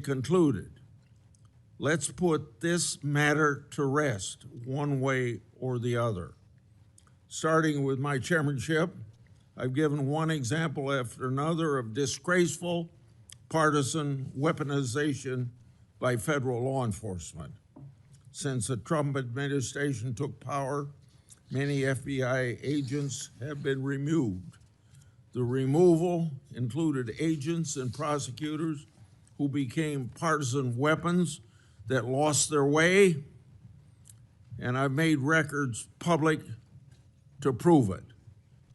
concluded, let's put this matter to rest one way or the other. Starting with my chairmanship, I've given one example after another of disgraceful partisan weaponization by federal law enforcement. Since the Trump administration took power, many FBI agents have been removed. The removal included agents and prosecutors who became partisan weapons that lost their way, and I've made records public to prove it.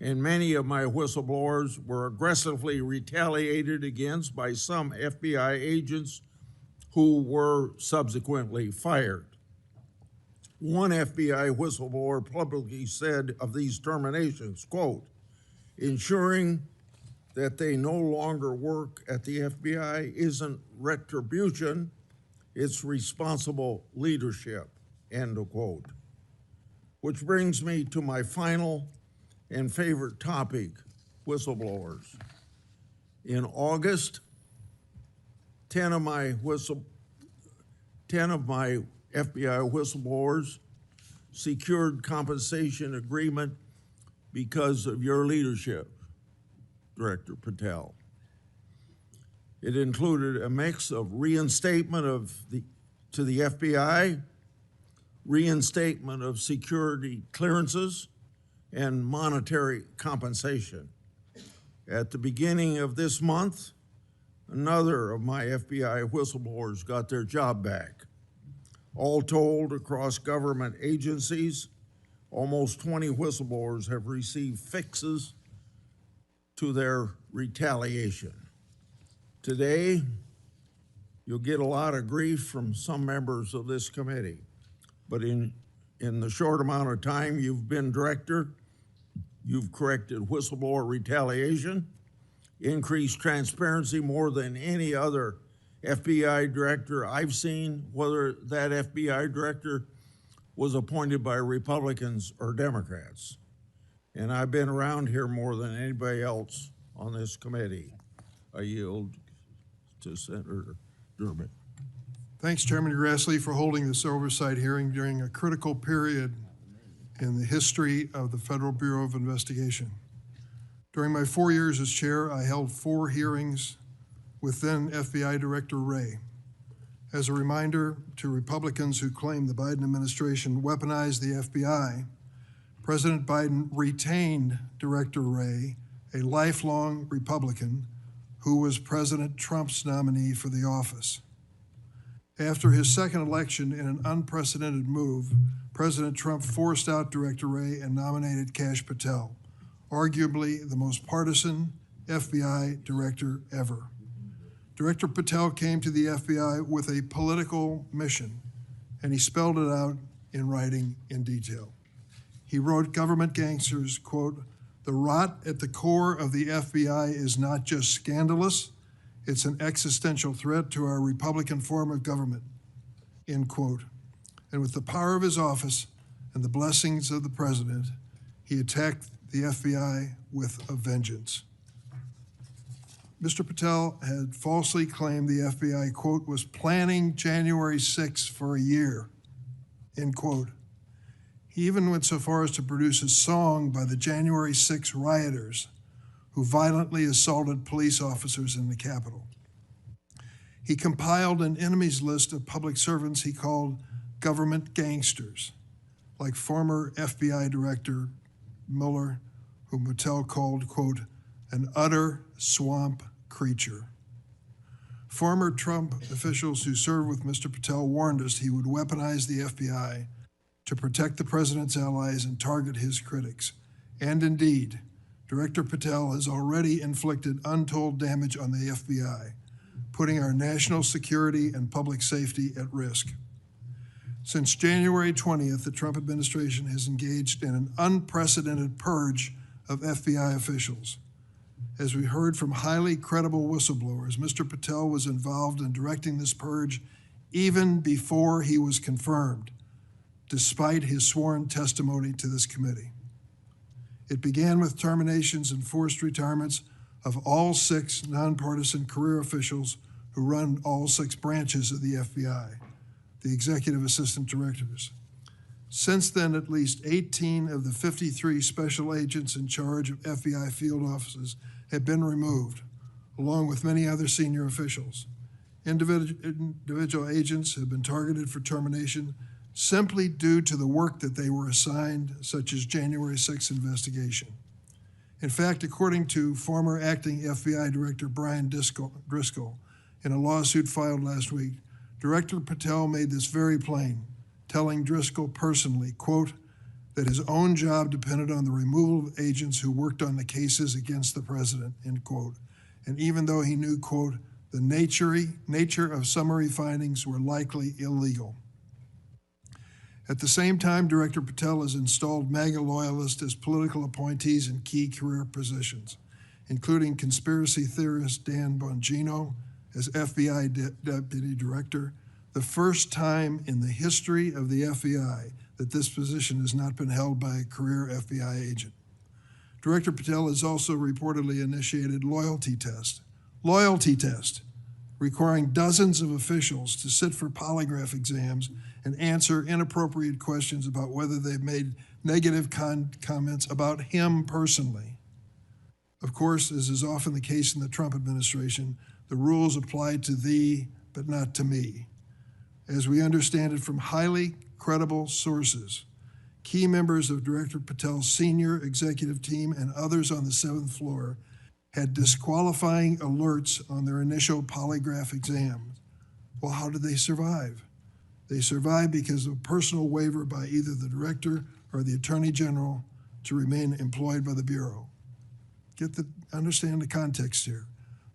And many of my whistleblowers were aggressively retaliated against by some FBI agents who were subsequently fired. One FBI whistleblower publicly said of these terminations, quote, ensuring that they no longer work at the FBI isn't retribution, it's responsible leadership, end of quote. Which brings me to my final and favorite topic, whistleblowers. In August, 10 of my FBI whistleblowers secured compensation agreement because of your leadership, Director Patel. It included a mix of reinstatement to the FBI, reinstatement of security clearances, and monetary compensation. At the beginning of this month, another of my FBI whistleblowers got their job back. All told, across government agencies, almost 20 whistleblowers have received fixes to their retaliation. Today, you'll get a lot of grief from some members of this committee, but in the short amount of time you've been director, you've corrected whistleblower retaliation, increased transparency more than any other FBI director I've seen, whether that FBI director was appointed by Republicans or Democrats. And I've been around here more than anybody else on this committee. I yield to Senator Durbin. Thanks, Chairman Grassley, for holding this oversight hearing during a critical period in the history of the Federal Bureau of Investigation. During my 4 years as chair, I held 4 hearings with then FBI Director Wray. As a reminder to Republicans who claim the Biden administration weaponized the FBI, President Biden retained Director Wray, a lifelong Republican who was President Trump's nominee for the office. After his second election, in an unprecedented move, President Trump forced out Director Wray and nominated Kash Patel, arguably the most partisan FBI director ever. Director Patel came to the FBI with a political mission, and he spelled it out in writing in detail. He wrote, government gangsters, quote, the rot at the core of the FBI is not just scandalous, it's an existential threat to our Republican form of government, end quote. And with the power of his office and the blessings of the president, he attacked the FBI with a vengeance. Mr. Patel had falsely claimed the FBI, quote, was planning January 6th for a year, end quote. He even went so far as to produce a song by the January 6 rioters who violently assaulted police officers in the Capitol. He compiled an enemies list of public servants he called government gangsters, like former FBI Director Mueller, whom Patel called, quote, an utter swamp creature. Former Trump officials who served with Mr. Patel warned us he would weaponize the FBI to protect the president's allies and target his critics. And indeed, Director Patel has already inflicted untold damage on the FBI, putting our national security and public safety at risk. Since January 20th, the Trump administration has engaged in an unprecedented purge of FBI officials. As we heard from highly credible whistleblowers, Mr. Patel was involved in directing this purge even before he was confirmed, despite his sworn testimony to this committee. It began with terminations and forced retirements of all 6 nonpartisan career officials who run all 6 branches of the FBI, the executive assistant directors. Since then, at least 18 of the 53 special agents in charge of FBI field offices have been removed, along with many other senior officials. Individual agents have been targeted for termination simply due to the work that they were assigned, such as January 6th investigation. In fact, according to former acting FBI Director Brian Driscoll, in a lawsuit filed last week, Director Patel made this very plain, telling Driscoll personally, quote, that his own job depended on the removal of agents who worked on the cases against the president, end quote. And even though he knew, quote, the nature of summary findings were likely illegal. At the same time, Director Patel has installed MAGA loyalists as political appointees in key career positions, including conspiracy theorist Dan Bongino as FBI Deputy Director, the first time in the history of the FBI that this position has not been held by a career FBI agent. Director Patel has also reportedly initiated loyalty test, requiring dozens of officials to sit for polygraph exams and answer inappropriate questions about whether they've made negative comments about him personally. Of course, as is often the case in the Trump administration, the rules apply to thee, but not to me. As we understand it from highly credible sources, key members of Director Patel's senior executive team and others on the 7th floor had disqualifying alerts on their initial polygraph exam. Well, how did they survive? They survived because of a personal waiver by either the director or the attorney general to remain employed by the Bureau. Understand the context here.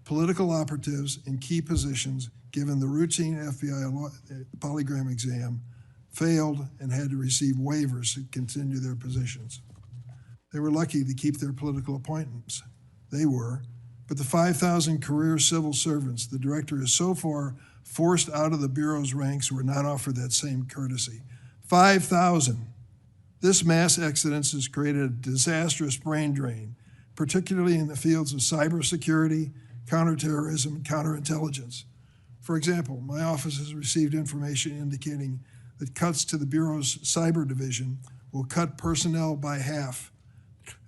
Political operatives in key positions, given the routine FBI polygraph exam, failed and had to receive waivers to continue their positions. They were lucky to keep their political appointments. They were, but the 5,000 career civil servants the director has so far forced out of the Bureau's ranks were not offered that same courtesy. 5,000. This mass exodus has created a disastrous brain drain, particularly in the fields of cybersecurity, counterterrorism, and counterintelligence. For example, my office has received information indicating that cuts to the Bureau's cyber division will cut personnel by half,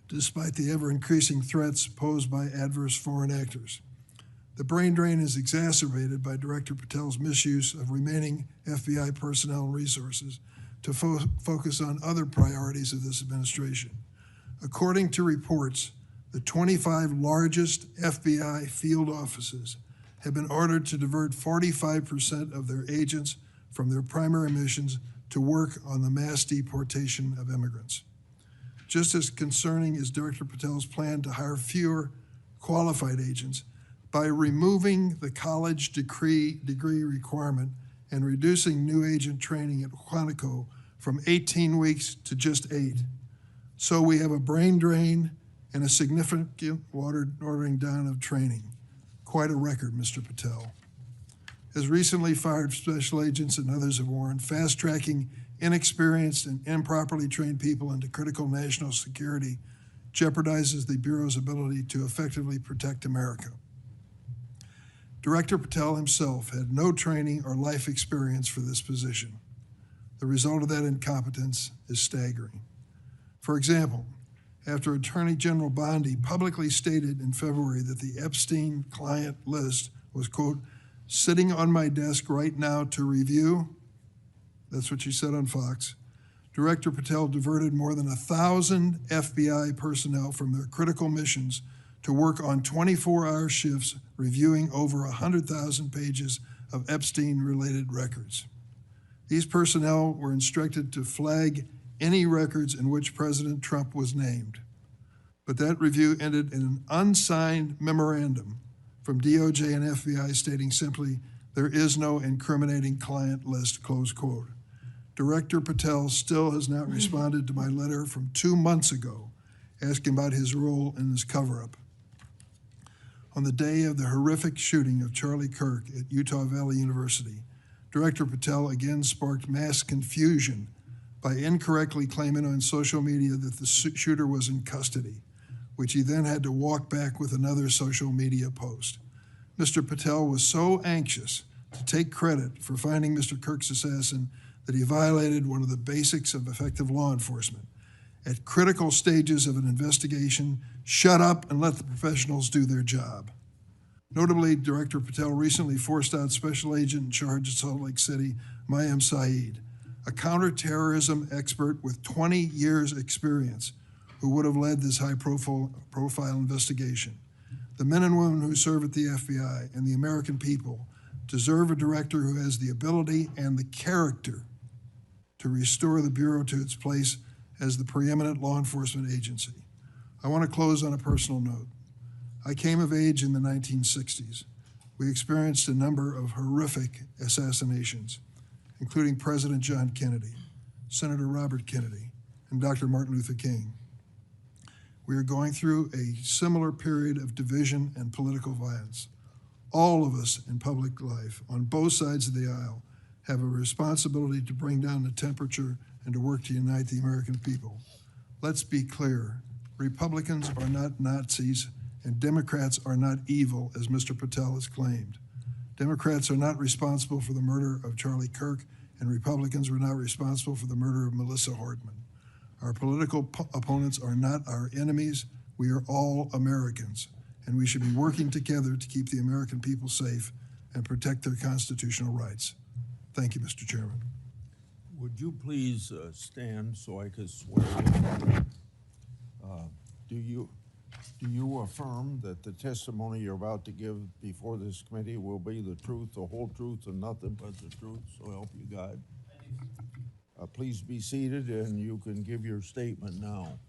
despite the ever-increasing threats posed by adverse foreign actors. The brain drain is exacerbated by Director Patel's misuse of remaining FBI personnel and resources to focus on other priorities of this administration. According to reports, the 25 largest FBI field offices have been ordered to divert 45% of their agents from their primary missions to work on the mass deportation of immigrants. Just as concerning is Director Patel's plan to hire fewer qualified agents by removing the college degree requirement and reducing new agent training at Quantico from 18 weeks to just 8. So we have a brain drain and a significant watering down of training. Quite a record, Mr. Patel. As recently fired special agents and others have warned, fast-tracking inexperienced and improperly trained people into critical national security jeopardizes the Bureau's ability to effectively protect America. Director Patel himself had no training or life experience for this position. The result of that incompetence is staggering. For example, after Attorney General Bondi publicly stated in February that the Epstein client list was, quote, sitting on my desk right now to review, that's what she said on Fox, Director Patel diverted more than 1,000 FBI personnel from their critical missions to work on 24-hour shifts reviewing over 100,000 pages of Epstein-related records. These personnel were instructed to flag any records in which President Trump was named. But that review ended in an unsigned memorandum from DOJ and FBI stating simply, there is no incriminating client list, close quote. Director Patel still has not responded to my letter from 2 months ago asking about his role in this cover-up. On the day of the horrific shooting of Charlie Kirk at Utah Valley University, Director Patel again sparked mass confusion by incorrectly claiming on social media that the shooter was in custody, which he then had to walk back with another social media post. Mr. Patel was so anxious to take credit for finding Mr. Kirk's assassin that he violated one of the basics of effective law enforcement. At critical stages of an investigation, shut up and let the professionals do their job. Notably, Director Patel recently forced out Special Agent in charge of Salt Lake City, Mayim Saeed, a counterterrorism expert with 20 years' experience, who would have led this high-profile investigation. The men and women who serve at the FBI and the American people deserve a director who has the ability and the character to restore the Bureau to its place as the preeminent law enforcement agency. I want to close on a personal note. I came of age in the 1960s. We experienced a number of horrific assassinations, including President John Kennedy, Senator Robert Kennedy, and Dr. Martin Luther King. We are going through a similar period of division and political violence. All of us in public life, on both sides of the aisle, have a responsibility to bring down the temperature and to work to unite the American people. Let's be clear, Republicans are not Nazis and Democrats are not evil, as Mr. Patel has claimed. Democrats are not responsible for the murder of Charlie Kirk, and Republicans were not responsible for the murder of Melissa Hardman. Our political opponents are not our enemies. We are all Americans, and we should be working together to keep the American people safe and protect their constitutional rights. Thank you, Mr. Chairman. Would you please stand so I could swear you? Do you affirm that the testimony you're about to give before this committee will be the truth, the whole truth, and nothing but the truth? So help you God. Please be seated, and you can give your statement now.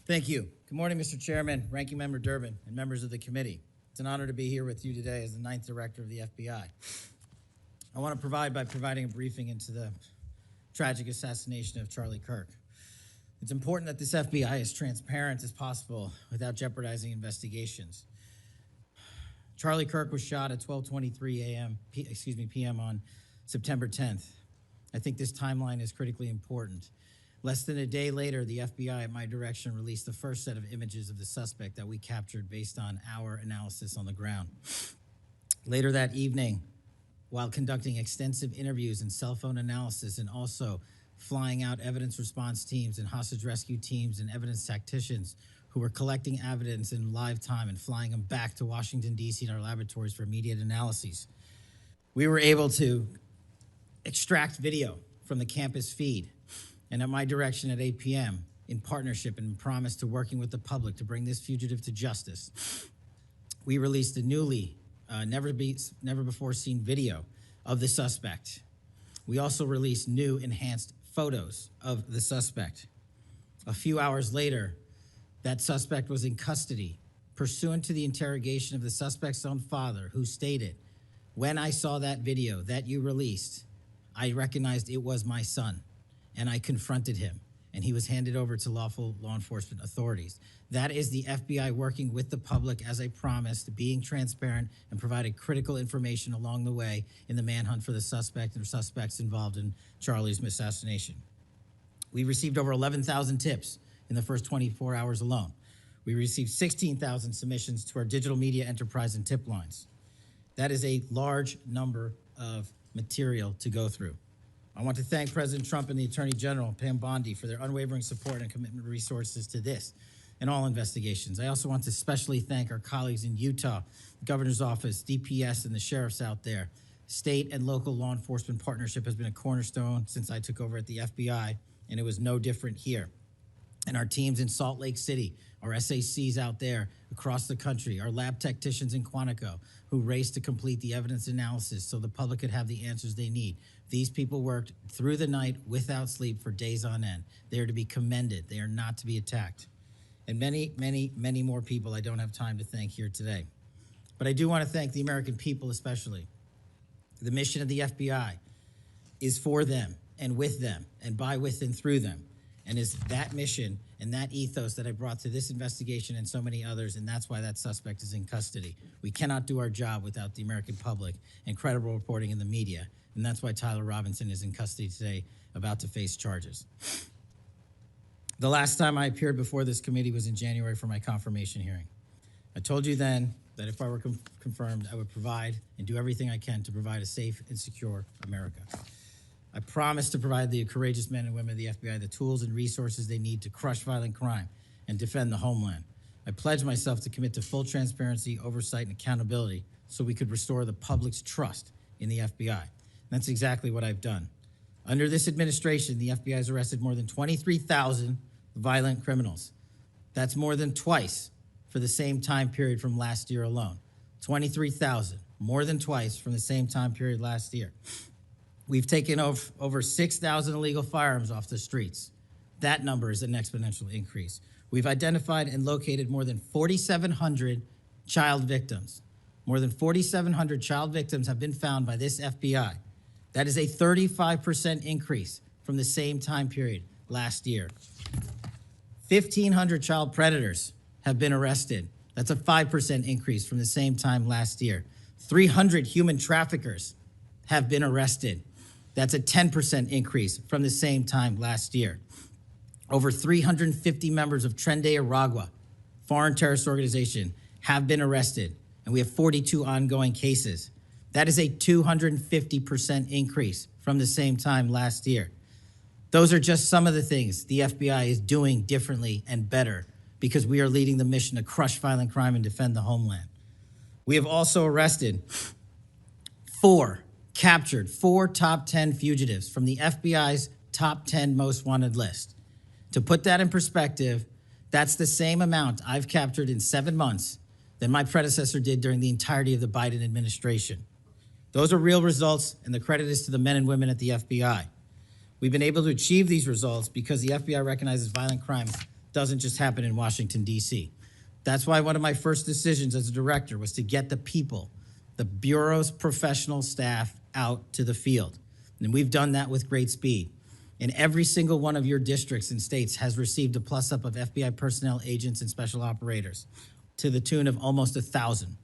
Thank you. Good morning, Mr. Chairman, Ranking Member Durbin, and members of the committee. It's an honor to be here with you today as the 9th Director of the FBI. I want to provide by providing a briefing into the tragic assassination of Charlie Kirk. It's important that this FBI is transparent as possible without jeopardizing investigations. Charlie Kirk was shot at 12:23 p.m. on September 10th. I think this timeline is critically important. Less than a day later, the FBI, at my direction, released the first set of images of the suspect that we captured based on our analysis on the ground. Later that evening, while conducting extensive interviews and cell phone analysis, and also flying out evidence response teams and hostage rescue teams and evidence tacticians who were collecting evidence in live time and flying them back to Washington, D.C. in our laboratories for immediate analyses, we were able to extract video from the campus feed, and at my direction at 8 p.m., in partnership and promise to working with the public to bring this fugitive to justice, we released a newly, never before seen video of the suspect. We also released new enhanced photos of the suspect. A few hours later, that suspect was in custody, pursuant to the interrogation of the suspect's own father, who stated, "When I saw that video that you released, I recognized it was my son, and I confronted him, and he was handed over to lawful law enforcement authorities." That is the FBI working with the public as I promised, being transparent and providing critical information along the way in the manhunt for the suspect and suspects involved in Charlie's assassination. We received over 11,000 tips in the first 24 hours alone. We received 16,000 submissions to our digital media enterprise and tip lines. That is a large number of material to go through. I want to thank President Trump and the Attorney General, Pam Bondi, for their unwavering support and commitment of resources to this and all investigations. I also want to especially thank our colleagues in Utah, the Governor's Office, DPS, and the sheriffs out there. State and local law enforcement partnership has been a cornerstone since I took over at the FBI, and it was no different here. And our teams in Salt Lake City, our SACs out there across the country, our lab technicians in Quantico who raced to complete the evidence analysis so the public could have the answers they need. These people worked through the night without sleep for days on end. They are to be commended. They are not to be attacked. And many, many, many more people I don't have time to thank here today. But I do want to thank the American people especially. The mission of the FBI is for them and with them and by, with, and through them. And is that mission and that ethos that I brought to this investigation and so many others, and that's why that suspect is in custody. We cannot do our job without the American public and credible reporting in the media, and that's why Tyler Robinson is in custody today, about to face charges. The last time I appeared before this committee was in January for my confirmation hearing. I told you then that if I were confirmed, I would provide and do everything I can to provide a safe and secure America. I promise to provide the courageous men and women of the FBI the tools and resources they need to crush violent crime and defend the homeland. I pledge myself to commit to full transparency, oversight, and accountability so we could restore the public's trust in the FBI. And that's exactly what I've done. Under this administration, the FBI has arrested more than 23,000 violent criminals. That's more than twice for the same time period from last year alone. 23,000, more than twice from the same time period last year. We've taken over 6,000 illegal firearms off the streets. That number is an exponential increase. We've identified and located more than 4,700 child victims. More than 4,700 child victims have been found by this FBI. That is a 35% increase from the same time period last year. 1,500 child predators have been arrested. That's a 5% increase from the same time last year. 300 human traffickers have been arrested. That's a 10% increase from the same time last year. Over 350 members of Trende Aragua, foreign terrorist organization, have been arrested, and we have 42 ongoing cases. That is a 250% increase from the same time last year. Those are just some of the things the FBI is doing differently and better because we are leading the mission to crush violent crime and defend the homeland. We have also arrested captured four top 10 fugitives from the FBI's top 10 most wanted list. To put that in perspective, that's the same amount I've captured in 7 months that my predecessor did during the entirety of the Biden administration. Those are real results, and the credit is to the men and women at the FBI. We've been able to achieve these results because the FBI recognizes violent crime doesn't just happen in Washington, D.C. That's why one of my first decisions as a director was to get the people, the Bureau's professional staff, out to the field. And we've done that with great speed. And every single one of your districts and states has received a plus-up of FBI personnel, agents, and special operators to the tune of almost 1,000.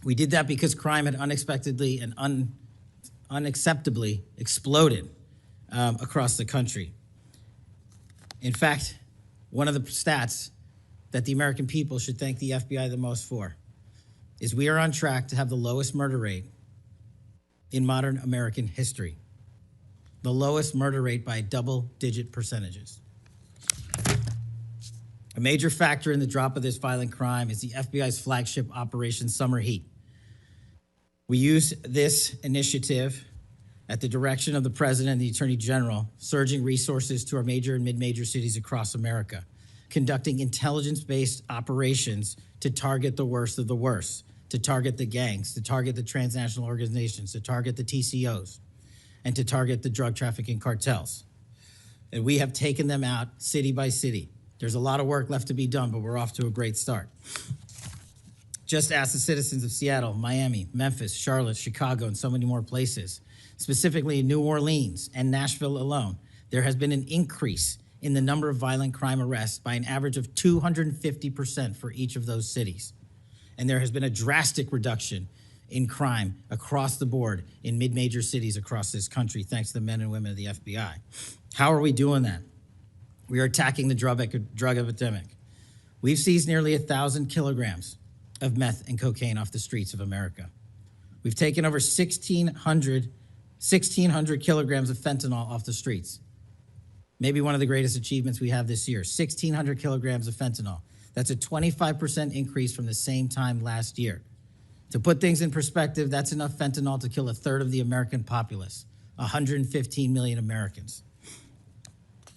We did that because crime had unexpectedly and unacceptably exploded across the country. In fact, one of the stats that the American people should thank the FBI the most for is we are on track to have the lowest murder rate in modern American history. The lowest murder rate by double-digit percentages. A major factor in the drop of this violent crime is the FBI's flagship Operation Summer Heat. We use this initiative at the direction of the President and the Attorney General, surging resources to our major and mid-major cities across America, conducting intelligence-based operations to target the worst of the worst, to target the gangs, to target the transnational organizations, to target the TCOs, and to target the drug trafficking cartels. And we have taken them out city by city. There's a lot of work left to be done, but we're off to a great start. Just ask the citizens of Seattle, Miami, Memphis, Charlotte, Chicago, and so many more places. Specifically in New Orleans and Nashville alone, there has been an increase in the number of violent crime arrests by an average of 250% for each of those cities. And there has been a drastic reduction in crime across the board in mid-major cities across this country, thanks to the men and women of the FBI. How are we doing that? We are attacking the drug epidemic. We've seized nearly 1,000 kilograms of meth and cocaine off the streets of America. We've taken over 1,600 kilograms of fentanyl off the streets. Maybe one of the greatest achievements we have this year, 1,600 kilograms of fentanyl. That's a 25% increase from the same time last year. To put things in perspective, that's enough fentanyl to kill a third of the American populace, 115 million Americans.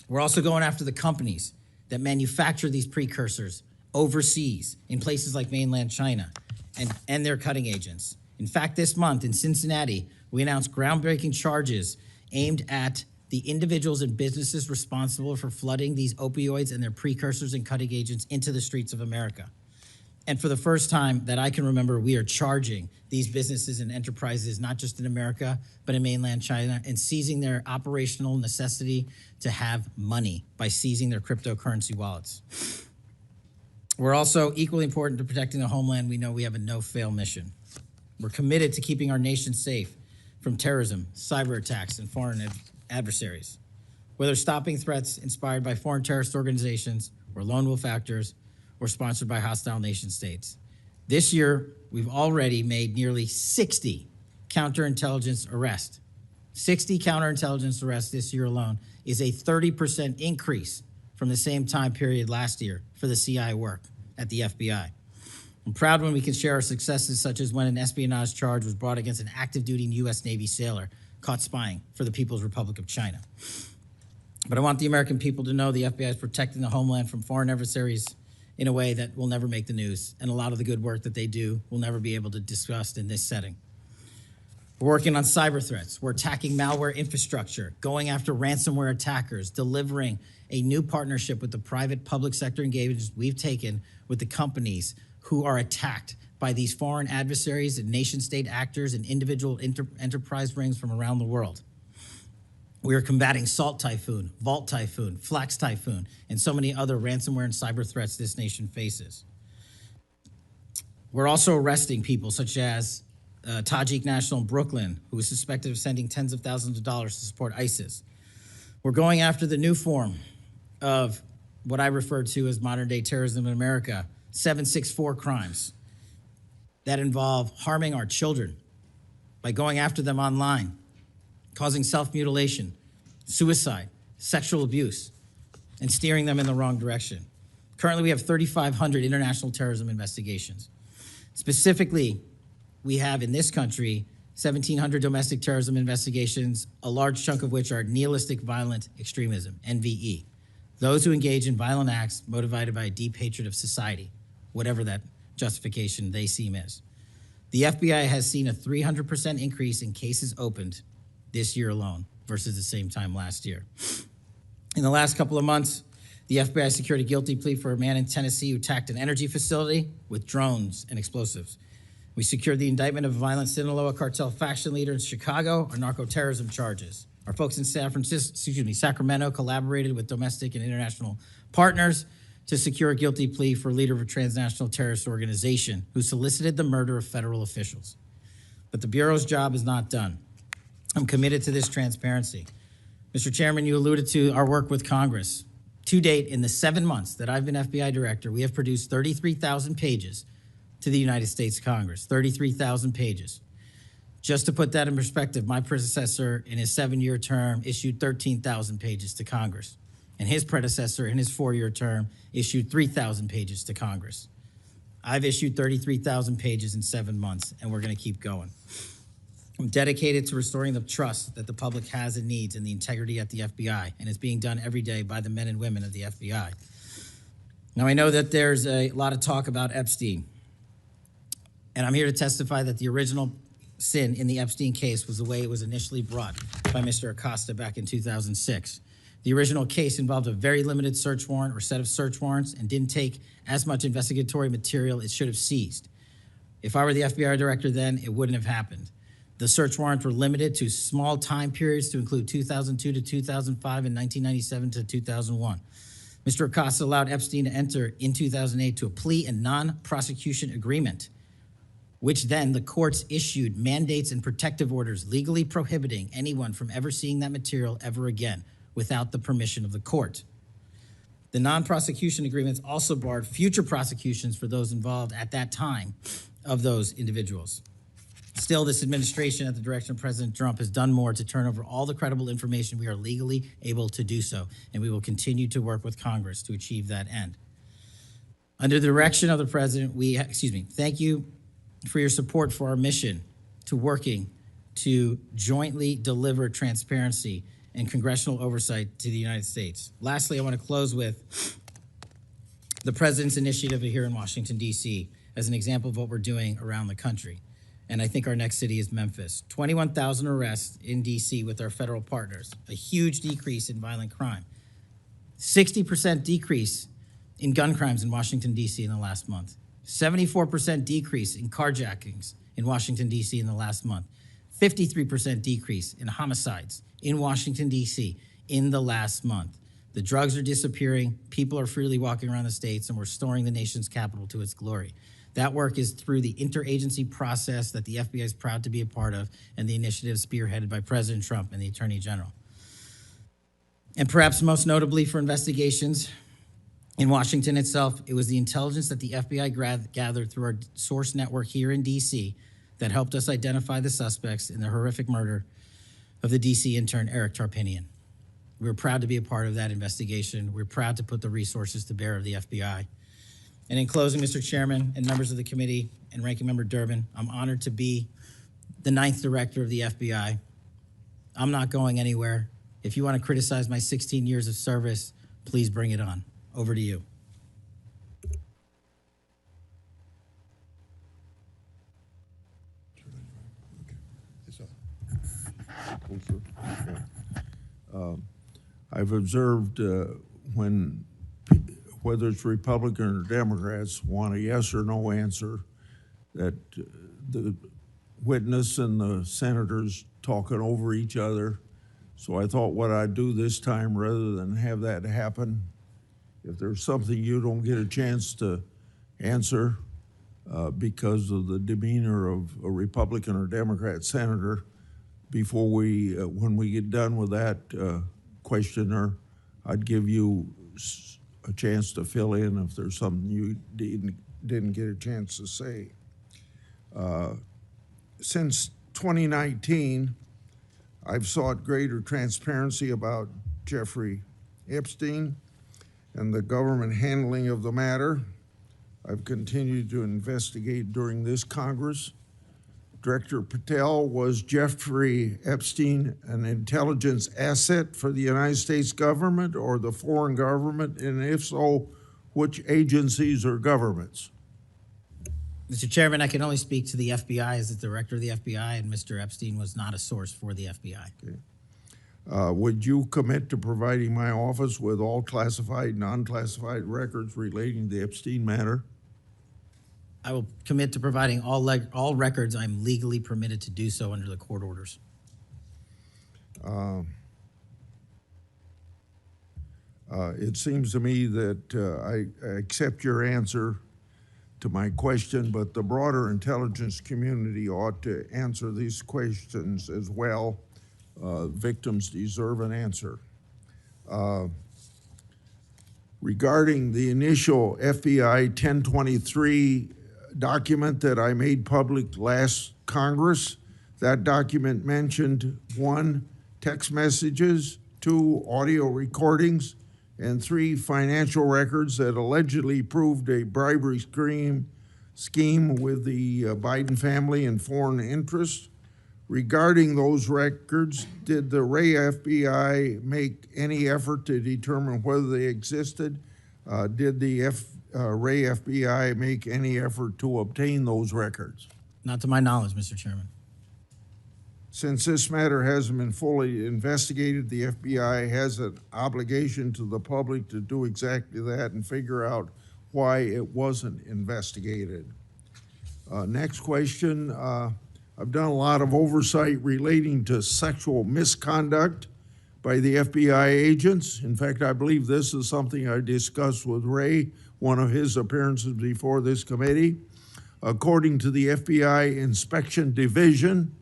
We're also going after the companies that manufacture these precursors overseas in places like mainland China and their cutting agents. In fact, this month in Cincinnati, we announced groundbreaking charges aimed at the individuals and businesses responsible for flooding these opioids and their precursors and cutting agents into the streets of America. And for the first time that I can remember, we are charging these businesses and enterprises, not just in America, but in mainland China, and seizing their operational necessity to have money by seizing their cryptocurrency wallets. We're also equally important to protecting the homeland. We know we have a no-fail mission. We're committed to keeping our nation safe from terrorism, cyber attacks, and foreign adversaries. Whether stopping threats inspired by foreign terrorist organizations or lone wolf actors, or sponsored by hostile nation states. This year, we've already made nearly 60 counterintelligence arrests. 60 counterintelligence arrests this year alone is a 30% increase from the same time period last year for the CI work at the FBI. I'm proud when we can share our successes, such as when an espionage charge was brought against an active duty U.S. Navy sailor caught spying for the People's Republic of China. But I want the American people to know the FBI is protecting the homeland from foreign adversaries in a way that will never make the news, and a lot of the good work that they do will never be able to discuss in this setting. We're working on cyber threats. We're attacking malware infrastructure, going after ransomware attackers, delivering a new partnership with the private public sector engagements we've taken with the companies who are attacked by these foreign adversaries and nation-state actors and individual enterprise rings from around the world. We are combating Salt Typhoon, Vault Typhoon, Flax Typhoon, and so many other ransomware and cyber threats this nation faces. We're also arresting people such as Tajik national in Brooklyn, who is suspected of sending tens of thousands of dollars to support ISIS. We're going after the new form of what I refer to as modern-day terrorism in America, 764 crimes that involve harming our children by going after them online, causing self-mutilation, suicide, sexual abuse, and steering them in the wrong direction. Currently, we have 3,500 international terrorism investigations. Specifically, we have in this country 1,700 domestic terrorism investigations, a large chunk of which are nihilistic violent extremism, NVE. Those who engage in violent acts motivated by a deep hatred of society, whatever that justification they seem is. The FBI has seen a 300% increase in cases opened this year alone versus the same time last year. In the last couple of months, the FBI secured a guilty plea for a man in Tennessee who attacked an energy facility with drones and explosives. We secured the indictment of a violent Sinaloa cartel faction leader in Chicago on narco-terrorism charges. Our folks in Sacramento collaborated with domestic and international partners to secure a guilty plea for a leader of a transnational terrorist organization who solicited the murder of federal officials. But the Bureau's job is not done. I'm committed to this transparency. Mr. Chairman, you alluded to our work with Congress. To date, in the 7 months that I've been FBI director, we have produced 33,000 pages to the United States Congress, 33,000 pages. Just to put that in perspective, my predecessor in his 7-year term issued 13,000 pages to Congress, and his predecessor in his 4-year term issued 3,000 pages to Congress. I've issued 33,000 pages in 7 months, and we're gonna keep going. I'm dedicated to restoring the trust that the public has and needs in the integrity at the FBI, and it's being done every day by the men and women of the FBI. Now, I know that there's a lot of talk about Epstein, and I'm here to testify that the original sin in the Epstein case was the way it was initially brought by Mr. Acosta back in 2006. The original case involved a very limited search warrant or set of search warrants and didn't take as much investigatory material it should have seized. If I were the FBI director then, it wouldn't have happened. The search warrants were limited to small time periods to include 2002 to 2005 and 1997 to 2001. Mr. Acosta allowed Epstein to enter in 2008 to a plea and non-prosecution agreement, which then the courts issued mandates and protective orders legally prohibiting anyone from ever seeing that material ever again without the permission of the court. The non-prosecution agreements also barred future prosecutions for those involved at that time of those individuals. Still, this administration at the direction of President Trump has done more to turn over all the credible information we are legally able to do so, and we will continue to work with Congress to achieve that end. Under the direction of the President, thank you for your support for our mission to working to jointly deliver transparency and congressional oversight to the United States. Lastly, I want to close with the President's initiative here in Washington, D.C. as an example of what we're doing around the country. And I think our next city is Memphis. 21,000 arrests in D.C. with our federal partners, a huge decrease in violent crime. 60% decrease in gun crimes in Washington, D.C. in the last month. 74% decrease in carjackings in Washington, D.C. in the last month. 53% decrease in homicides in Washington, D.C. in the last month. The drugs are disappearing, people are freely walking around the states, and we're restoring the nation's capital to its glory. That work is through the interagency process that the FBI is proud to be a part of, and the initiative spearheaded by President Trump and the Attorney General. And perhaps most notably for investigations, In Washington itself, it was the intelligence that the FBI gathered through our source network here in D.C. that helped us identify the suspects in the horrific murder of the D.C. intern Eric Tarpinian. We're proud to be a part of that investigation. We're proud to put the resources to bear of the FBI. And in closing, Mr. Chairman and members of the committee and Ranking Member Durbin, I'm honored to be the 9th director of the FBI. I'm not going anywhere. If you want to criticize my 16 years of service, please bring it on. Over to you. I've observed when, whether it's Republican or Democrats, want a yes or no answer, that the witness and the senators talking over each other. So I thought what I'd do this time, rather than have that happen, if there's something you don't get a chance to answer because of the demeanor of a Republican or Democrat senator, before we, when we get done with that questioner, I'd give you a chance to fill in if there's something you didn't get a chance to say. Since 2019, I've sought greater transparency about Jeffrey Epstein and the government handling of the matter. I've continued to investigate during this Congress. Director Patel, was Jeffrey Epstein an intelligence asset for the United States government or the foreign government? And if so, which agencies or governments? Mr. Chairman, I can only speak to the FBI as the director of the FBI, and Mr. Epstein was not a source for the FBI. Okay. Would you commit to providing my office with all classified, non-classified records relating to the Epstein matter? I will commit to providing all records I'm legally permitted to do so under the court orders. It seems to me that I accept your answer to my question, but the broader intelligence community ought to answer these questions as well. Victims deserve an answer. Regarding the initial FBI 1023 document that I made public last Congress, that document mentioned 1, text messages, 2, audio recordings, and 3, financial records that allegedly proved a bribery scheme with the Biden family and foreign interests. Regarding those records, did the Ray FBI make any effort to determine whether they existed? Did the Ray FBI make any effort to obtain those records? Not to my knowledge, Mr. Chairman. Since this matter hasn't been fully investigated, the FBI has an obligation to the public to do exactly that and figure out why it wasn't investigated. Next question. I've done a lot of oversight relating to sexual misconduct by the FBI agents. In fact, I believe this is something I discussed with Ray, one of his appearances before this committee. According to the FBI Inspection Division,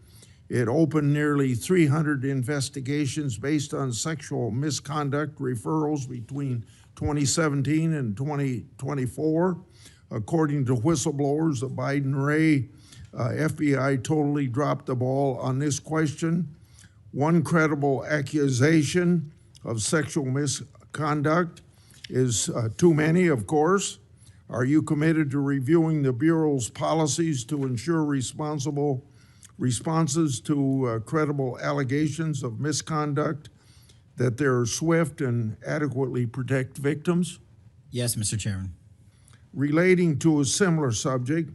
it opened nearly 300 investigations based on sexual misconduct referrals between 2017 and 2024. According to whistleblowers, the Biden-Ray FBI totally dropped the ball on this question. One credible accusation of sexual misconduct is too many, of course. Are you committed to reviewing the Bureau's policies to ensure responsible responses to credible allegations of misconduct, that they're swift and adequately protect victims? Yes, Mr. Chairman. Relating to a similar subject,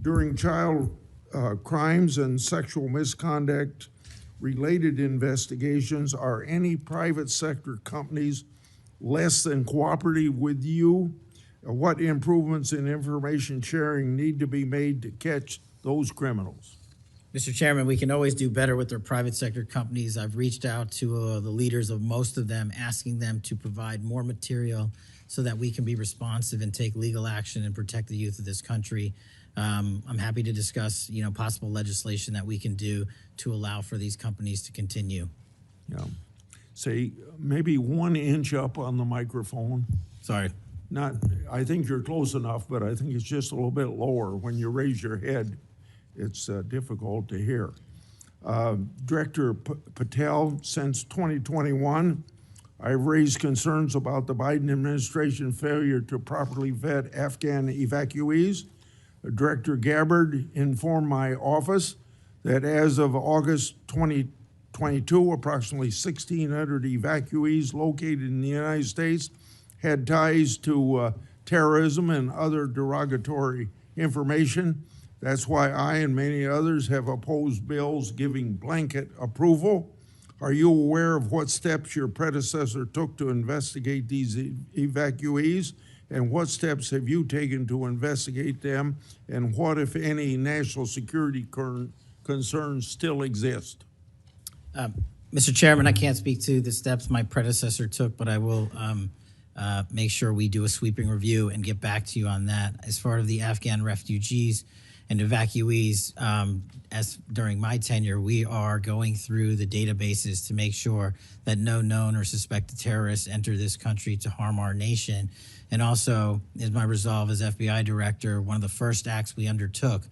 during child crimes and sexual misconduct related investigations, are any private sector companies less than cooperative with you? What improvements in information sharing need to be made to catch those criminals? Mr. Chairman, we can always do better with our private sector companies. I've reached out to the leaders of most of them, asking them to provide more material so that we can be responsive and take legal action and protect the youth of this country. I'm happy to discuss, possible legislation that we can do to allow for these companies to continue. Yeah. Say maybe 1 inch up on the microphone. Sorry. Not, I think you're close enough, but I think it's just a little bit lower. When you raise your head, it's difficult to hear. Director Patel, since 2021, I've raised concerns about the Biden administration failure to properly vet Afghan evacuees. Director Gabbard informed my office that as of August 2022, approximately 1,600 evacuees located in the United States had ties to terrorism and other derogatory information. That's why I and many others have opposed bills giving blanket approval. Are you aware of what steps your predecessor took to investigate these evacuees? And what steps have you taken to investigate them? And what, if any, national security concerns still exist? Mr. Chairman, I can't speak to the steps my predecessor took, but I will make sure we do a sweeping review and get back to you on that. As far as the Afghan refugees and evacuees, as during my tenure, we are going through the databases to make sure that no known or suspected terrorists enter this country to harm our nation. And also, as my resolve as FBI director, one of the first acts we undertook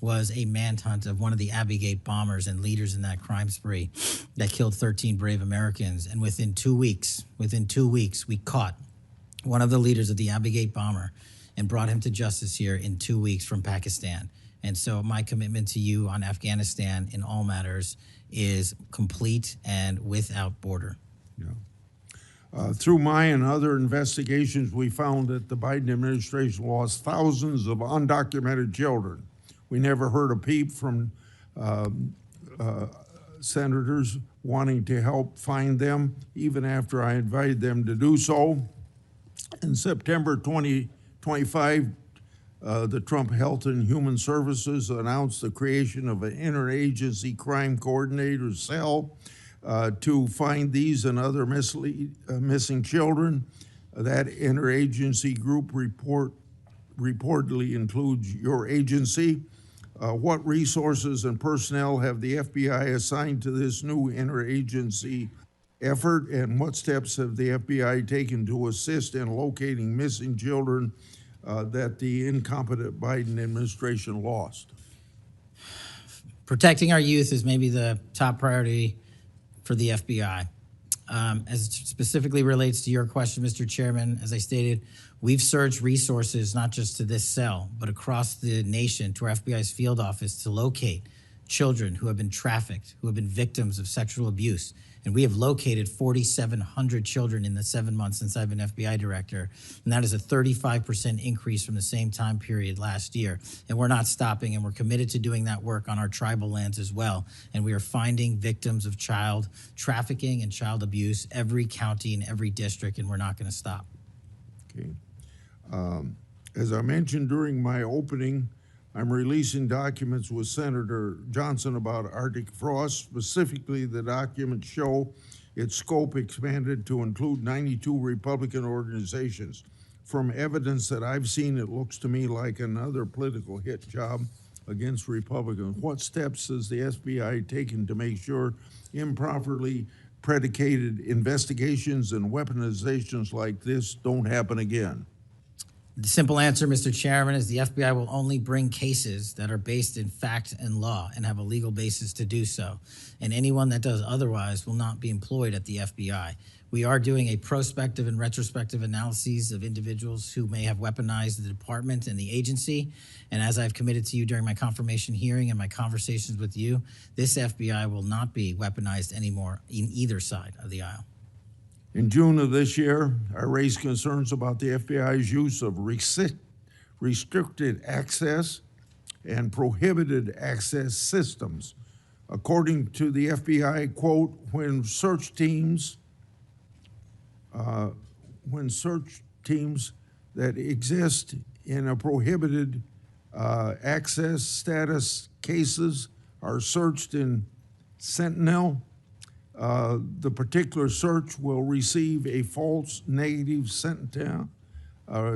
was a manhunt of one of the Abbey Gate bombers and leaders in that crime spree that killed 13 brave Americans. And within 2 weeks, we caught one of the leaders of the Abbey Gate bomber and brought him to justice here in 2 weeks from Pakistan. And so my commitment to you on Afghanistan in all matters is complete and without border. Yeah. Through my and other investigations, we found that the Biden administration lost thousands of undocumented children. We never heard a peep from senators wanting to help find them, even after I invited them to do so. In September 2025, the Trump Health and Human Services announced the creation of an interagency crime coordinator cell to find these and other missing children. That interagency group reportedly includes your agency. What resources and personnel have the FBI assigned to this new interagency effort, and what steps have the FBI taken to assist in locating missing children that the incompetent Biden administration lost? Protecting our youth is maybe the top priority for the FBI. As it specifically relates to your question, Mr. Chairman, as I stated, we've surged resources not just to this cell, but across the nation to our FBI's field office to locate children who have been trafficked, who have been victims of sexual abuse. And we have located 4,700 children in the 7 months since I've been FBI director. And that is a 35% increase from the same time period last year. And we're not stopping, and we're committed to doing that work on our tribal lands as well. And we are finding victims of child trafficking and child abuse every county and every district, and we're not going to stop. Okay. As I mentioned during my opening, I'm releasing documents with Senator Johnson about Arctic frost. Specifically, the documents show its scope expanded to include 92 Republican organizations. From evidence that I've seen, it looks to me like another political hit job against Republicans. What steps has the FBI taken to make sure improperly predicated investigations and weaponizations like this don't happen again? The simple answer, Mr. Chairman, is the FBI will only bring cases that are based in fact and law and have a legal basis to do so. And anyone that does otherwise will not be employed at the FBI. We are doing a prospective and retrospective analyses of individuals who may have weaponized the department and the agency. And as I've committed to you during my confirmation hearing and my conversations with you, this FBI will not be weaponized anymore in either side of the aisle. In June of this year, I raised concerns about the FBI's use of restricted access and prohibited access systems. According to the FBI, quote, when search teams that exist in a prohibited access status cases are searched in Sentinel, the particular search will receive a false negative Sentinel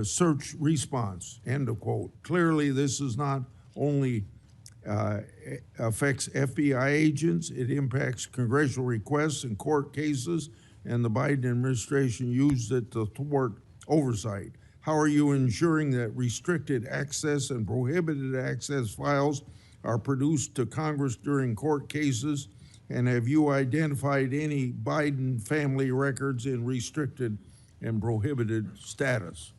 search response, end of quote. Clearly, this is not only affects FBI agents, it impacts congressional requests and court cases, and the Biden administration used it to thwart oversight. How are you ensuring that restricted access and prohibited access files are produced to Congress during court cases? And have you identified any Biden family records in restricted and prohibited status?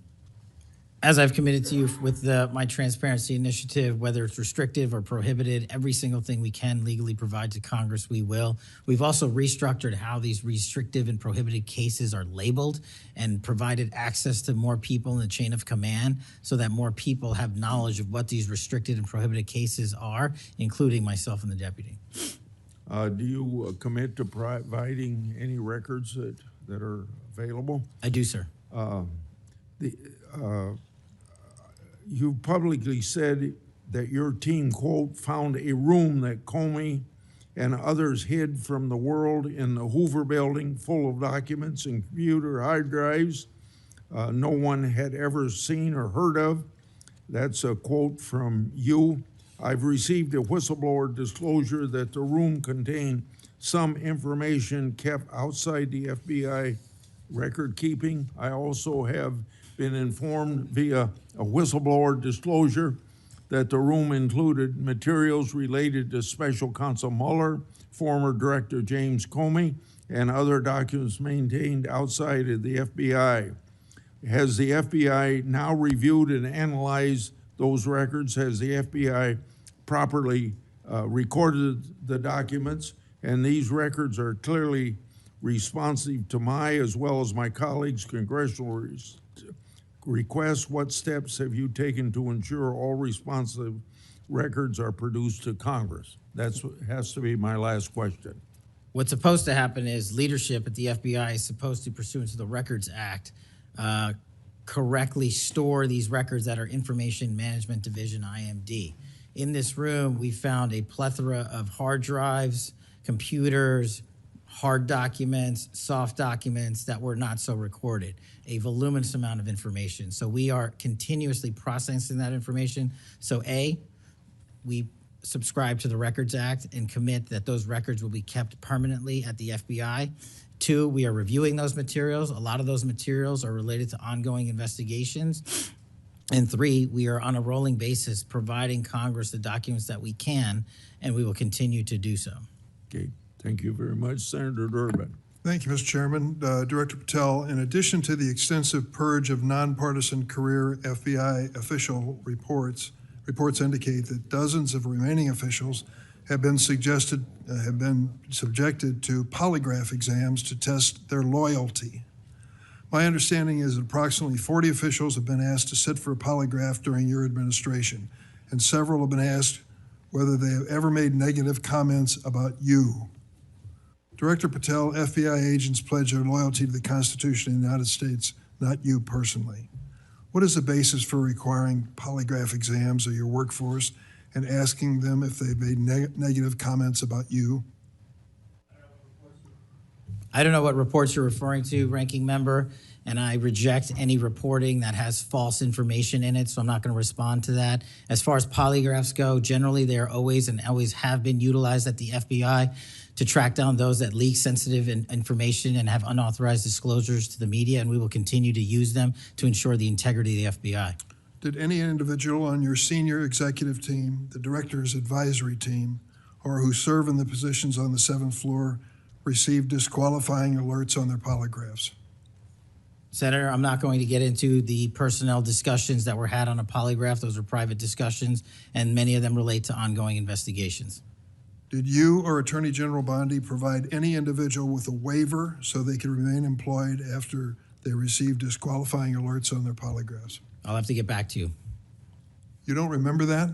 As I've committed to you with my transparency initiative, whether it's restrictive or prohibited, every single thing we can legally provide to Congress, we will. We've also restructured how these restrictive and prohibited cases are labeled and provided access to more people in the chain of command so that more people have knowledge of what these restricted and prohibited cases are, including myself and the deputy. Do you commit to providing any records that are available? I do, sir. You publicly said that your team, quote, found a room that Comey and others hid from the world in the Hoover building full of documents and computer hard drives no one had ever seen or heard of. That's a quote from you. I've received a whistleblower disclosure that the room contained some information kept outside the FBI record keeping. I also have been informed via a whistleblower disclosure that the room included materials related to Special Counsel Mueller, former Director James Comey, and other documents maintained outside of the FBI. Has the FBI now reviewed and analyzed those records? Has the FBI properly recorded the documents? And these records are clearly responsive to my, as well as my colleagues' congressional requests. What steps have you taken to ensure all responsive records are produced to Congress? That has to be my last question. What's supposed to happen is leadership at the FBI is supposed to, pursuant to the Records Act, correctly store these records at our Information Management Division, IMD. In this room, we found a plethora of hard drives, computers, hard documents, soft documents that were not so recorded, a voluminous amount of information. So we are continuously processing that information. So A, we subscribe to the Records Act and commit that those records will be kept permanently at the FBI. 2, we are reviewing those materials. A lot of those materials are related to ongoing investigations. And 3, we are on a rolling basis providing Congress the documents that we can, and we will continue to do so. Okay, thank you very much, Senator Durbin. Thank you, Mr. Chairman. Director Patel, in addition to the extensive purge of nonpartisan career FBI official reports indicate that dozens of remaining officials have been subjected to polygraph exams to test their loyalty. My understanding is that approximately 40 officials have been asked to sit for a polygraph during your administration, and several have been asked whether they have ever made negative comments about you. Director Patel, FBI agents pledge their loyalty to the Constitution of the United States, not you personally. What is the basis for requiring polygraph exams of your workforce and asking them if they've made negative comments about you? I don't know what reports you're referring to, Ranking Member, and I reject any reporting that has false information in it, so I'm not going to respond to that. As far as polygraphs go, generally they are always and always have been utilized at the FBI to track down those that leak sensitive information and have unauthorized disclosures to the media, and we will continue to use them to ensure the integrity of the FBI. Did any individual on your senior executive team, the director's advisory team, or who serve in the positions on the 7th floor receive disqualifying alerts on their polygraphs? Senator, I'm not going to get into the personnel discussions that were had on a polygraph. Those are private discussions, and many of them relate to ongoing investigations. Did you or Attorney General Bondi provide any individual with a waiver so they could remain employed after they received disqualifying alerts on their polygraphs? I'll have to get back to you. You don't remember that?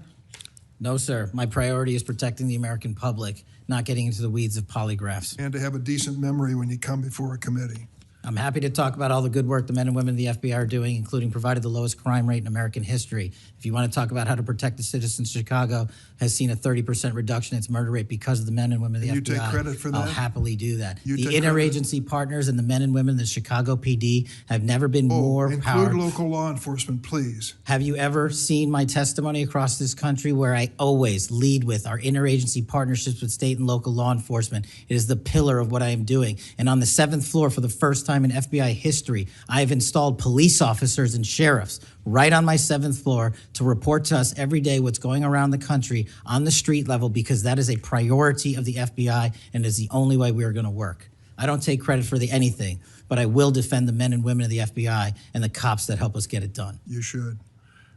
No, sir. My priority is protecting the American public, not getting into the weeds of polygraphs. And to have a decent memory when you come before a committee. I'm happy to talk about all the good work the men and women of the FBI are doing, including provided the lowest crime rate in American history. If you want to talk about how to protect the citizens of Chicago, has seen a 30% reduction in its murder rate because of the men and women of the FBI. You take credit for that? I'll happily do that. You The take interagency partners and the men and women of the Chicago PD have never been more include powerful. local law enforcement, please. Have you ever seen my testimony across this country where I always lead with our interagency partnerships with state and local law enforcement? It is the pillar of what I am doing. And on the 7th floor, for the first time, time in FBI history, I have installed police officers and sheriffs right on my 7th floor to report to us every day what's going around the country on the street level, because that is a priority of the FBI and is the only way we are going to work. I don't take credit for anything, but I will defend the men and women of the FBI and the cops that help us get it done. You should.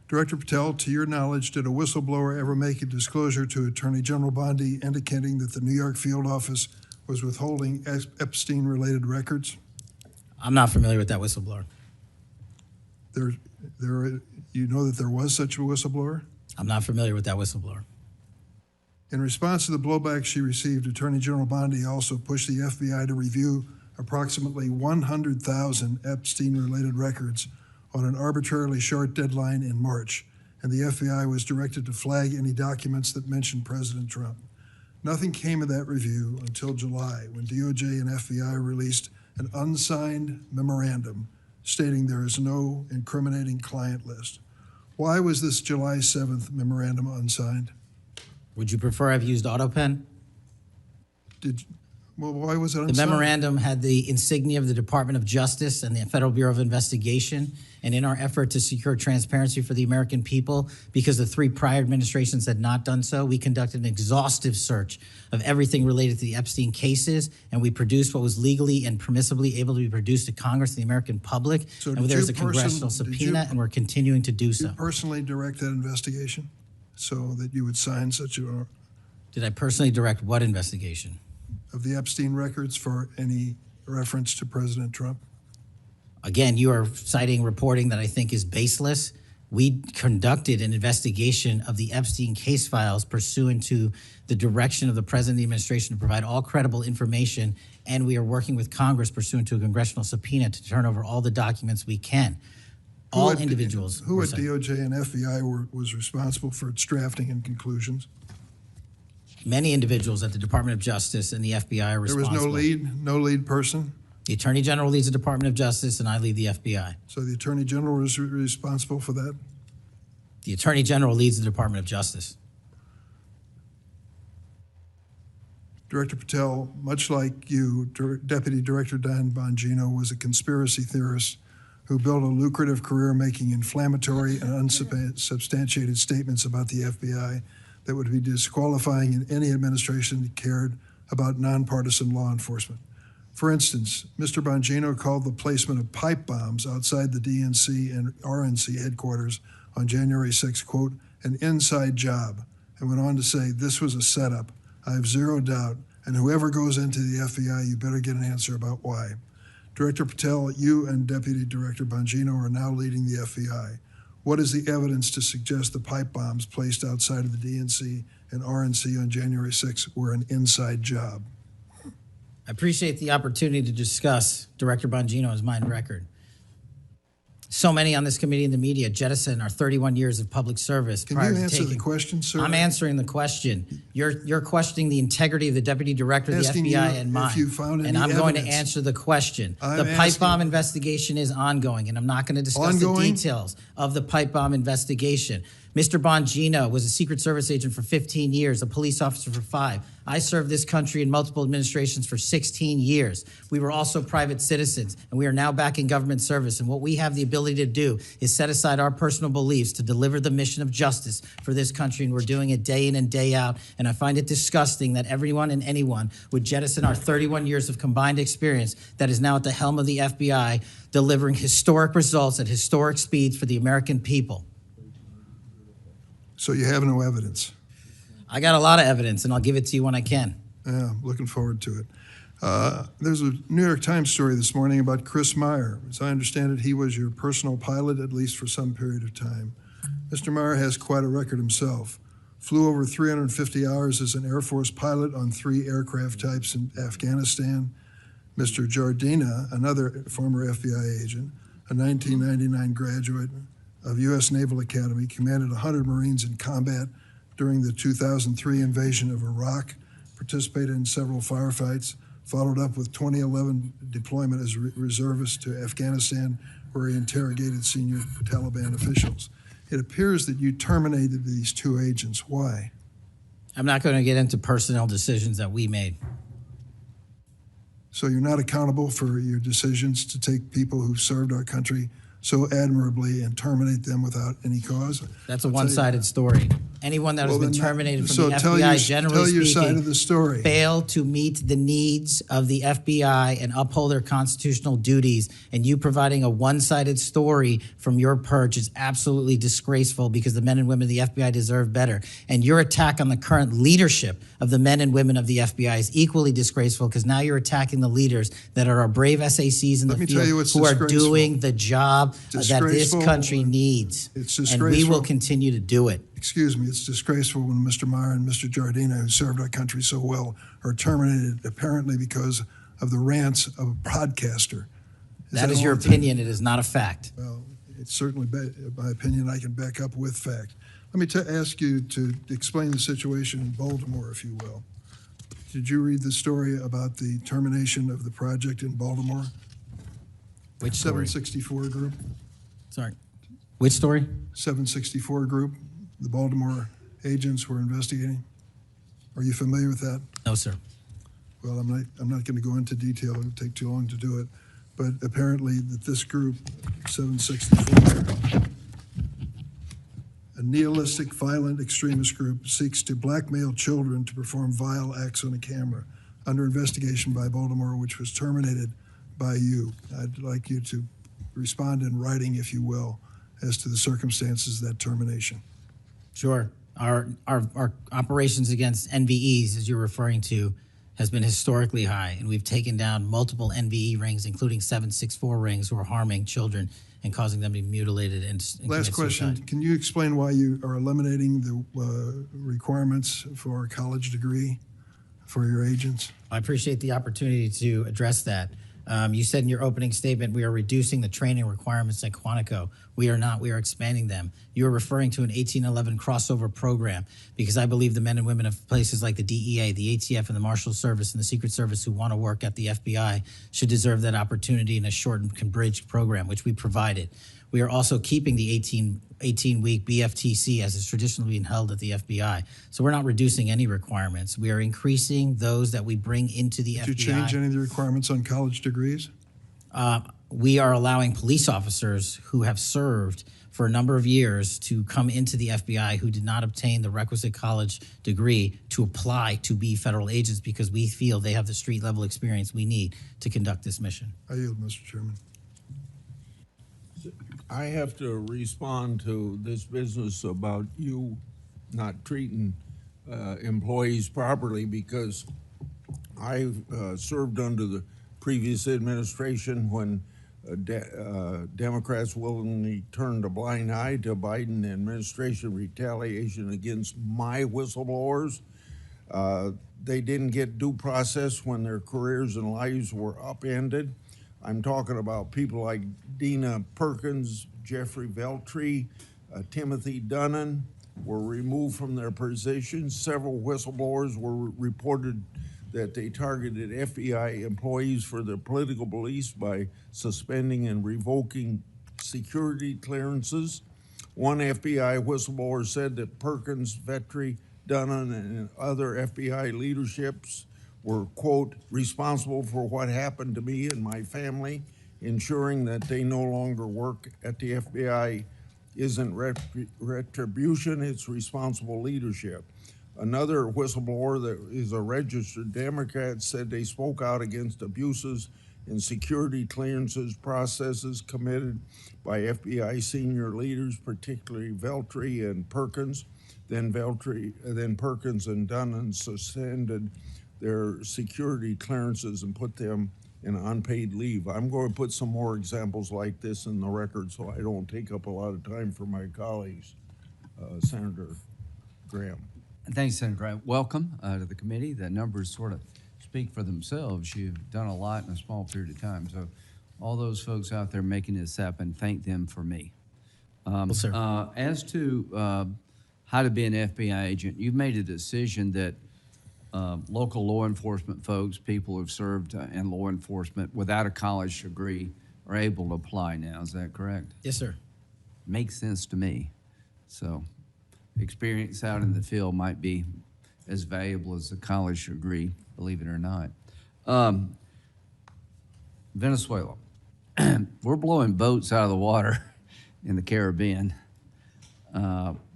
Director Patel, to your knowledge, did a whistleblower ever make a disclosure to Attorney General Bondi indicating that the New York field office was withholding Epstein-related records? I'm not familiar with that whistleblower. You know that there was such a whistleblower? I'm not familiar with that whistleblower. In response to the blowback she received, Attorney General Bondi also pushed the FBI to review approximately 100,000 Epstein-related records on an arbitrarily short deadline in March, and the FBI was directed to flag any documents that mentioned President Trump. Nothing came of that review until July, when DOJ and FBI released an unsigned memorandum stating there is no incriminating client list. Why was this July 7th memorandum unsigned? Would you prefer I've used AutoPen? Why was it unsigned? The memorandum had the insignia of the Department of Justice and the Federal Bureau of Investigation. And in our effort to secure transparency for the American people, because the 3 prior administrations had not done so, we conducted an exhaustive search of everything related to the Epstein cases, and we produced what was legally and permissibly able to be produced to Congress and the American public. So and there's a congressional subpoena, and we're continuing to do so. Did you personally direct that investigation so that you would sign such a... Did I personally direct what investigation? Of the Epstein records for any reference to President Trump? Again, you are citing reporting that I think is baseless. We conducted an investigation of the Epstein case files pursuant to the direction of the President of the administration to provide all credible information, and we are working with Congress pursuant to a congressional subpoena to turn over all the documents we can. All individuals. Who at DOJ and FBI was responsible for its drafting and conclusions? Many individuals at the Department of Justice and the FBI are responsible. There was no lead person? The Attorney General leads the Department of Justice, and I lead the FBI. So the Attorney General is responsible for that? The Attorney General leads the Department of Justice. Director Patel, much like you, Deputy Director Dan Bongino was a conspiracy theorist who built a lucrative career making inflammatory and unsubstantiated statements about the FBI that would be disqualifying in any administration that cared about nonpartisan law enforcement. For instance, Mr. Bongino called the placement of pipe bombs outside the DNC and RNC headquarters on January 6, quote, an inside job, and went on to say this was a setup. I have zero doubt, and whoever goes into the FBI, you better get an answer about why. Director Patel, you and Deputy Director Bongino are now leading the FBI. What is the evidence to suggest the pipe bombs placed outside of the DNC and RNC on January 6 were an inside job? I appreciate the opportunity to discuss Director Bongino's mind record. So many on this committee and the media jettison our 31 years of public service. Can you answer the question, sir? I'm answering the question. You're questioning the integrity of the Deputy Director of the FBI and mine. If you found any and I'm evidence. going to answer the question. I'm The pipe bomb investigation is ongoing, and I'm not going to discuss the details of the pipe bomb investigation. Mr. Bongino was a Secret Service agent for 15 years, a police officer for 5. I served this country in multiple administrations for 16 years. We were also private citizens, and we are now back in government service. And what we have the ability to do is set aside our personal beliefs to deliver the mission of justice for this country, and we're doing it day in and day out. And I find it disgusting that everyone and anyone would jettison our 31 years of combined experience that is now at the helm of the FBI, delivering historic results at historic speeds for the American people. So you have no evidence? I got a lot of evidence, and I'll give it to you when I can. Yeah, I'm looking forward to it. There's a New York Times story this morning about Chris Meyer. As I understand it, he was your personal pilot, at least for some period of time. Mr. Meyer has quite a record himself. Flew over 350 hours as an Air Force pilot on 3 aircraft types in Afghanistan. Mr. Jardina, another former FBI agent, a 1999 graduate of U.S. Naval Academy, commanded 100 Marines in combat during the 2003 invasion of Iraq, participated in several firefights, followed up with 2011 deployment as reservist to Afghanistan, where he interrogated senior Taliban officials. It appears that you terminated these 2 agents. Why? I'm not going to get into personnel decisions that we made. So you're not accountable for your decisions to take people who served our country so admirably and terminate them without any cause. That's a one-sided story. Anyone that has Well, been then terminated from so the tell FBI, your- generally tell your speaking, side of the story. failed to meet the needs of the FBI and uphold their constitutional duties. And you providing a one-sided story from your perch is absolutely disgraceful, because the men and women of the FBI deserve better. And your attack on the current leadership of the men and women of the FBI is equally disgraceful, because now you're attacking the leaders that are our brave SACs in Let me the tell field you what's who are disgraceful. doing the job that this Disgraceful. country needs. It's And we will disgraceful. continue to do it. Excuse me, it's disgraceful when Mr. Meyer and Mr. Giardina, who served our country so well, are terminated apparently because of the rants of a broadcaster. That is your opinion. It is not a fact. Well, it's certainly my opinion. I can back up with fact. Let me ask you to explain the situation in Baltimore, if you will. Did you read the story about the termination of the project in Baltimore? Which story? 764 Group? Sorry. Which story? 764 Group, the Baltimore agents were investigating. Are you familiar with that? No, sir. Well, I'm not going to go into detail. It would take too long to do it. But apparently that this group, 764, a nihilistic, violent extremist group, seeks to blackmail children to perform vile acts on a camera under investigation by Baltimore, which was terminated by you. I'd like you to respond in writing, if you will, as to the circumstances of that termination. Sure. Our operations against NVEs, as you're referring to, has been historically high, and we've taken down multiple NVE rings, including 764 rings, who are harming children and causing them to be mutilated and Last commit question, suicide. Can can you explain why you are eliminating the requirements for a college degree for your agents? I appreciate the opportunity to address that. You said in your opening statement, we are reducing the training requirements at Quantico. We are not. We are expanding them. You're referring to an 1811 crossover program, because I believe the men and women of places like the DEA, the ATF, and the Marshal Service and the Secret Service who want to work at the FBI should deserve that opportunity in a shortened bridge program, which we provided. We are also keeping the 18-week BFTC as is traditionally being held at the FBI. So we're not reducing any requirements. We are increasing those that we bring into the FBI. Did you change any of the requirements on college degrees? We are allowing police officers who have served for a number of years to come into the FBI who did not obtain the requisite college degree to apply to be federal agents, because we feel they have the street level experience we need to conduct this mission. I yield, Mr. Chairman. I have to respond to this business about you not treating employees properly, because I served under the previous administration when Democrats willingly turned a blind eye to Biden administration retaliation against my whistleblowers. They didn't get due process when their careers and lives were upended. I'm talking about people like Dina Perkins, Jeffrey Veltri, Timothy Dunnan were removed from their positions. Several whistleblowers were reported that they targeted FBI employees for their political beliefs by suspending and revoking security clearances. One FBI whistleblower said that Perkins, Vetri, Dunnan, and other FBI leaderships were, quote, responsible for what happened to me and my family, ensuring that they no longer work at the FBI isn't retribution, it's responsible leadership. Another whistleblower that is a registered Democrat said they spoke out against abuses in security clearances processes committed by FBI senior leaders, particularly Veltri and Perkins. Then Perkins and Dunnan suspended their security clearances and put them in unpaid leave. I'm going to put some more examples like this in the record so I don't take up a lot of time for my colleagues. Senator Graham. Thanks, Senator Graham. Welcome to the committee. The numbers sort of speak for themselves. You've done a lot in a small period of time. So all those folks out there making this happen, thank them for me. Well, sir. As to how to be an FBI agent, you've made a decision that local law enforcement folks, people who've served in law enforcement without a college degree are able to apply now. Is that correct? Yes, sir. Makes sense to me. So experience out in the field might be as valuable as a college degree, believe it or not. Venezuela. We're blowing boats out of the water in the Caribbean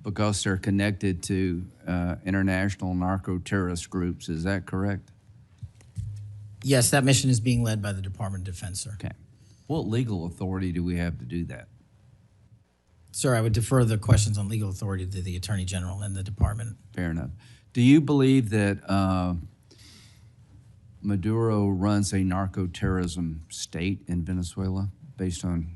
because they're connected to international narco-terrorist groups. Is that correct? Yes, that mission is being led by the Department of Defense, sir. Okay. What legal authority do we have to do that? Sir, I would defer the questions on legal authority to the Attorney General and the department. Fair enough. Do you believe that Maduro runs a narco-terrorism state in Venezuela based on?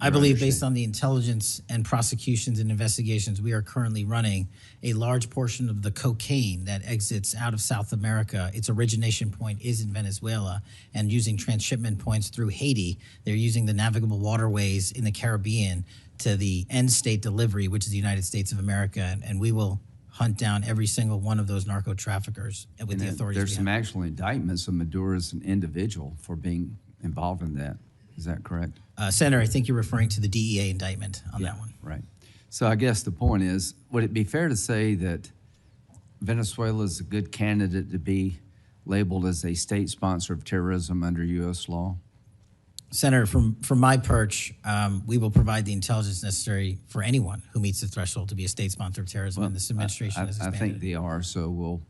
I believe based on the intelligence and prosecutions and investigations, we are currently running a large portion of the cocaine that exits out of South America. Its origination point is in Venezuela, and using transshipment points through Haiti, they're using the navigable waterways in the Caribbean to the end state delivery, which is the United States of America, and we will hunt down every single one of those narco traffickers with the authorities. There's we some have. actual indictments of Maduro as an individual for being involved in that. Is that correct? Senator, I think you're referring to the DEA indictment on that one. Right. So I guess the point is, would it be fair to say that Venezuela is a good candidate to be labeled as a state sponsor of terrorism under U.S. law? Senator, from my perch, we will provide the intelligence necessary for anyone who meets the threshold to be a state sponsor of terrorism, and this administration has I expanded. think they are, so we'll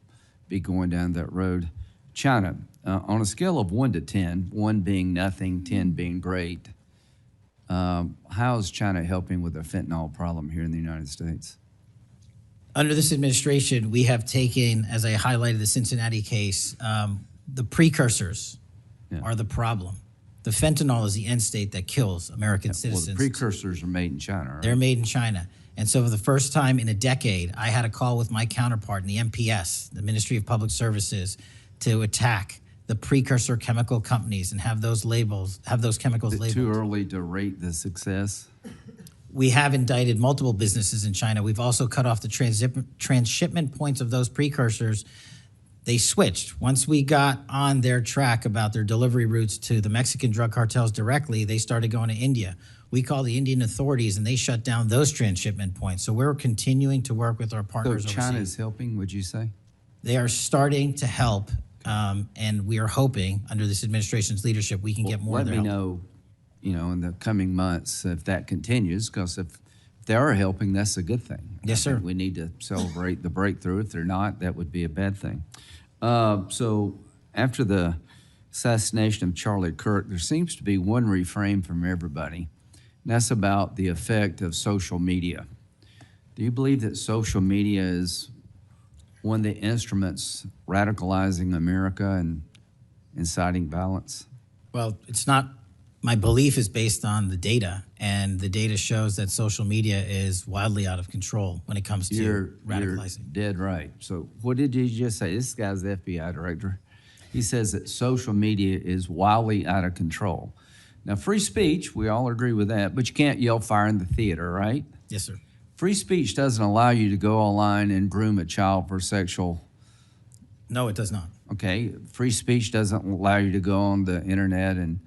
be going down that road. China, on a scale of 1 to 10, 1 being nothing, 10 being great, how is China helping with the fentanyl problem here in the United States? Under this administration, we have taken, as I highlighted the Cincinnati case, the precursors are the problem. The fentanyl is the end state that kills American citizens. Well, the precursors are made in China, right? They're made in China. And so for the first time in a decade, I had a call with my counterpart in the MPS, the Ministry of Public Services, to attack the precursor chemical companies and have those chemicals Is it labeled. too early to rate the success? We have indicted multiple businesses in China. We've also cut off the transshipment points of those precursors. They switched. Once we got on their track about their delivery routes to the Mexican drug cartels directly, they started going to India. We called the Indian authorities, and they shut down those transshipment points. So we're continuing to work with our So partners China overseas. is helping, would you say? They are starting to help, and we are hoping, under this administration's leadership, we can get more Let of their me help. know, in the coming months if that continues, because if they are helping, that's a good thing. Yes, I think sir. we need to celebrate the breakthrough. If they're not, that would be a bad thing. So after the assassination of Charlie Kirk, there seems to be one refrain from everybody, and that's about the effect of social media. Do you believe that social media is one of the instruments radicalizing America and inciting violence? Well, it's not. My belief is based on the data, and the data shows that social media is wildly out of control when it comes to You're radicalizing. dead right. So what did you just say? This guy's the FBI director. He says that social media is wildly out of control. Now, free speech, we all agree with that, but you can't yell fire in the theater, right? Yes, sir. Free speech doesn't allow you to go online and groom a child for sexual, No, it does not. okay? Free speech doesn't allow you to go on the internet and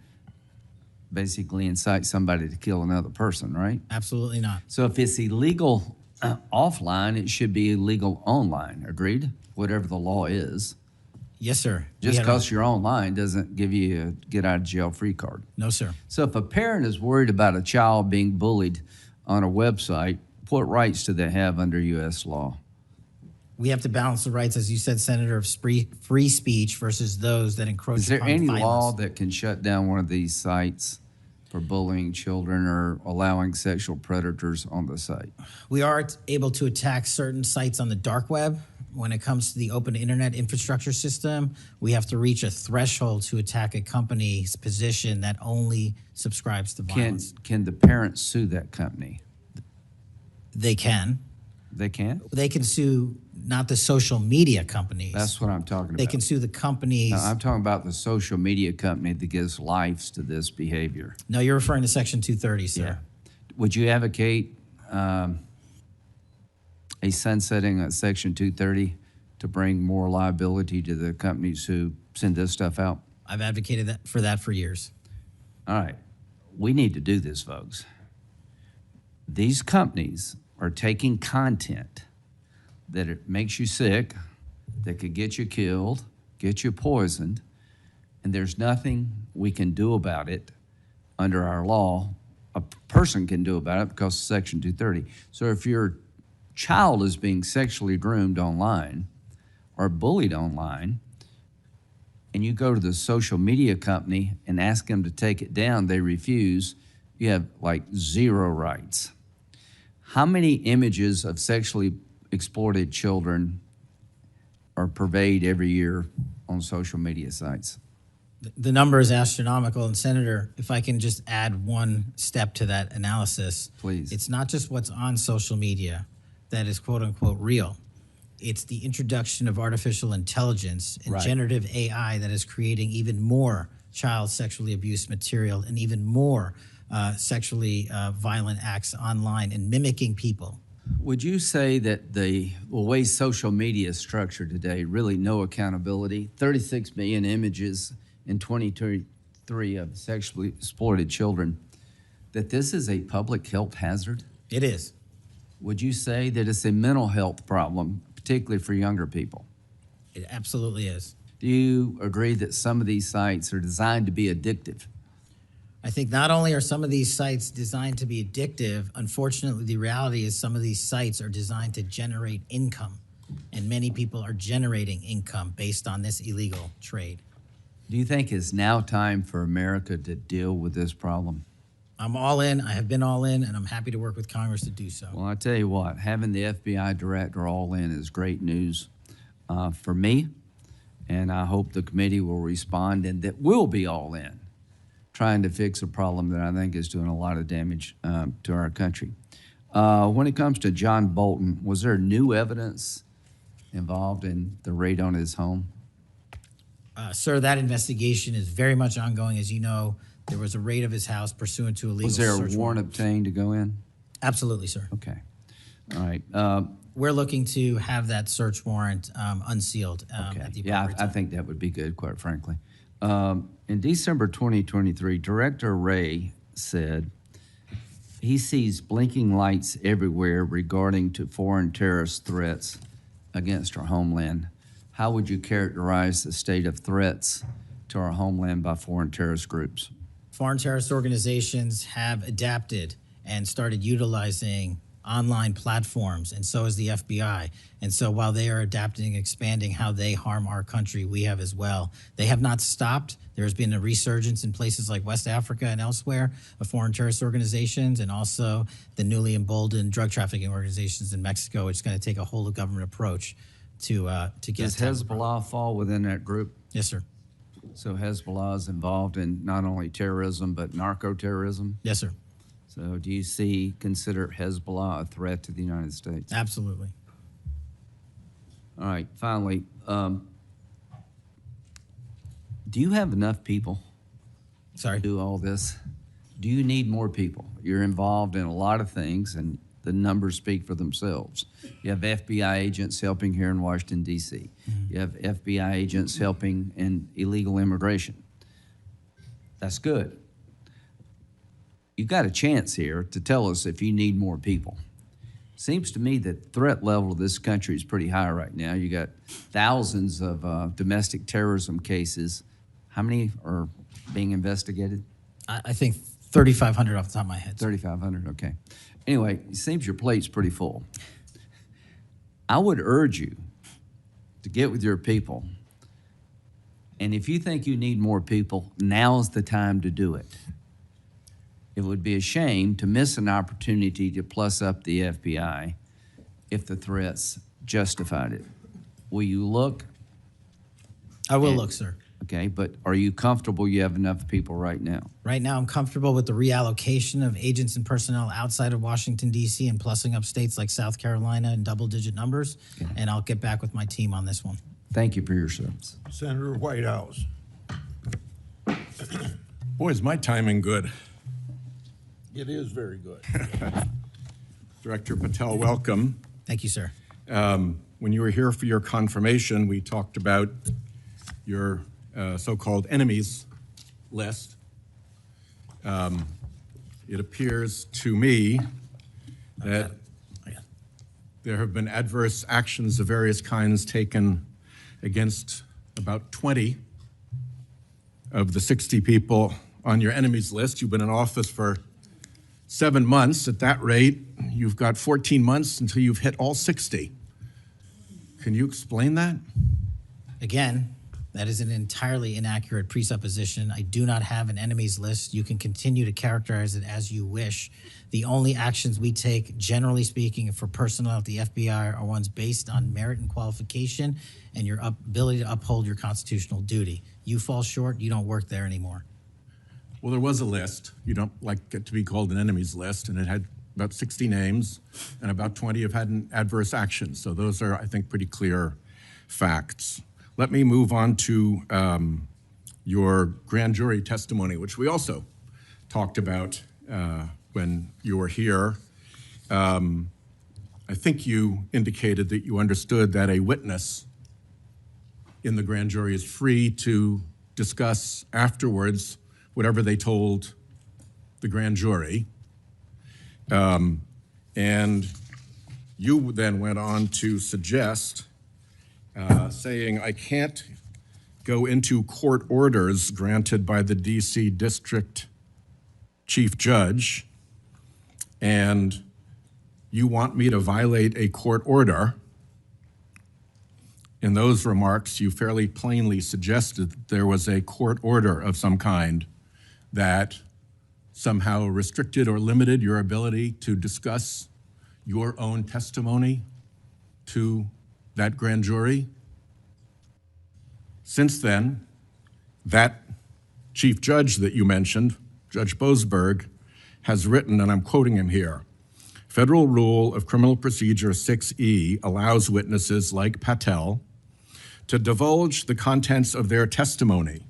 basically incite somebody to kill another person, right? Absolutely not. So if it's illegal offline, it should be illegal online, agreed? Whatever the law is. Yes, sir. Just because you're online doesn't give you a get out of jail free card. No, sir. So if a parent is worried about a child being bullied on a website, what rights do they have under U.S. law? We have to balance the rights, as you said, Senator, of free speech versus those that encroach Is there upon any violence. law that can shut down one of these sites for bullying children or allowing sexual predators on the site? We are able to attack certain sites on the dark web. When it comes to the open internet infrastructure system, we have to reach a threshold to attack a company's position that only subscribes to violence. Can the parents sue that company? They can. They can? They can sue not the social media companies. That's what I'm talking about. They can sue the companies. No, I'm talking about the social media company that gives lives to this behavior. No, you're referring to Section 230, sir. Would you advocate a sunsetting of Section 230 to bring more liability to the companies who send this stuff out? I've advocated for that for years. All right. We need to do this, folks. These companies are taking content that it makes you sick, that could get you killed, get you poisoned, and there's nothing we can do about it under our law, a person can do about it because of Section 230. So if your child is being sexually groomed online or bullied online, and you go to the social media company and ask them to take it down, they refuse, you have like zero rights. How many images of sexually exploited children are pervaded every year on social media sites? The number is astronomical. And Senator, if I can just add one step to that analysis. Please. It's not just what's on social media that is quote unquote real. It's the introduction of artificial intelligence and Right. generative AI that is creating even more child sexually abused material and even more sexually violent acts online and mimicking people. Would you say that the way social media is structured today, really no accountability, 36 million images in 2023 of sexually exploited children, that this is a public health hazard? It is. Would you say that it's a mental health problem, particularly for younger people? It absolutely is. Do you agree that some of these sites are designed to be addictive? I think not only are some of these sites designed to be addictive, unfortunately, the reality is some of these sites are designed to generate income, and many people are generating income based on this illegal trade. Do you think it's now time for America to deal with this problem? I'm all in. I have been all in, and I'm happy to work with Congress to do so. Well, I tell you what, having the FBI director all in is great news for me, and I hope the committee will respond and that we'll be all in, trying to fix a problem that I think is doing a lot of damage to our country. When it comes to John Bolton, was there new evidence involved in the raid on his home? Sir, that investigation is very much ongoing. As you know, there was a raid of his house pursuant to a legal Was there a search warrant obtained to go in? Absolutely, sir. Okay. All right. We're looking to have that search warrant unsealed at the Yeah, appropriate I time. think that would be good, quite frankly. In December 2023, Director Wray said he sees blinking lights everywhere regarding to foreign terrorist threats against our homeland. How would you characterize the state of threats to our homeland by foreign terrorist groups? Foreign terrorist organizations have adapted and started utilizing online platforms, and so has the FBI. And so while they are adapting and expanding how they harm our country, we have as well. They have not stopped. There's been a resurgence in places like West Africa and elsewhere of foreign terrorist organizations, and also the newly emboldened drug trafficking organizations in Mexico. It's going to take a whole of government approach to get. Does Hezbollah fall within that group? Yes, sir. So Hezbollah is involved in not only terrorism, but narco-terrorism? Yes, sir. So do you consider Hezbollah a threat to the United States? Absolutely. All right, finally, do you have enough people Sorry. to do all this? Do you need more people? You're involved in a lot of things, and the numbers speak for themselves. You have FBI agents helping here in Washington, D.C. You have FBI agents helping in illegal immigration. That's good. You've got a chance here to tell us if you need more people. Seems to me that the threat level of this country is pretty high right now. You got thousands of domestic terrorism cases. How many are being investigated? I think 3,500 off the top of my head. 3,500, okay. Anyway, it seems your plate's pretty full. I would urge you to get with your people, and if you think you need more people, now's the time to do it. It would be a shame to miss an opportunity to plus up the FBI if the threats justified it. Will you look? I will look, sir. Okay, but are you comfortable you have enough people right now? Right now, I'm comfortable with the reallocation of agents and personnel outside of Washington, D.C. and plussing up states like South Carolina in double-digit numbers, and I'll get back with my team on this one. Thank you for your service. Senator Whitehouse. Boy, is my timing good. It is very good. Director Patel, welcome. Thank you, sir. When you were here for your confirmation, we talked about your so-called enemies list. It appears to me that there have been adverse actions of various kinds taken against about 20 of the 60 people on your enemies list. You've been in office for 7 months. At that rate, you've got 14 months until you've hit all 60. Can you explain that? Again, that is an entirely inaccurate presupposition. I do not have an enemies list. You can continue to characterize it as you wish. The only actions we take, generally speaking, for personnel at the FBI are ones based on merit and qualification and your ability to uphold your constitutional duty. You fall short, you don't work there anymore. Well, there was a list. You don't like it to be called an enemies list, and it had about 60 names, and about 20 have had an adverse action. So those are, I think, pretty clear facts. Let me move on to your grand jury testimony, which we also talked about when you were here. I think you indicated that you understood that a witness in the grand jury is free to discuss afterwards whatever they told the grand jury. And you then went on to suggest, saying, I can't go into court orders granted by the DC District Chief Judge, and you want me to violate a court order. In those remarks, you fairly plainly suggested that there was a court order of some kind that somehow restricted or limited your ability to discuss your own testimony to that grand jury. Since then, that chief judge that you mentioned, Judge Boasberg, has written, and I'm quoting him here, Federal Rule of Criminal Procedure 6E allows witnesses like Patel to divulge the contents of their testimony,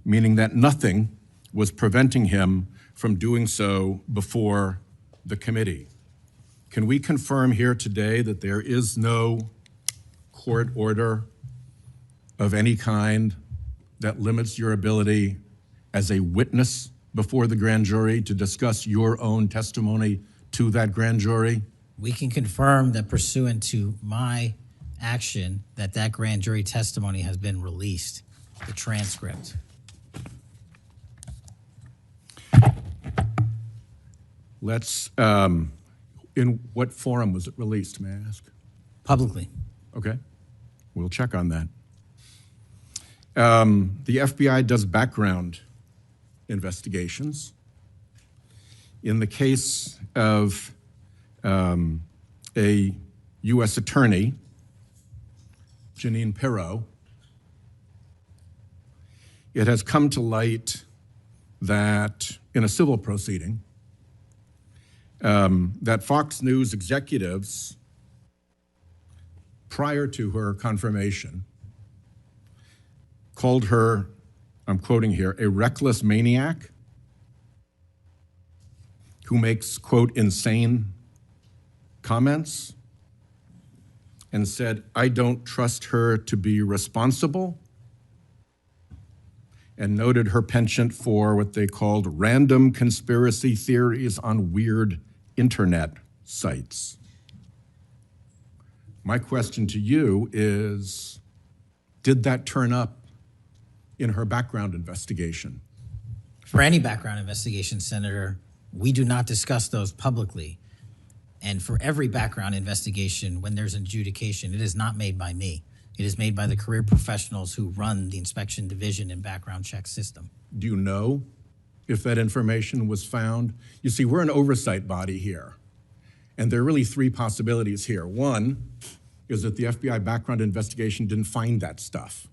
meaning that nothing was preventing him from doing so before the committee. Can we confirm here today that there is no court order of any kind that limits your ability as a witness before the grand jury to discuss your own testimony to that grand jury? We can confirm that pursuant to my action, that grand jury testimony has been released, the transcript. Let's, in what forum was it released, may I ask? Publicly. Okay, we'll check on that. The FBI does background investigations. In the case of a U.S. attorney, Jeanine Pirro, it has come to light that in a civil proceeding, that Fox News executives, prior to her confirmation, called her, I'm quoting here, a reckless maniac who makes, quote, insane comments, and said, I don't trust her to be responsible, and noted her penchant for what they called random conspiracy theories on weird internet sites. My question to you is, did that turn up in her background investigation? For any background investigation, Senator, we do not discuss those publicly. And for every background investigation, when there's an adjudication, it is not made by me. It is made by the career professionals who run the inspection division and background check system. Do you know if that information was found? You see, we're an oversight body here, and there are really three possibilities here. One is that the FBI background investigation didn't find that stuff.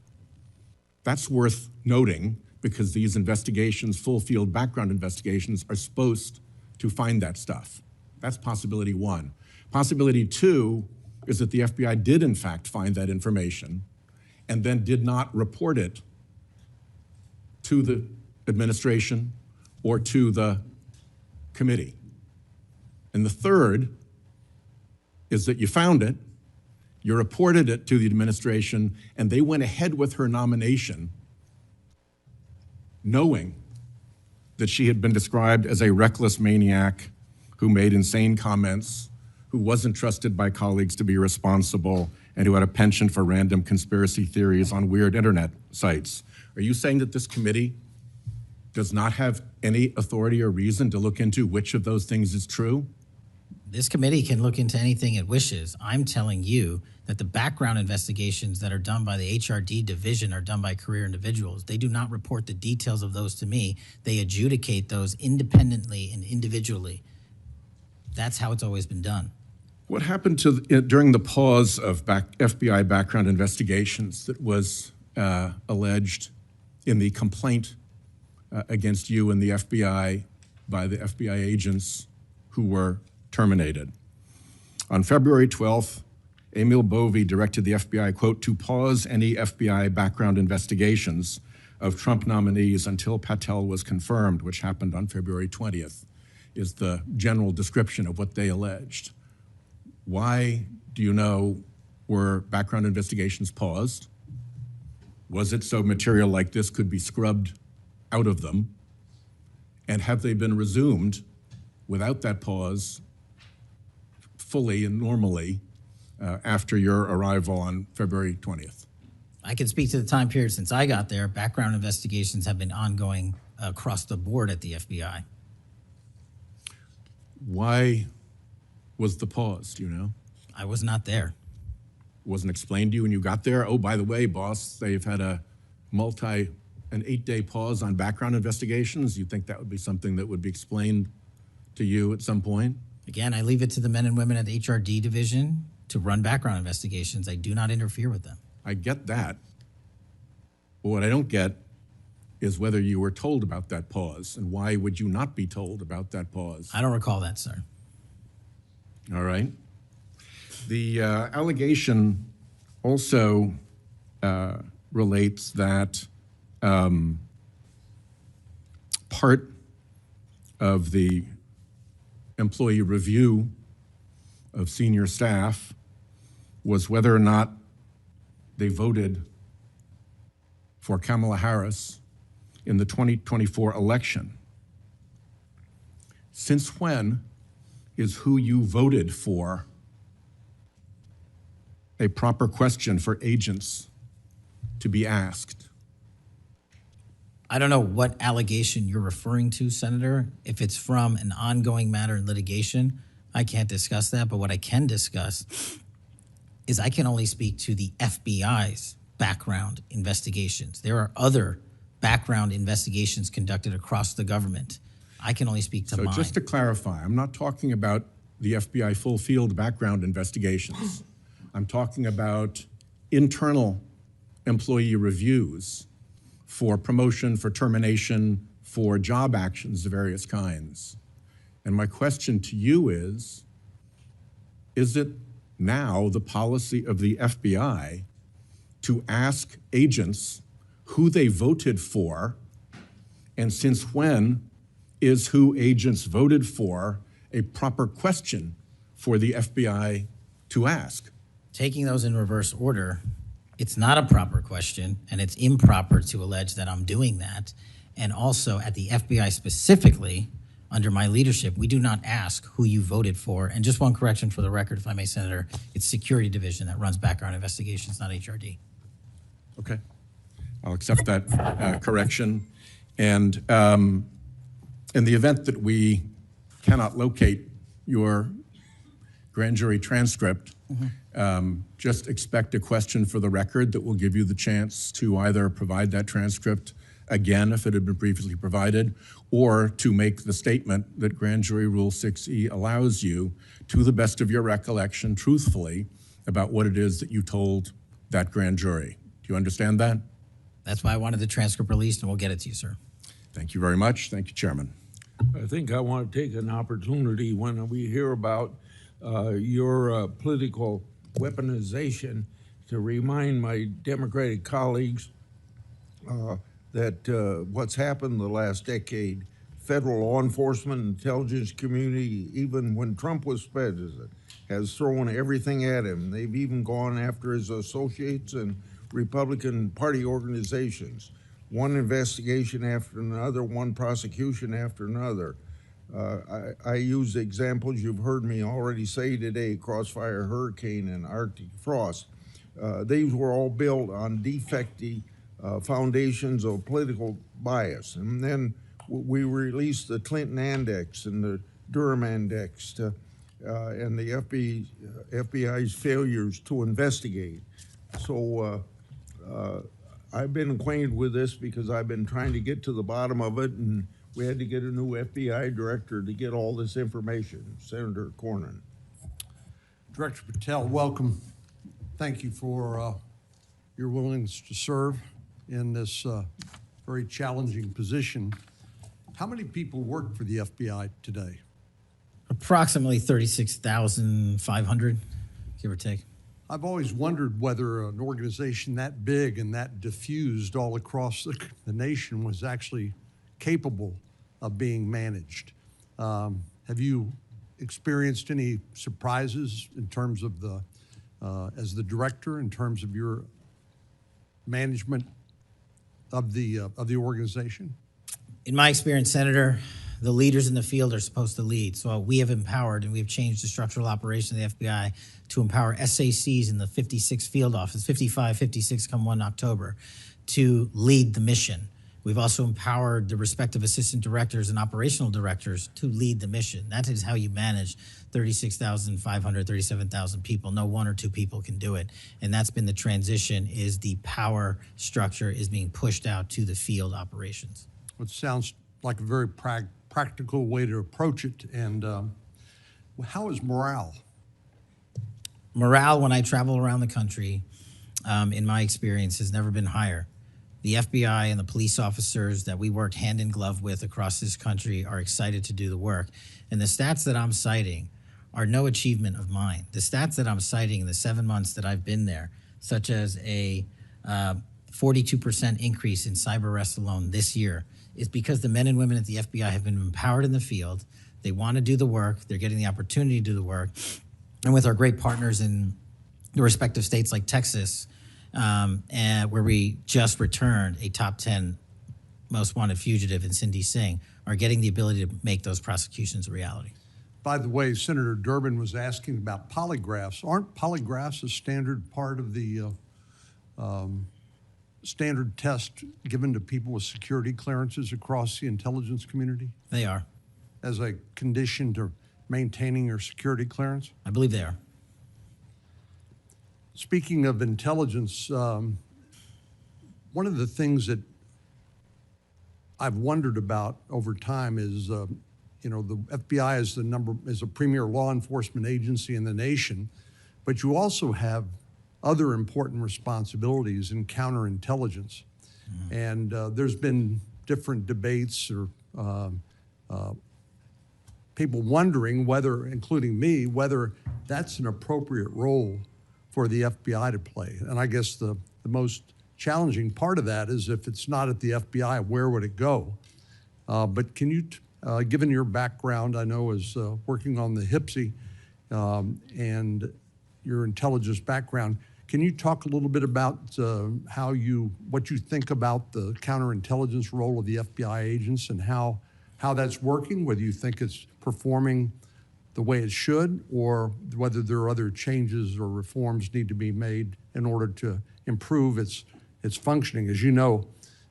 That's worth noting because these investigations, full field background investigations, are supposed to find that stuff. That's possibility one. Possibility two is that the FBI did in fact find that information and then did not report it to the administration or to the committee. And the third is that you found it, you reported it to the administration, and they went ahead with her nomination knowing that she had been described as a reckless maniac who made insane comments, who wasn't trusted by colleagues to be responsible, and who had a penchant for random conspiracy theories on weird internet sites. Are you saying that this committee does not have any authority or reason to look into which of those things is true? This committee can look into anything it wishes. I'm telling you that the background investigations that are done by the HRD division are done by career individuals. They do not report the details of those to me. They adjudicate those independently and individually. That's how it's always been done. What happened during the pause of FBI background investigations that was alleged in the complaint against you and the FBI by the FBI agents who were terminated? On February 12th, Emil Bovee directed the FBI, quote, to pause any FBI background investigations of Trump nominees until Patel was confirmed, which happened on February 20th, is the general description of what they alleged. Why, do you know, were background investigations paused? Was it so material like this could be scrubbed out of them? And have they been resumed without that pause fully and normally after your arrival on February 20th? I can speak to the time period since I got there. Background investigations have been ongoing across the board at the FBI. Why was the pause, do you know? I was not there. Wasn't explained to you when you got there? Oh, by the way, boss, they've had an 8-day pause on background investigations. You think that would be something that would be explained to you at some point? Again, I leave it to the men and women at the HRD division to run background investigations. I do not interfere with them. I get that. But what I don't get is whether you were told about that pause, and why would you not be told about that pause? I don't recall that, sir. All right. The allegation also relates that part of the employee review of senior staff was whether or not they voted for Kamala Harris in the 2024 election. Since when is who you voted for a proper question for agents to be asked? I don't know what allegation you're referring to, Senator. If it's from an ongoing matter in litigation, I can't discuss that. But what I can discuss is I can only speak to the FBI's background investigations. There are other background investigations conducted across the government. I can only speak to mine. So just to clarify, I'm not talking about the FBI full field background investigations. I'm talking about internal employee reviews for promotion, for termination, for job actions of various kinds. And my question to you is it now the policy of the FBI to ask agents who they voted for, and since when is who agents voted for a proper question for the FBI to ask? Taking those in reverse order, it's not a proper question, and it's improper to allege that I'm doing that. And also at the FBI specifically, under my leadership, we do not ask who you voted for. And just one correction for the record, if I may, Senator, it's Security Division that runs background investigations, not HRD. Okay, I'll accept that correction. And in the event that we cannot locate your grand jury transcript, just expect a question for the record that will give you the chance to either provide that transcript again if it had been previously provided, or to make the statement that Grand Jury Rule 6E allows you, to the best of your recollection, truthfully, about what it is that you told that grand jury. Do you understand that? That's why I wanted the transcript released, and we'll get it to you, sir. Thank you very much. Thank you, Chairman. I think I want to take an opportunity when we hear about your political weaponization to remind my Democratic colleagues that what's happened the last decade, federal law enforcement, intelligence community, even when Trump was president, has thrown everything at him. They've even gone after his associates and Republican Party organizations. One investigation after another, one prosecution after another. I use examples you've heard me already say today, Crossfire Hurricane and Arctic Frost. These were all built on defective foundations of political bias. And then we released the Clinton Index and the Durham Index and the FBI's failures to investigate. So I've been acquainted with this because I've been trying to get to the bottom of it, and we had to get a new FBI director to get all this information, Senator Cornyn. Director Patel, welcome. Thank you for your willingness to serve in this very challenging position. How many people work for the FBI today? Approximately 36,500, give or take. I've always wondered whether an organization that big and that diffused all across the nation was actually capable of being managed. Have you experienced any surprises in terms of as the director, in terms of your management of the organization? In my experience, Senator, the leaders in the field are supposed to lead. So we have empowered and we've changed the structural operation of the FBI to empower SACs in the 56 field office, 55, 56 come 1 October, to lead the mission. We've also empowered the respective assistant directors and operational directors to lead the mission. That is how you manage 36,500, 37,000 people. No one or two people can do it. And that's been the transition, is the power structure is being pushed out to the field operations. It sounds like a very practical way to approach it. And how is morale? Morale, when I travel around the country, in my experience, has never been higher. The FBI and the police officers that we work hand in glove with across this country are excited to do the work. And the stats that I'm citing are no achievement of mine. The stats that I'm citing in the 7 months that I've been there, such as a 42% increase in cyber arrests alone this year, is because the men and women at the FBI have been empowered in the field. They want to do the work. They're getting the opportunity to do the work. And with our great partners in the respective states like Texas, and where we just returned a top 10 most wanted fugitive in Cindy Singh, are getting the ability to make those prosecutions a reality. By the way, Senator Durbin was asking about polygraphs. Aren't polygraphs a standard part of the standard test given to people with security clearances across the intelligence community? They are. As a condition to maintaining your security clearance? I believe they are. Speaking of intelligence, one of the things that I've wondered about over time is, you know, the FBI is a premier law enforcement agency in the nation, but you also have other important responsibilities in counterintelligence. Mm-hmm. And there's been different debates or people wondering whether, including me, whether that's an appropriate role for the FBI to play. And I guess the most challenging part of that is, if it's not at the FBI, where would it go? But can you, given your background, I know, as working on the HPSI and your intelligence background, can you talk a little bit about what you think about the counterintelligence role of the FBI agents and how that's working, whether you think it's performing the way it should, or whether there are other changes or reforms need to be made in order to improve its functioning? As you know,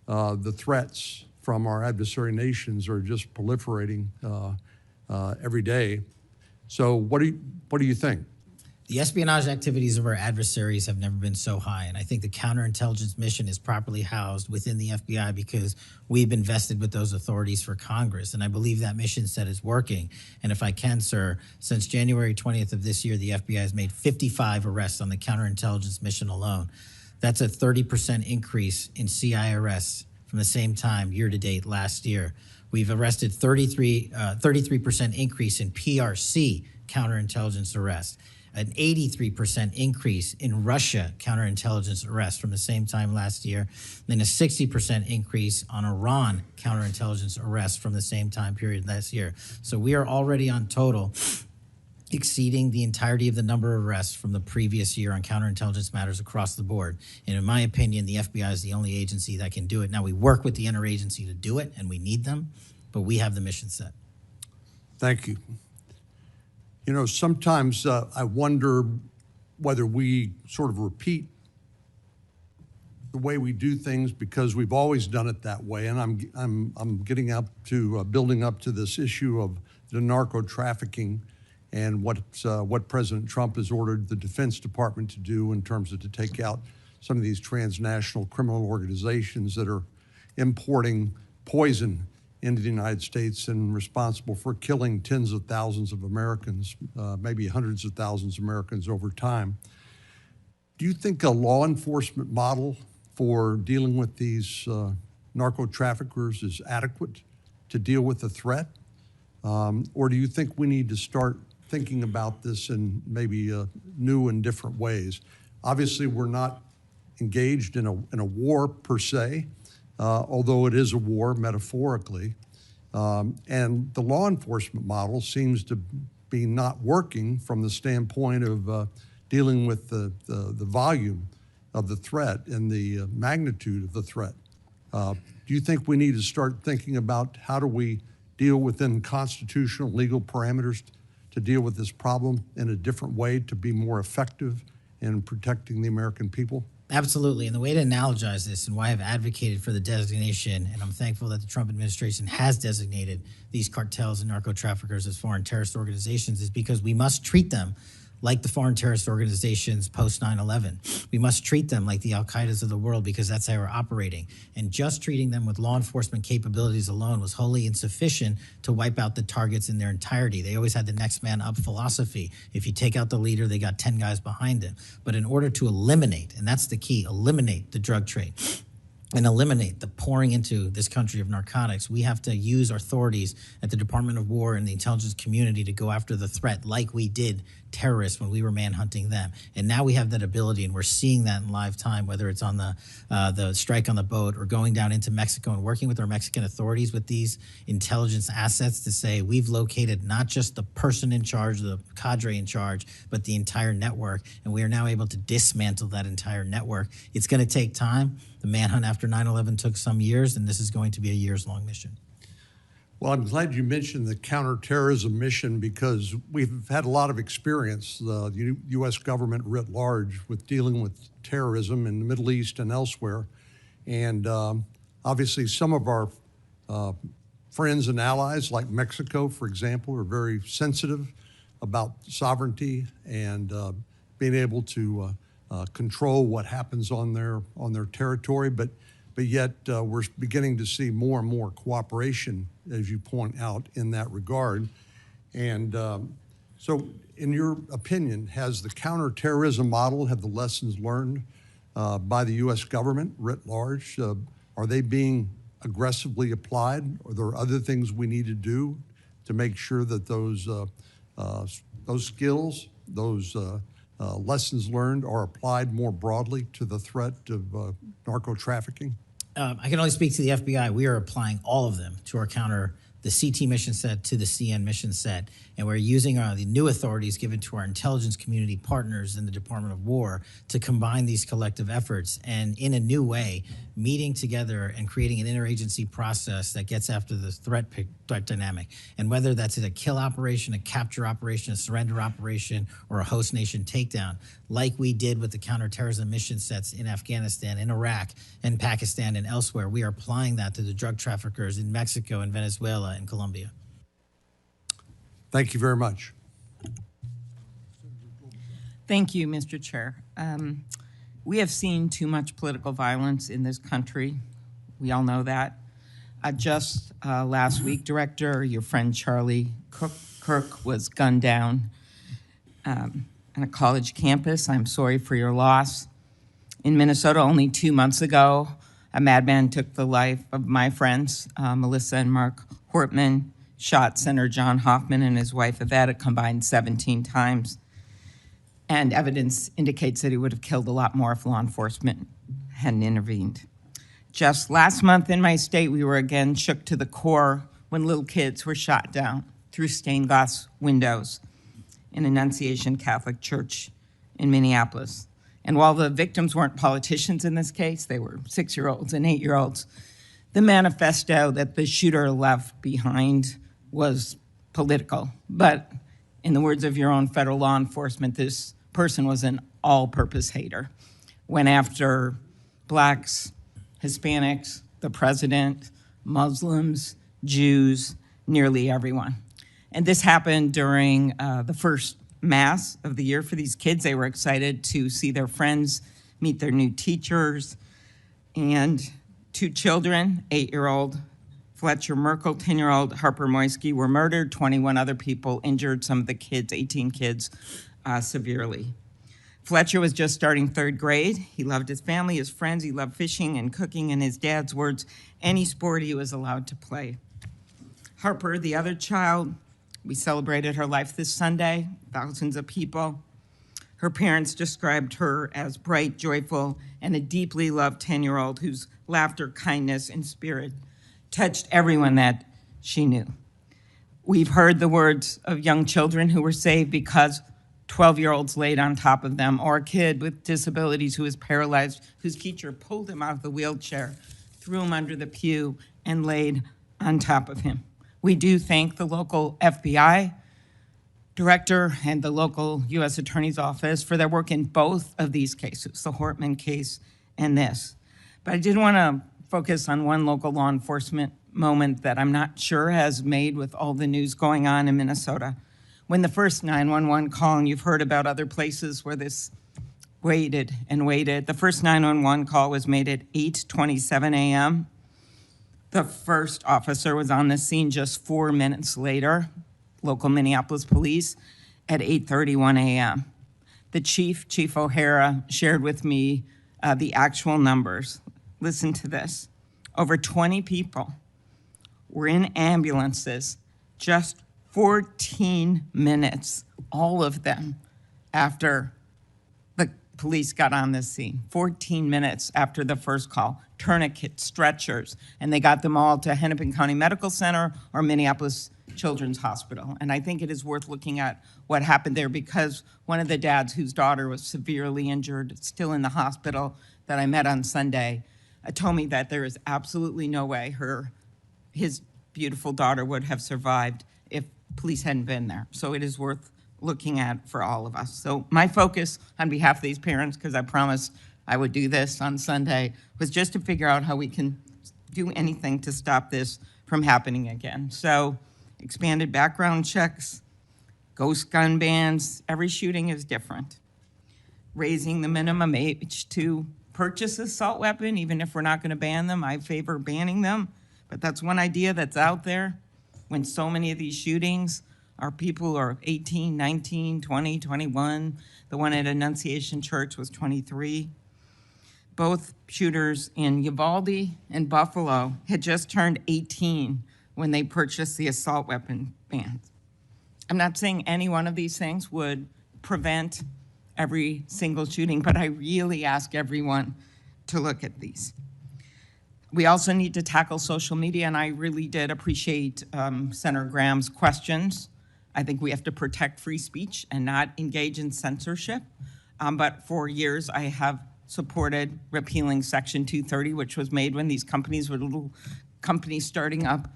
the threats from our adversary nations are just proliferating every day. So what do you think? The espionage activities of our adversaries have never been so high, and I think the counterintelligence mission is properly housed within the FBI because we've been vested with those authorities for Congress, and I believe that mission set is working. And if I can, sir, since January 20th of this year, the FBI has made 55 arrests on the counterintelligence mission alone. That's a 30% increase in CI arrests from the same time year-to-date last year. We've arrested 33% increase in PRC counterintelligence arrests, an 83% increase in Russia counterintelligence arrests from the same time last year, then a 60% increase on Iran counterintelligence arrests from the same time period last year. So we are already on total exceeding the entirety of the number of arrests from the previous year on counterintelligence matters across the board. And in my opinion, the FBI is the only agency that can do it. Now, we work with the interagency to do it, and we need them, but we have the mission set. Thank you. You know, sometimes I wonder whether we sort of repeat the way we do things because we've always done it that way. And I'm getting up to building up to this issue of the narco trafficking and what President Trump has ordered the Defense Department to do in terms of to take out some of these transnational criminal organizations that are importing poison into the United States and responsible for killing tens of thousands of Americans, maybe hundreds of thousands of Americans over time. Do you think a law enforcement model for dealing with these narco traffickers is adequate to deal with the threat? Or do you think we need to start thinking about this in maybe new and different ways? Obviously, we're not engaged in a war per se, although it is a war metaphorically. And the law enforcement model seems to be not working from the standpoint of dealing with the volume of the threat and the magnitude of the threat. Do you think we need to start thinking about how do we deal within constitutional legal parameters to deal with this problem in a different way to be more effective in protecting the American people? Absolutely. And the way to analogize this and why I've advocated for the designation, and I'm thankful that the Trump administration has designated these cartels and narco traffickers as foreign terrorist organizations, is because we must treat them like the foreign terrorist organizations post 9/11. We must treat them like the Al-Qaedas of the world because that's how we're operating. And just treating them with law enforcement capabilities alone was wholly insufficient to wipe out the targets in their entirety. They always had the next man up philosophy. If you take out the leader, they got 10 guys behind him. But in order to eliminate, and that's the key, eliminate the drug trade, and eliminate the pouring into this country of narcotics, we have to use our authorities at the Department of War and the intelligence community to go after the threat like we did terrorists when we were manhunting them. And now we have that ability, and we're seeing that in live time, whether it's on the strike on the boat or going down into Mexico and working with our Mexican authorities with these intelligence assets to say we've located not just the person in charge, the cadre in charge, but the entire network. And we are now able to dismantle that entire network. It's going to take time. The manhunt after 9/11 took some years, and this is going to be a years-long mission. Well, I'm glad you mentioned the counterterrorism mission because we've had a lot of experience, the U.S. government writ large, with dealing with terrorism in the Middle East and elsewhere. And obviously some of our friends and allies, like Mexico, for example, are very sensitive about sovereignty and being able to control what happens on their territory. But yet we're beginning to see more and more cooperation, as you point out, in that regard. And so in your opinion, has the counterterrorism model, have the lessons learned by the U.S. government writ large, are they being aggressively applied? Are there other things we need to do to make sure that those skills, those lessons learned are applied more broadly to the threat of narco trafficking? I can only speak to the FBI. We are applying all of them to our the CT mission set to the CN mission set, and we're using the new authorities given to our intelligence community partners in the Department of War to combine these collective efforts and in a new way, meeting together and creating an interagency process that gets after the threat dynamic. And whether that's in a kill operation, a capture operation, a surrender operation, or a host nation takedown, like we did with the counterterrorism mission sets in Afghanistan, in Iraq, and Pakistan, and elsewhere, we are applying that to the drug traffickers in Mexico and Venezuela and Colombia. Thank you very much. Thank you, Mr. Chair. We have seen too much political violence in this country. We all know that. Just last week, Director, your friend Charlie Kirk was gunned down on a college campus. I'm sorry for your loss. In Minnesota, only 2 months ago, a madman took the life of my friends, Melissa and Mark Hortman, shot Senator John Hoffman and his wife Yvette a combined 17 times. And evidence indicates that he would have killed a lot more if law enforcement hadn't intervened. Just last month in my state, we were again shook to the core when little kids were shot down through stained glass windows in Annunciation Catholic Church in Minneapolis. And while the victims weren't politicians in this case, they were 6-year-olds and 8-year-olds, the manifesto that the shooter left behind was political. But in the words of your own federal law enforcement, this person was an all-purpose hater. Went after Blacks, Hispanics, the president, Muslims, Jews, nearly everyone. And this happened during the first Mass of the year for these kids. They were excited to see their friends, meet their new teachers, and 2 children, 8-year-old Fletcher Merkel, 10-year-old Harper Moisky, were murdered. 21 other people injured, some of the kids, 18 kids, severely. Fletcher was just starting 3rd grade. He loved his family, his friends. He loved fishing and cooking, in his dad's words, any sport he was allowed to play. Harper, the other child, we celebrated her life this Sunday, thousands of people. Her parents described her as bright, joyful, and a deeply loved 10-year-old whose laughter, kindness, and spirit touched everyone that she knew. We've heard the words of young children who were saved because 12-year-olds laid on top of them, or a kid with disabilities who was paralyzed, whose teacher pulled him out of the wheelchair, threw him under the pew, and laid on top of him. We do thank the local FBI director and the local U.S. Attorney's Office for their work in both of these cases, the Hortman case and this. But I did want to focus on one local law enforcement moment that I'm not sure has made with all the news going on in Minnesota. When the first 911 call, and you've heard about other places where this waited and waited, the first 911 call was made at 8:27 a.m. The first officer was on the scene just 4 minutes later, local Minneapolis police, at 8:31 a.m. The Chief O'Hara, shared with me the actual numbers. Listen to this. Over 20 people were in ambulances just 14 minutes, all of them, after the police got on the scene. 14 minutes after the first call. Tourniquets, stretchers, and they got them all to Hennepin County Medical Center or Minneapolis Children's Hospital. And I think it is worth looking at what happened there, because one of the dads whose daughter was severely injured, still in the hospital, that I met on Sunday, told me that there is absolutely no way his beautiful daughter would have survived if police hadn't been there. So it is worth looking at for all of us. So my focus on behalf of these parents, because I promised I would do this on Sunday, was just to figure out how we can do anything to stop this from happening again. So expanded background checks, ghost gun bans, every shooting is different. Raising the minimum age to purchase an assault weapon, even if we're not going to ban them, I favor banning them. But that's one idea that's out there when so many of these shootings are people who are 18, 19, 20, 21. The one at Annunciation Church was 23. Both shooters in Uvalde and Buffalo had just turned 18 when they purchased the assault weapon bans. I'm not saying any one of these things would prevent every single shooting, but I really ask everyone to look at these. We also need to tackle social media, and I really did appreciate Senator Graham's questions. I think we have to protect free speech and not engage in censorship. But for years, I have supported repealing Section 230, which was made when these companies were little companies starting up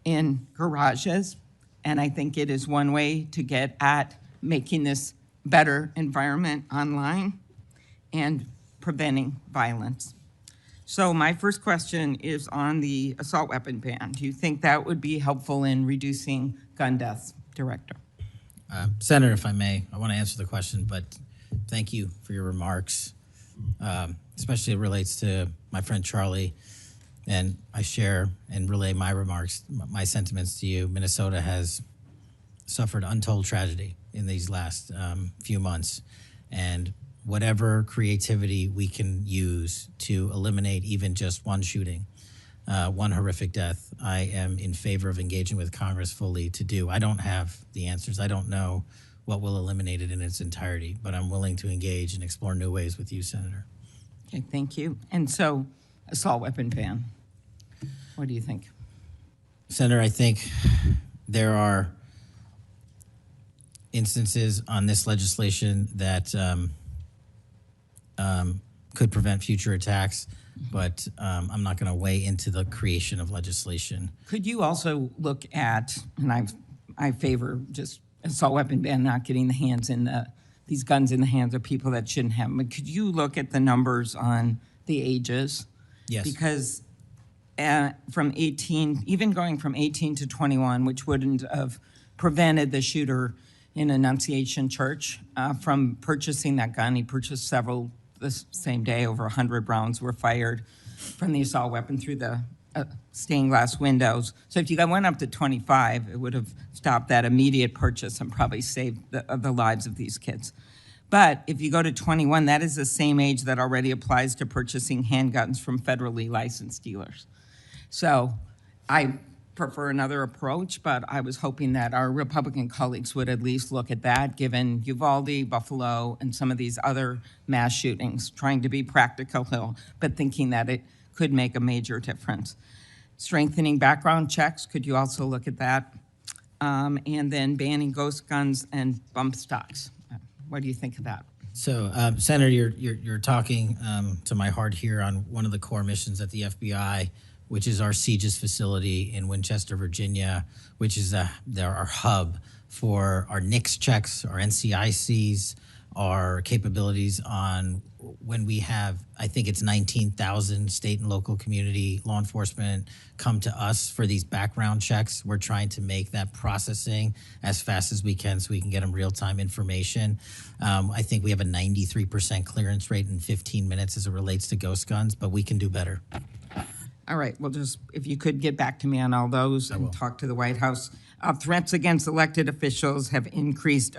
in garages. And I think it is one way to get at making this better environment online and preventing violence. So my first question is on the assault weapon ban. Do you think that would be helpful in reducing gun deaths, Director? Senator, if I may, I want to answer the question, but thank you for your remarks. Especially it relates to my friend Charlie, and I share and relay my remarks, my sentiments to you. Minnesota has suffered untold tragedy in these last few months, and whatever creativity we can use to eliminate even just one shooting, one horrific death, I am in favor of engaging with Congress fully to do. I don't have the answers. I don't know what will eliminate it in its entirety, but I'm willing to engage and explore new ways with you, Senator. Okay, thank you. And so, assault weapon ban, what do you think? Senator, I think there are instances on this legislation that could prevent future attacks, but I'm not going to weigh into the creation of legislation. Could you also look at, and I favor just assault weapon ban, not getting these guns in the hands of people that shouldn't have them, but could you look at the numbers on the ages. Yes. Because from 18, even going from 18 to 21, which wouldn't have prevented the shooter in Annunciation Church from purchasing that gun. He purchased several the same day. Over 100 rounds were fired from the assault weapon through the stained glass windows. So if you went up to 25, it would have stopped that immediate purchase and probably saved the lives of these kids. But if you go to 21, that is the same age that already applies to purchasing handguns from federally licensed dealers. So I prefer another approach, but I was hoping that our Republican colleagues would at least look at that, given Uvalde, Buffalo, and some of these other mass shootings, trying to be practical, but thinking that it could make a major difference. Strengthening background checks, could you also look at that? And then banning ghost guns and bump stocks. What do you think of that? So, Senator, you're talking to my heart here on one of the core missions at the FBI, which is our CJIS facility in Winchester, Virginia, which is our hub for our NICS checks, our NCICs, our capabilities on when we have, I think it's 19,000 state and local community law enforcement come to us for these background checks. We're trying to make that processing as fast as we can so we can get them real-time information. I think we have a 93% clearance rate in 15 minutes as it relates to ghost guns, but we can do better. All right, well, just if you could get back to me on all those and talk to the White House. Threats against elected officials have increased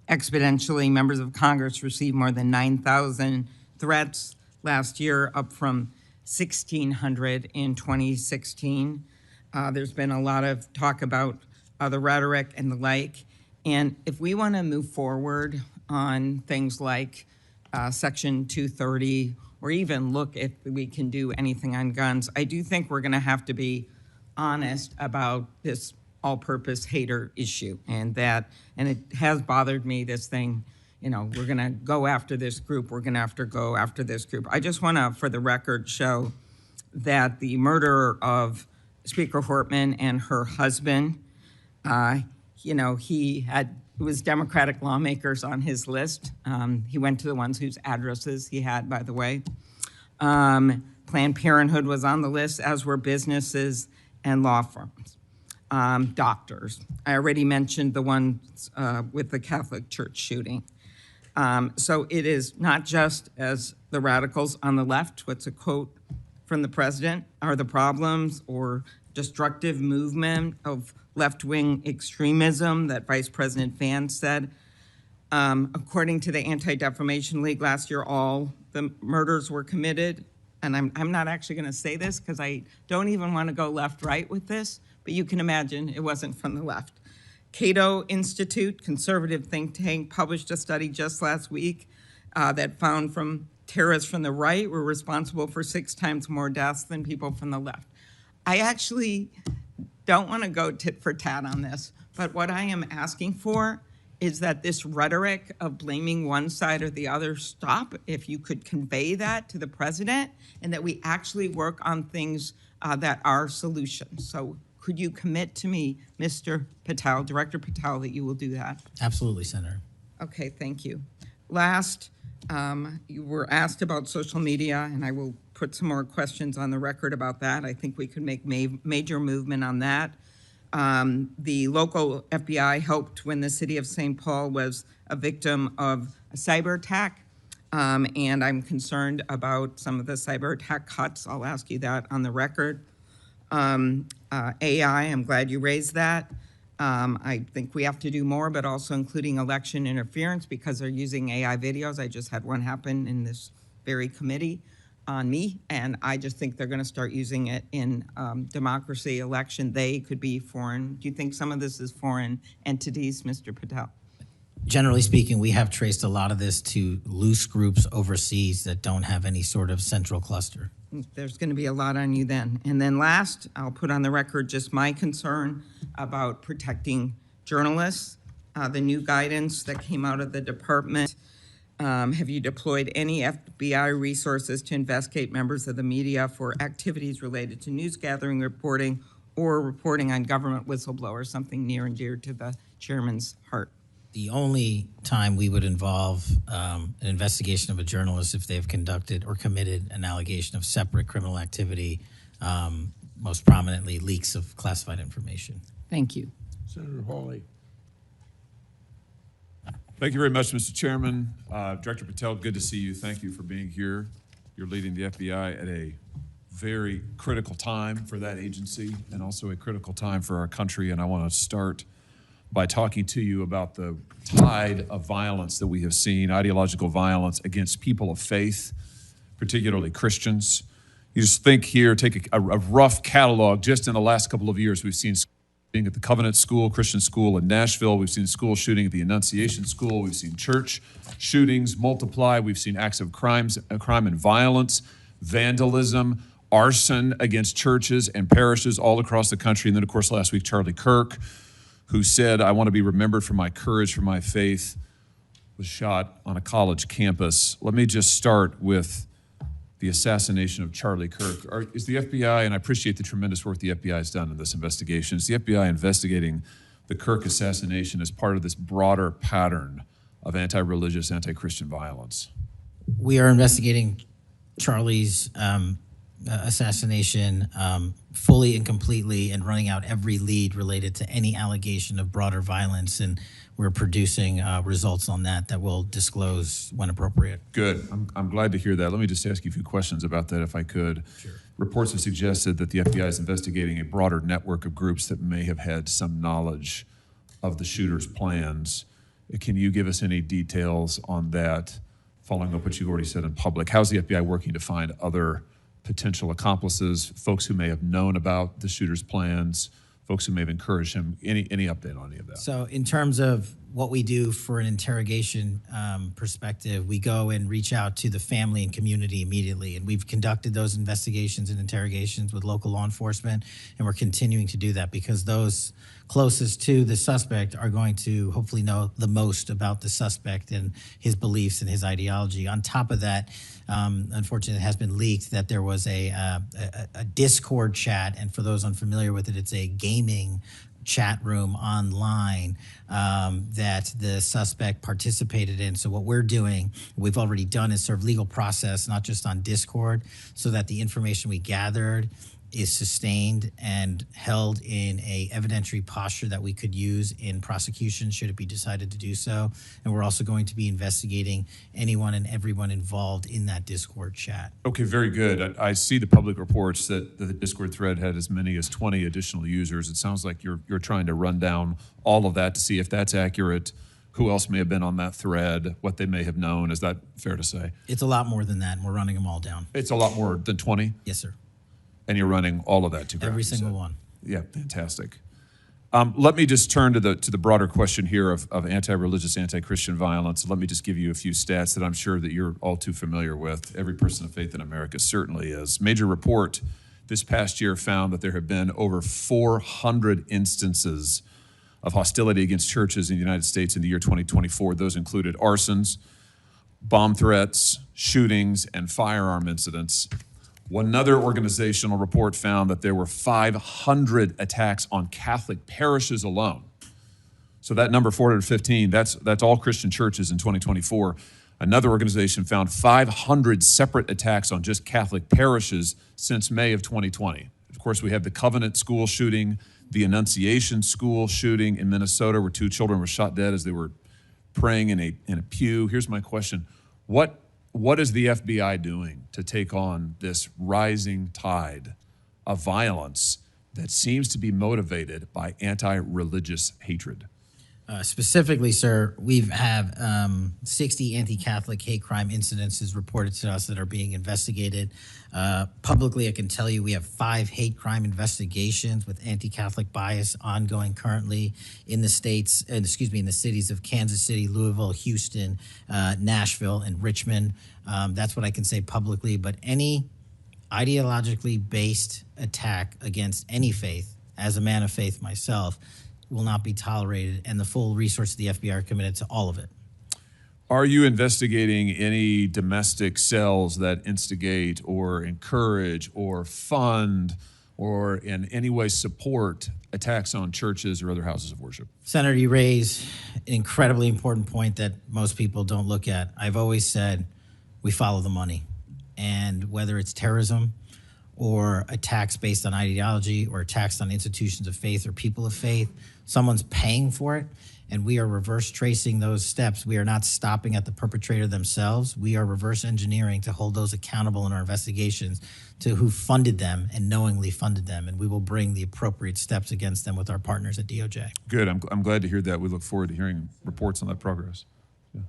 exponentially. Members of Congress received more than 9,000 threats last year, up from 1,600 in 2016. There's been a lot of talk about the rhetoric and the like. And if we want to move forward on things like Section 230, or even look if we can do anything on guns, I do think we're going to have to be honest about this all-purpose hater issue, and it has bothered me, this thing, we're going to go after this group, we're going to have to go after this group. I just want to, for the record, show that the murderer of Speaker Hortman and her husband, it was Democratic lawmakers on his list. He went to the ones whose addresses he had, by the way. Planned Parenthood was on the list, as were businesses and law firms. Doctors. I already mentioned the ones with the Catholic Church shooting. So it is not just as the radicals on the left, what's a quote from the president, are the problems or destructive movement of left-wing extremism that Vice President Vance said. According to the Anti-Defamation League last year, all the murders were committed. And I'm not actually going to say this because I don't even want to go left-right with this, but you can imagine it wasn't from the left. Cato Institute, conservative think tank, published a study just last week that found terrorists from the right were responsible for 6 times more deaths than people from the left. I actually don't want to go tit for tat on this, but what I am asking for is that this rhetoric of blaming one side or the other stop, if you could convey that to the president, and that we actually work on things that are solutions. So could you commit to me, Mr. Patel, Director Patel, that you will do that? Absolutely, Senator. Okay, thank you. Last, you were asked about social media, and I will put some more questions on the record about that. I think we could make major movement on that. The local FBI helped when the city of St. Paul was a victim of a cyber attack, and I'm concerned about some of the cyber attack cuts. I'll ask you that on the record. AI, I'm glad you raised that. I think we have to do more, but also including election interference because they're using AI videos. I just had one happen in this very committee on me, and I just think they're going to start using it in democracy, election. They could be foreign. Do you think some of this is foreign entities, Mr. Patel? Generally speaking, we have traced a lot of this to loose groups overseas that don't have any sort of central cluster. There's going to be a lot on you then. And then last, I'll put on the record just my concern about protecting journalists. The new guidance that came out of the department. Have you deployed any FBI resources to investigate members of the media for activities related to news gathering, reporting, or reporting on government whistleblowers, something near and dear to the chairman's heart? The only time we would involve an investigation of a journalist if they've conducted or committed an allegation of separate criminal activity, most prominently leaks of classified information. Thank you. Senator Hawley. Thank you very much, Mr. Chairman. Director Patel, good to see you. Thank you for being here. You're leading the FBI at a very critical time for that agency and also a critical time for our country. And I want to start by talking to you about the tide of violence that we have seen, ideological violence against people of faith, particularly Christians. You just think here, take a rough catalog. Just in the last couple of years, we've seen shooting at the Covenant School, Christian school in Nashville. We've seen school shooting at the Annunciation School. We've seen church shootings multiply. We've seen acts of crime and violence, vandalism, arson against churches and parishes all across the country. And then, of course, last week, Charlie Kirk, who said, "I want to be remembered for my courage, for my faith," was shot on a college campus. Let me just start with the assassination of Charlie Kirk. Is the FBI, and I appreciate the tremendous work the FBI has done in this investigation, is the FBI investigating the Kirk assassination as part of this broader pattern of anti-religious, anti-Christian violence? We are investigating Charlie's assassination fully and completely and running out every lead related to any allegation of broader violence, and we're producing results on that we'll disclose when appropriate. Good. I'm glad to hear that. Let me just ask you a few questions about that if I could. Sure. Reports have suggested that the FBI is investigating a broader network of groups that may have had some knowledge of the shooter's plans. Can you give us any details on that, following up what you already said in public? How's the FBI working to find other potential accomplices, folks who may have known about the shooter's plans, folks who may have encouraged him? Any update on any of that? So in terms of what we do for an interrogation perspective, we go and reach out to the family and community immediately. And we've conducted those investigations and interrogations with local law enforcement, and we're continuing to do that because those closest to the suspect are going to hopefully know the most about the suspect and his beliefs and his ideology. On top of that, unfortunately, it has been leaked that there was a Discord chat, and for those unfamiliar with it, it's a gaming chat room online that the suspect participated in. So what we're doing, we've already done, is serve legal process, not just on Discord, so that the information we gathered is sustained and held in a evidentiary posture that we could use in prosecution should it be decided to do so. And we're also going to be investigating anyone and everyone involved in that Discord chat. Okay, very good. I see the public reports that the Discord thread had as many as 20 additional users. It sounds like you're trying to run down all of that to see if that's accurate, who else may have been on that thread, what they may have known. Is that fair to say? It's a lot more than that, and we're running them all down. It's a lot more than 20? Yes, sir. And you're running all of that to ground? Every single one. Yeah, fantastic. Let me just turn to the broader question here of anti-religious, anti-Christian violence. Let me just give you a few stats that I'm sure that you're all too familiar with. Every person of faith in America certainly is. Major report this past year found that there have been over 400 instances of hostility against churches in the United States in the year 2024. Those included arsons, bomb threats, shootings, and firearm incidents. Another organizational report found that there were 500 attacks on Catholic parishes alone. So that number, 415, that's all Christian churches in 2024. Another organization found 500 separate attacks on just Catholic parishes since May of 2020. Of course, we have the Covenant School shooting, the Annunciation School shooting in Minnesota, where 2 children were shot dead as they were praying in a pew. Here's my question. What is the FBI doing to take on this rising tide of violence that seems to be motivated by anti-religious hatred? Specifically, sir, we have 60 anti-Catholic hate crime incidences reported to us that are being investigated. Publicly, I can tell you we have 5 hate crime investigations with anti-Catholic bias ongoing currently in the states, in the cities of Kansas City, Louisville, Houston, Nashville, and Richmond. That's what I can say publicly. But any ideologically based attack against any faith, as a man of faith myself, will not be tolerated, and the full resources of the FBI are committed to all of it. Are you investigating any domestic cells that instigate or encourage or fund or in any way support attacks on churches or other houses of worship? Senator, you raise an incredibly important point that most people don't look at. I've always said we follow the money. And whether it's terrorism or attacks based on ideology or attacks on institutions of faith or people of faith, someone's paying for it. And we are reverse tracing those steps. We are not stopping at the perpetrator themselves. We are reverse engineering to hold those accountable in our investigations to who funded them and knowingly funded them. And we will bring the appropriate steps against them with our partners at DOJ. Good. I'm glad to hear that. We look forward to hearing reports on that progress. Yeah.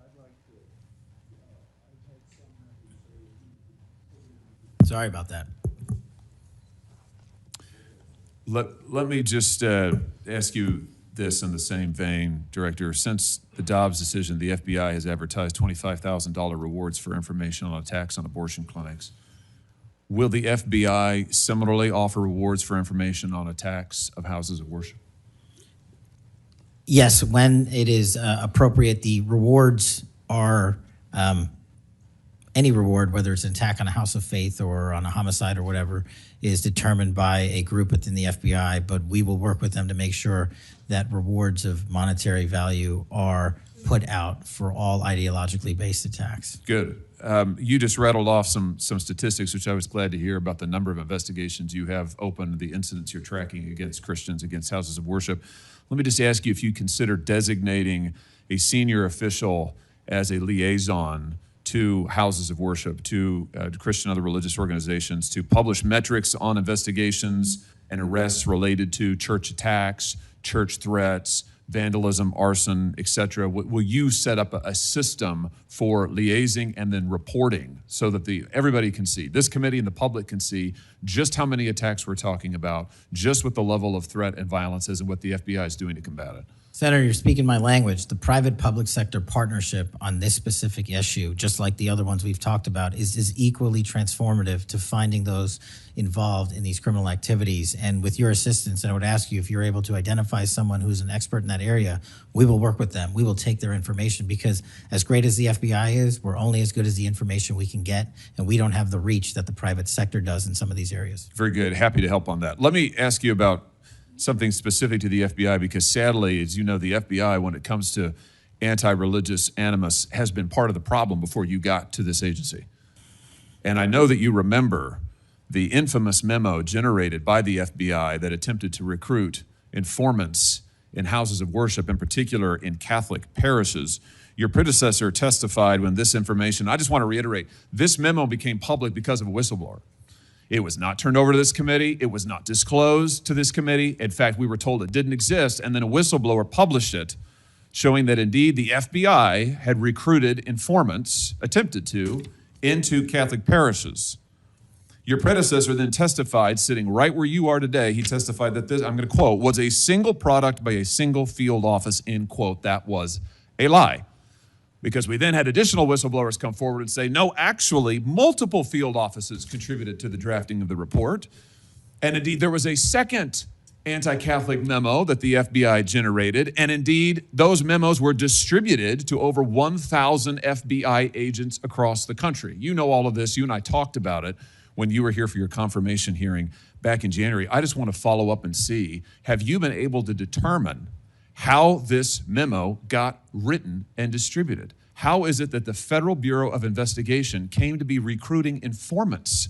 Sorry about that. Let me just ask you this in the same vein, Director. Since the Dobbs decision, the FBI has advertised $25,000 rewards for information on attacks on abortion clinics. Will the FBI similarly offer rewards for information on attacks of houses of worship? Yes, when it is appropriate, the rewards are any reward, whether it's an attack on a house of faith or on a homicide or whatever, is determined by a group within the FBI, but we will work with them to make sure that rewards of monetary value are put out for all ideologically based attacks. Good. You just rattled off some statistics, which I was glad to hear, about the number of investigations you have open, the incidents you're tracking against Christians, against houses of worship. Let me just ask you if you consider designating a senior official as a liaison to houses of worship, to Christian and other religious organizations, to publish metrics on investigations and arrests related to church attacks, church threats, vandalism, arson, etc. Will you set up a system for liaising and then reporting so that everybody can see, this committee and the public can see just how many attacks we're talking about, just what the level of threat and violence is and what the FBI is doing to combat it? Senator, you're speaking my language. The private-public sector partnership on this specific issue, just like the other ones we've talked about, is equally transformative to finding those involved in these criminal activities. And with your assistance, and I would ask you if you're able to identify someone who's an expert in that area, we will work with them. We will take their information because as great as the FBI is, we're only as good as the information we can get, and we don't have the reach that the private sector does in some of these areas. Very good. Happy to help on that. Let me ask you about something specific to the FBI, because sadly, as you know, the FBI, when it comes to anti-religious animus, has been part of the problem before you got to this agency. And I know that you remember the infamous memo generated by the FBI that attempted to recruit informants in houses of worship, in particular in Catholic parishes. Your predecessor testified when this information, I just want to reiterate, this memo became public because of a whistleblower. It was not turned over to this committee. It was not disclosed to this committee. In fact, we were told it didn't exist, and then a whistleblower published it, showing that indeed the FBI had recruited informants, attempted to, into Catholic parishes. Your predecessor then testified, sitting right where you are today, he testified that this, I'm going to quote, was a single product by a single field office, end quote. That was a lie. Because we then had additional whistleblowers come forward and say, no, actually, multiple field offices contributed to the drafting of the report. And indeed, there was a second anti-Catholic memo that the FBI generated. And indeed, those memos were distributed to over 1,000 FBI agents across the country. You know all of this. You and I talked about it when you were here for your confirmation hearing back in January. I just want to follow up and see, have you been able to determine how this memo got written and distributed? How is it that the Federal Bureau of Investigation came to be recruiting informants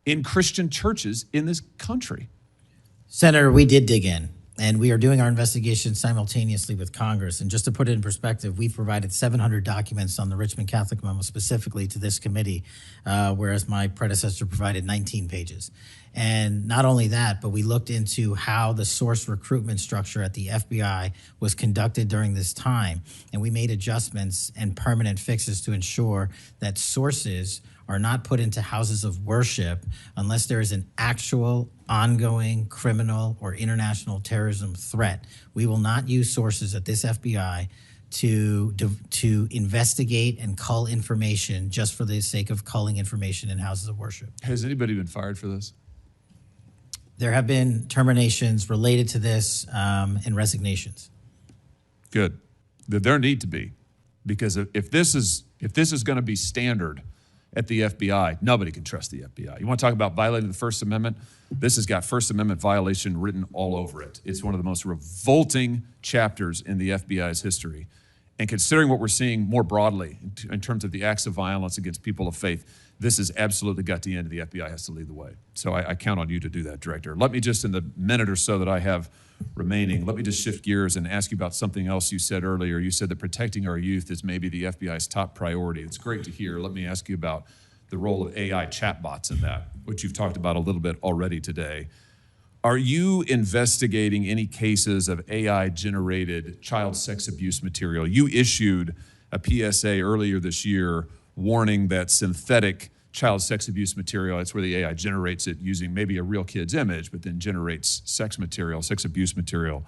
in Christian churches in this country? Senator, we did dig in, and we are doing our investigation simultaneously with Congress. And just to put it in perspective, we've provided 700 documents on the Richmond Catholic memo specifically to this committee, whereas my predecessor provided 19 pages. And not only that, but we looked into how the source recruitment structure at the FBI was conducted during this time. And we made adjustments and permanent fixes to ensure that sources are not put into houses of worship unless there is an actual ongoing criminal or international terrorism threat. We will not use sources at this FBI to investigate and cull information just for the sake of culling information in houses of worship. Has anybody been fired for this? There have been terminations related to this and resignations. Good. There need to be, because if this is going to be standard at the FBI. Nobody can trust the FBI. You want to talk about violating the First Amendment? This has got First Amendment violation written all over it. It's one of the most revolting chapters in the FBI's history. And considering what we're seeing more broadly in terms of the acts of violence against people of faith, this has absolutely got to end. The FBI has to lead the way. So I count on you to do that, Director. Let me just, in the minute or so that I have remaining, let me just shift gears and ask you about something else you said earlier. You said that protecting our youth is maybe the FBI's top priority. It's great to hear. Let me ask you about the role of AI chatbots in that, which you've talked about a little bit already today. Are you investigating any cases of AI-generated child sex abuse material? You issued a PSA earlier this year warning that synthetic child sex abuse material, it's where the AI generates it using maybe a real kid's image, but then generates sex material, sex abuse material.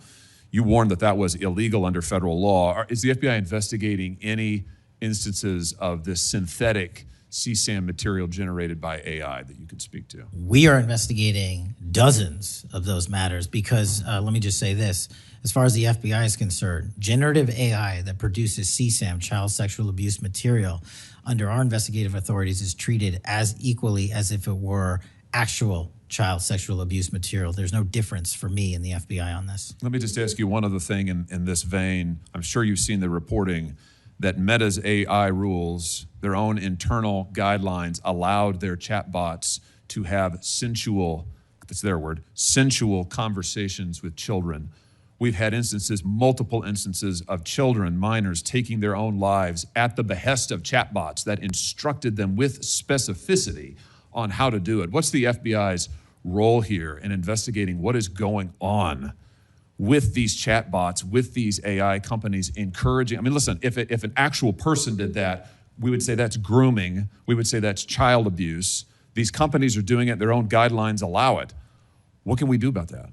You warned that that was illegal under federal law. Is the FBI investigating any instances of this synthetic CSAM material generated by AI that you could speak to? We are investigating dozens of those matters because, let me just say this, as far as the FBI is concerned, generative AI that produces CSAM, child sexual abuse material, under our investigative authorities is treated as equally as if it were actual child sexual abuse material. There's no difference for me in the FBI on this. Let me just ask you one other thing in this vein. I'm sure you've seen the reporting that Meta's AI rules, their own internal guidelines, allowed their chatbots to have sensual, that's their word, sensual conversations with children. We've had instances, multiple instances of children, minors, taking their own lives at the behest of chatbots that instructed them with specificity on how to do it. What's the FBI's role here in investigating what is going on with these chatbots, with these AI companies encouraging? I mean, listen, if an actual person did that, we would say that's grooming. We would say that's child abuse. These companies are doing it. Their own guidelines allow it. What can we do about that?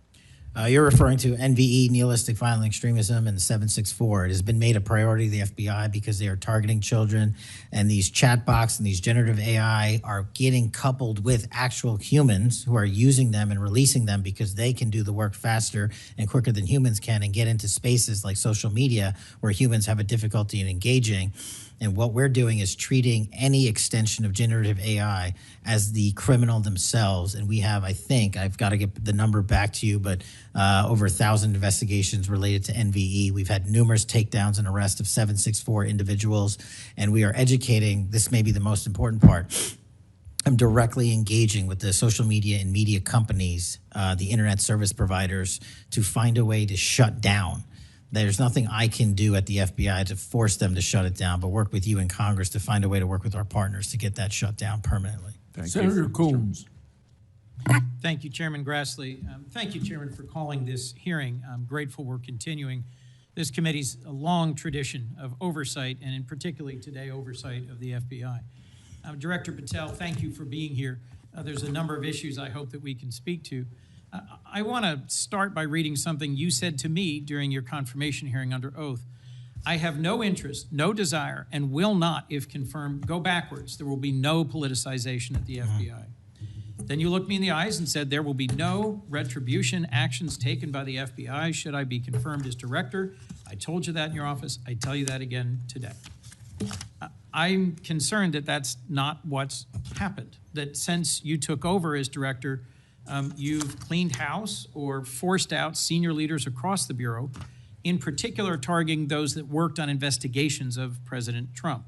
You're referring to NVE, nihilistic violent extremism, and 764. It has been made a priority of the FBI because they are targeting children, and these chatbots and these generative AI are getting coupled with actual humans who are using them and releasing them because they can do the work faster and quicker than humans can and get into spaces like social media where humans have a difficulty in engaging. And what we're doing is treating any extension of generative AI as the criminal themselves. And we have, I think, I've got to get the number back to you, but over 1,000 investigations related to NVE. We've had numerous takedowns and arrests of 764 individuals. And we are educating, this may be the most important part, I'm directly engaging with the social media and media companies, the internet service providers, to find a way to shut down. There's nothing I can do at the FBI to force them to shut it down, but work with you in Congress to find a way to work with our partners to get that shut down permanently. Senator Coons. Thank you, Chairman Grassley. Thank you, Chairman, for calling this hearing. I'm grateful we're continuing this committee's long tradition of oversight, and in particularly today, oversight of the FBI. Director Patel, thank you for being here. There's a number of issues I hope that we can speak to. I want to start by reading something you said to me during your confirmation hearing under oath. I have no interest, no desire, and will not, if confirmed, go backwards. There will be no politicization at the FBI. Then you looked me in the eyes and said there will be no retribution actions taken by the FBI should I be confirmed as director. I told you that in your office. I tell you that again today. I'm concerned that that's not what's happened, that since you took over as director, you've cleaned house or forced out senior leaders across the Bureau, in particular targeting those that worked on investigations of President Trump.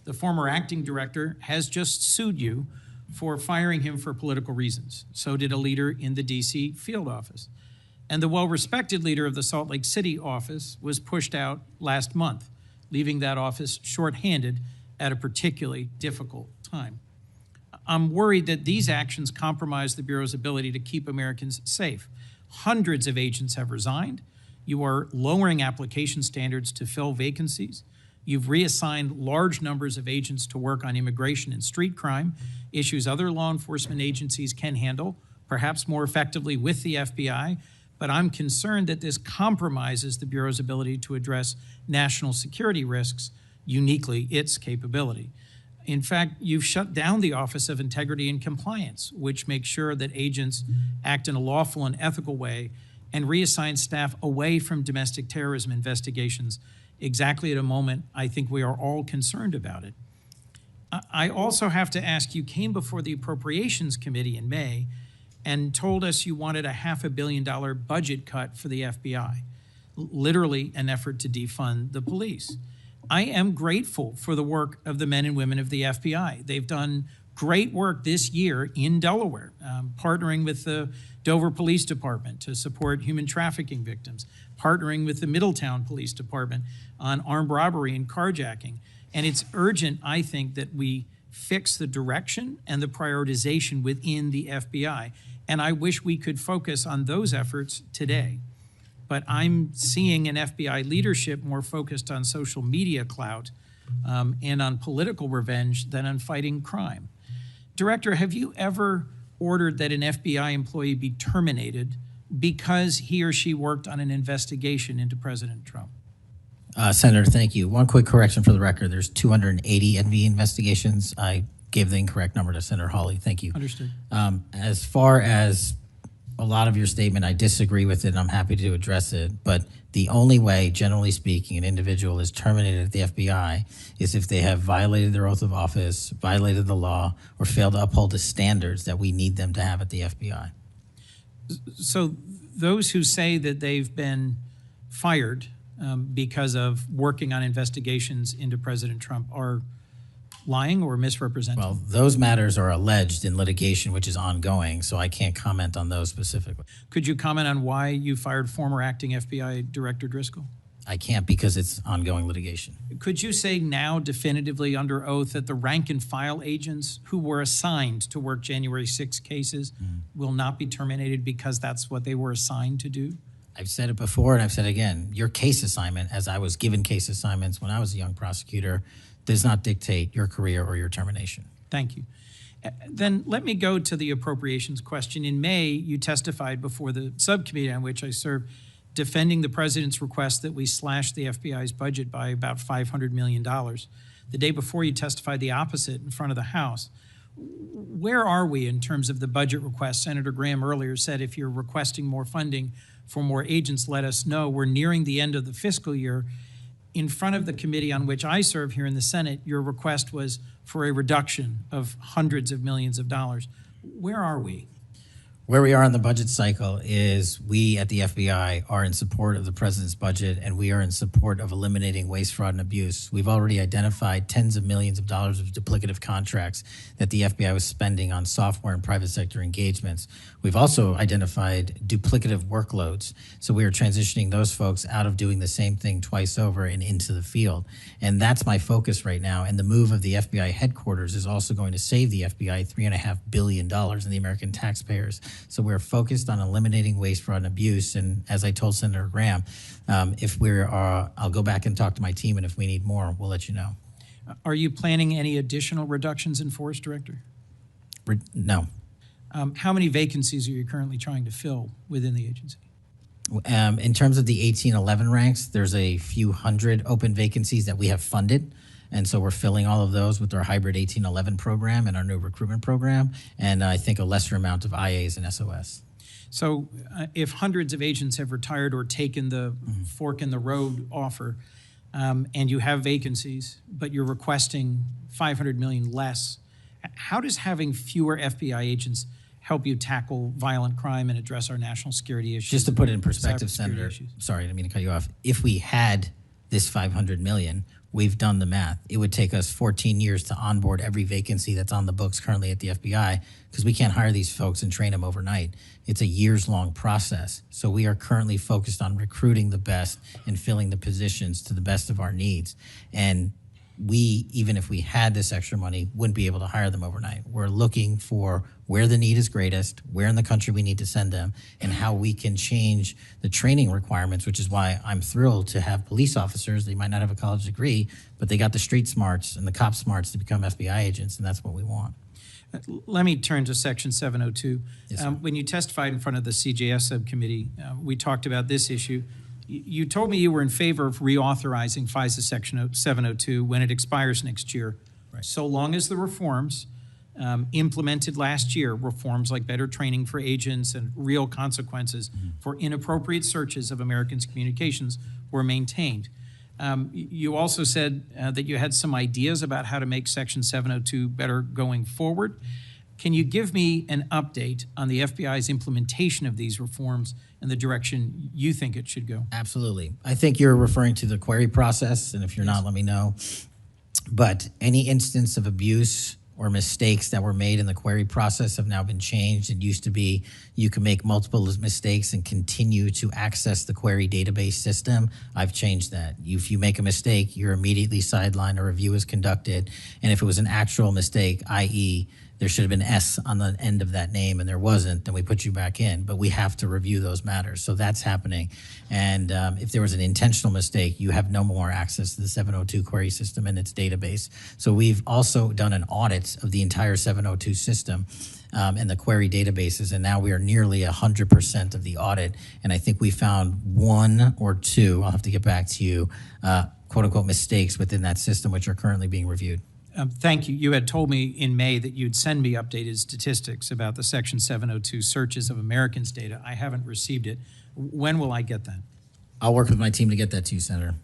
The former acting director has just sued you for firing him for political reasons. So did a leader in the DC field office. And the well-respected leader of the Salt Lake City office was pushed out last month, leaving that office shorthanded at a particularly difficult time. I'm worried that these actions compromise the Bureau's ability to keep Americans safe. Hundreds of agents have resigned. You are lowering application standards to fill vacancies. You've reassigned large numbers of agents to work on immigration and street crime, issues other law enforcement agencies can handle, perhaps more effectively with the FBI. But I'm concerned that this compromises the Bureau's ability to address national security risks, uniquely its capability. In fact, you've shut down the Office of Integrity and Compliance, which makes sure that agents act in a lawful and ethical way, and reassign staff away from domestic terrorism investigations exactly at a moment I think we are all concerned about it. I also have to ask, you came before the Appropriations Committee in May and told us you wanted a $500 million budget cut for the FBI, literally an effort to defund the police. I am grateful for the work of the men and women of the FBI. They've done great work this year in Delaware, partnering with the Dover Police Department to support human trafficking victims, partnering with the Middletown Police Department on armed robbery and carjacking. And it's urgent, I think, that we fix the direction and the prioritization within the FBI. And I wish we could focus on those efforts today. But I'm seeing an FBI leadership more focused on social media clout and on political revenge than on fighting crime. Director, have you ever ordered that an FBI employee be terminated because he or she worked on an investigation into President Trump? Senator, thank you. One quick correction for the record. There's 280 NV investigations. I gave the incorrect number to Senator Hawley. Thank you. Understood. As far as a lot of your statement, I disagree with it, and I'm happy to address it. But the only way, generally speaking, an individual is terminated at the FBI is if they have violated their oath of office, violated the law, or failed to uphold the standards that we need them to have at the FBI. So those who say that they've been fired because of working on investigations into President Trump are lying or misrepresenting? Well, those matters are alleged in litigation, which is ongoing, so I can't comment on those specifically. Could you comment on why you fired former acting FBI Director Driscoll? I can't because it's ongoing litigation. Could you say now definitively under oath that the rank and file agents who were assigned to work January 6 cases will not be terminated because that's what they were assigned to do? I've said it before and I've said it again. Your case assignment, as I was given case assignments when I was a young prosecutor, does not dictate your career or your termination. Thank you. Then let me go to the appropriations question. In May, you testified before the subcommittee on which I serve, defending the president's request that we slash the FBI's budget by about $500 million. The day before, you testified the opposite in front of the House. Where are we in terms of the budget request? Senator Graham earlier said if you're requesting more funding for more agents, let us know. We're nearing the end of the fiscal year. In front of the committee on which I serve here in the Senate, your request was for a reduction of hundreds of millions of dollars. Where are we? Where we are in the budget cycle is we at the FBI are in support of the president's budget, and we are in support of eliminating waste, fraud, and abuse. We've already identified tens of millions of dollars of duplicative contracts that the FBI was spending on software and private sector engagements. We've also identified duplicative workloads. So we are transitioning those folks out of doing the same thing twice over and into the field. And that's my focus right now. And the move of the FBI headquarters is also going to save the FBI $3.5 billion in the American taxpayers. So we're focused on eliminating waste, fraud, and abuse. And as I told Senator Graham, if I'll go back and talk to my team, and if we need more, we'll let you know. Are you planning any additional reductions in force, Director? No. How many vacancies are you currently trying to fill within the agency? In terms of the 1811 ranks, there's a few hundred open vacancies that we have funded. And so we're filling all of those with our hybrid 1811 program and our new recruitment program, and I think a lesser amount of IAs and SOS. So if hundreds of agents have retired or taken the fork in the road offer, and you have vacancies, but you're requesting $500 million less, how does having fewer FBI agents help you tackle violent crime and address our national security issues? Just to put it in perspective, Senator, issues? Sorry, I didn't mean to cut you off. If we had this $500 million, we've done the math. It would take us 14 years to onboard every vacancy that's on the books currently at the FBI because we can't hire these folks and train them overnight. It's a years-long process. So we are currently focused on recruiting the best and filling the positions to the best of our needs. And we, even if we had this extra money, wouldn't be able to hire them overnight. We're looking for where the need is greatest, where in the country we need to send them, and how we can change the training requirements, which is why I'm thrilled to have police officers. They might not have a college degree, but they got the street smarts and the cop smarts to become FBI agents, and that's what we want. Let me turn to Section 702. Yes, sir. When you testified in front of the CJS subcommittee, we talked about this issue. You told me you were in favor of reauthorizing FISA Section 702 when it expires next year, Right. so long as the reforms implemented last year, reforms like better training for agents and real consequences for inappropriate searches of Americans' communications, were maintained. You also said that you had some ideas about how to make Section 702 better going forward. Can you give me an update on the FBI's implementation of these reforms and the direction you think it should go? Absolutely. I think you're referring to the query process, and if you're not, let me know. But any instance of abuse or mistakes that were made in the query process have now been changed. It used to be you can make multiple mistakes and continue to access the query database system. I've changed that. If you make a mistake, you're immediately sidelined, a review is conducted, and if it was an actual mistake, i.e., there should have been S on the end of that name and there wasn't, then we put you back in. But we have to review those matters. So that's happening. And if there was an intentional mistake, you have no more access to the 702 query system and its database. So we've also done an audit of the entire 702 system and the query databases. And now we are nearly 100% of the audit. And I think we found one or two, I'll have to get back to you, quote unquote mistakes within that system, which are currently being reviewed. Thank you. You had told me in May that you'd send me updated statistics about the Section 702 searches of Americans' data. I haven't received it. When will I get that? I'll work with my team to get that to you, Senator.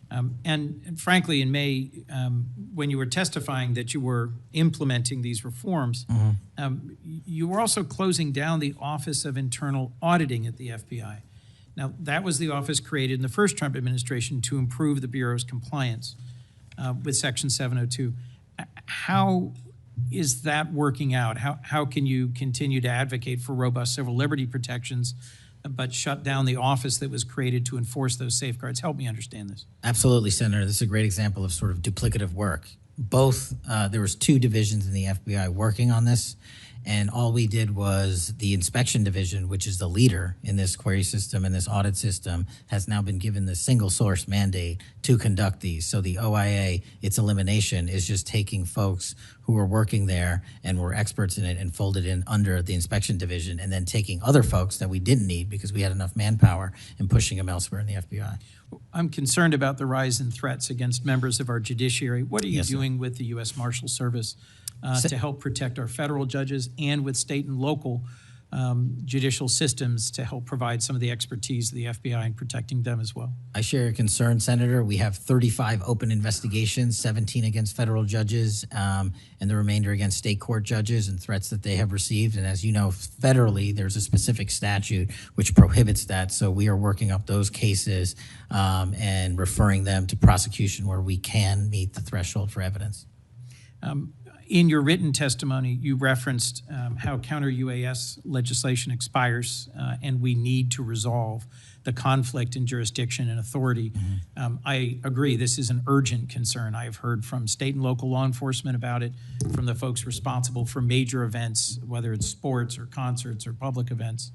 And frankly, in May, when you were testifying that you were implementing these reforms, you were also closing down the Office of Internal Auditing at the FBI. Now, that was the office created in the first Trump administration to improve the Bureau's compliance with Section 702. How is that working out? How can you continue to advocate for robust civil liberty protections but shut down the office that was created to enforce those safeguards? Help me understand this. Absolutely, Senator. This is a great example of sort of duplicative work. Both, there was two divisions in the FBI working on this, and all we did was the inspection division, which is the leader in this query system and this audit system, has now been given the single source mandate to conduct these. So the OIA, its elimination is just taking folks who were working there and were experts in it and folded in under the inspection division, and then taking other folks that we didn't need because we had enough manpower and pushing them elsewhere in the FBI. I'm concerned about the rise in threats against members of our judiciary. What are you Yes, sir. doing with the U.S. Marshal Service to help protect our federal judges and with state and local judicial systems to help provide some of the expertise of the FBI in protecting them as well? I share your concern, Senator. We have 35 open investigations, 17 against federal judges, and the remainder against state court judges and threats that they have received. And as you know, federally, there's a specific statute which prohibits that. So we are working up those cases and referring them to prosecution where we can meet the threshold for evidence. In your written testimony, you referenced how counter-UAS legislation expires and we need to resolve the conflict in jurisdiction and authority. I agree, this is an urgent concern. I have heard from state and local law enforcement about it, from the folks responsible for major events, whether it's sports or concerts or public events.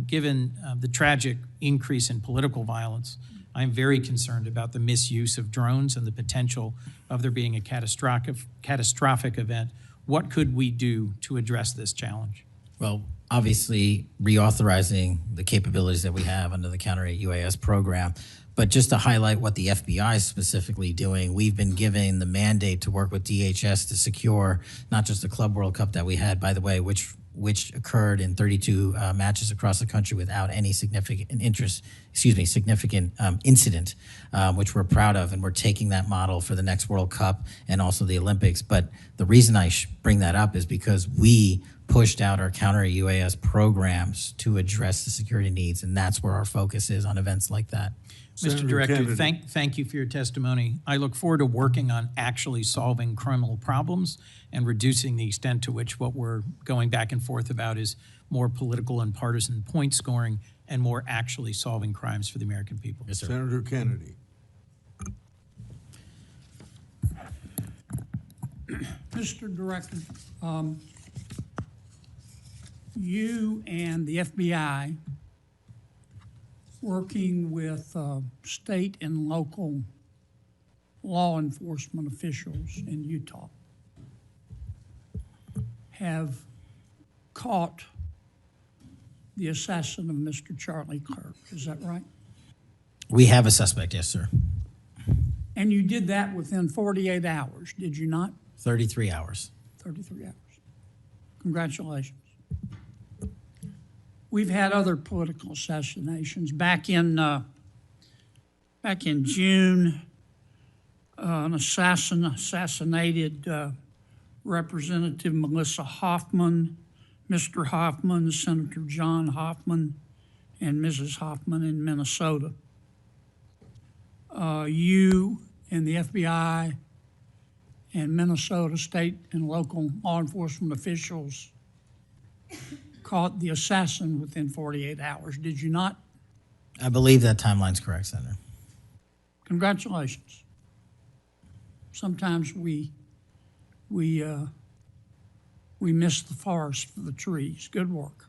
Given the tragic increase in political violence, I'm very concerned about the misuse of drones and the potential of there being a catastrophic event. What could we do to address this challenge? Well, obviously, reauthorizing the capabilities that we have under the Counter-UAS program. But just to highlight what the FBI is specifically doing, we've been given the mandate to work with DHS to secure not just the Club World Cup that we had, by the way, which occurred in 32 matches across the country without any significant incident, which we're proud of, and we're taking that model for the next World Cup and also the Olympics. But the reason I bring that up is because we pushed out our counter-UAS programs to address the security needs, and that's where our focus is on events like that. Mr. Director, thank you for your testimony. I look forward to working on actually solving criminal problems and reducing the extent to which what we're going back and forth about is more political and partisan point scoring and more actually solving crimes for the American people. Yes, sir. Senator Kennedy. Mr. Director, you and the FBI working with state and local law enforcement officials in Utah have caught the assassin of Mr. Charlie Kirk. Is that right? We have a suspect, yes, sir. And you did that within 48 hours, did you not? 33 hours. 33 hours. Congratulations. We've had other political assassinations. Back in back in June, an assassinated Representative Melissa Hoffman, Mr. Hoffman, Senator John Hoffman, and Mrs. Hoffman in Minnesota. You and the FBI and Minnesota state and local law enforcement officials caught the assassin within 48 hours, did you not? I believe that timeline's correct, Senator. Congratulations. Sometimes we miss the forest for the trees. Good work.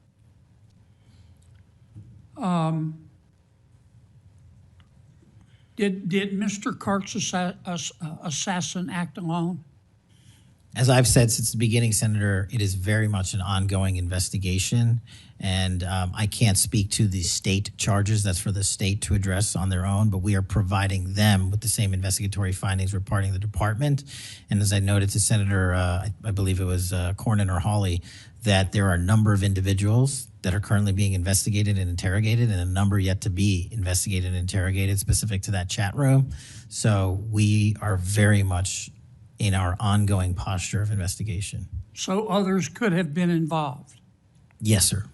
Did Mr. Kirk's assassin act alone? As I've said since the beginning, Senator, it is very much an ongoing investigation, and I can't speak to the state charges. That's for the state to address on their own, but we are providing them with the same investigatory findings reporting the department. And as I noted to Senator, I believe it was Cornyn or Hawley, that there are a number of individuals that are currently being investigated and interrogated, and a number yet to be investigated and interrogated specific to that chat room. So we are very much in our ongoing posture of investigation. So others could have been involved? Yes, sir.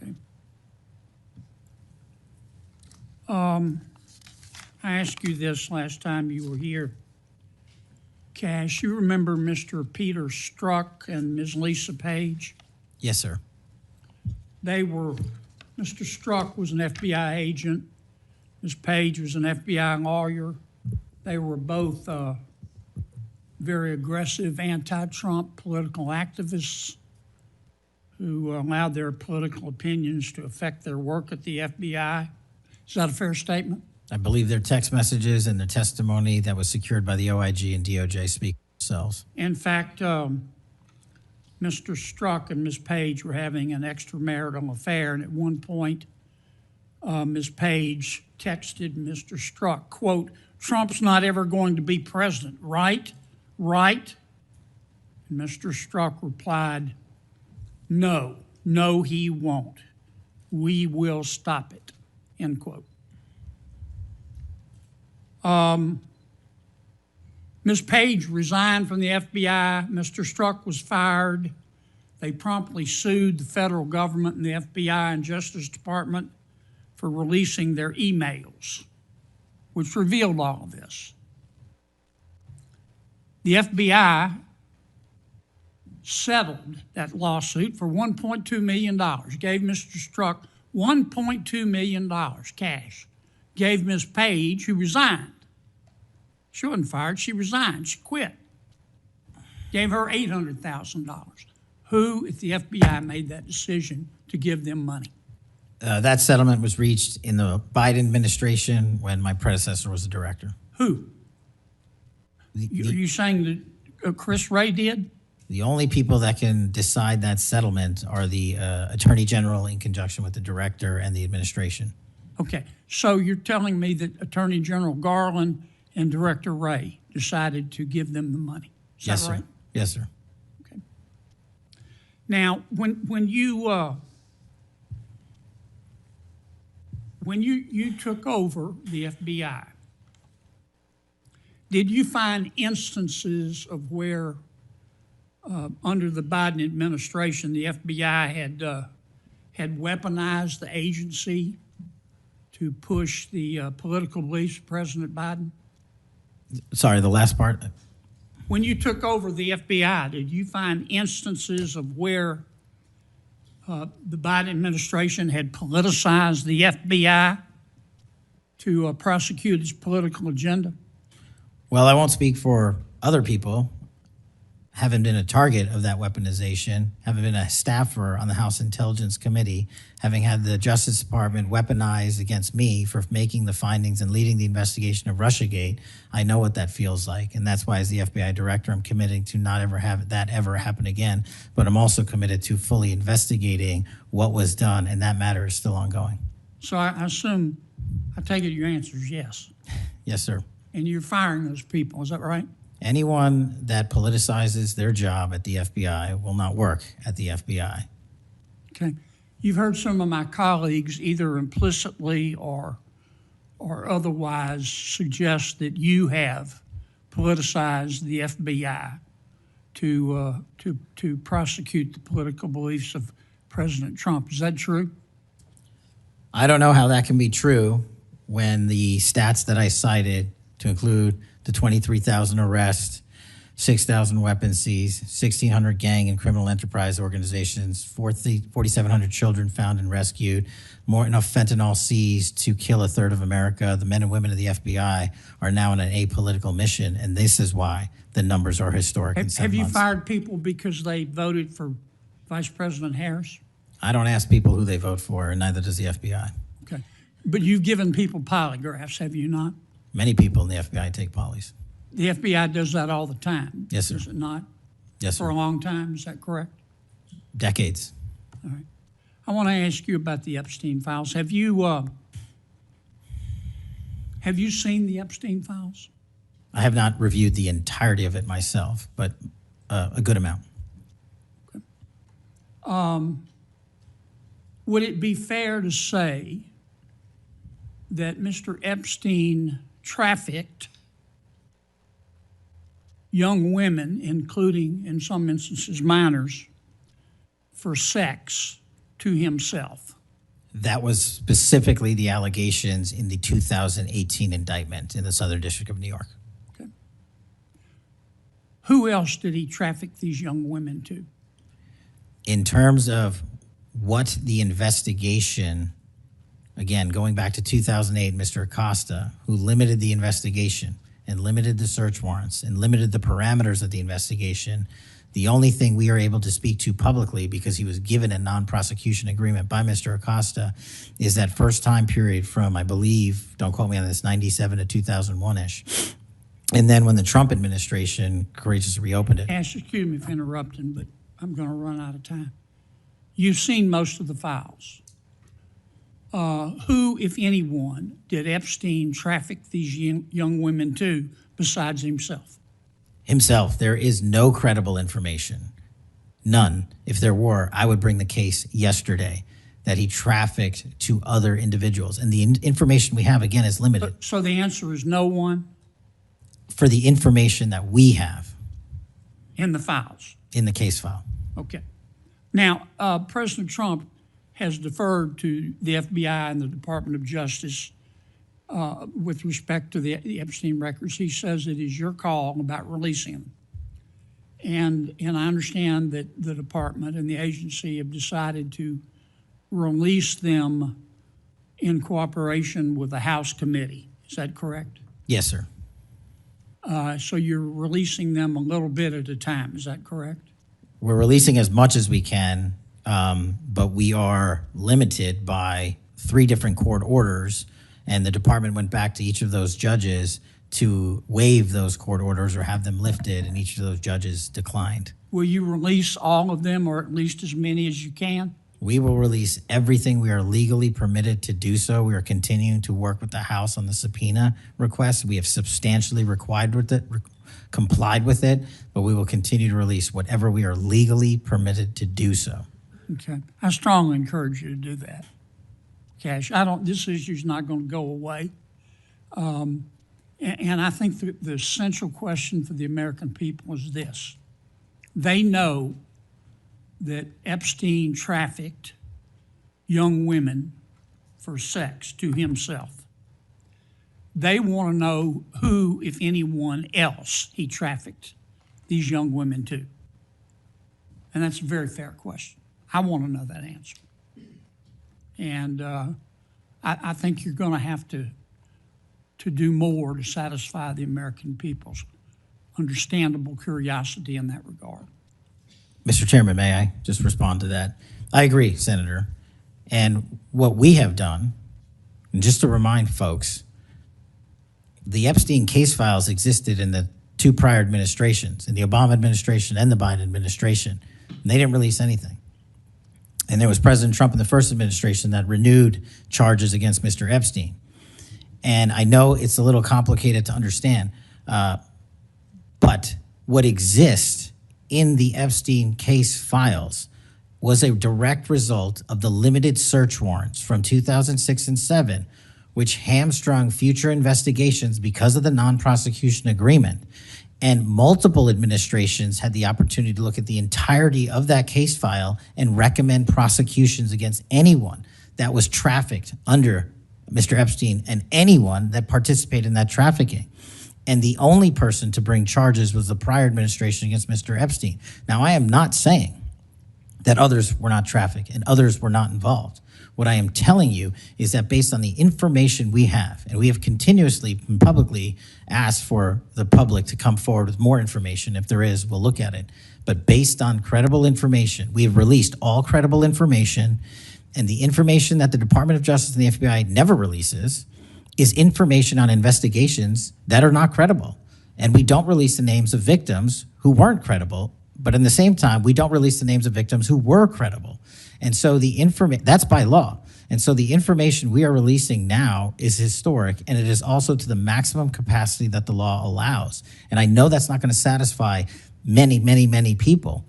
Okay. I asked you this last time you were here. Kash, you remember Mr. Peter Strzok and Ms. Lisa Page? Yes, sir. Mr. Strzok was an FBI agent. Ms. Page was an FBI lawyer. They were both very aggressive anti-Trump political activists who allowed their political opinions to affect their work at the FBI. Is that a fair statement? I believe their text messages and their testimony that was secured by the OIG and DOJ speak for themselves. In fact, Mr. Strzok and Ms. Page were having an extramarital affair, and at one point, Ms. Page texted Mr. Strzok, quote, "Trump's not ever going to be president, right? Right?" And Mr. Strzok replied, "No, he won't. We will stop it," end quote. Ms. Page resigned from the FBI. Mr. Strzok was fired. They promptly sued the federal government and the FBI and Justice Department for releasing their emails, which revealed all of this. The FBI settled that lawsuit for $1.2 million, gave Mr. Strzok $1.2 million cash, gave Ms. Page, who resigned. She wasn't fired, she resigned, she quit. Gave her $800,000. Who at the FBI made that decision to give them money? That settlement was reached in the Biden administration when my predecessor was the director. Who? Are you saying that Chris Wray did? The only people that can decide that settlement are the Attorney General in conjunction with the director and the administration. Okay, so you're telling me that Attorney General Garland and Director Wray decided to give them the money? Is Yes, that right? sir. Yes, sir. Okay. Now, when you took over the FBI, did you find instances of where, under the Biden administration, the FBI had weaponized the agency to push the political beliefs of President Biden? Sorry, the last part. When you took over the FBI, did you find instances of where the Biden administration had politicized the FBI to prosecute its political agenda? Well, I won't speak for other people. Having been a target of that weaponization, having been a staffer on the House Intelligence Committee, having had the Justice Department weaponized against me for making the findings and leading the investigation of Russiagate, I know what that feels like. And that's why, as the FBI director, I'm committing to not ever have that ever happen again. But I'm also committed to fully investigating what was done, and that matter is still ongoing. So I take it your answer is yes. Yes, sir. And you're firing those people, is that right? Anyone that politicizes their job at the FBI will not work at the FBI. Okay. You've heard some of my colleagues either implicitly or or otherwise suggest that you have politicized the FBI to prosecute the political beliefs of President Trump. Is that true? I don't know how that can be true when the stats that I cited, to include the 23,000 arrests, 6,000 weapons seized, 1,600 gang and criminal enterprise organizations, 4,700 children found and rescued, more enough fentanyl seized to kill a third of America. The men and women of the FBI are now on an apolitical mission, and this is why the numbers are historic in 7 Have you months. fired people because they voted for Vice President Harris? I don't ask people who they vote for, and neither does the FBI. Okay. But you've given people polygraphs, have you not? Many people in the FBI take polys. The FBI does that all the time. Yes, sir. Does it not? Yes, For sir. a long time, is that correct? Decades. All right. I want to ask you about the Epstein files. Have you seen the Epstein files? I have not reviewed the entirety of it myself, but a good amount. Would it be fair to say that Mr. Epstein trafficked young women, including, in some instances, minors, for sex to himself? That was specifically the allegations in the 2018 indictment in the Southern District of New York. Okay. Who else did he traffic these young women to? In terms of what the investigation, again, going back to 2008, Mr. Acosta, who limited the investigation and limited the search warrants and limited the parameters of the investigation, the only thing we are able to speak to publicly, because he was given a non-prosecution agreement by Mr. Acosta, is that first time period from, I believe, don't quote me on this, 97 to 2001-ish. And then when the Trump administration courageously reopened it. Ash, excuse me for interrupting, but I'm going to run out of time. You've seen most of the files. Who, if anyone, did Epstein traffic these young women to besides himself? Himself. There is no credible information. None. If there were, I would bring the case yesterday that he trafficked to other individuals. And the information we have, again, is limited. So the answer is no one For the information that we have in the files. in the case file. Okay. Now, President Trump has deferred to the FBI and the Department of Justice with respect to the Epstein records. He says it is your call about releasing them. And I understand that the department and the agency have decided to release them in cooperation with the House committee. Is that correct? Yes, sir. So you're releasing them a little bit at a time. Is that correct? We're releasing as much as we can, but we are limited by 3 different court orders, and the department went back to each of those judges to waive those court orders or have them lifted, and each of those judges declined. Will you release all of them, or at least as many as you can? We will release everything we are legally permitted to do so. We are continuing to work with the House on the subpoena request. We have substantially complied with it, but we will continue to release whatever we are legally permitted to do so. Okay. I strongly encourage you to do that. Cash, this issue's not going to go away. And I think the central question for the American people is this. They know that Epstein trafficked young women for sex to himself. They want to know who, if anyone else, he trafficked these young women to. And that's a very fair question. I want to know that answer. And I think you're going to have to do more to satisfy the American people's understandable curiosity in that regard. Mr. Chairman, may I just respond to that? I agree, Senator. And what we have done, and just to remind folks, the Epstein case files existed in the 2 prior administrations, in the Obama administration and the Biden administration, and they didn't release anything. And there was President Trump in the first administration that renewed charges against Mr. Epstein. And I know it's a little complicated to understand, but what exists in the Epstein case files was a direct result of the limited search warrants from 2006 and 2007, which hamstrung future investigations because of the non-prosecution agreement. And multiple administrations had the opportunity to look at the entirety of that case file and recommend prosecutions against anyone that was trafficked under Mr. Epstein and anyone that participated in that trafficking. And the only person to bring charges was the prior administration against Mr. Epstein. Now, I am not saying that others were not trafficked and others were not involved. What I am telling you is that based on the information we have, and we have continuously and publicly asked for the public to come forward with more information. If there is, we'll look at it. But based on credible information, we have released all credible information, and the information that the Department of Justice and the FBI never releases is information on investigations that are not credible. And we don't release the names of victims who weren't credible, but in the same time, we don't release the names of victims who were credible. And so the information, that's by law. And so the information we are releasing now is historic, and it is also to the maximum capacity that the law allows. And I know that's not going to satisfy many, many, many people.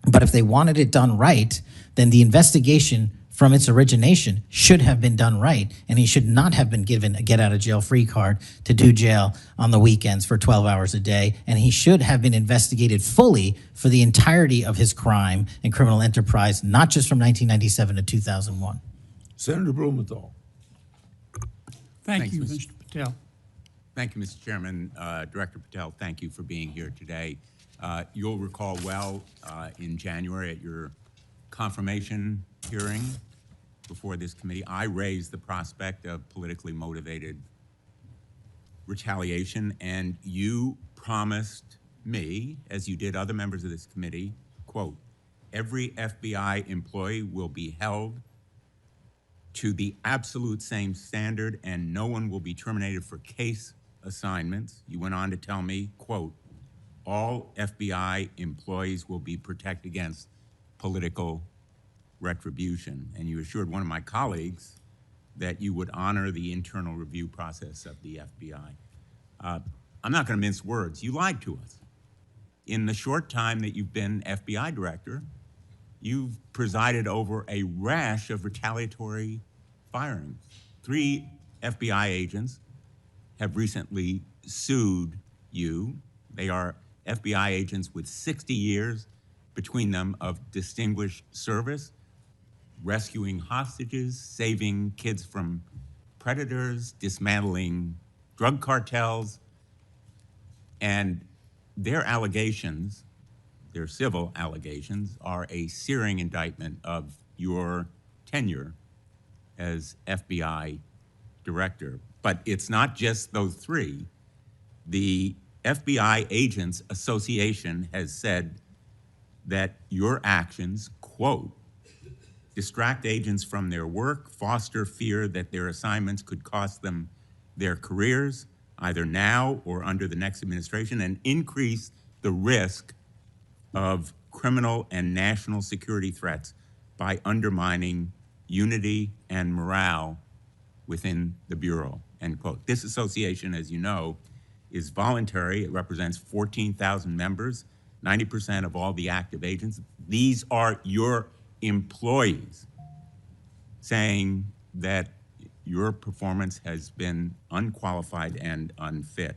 But if they wanted it done right, then the investigation from its origination should have been done right, and he should not have been given a get-out-of-jail-free card to do jail on the weekends for 12 hours a day, and he should have been investigated fully for the entirety of his crime and criminal enterprise, not just from 1997 to 2001. Senator Blumenthal. Thank Thanks, you, Mr. Mr. Patel. Thank you, Mr. Chairman. Director Patel, thank you for being here today. You'll recall well in January at your confirmation hearing before this committee, I raised the prospect of politically motivated retaliation, and you promised me, as you did other members of this committee, quote, every FBI employee will be held to the absolute same standard and no one will be terminated for case assignments. You went on to tell me, quote, all FBI employees will be protected against political retribution. And you assured one of my colleagues that you would honor the internal review process of the FBI. I'm not going to mince words. You lied to us. In the short time that you've been FBI director, you've presided over a rash of retaliatory firings. 3 FBI agents have recently sued you. They are FBI agents with 60 years between them of distinguished service, rescuing hostages, saving kids from predators, dismantling drug cartels, and their allegations, their civil allegations, are a searing indictment of your tenure as FBI director. But it's not just those 3. The FBI Agents Association has said that your actions, quote, distract agents from their work, foster fear that their assignments could cost them their careers, either now or under the next administration, and increase the risk of criminal and national security threats by undermining unity and morale within the Bureau, end quote. This association, as you know, is voluntary. It represents 14,000 members, 90% of all the active agents. These are your employees saying that your performance has been unqualified and unfit.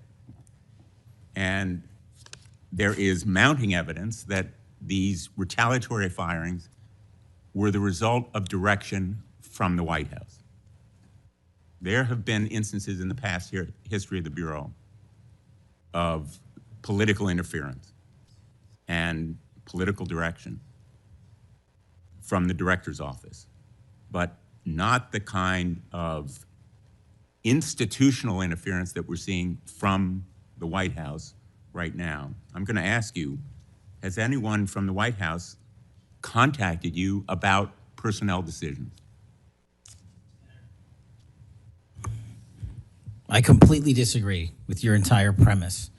And there is mounting evidence that these retaliatory firings were the result of direction from the White House. There have been instances in the past history of the Bureau of political interference and political direction from the director's office, but not the kind of institutional interference that we're seeing from the White House right now. I'm going to ask you, has anyone from the White House contacted you about personnel decisions? I completely disagree with your entire premise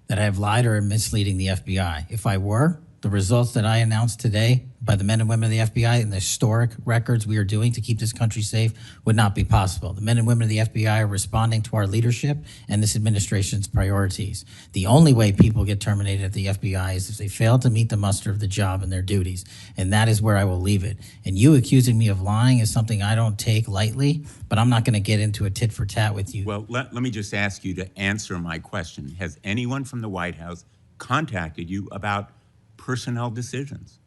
that I have lied or am misleading the FBI. If I were, the results that I announced today by the men and women of the FBI and the historic records we are doing to keep this country safe would not be possible. The men and women of the FBI are responding to our leadership and this administration's priorities. The only way people get terminated at the FBI is if they fail to meet the muster of the job and their duties, and that is where I will leave it. And you accusing me of lying is something I don't take lightly, but I'm not going to get into a tit for tat with you. Well, let me just ask you to answer my question. Has anyone from the White House contacted you about personnel decisions?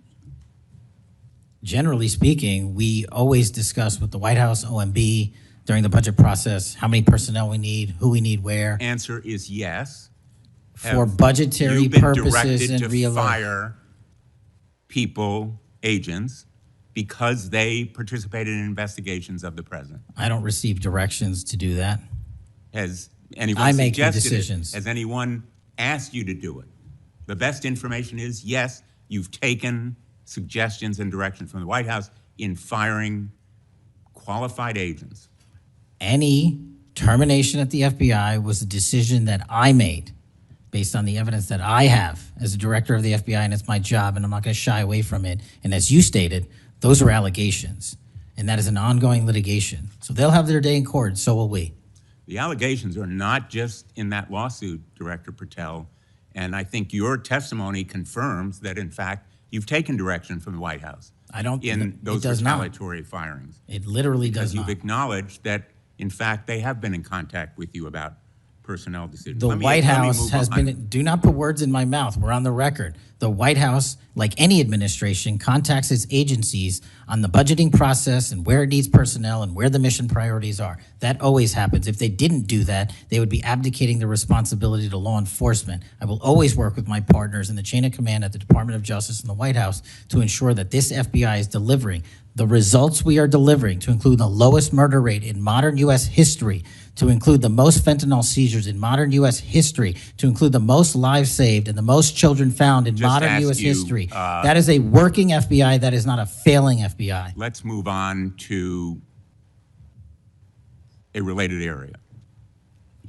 Generally speaking, we always discuss with the White House, OMB, during the budget process, how many personnel we need, who we need where. Answer is yes. For budgetary purposes and to real fire people, agents, because they participated in investigations of the president. I don't receive directions to do that. Has anyone I make the suggested it? decisions. Has anyone asked you to do it? The best information is yes, you've taken suggestions and direction from the White House in firing qualified agents. Any termination at the FBI was a decision that I made based on the evidence that I have as a director of the FBI, and it's my job, and I'm not going to shy away from it. And as you stated, those are allegations, and that is an ongoing litigation. So they'll have their day in court, so will we. The allegations are not just in that lawsuit, Director Patel, and I think your testimony confirms that, in fact, you've taken direction from the White House. I don't. In those retaliatory firings. It literally does because not. you've acknowledged that, in fact, they have been in contact with you about personnel decisions. The White House has been, do not put words in my mouth, we're on the record. The White House, like any administration, contacts its agencies on the budgeting process and where it needs personnel and where the mission priorities are. That always happens. If they didn't do that, they would be abdicating the responsibility to law enforcement. I will always work with my partners in the chain of command at the Department of Justice and the White House to ensure that this FBI is delivering the results we are delivering, to include the lowest murder rate in modern U.S. history, to include the most fentanyl seizures in modern U.S. history, to include the most lives saved and the most children found in modern U.S. history. That is a working FBI. That is not a failing FBI. Let's move on to a related area.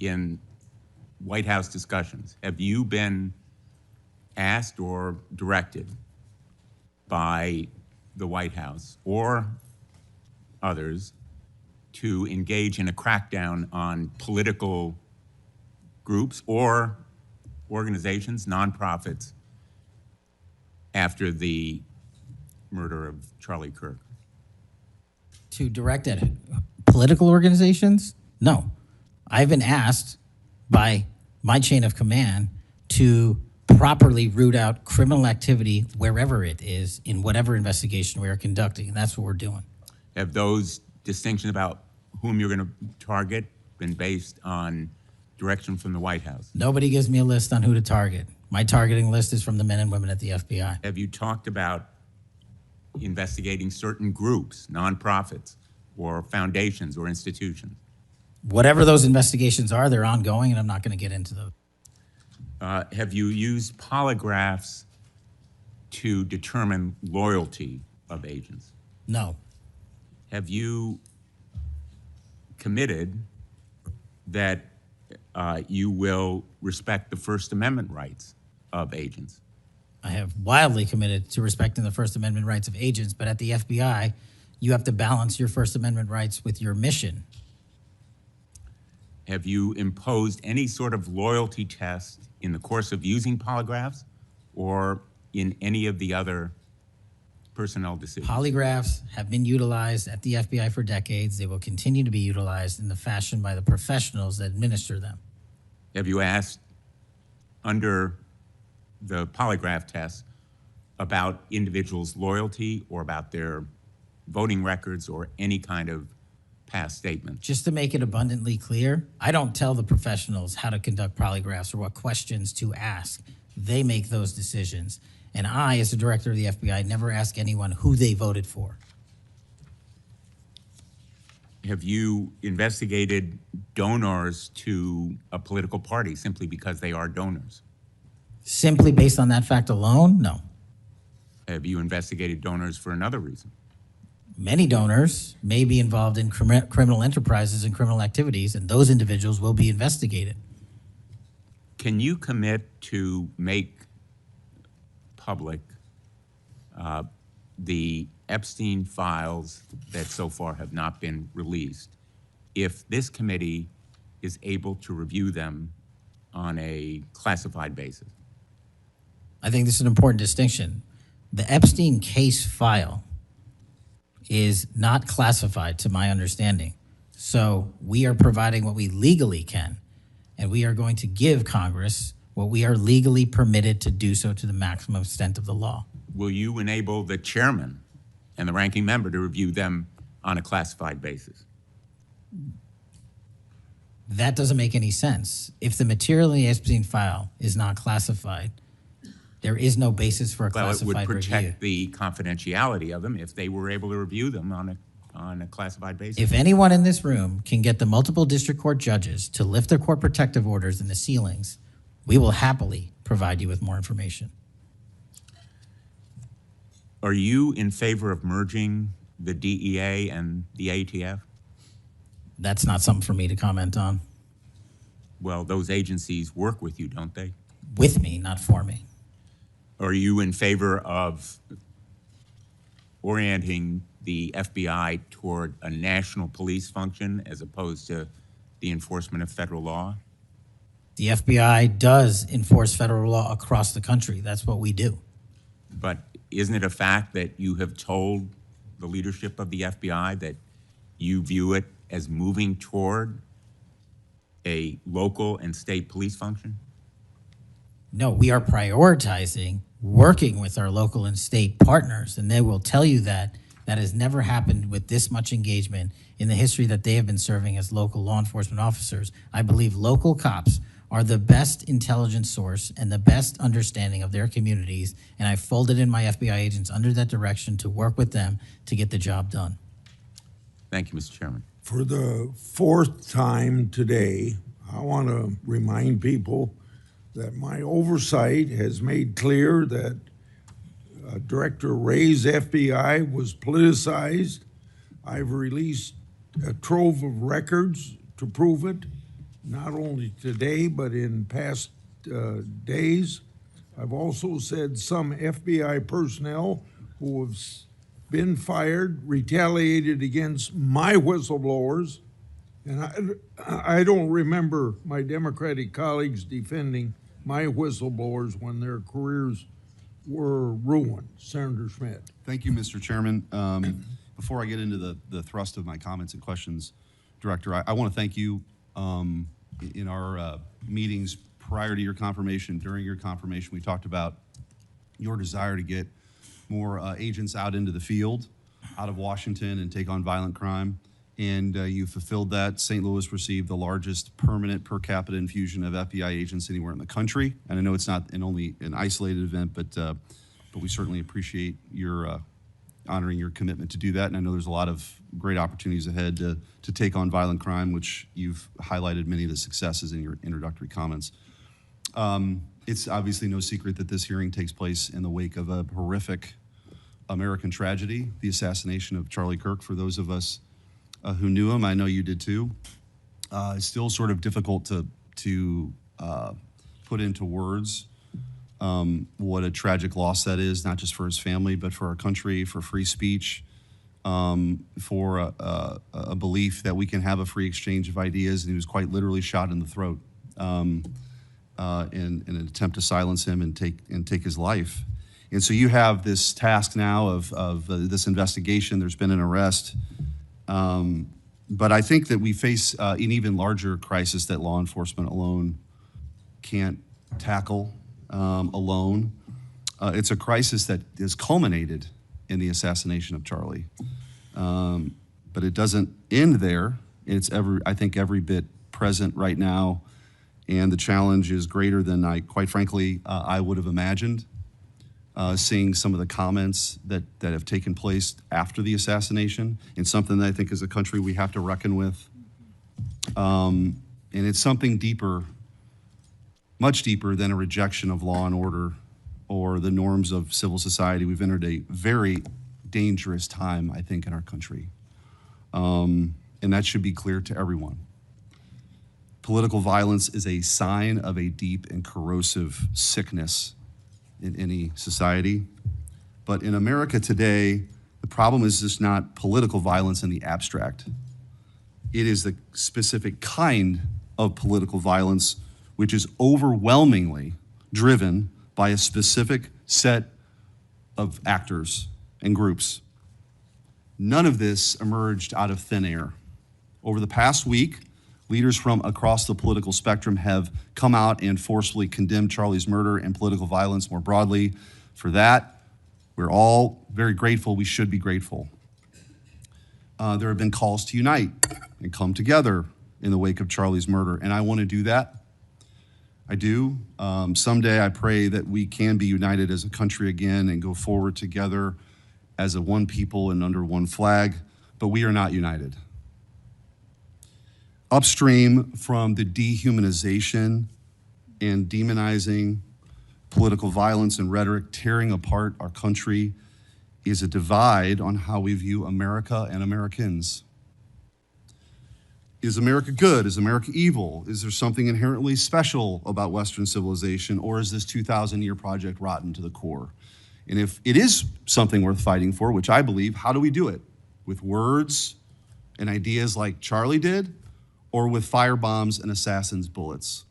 In White House discussions, have you been asked or directed by the White House or others to engage in a crackdown on political groups or organizations, nonprofits, after the murder of Charlie Kirk? To direct at political organizations? No. I've been asked by my chain of command to properly root out criminal activity wherever it is in whatever investigation we are conducting, and that's what we're doing. Have those distinctions about whom you're going to target been based on direction from the White House? Nobody gives me a list on who to target. My targeting list is from the men and women at the FBI. Have you talked about investigating certain groups, nonprofits, or foundations or institutions? Whatever those investigations are, they're ongoing, and I'm not going to get into those. Have you used polygraphs to determine loyalty of agents? No. Have you committed that you will respect the First Amendment rights of agents? I have wildly committed to respecting the First Amendment rights of agents, but at the FBI, you have to balance your First Amendment rights with your mission. Have you imposed any sort of loyalty test in the course of using polygraphs or in any of the other personnel decisions? Polygraphs have been utilized at the FBI for decades. They will continue to be utilized in the fashion by the professionals that administer them. Have you asked under the polygraph test about individuals' loyalty or about their voting records or any kind of past statement? Just to make it abundantly clear, I don't tell the professionals how to conduct polygraphs or what questions to ask. They make those decisions. And I, as the director of the FBI, never ask anyone who they voted for. Have you investigated donors to a political party simply because they are donors? Simply based on that fact alone, no. Have you investigated donors for another reason? Many donors may be involved in criminal enterprises and criminal activities, and those individuals will be investigated. Can you commit to make public the Epstein files that so far have not been released, if this committee is able to review them on a classified basis? I think this is an important distinction. The Epstein case file is not classified, to my understanding. So we are providing what we legally can, and we are going to give Congress what we are legally permitted to do so to the maximum extent of the law. Will you enable the chairman and the ranking member to review them on a classified basis? That doesn't make any sense. If the material in the Epstein file is not classified, there is no basis for a Well, it would classified review. protect the confidentiality of them if they were able to review them on a classified basis. If anyone in this room can get the multiple district court judges to lift their court protective orders in the ceilings, we will happily provide you with more information. Are you in favor of merging the DEA and the ATF? That's not something for me to comment on. Well, those agencies work with you, don't they? With me, not for me. Are you in favor of orienting the FBI toward a national police function as opposed to the enforcement of federal law? The FBI does enforce federal law across the country. That's what we do. But isn't it a fact that you have told the leadership of the FBI that you view it as moving toward a local and state police function? No, we are prioritizing working with our local and state partners, and they will tell you that that has never happened with this much engagement in the history that they have been serving as local law enforcement officers. I believe local cops are the best intelligence source and the best understanding of their communities, and I folded in my FBI agents under that direction to work with them to get the job done. Thank you, Mr. Chairman. For the fourth time today, I want to remind people that my oversight has made clear that Director Ray's FBI was politicized. I've released a trove of records to prove it, not only today, but in past days. I've also said some FBI personnel who have been fired, retaliated against my whistleblowers, and I don't remember my Democratic colleagues defending my whistleblowers when their careers were ruined. Senator Schmidt. Thank you, Mr. Chairman. Before I get into the thrust of my comments and questions, Director, I want to thank you. In our meetings prior to your confirmation, during your confirmation, we talked about your desire to get more agents out into the field, out of Washington, and take on violent crime. And you fulfilled that. St. Louis received the largest permanent per capita infusion of FBI agents anywhere in the country. And I know it's not only an isolated event, but we certainly appreciate your honoring your commitment to do that. And I know there's a lot of great opportunities ahead to take on violent crime, which you've highlighted many of the successes in your introductory comments. It's obviously no secret that this hearing takes place in the wake of a horrific American tragedy, the assassination of Charlie Kirk. For those of us who knew him, I know you did too. It's still sort of difficult to put into words what a tragic loss that is, not just for his family, but for our country, for free speech, for a belief that we can have a free exchange of ideas. And he was quite literally shot in the throat in an attempt to silence him and take his life. And so you have this task now of this investigation. There's been an arrest. But I think that we face an even larger crisis that law enforcement alone can't tackle alone. It's a crisis that is culminated in the assassination of Charlie. But it doesn't end there. It's I think every bit present right now, and the challenge is greater than quite frankly, I would have imagined. Seeing some of the comments that have taken place after the assassination, and something that I think as a country we have to reckon with. And it's something deeper, much deeper than a rejection of law and order or the norms of civil society. We've entered a very dangerous time, I think, in our country. And that should be clear to everyone. Political violence is a sign of a deep and corrosive sickness in any society. But in America today, the problem is just not political violence in the abstract. It is the specific kind of political violence which is overwhelmingly driven by a specific set of actors and groups. None of this emerged out of thin air. Over the past week, leaders from across the political spectrum have come out and forcefully condemned Charlie's murder and political violence more broadly. For that, we're all very grateful. We should be grateful. There have been calls to unite and come together in the wake of Charlie's murder, and I want to do that. I do. Someday I pray that we can be united as a country again and go forward together as a one people and under one flag, but we are not united. Upstream from the dehumanization and demonizing political violence and rhetoric tearing apart our country is a divide on how we view America and Americans. Is America good? Is America evil? Is there something inherently special about Western civilization, or is this 2,000-year project rotten to the core? And if it is something worth fighting for, which I believe, how do we do it? With words and ideas like Charlie did, or with firebombs and assassins' bullets?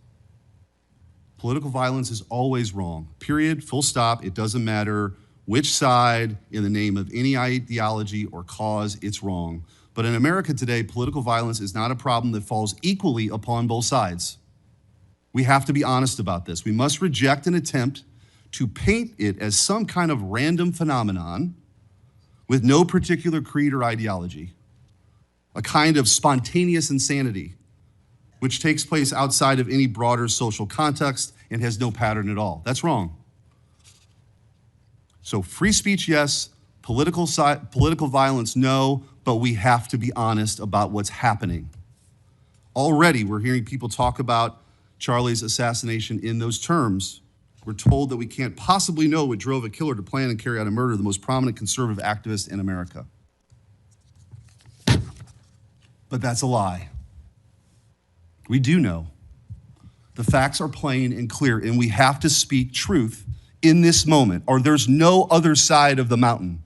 Political violence is always wrong, period, full stop. It doesn't matter which side, in the name of any ideology or cause, it's wrong. But in America today, political violence is not a problem that falls equally upon both sides. We have to be honest about this. We must reject an attempt to paint it as some kind of random phenomenon with no particular creed or ideology, a kind of spontaneous insanity, which takes place outside of any broader social context and has no pattern at all. That's wrong. So free speech, yes. Political violence, no, but we have to be honest about what's happening. Already, we're hearing people talk about Charlie's assassination in those terms. We're told that we can't possibly know what drove a killer to plan and carry out a murder of the most prominent conservative activist in America. But that's a lie. We do know. The facts are plain and clear, and we have to speak truth in this moment, or there's no other side of the mountain.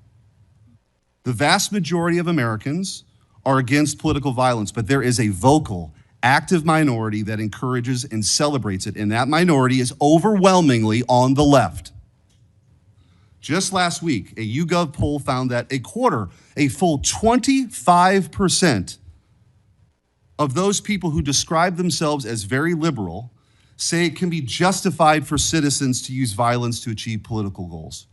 The vast majority of Americans are against political violence, but there is a vocal, active minority that encourages and celebrates it, and that minority is overwhelmingly on the left. Just last week, a YouGov poll found that a full 25% of those people who describe themselves as very liberal say it can be justified for citizens to use violence to achieve political goals.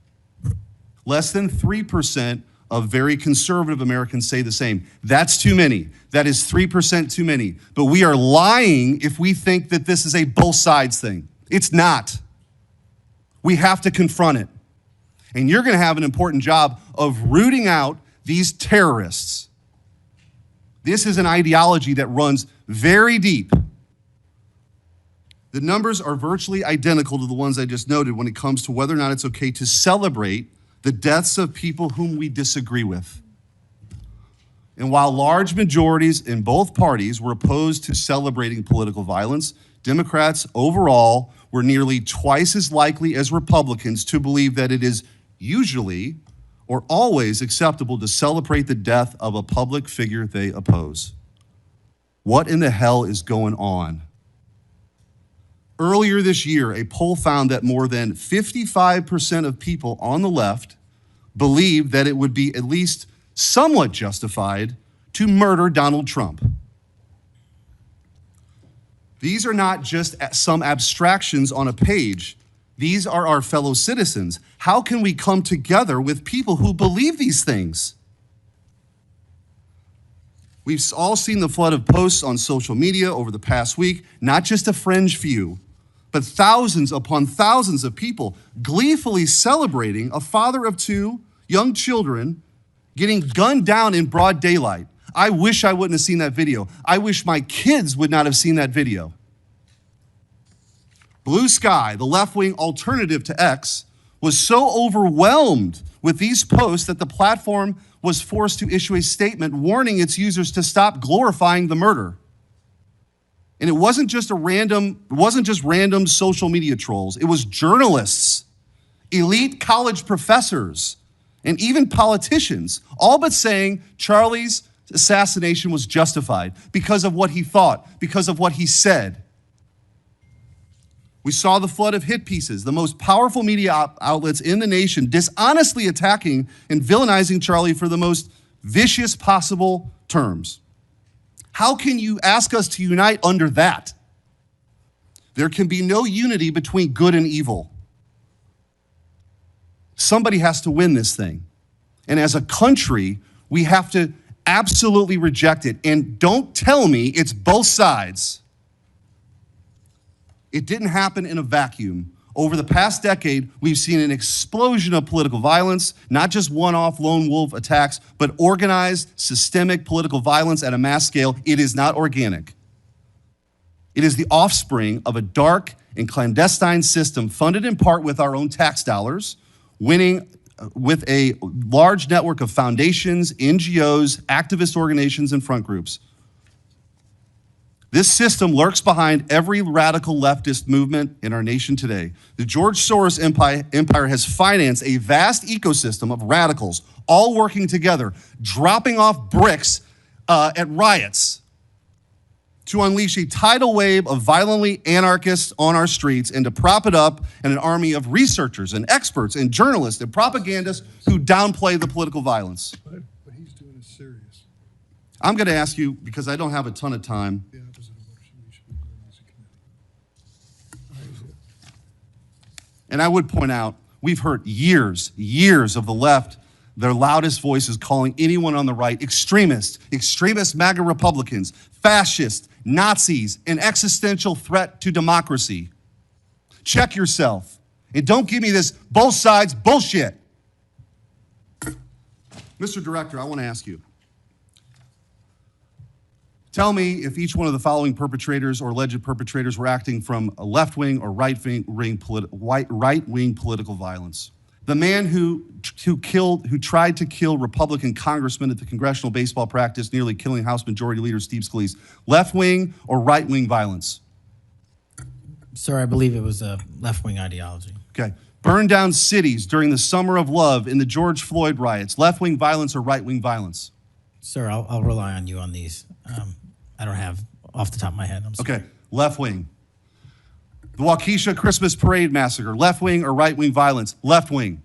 Less than 3% of very conservative Americans say the same. That's too many. That is 3% too many. But we are lying if we think that this is a both sides thing. It's not. We have to confront it. And you're going to have an important job of rooting out these terrorists. This is an ideology that runs very deep. The numbers are virtually identical to the ones I just noted when it comes to whether or not it's okay to celebrate the deaths of people whom we disagree with. And while large majorities in both parties were opposed to celebrating political violence, Democrats overall were nearly twice as likely as Republicans to believe that it is usually or always acceptable to celebrate the death of a public figure they oppose. What in the hell is going on? Earlier this year, a poll found that more than 55% of people on the left believed that it would be at least somewhat justified to murder Donald Trump. These are not just some abstractions on a page. These are our fellow citizens. How can we come together with people who believe these things? We've all seen the flood of posts on social media over the past week, not just a fringe few, but thousands upon thousands of people gleefully celebrating a father of two young children getting gunned down in broad daylight. I wish I wouldn't have seen that video. I wish my kids would not have seen that video. Blue Sky, the left-wing alternative to X, was so overwhelmed with these posts that the platform was forced to issue a statement warning its users to stop glorifying the murder. And it wasn't just random social media trolls. It was journalists, elite college professors, and even politicians, all but saying Charlie's assassination was justified because of what he thought, because of what he said. We saw the flood of hit pieces, the most powerful media outlets in the nation dishonestly attacking and villainizing Charlie for the most vicious possible terms. How can you ask us to unite under that? There can be no unity between good and evil. Somebody has to win this thing. And as a country, we have to absolutely reject it. And don't tell me it's both sides. It didn't happen in a vacuum. Over the past decade, we've seen an explosion of political violence, not just one-off lone wolf attacks, but organized, systemic political violence at a mass scale. It is not organic. It is the offspring of a dark and clandestine system funded in part with our own tax dollars, winning with a large network of foundations, NGOs, activist organizations, and front groups. This system lurks behind every radical leftist movement in our nation today. The George Soros empire has financed a vast ecosystem of radicals, all working together, dropping off bricks at riots to unleash a tidal wave of violently anarchists on our streets and to prop it up in an army of researchers and experts and journalists and propagandists who downplay the political violence. What he's doing is serious. I'm going to ask you, because I don't have a ton of time, The opposite of what we should be doing as a committee. and I would point out, we've heard years of the left, their loudest voices calling anyone on the right extremist MAGA Republicans, fascists, Nazis, an existential threat to democracy. Check yourself. And don't give me this both sides bullshit. Mr. Director, I want to ask you. Tell me if each one of the following perpetrators or alleged perpetrators were acting from a left-wing or right-wing political violence. The man who tried to kill Republican congressman at the congressional baseball practice, nearly killing House Majority Leader Steve Scalise, left-wing or right-wing violence? Sir, I believe it was a left-wing ideology. Okay. Burned down cities during the Summer of Love in the George Floyd riots, left-wing violence or right-wing violence? Sir, I'll rely on you on these. I don't have off the top of my head. I'm sorry. Okay, left-wing. The Waukesha Christmas Parade massacre, left-wing or right-wing violence? Left-wing.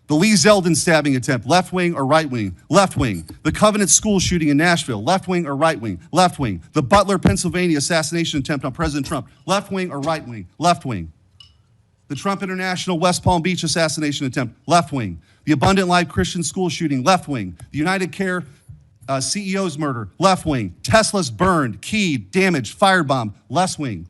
The Lee Zeldin stabbing attempt, left-wing or right-wing? Left-wing. The Covenant school shooting in Nashville, left-wing or right-wing? Left-wing. The Butler, Pennsylvania assassination attempt on President Trump, left-wing or right-wing? Left-wing. The Trump International West Palm Beach assassination attempt, left-wing. The Abundant Life Christian school shooting, left-wing. The United Care CEO's murder, left-wing. Tesla's burned, keyed, damaged, firebombed, left-wing.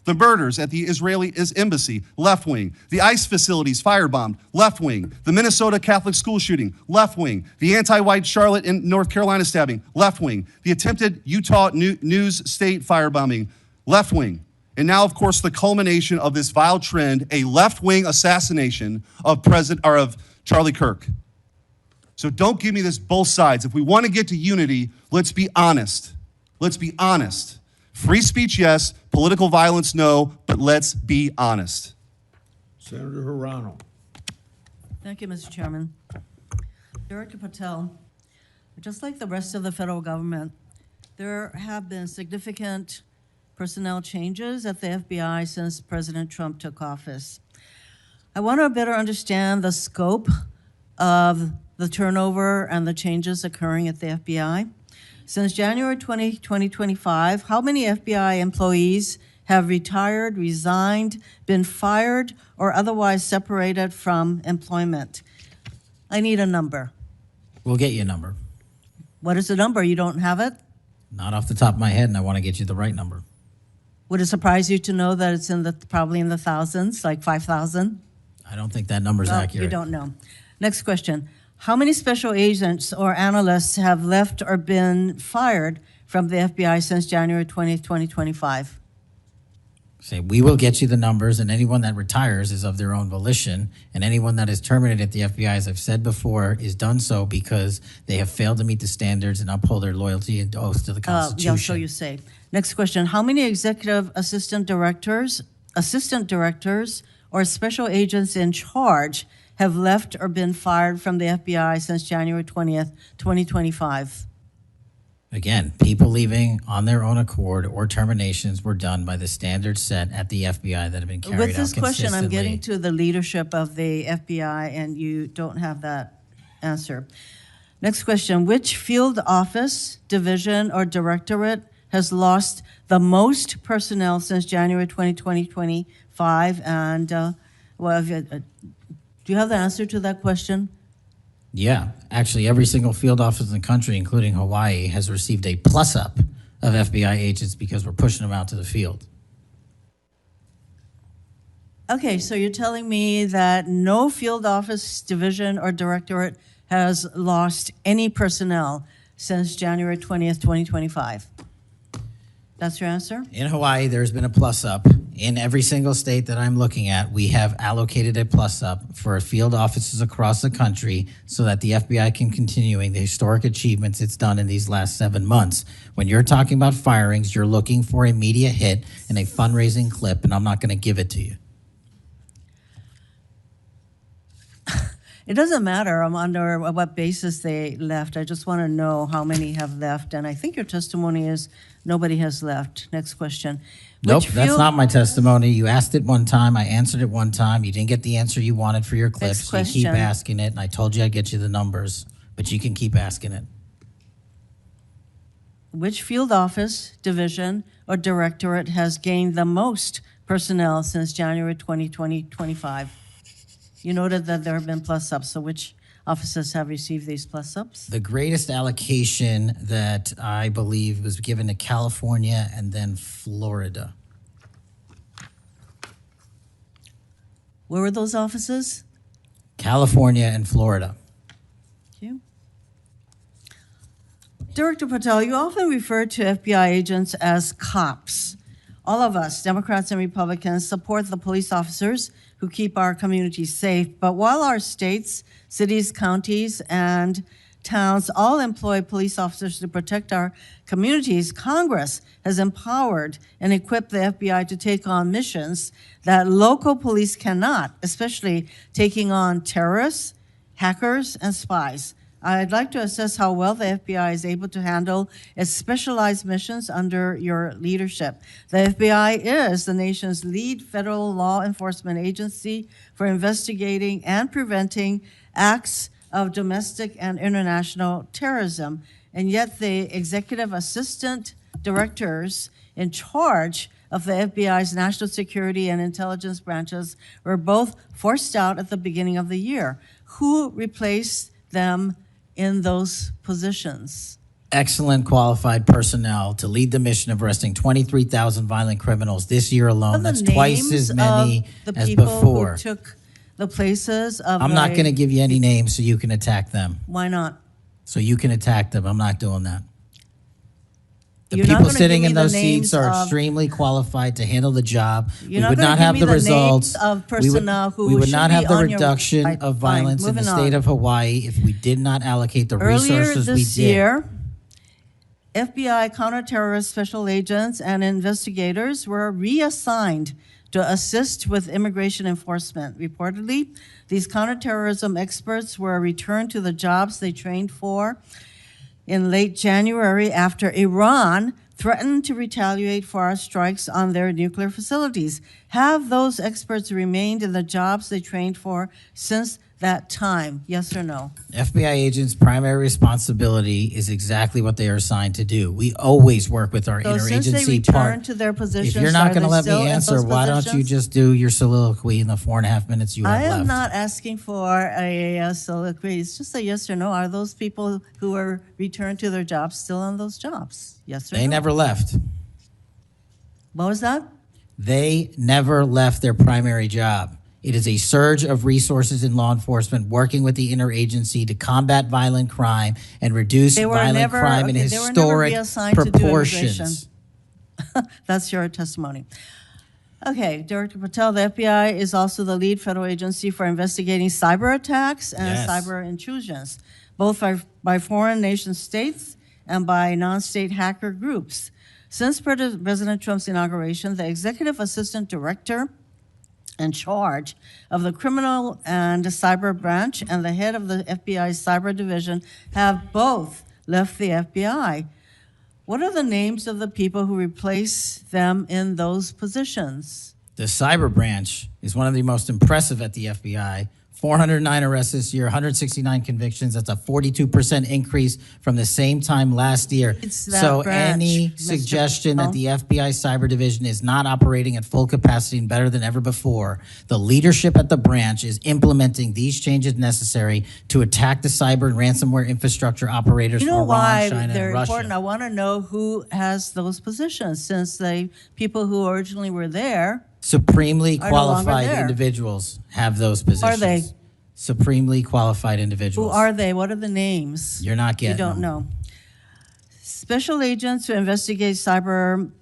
The murders at the Israeli embassy, left-wing. The ICE facilities firebombed, left-wing. The Minnesota Catholic school shooting, left-wing. The anti-white Charlotte and North Carolina stabbing, left-wing. The attempted Utah News State firebombing, left-wing. And now, of course, the culmination of this vile trend, a left-wing assassination of Charlie Kirk. So don't give me this both sides. If we want to get to unity, let's be honest. Let's be honest. Free speech, yes. Political violence, no. But let's be honest. Senator Hirano. Thank you, Mr. Chairman. Director Patel, just like the rest of the federal government, there have been significant personnel changes at the FBI since President Trump took office. I want to better understand the scope of the turnover and the changes occurring at the FBI. Since January 2025, how many FBI employees have retired, resigned, been fired, or otherwise separated from employment? I need a number. We'll get you a number. What is the number? You don't have it? Not off the top of my head, and I want to get you the right number. Would it surprise you to know that it's probably in the thousands, like 5,000? I don't think that number's Well, accurate. you don't know. Next question. How many special agents or analysts have left or been fired from the FBI since January 20th, 2025? Say, we will get you the numbers, and anyone that retires is of their own volition, and anyone that is terminated at the FBI, as I've said before, is done so because they have failed to meet the standards and uphold their loyalty and oath to the Constitution. Yeah, so you say. Next question. How many executive assistant directors, or special agents in charge have left or been fired from the FBI since January 20th, 2025? Again, people leaving on their own accord or terminations were done by the standards set at the FBI that have been carried out With this consistently. question, I'm getting to the leadership of the FBI, and you don't have that answer. Next question, which field office, division, or directorate has lost the most personnel since January 2025? And do you have the answer to that question? Yeah, actually, every single field office in the country, including Hawaii, has received a plus-up of FBI agents because we're pushing them out to the field. Okay, so you're telling me that no field office, division, or directorate has lost any personnel since January 20th, 2025? That's your answer? In Hawaii, there's been a plus-up. In every single state that I'm looking at, we have allocated a plus-up for field offices across the country so that the FBI can continuing the historic achievements it's done in these last 7 months. When you're talking about firings, you're looking for a media hit and a fundraising clip, and I'm not going to give it to you. It doesn't matter under what basis they left. I just want to know how many have left. And I think your testimony is nobody has left. Next question. Nope, that's not my testimony. You asked it one time. I answered it one time. You didn't get the answer you wanted for your clip. So you keep asking it. And I told you I'd get you the numbers, but you can keep asking it. Which field office, division, or directorate has gained the most personnel since January 2025? You noted that there have been plus-ups, so which offices have received these plus-ups? The greatest allocation that I believe was given to California and then Florida. Where were those offices? California and Florida. Thank you. Director Patel, you often refer to FBI agents as cops. All of us, Democrats and Republicans, support the police officers who keep our communities safe. But while our states, cities, counties, and towns all employ police officers to protect our communities, Congress has empowered and equipped the FBI to take on missions that local police cannot, especially taking on terrorists, hackers, and spies. I'd like to assess how well the FBI is able to handle its specialized missions under your leadership. The FBI is the nation's lead federal law enforcement agency for investigating and preventing acts of domestic and international terrorism. And yet the executive assistant directors in charge of the FBI's national security and intelligence branches were both forced out at the beginning of the year. Who replaced them in those positions? Excellent qualified personnel to lead the mission of arresting 23,000 violent criminals this year alone. That's twice as many as before. Who took the places of I'm not going to give you any names so you can attack them. Why not? So you can attack them. I'm not doing that. The You're not people gonna sitting give in me the those seats names are of- extremely qualified to handle the job. You're We not would gonna not give have me the the names results. of personnel who we would should not be have the on your reduction website. of Fine, violence in the moving state on. of Hawaii if we did not allocate the Earlier resources we this did. year, FBI counter-terrorist special agents and investigators were reassigned to assist with immigration enforcement. Reportedly, these counterterrorism experts were returned to the jobs they trained for in late January after Iran threatened to retaliate for our strikes on their nuclear facilities. Have those experts remained in the jobs they trained for since that time? Yes or no? FBI agents' primary responsibility is exactly what they are assigned to do. We always work with our So since they interagency returned part. to their positions, If you're not are going to they let still me in answer, those why don't you positions? just do your soliloquy in the 4.5 minutes you have I left? am not asking for a soliloquy. It's just a yes or no. Are those people who were returned to their jobs still on those jobs? Yes or no? They never left. What was that? They never left their primary job. It is a surge of resources in law enforcement working with the interagency to combat violent crime and reduce They were violent never- crime in okay, they were never historic reassigned to do proportions. That's your testimony. Okay, Director Patel, the FBI is also the lead federal agency for investigating cyber attacks and Yes. cyber intrusions, both by foreign nation states and by non-state hacker groups. Since President Trump's inauguration, the executive assistant director in charge of the criminal and cyber branch and the head of the FBI's cyber division have both left the FBI. What are the names of the people who replace them in those positions? The cyber branch is one of the most impressive at the FBI. 409 arrests this year, 169 convictions. That's a 42% increase from the same time last year. It's that So branch, any Mr. suggestion that Patel. the FBI cyber division is not operating at full capacity and better than ever before, the leadership at the branch is implementing these changes necessary to attack the cyber and ransomware infrastructure operators You for know Iran, why China, they're and Russia. important? I want to know who has those positions, since the people who originally were there. Supremely Are no longer qualified there. individuals have those positions. Are they? Supremely qualified Who individuals. are they? What are the names? You're not getting You don't them. know. Special agents who investigate cybercrime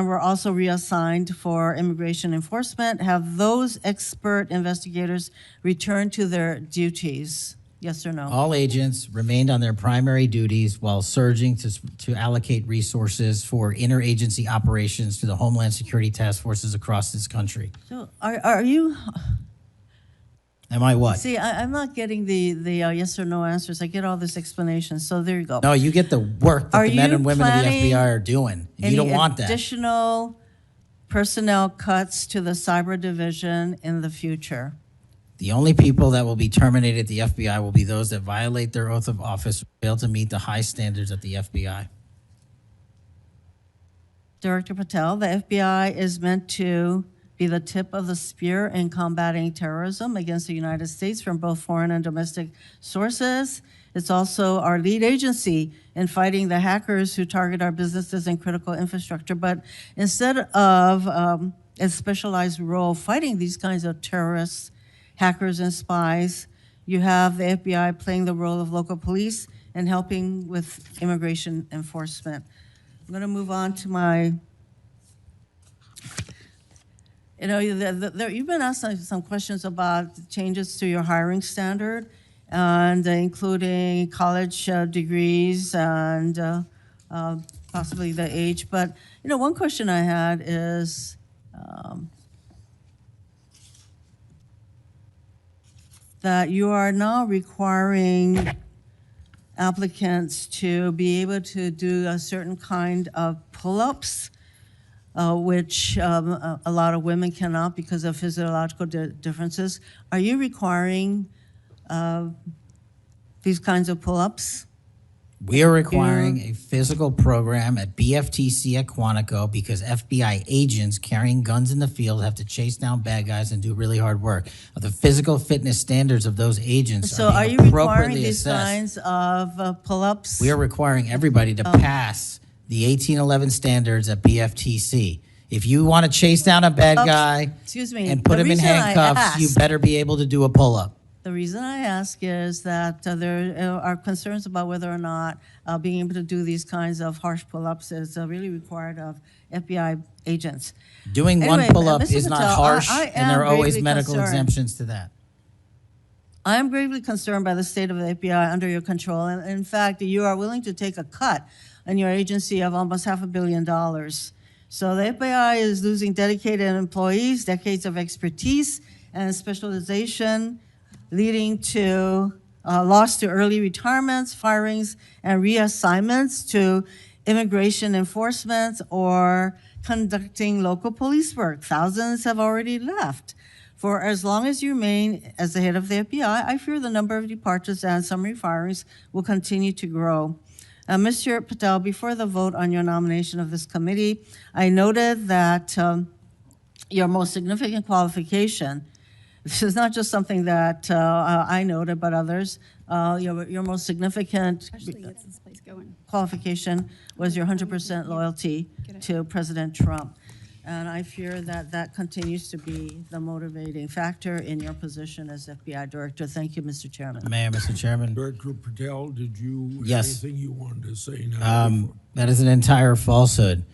were also reassigned for immigration enforcement. Have those expert investigators returned to their duties? Yes or no? All agents remained on their primary duties while surging to allocate resources for interagency operations to the Homeland Security task forces across this country. So are you? Am I what? See, I'm not getting the yes or no answers. I get all this explanation. So there you go. No, you get the work that Are the men you and women of the planning FBI are doing. You Any don't want that. additional personnel cuts to the cyber division in the future? The only people that will be terminated at the FBI will be those that violate their oath of office, fail to meet the high standards at the FBI. Director Patel, the FBI is meant to be the tip of the spear in combating terrorism against the United States from both foreign and domestic sources. It's also our lead agency in fighting the hackers who target our businesses and critical infrastructure. But instead of a specialized role fighting these kinds of terrorists, hackers, and spies, you have the FBI playing the role of local police and helping with immigration enforcement. I'm going to move on to my, you've been asked some questions about changes to your hiring standard, and including college degrees and possibly the age. But, one question I had is, that you are now requiring applicants to be able to do a certain kind of pull-ups, which a lot of women cannot because of physiological differences. Are you requiring these kinds of pull-ups? We are requiring a physical program at BFTC at Quantico because FBI agents carrying guns in the field have to chase down bad guys and do really hard work. The physical fitness standards of those agents So are are being you requiring appropriately these assessed. kinds of pull-ups? We are requiring everybody to pass the 1811 standards at BFTC. If you want to chase down a bad guy Excuse me, and put the him in reason I handcuffs, you asked- better be able to do a pull-up. The reason I ask is that there are concerns about whether or not being able to do these kinds of harsh pull-ups is really required of FBI agents. Doing Anyway, one pull-up Mr. is not Patel, harsh, I and there are am always gravely medical concerned. exemptions to that. I am gravely concerned by the state of the FBI under your control. And in fact, you are willing to take a cut on your agency of almost $500 million. So the FBI is losing dedicated employees, decades of expertise and specialization, leading to loss to early retirements, firings, and reassignments to immigration enforcement or conducting local police work. Thousands have already left. For as long as you remain as the head of the FBI, I fear the number of departures and summary firings will continue to grow. Mr. Patel, before the vote on your nomination of this committee, I noted that your most significant qualification, this is not just something that I noted, but others, your most significant Actually gets this place going. qualification was your 100% loyalty to President Trump. And I fear that that continues to be the motivating factor in your position as FBI director. Thank you, Mr. Chairman. Mayor, Mr. Chairman. Director Patel, did you have Yes. anything you wanted to say now? That is an entire falsehood.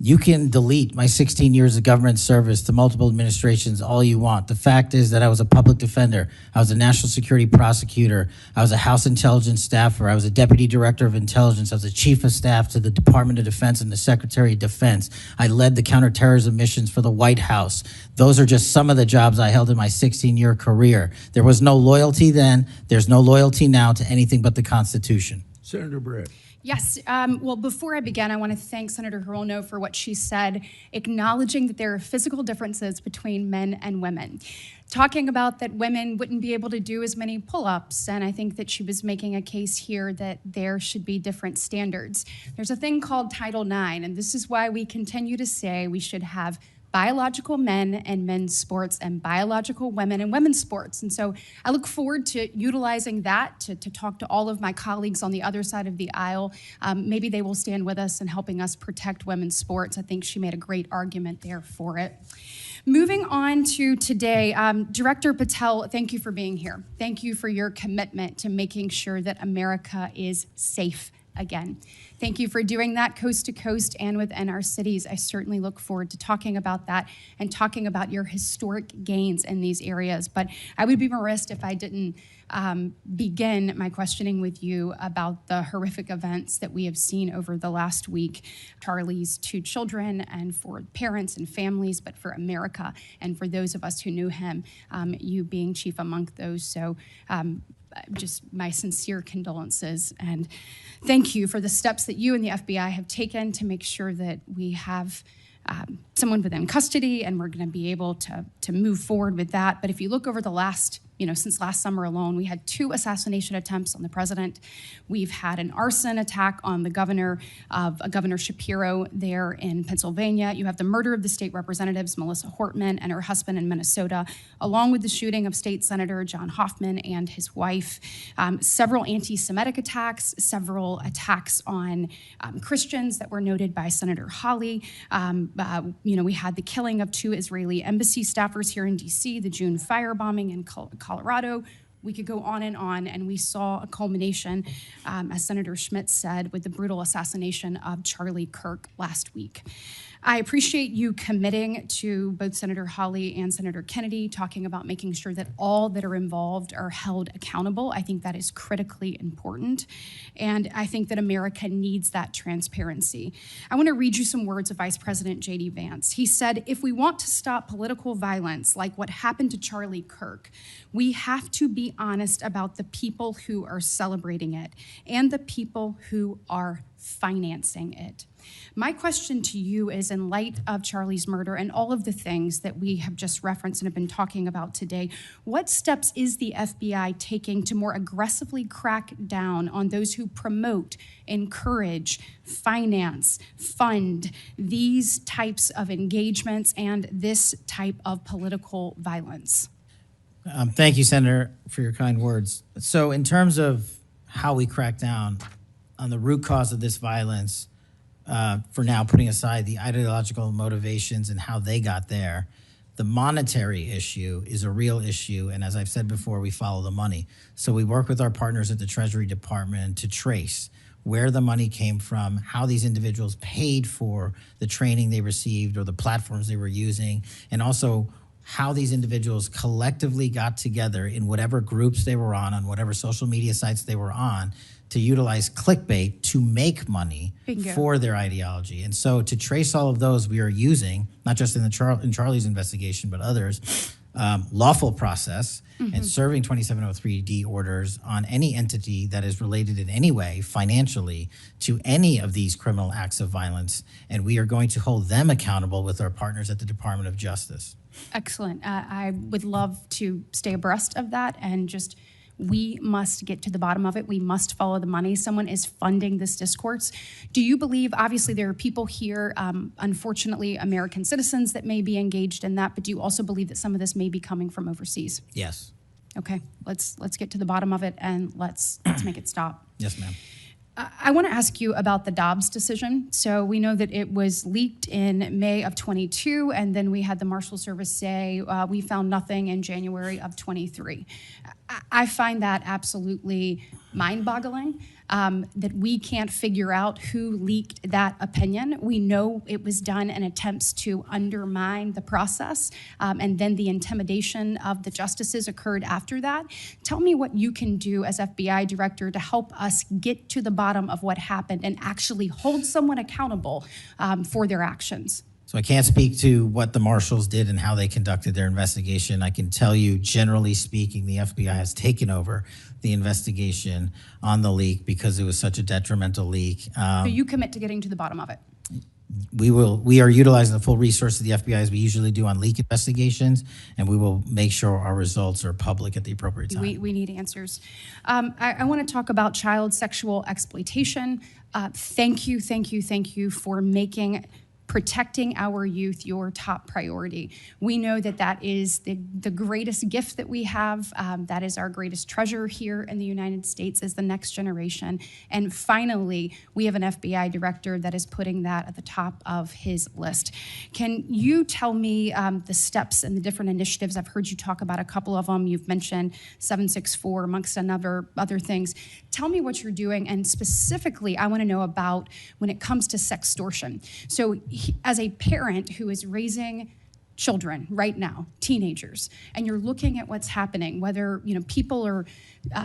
You can delete my 16 years of government service to multiple administrations all you want. The fact is that I was a public defender. I was a national security prosecutor. I was a House intelligence staffer. I was a deputy director of intelligence. I was a chief of staff to the Department of Defense and the Secretary of Defense. I led the counterterrorism missions for the White House. Those are just some of the jobs I held in my 16-year career. There was no loyalty then. There's no loyalty now to anything but the Constitution. Senator Brett. Yes. Well, before I begin, I want to thank Senator Hirono for what she said, acknowledging that there are physical differences between men and women. Talking about that women wouldn't be able to do as many pull-ups, and I think that she was making a case here that there should be different standards. There's a thing called Title IX, and this is why we continue to say we should have biological men and men's sports and biological women and women's sports. And so I look forward to utilizing that to talk to all of my colleagues on the other side of the aisle. Maybe they will stand with us in helping us protect women's sports. I think she made a great argument there for it. Moving on to today, Director Patel, thank you for being here. Thank you for your commitment to making sure that America is safe again. Thank you for doing that coast to coast and within our cities. I certainly look forward to talking about that and talking about your historic gains in these areas. But I would be remiss if I didn't begin my questioning with you about the horrific events that we have seen over the last week. Charlie's 2 children, and for parents and families, but for America and for those of us who knew him, you being chief among those. So just my sincere condolences and thank you for the steps that you and the FBI have taken to make sure that we have someone within custody, and we're going to be able to move forward with that. But if you look over the last, since last summer alone, we had 2 assassination attempts on the president. We've had an arson attack on the governor Shapiro there in Pennsylvania. You have the murder of the state representatives, Melissa Hortman and her husband in Minnesota, along with the shooting of State Senator John Hoffman and his wife. Several anti-Semitic attacks, several attacks on Christians that were noted by Senator Hawley. We had the killing of 2 Israeli embassy staffers here in DC, the June firebombing in Colorado. We could go on, and we saw a culmination, as Senator Schmidt said, with the brutal assassination of Charlie Kirk last week. I appreciate you committing to both Senator Hawley and Senator Kennedy, talking about making sure that all that are involved are held accountable. I think that is critically important, and I think that America needs that transparency. I want to read you some words of Vice President J.D. Vance. He said, "If we want to stop political violence like what happened to Charlie Kirk, we have to be honest about the people who are celebrating it and the people who are financing it." My question to you is, in light of Charlie's murder and all of the things that we have just referenced and have been talking about today, what steps is the FBI taking to more aggressively crack down on those who promote, encourage, finance, fund these types of engagements and this type of political violence? Thank you, Senator, for your kind words. So in terms of how we crack down on the root cause of this violence, for now putting aside the ideological motivations and how they got there, the monetary issue is a real issue. And as I've said before, we follow the money. So we work with our partners at the Treasury Department to trace where the money came from, how these individuals paid for the training they received or the platforms they were using, and also how these individuals collectively got together in whatever groups they were on whatever social media sites they were on, to utilize clickbait to make money for their ideology. And so to trace all of those, we are using, not just in Charlie's investigation, but others, lawful process and serving 2703D orders on any entity that is related in any way financially to any of these criminal acts of violence. And we are going to hold them accountable with our partners at the Department of Justice. Excellent. I would love to stay abreast of that, and just we must get to the bottom of it. We must follow the money. Someone is funding this discourse. Do you believe, obviously there are people here, unfortunately American citizens, that may be engaged in that, but do you also believe that some of this may be coming from overseas? Yes. Okay, let's get to the bottom of it, and let's make it stop. Yes, ma'am. I want to ask you about the Dobbs decision. So we know that it was leaked in May of 22, and then we had the Marshal Service say we found nothing in January of 23. I find that absolutely mind-boggling that we can't figure out who leaked that opinion. We know it was done in attempts to undermine the process, and then the intimidation of the justices occurred after that. Tell me what you can do as FBI director to help us get to the bottom of what happened and actually hold someone accountable for their actions. So I can't speak to what the marshals did and how they conducted their investigation. I can tell you, generally speaking, the FBI has taken over the investigation on the leak because it was such a detrimental leak. So you commit to getting to the bottom of it. We are utilizing the full resources of the FBI as we usually do on leak investigations, and we will make sure our results are public at the appropriate time. We need answers. I want to talk about child sexual exploitation. Thank you for making protecting our youth your top priority. We know that that is the greatest gift that we have. That is our greatest treasure here in the United States is the next generation. And finally, we have an FBI director that is putting that at the top of his list. Can you tell me the steps and the different initiatives? I've heard you talk about a couple of them. You've mentioned 764 amongst other things. Tell me what you're doing, and specifically, I want to know about when it comes to sextortion. So as a parent who is raising children right now, teenagers, and you're looking at what's happening, whether people are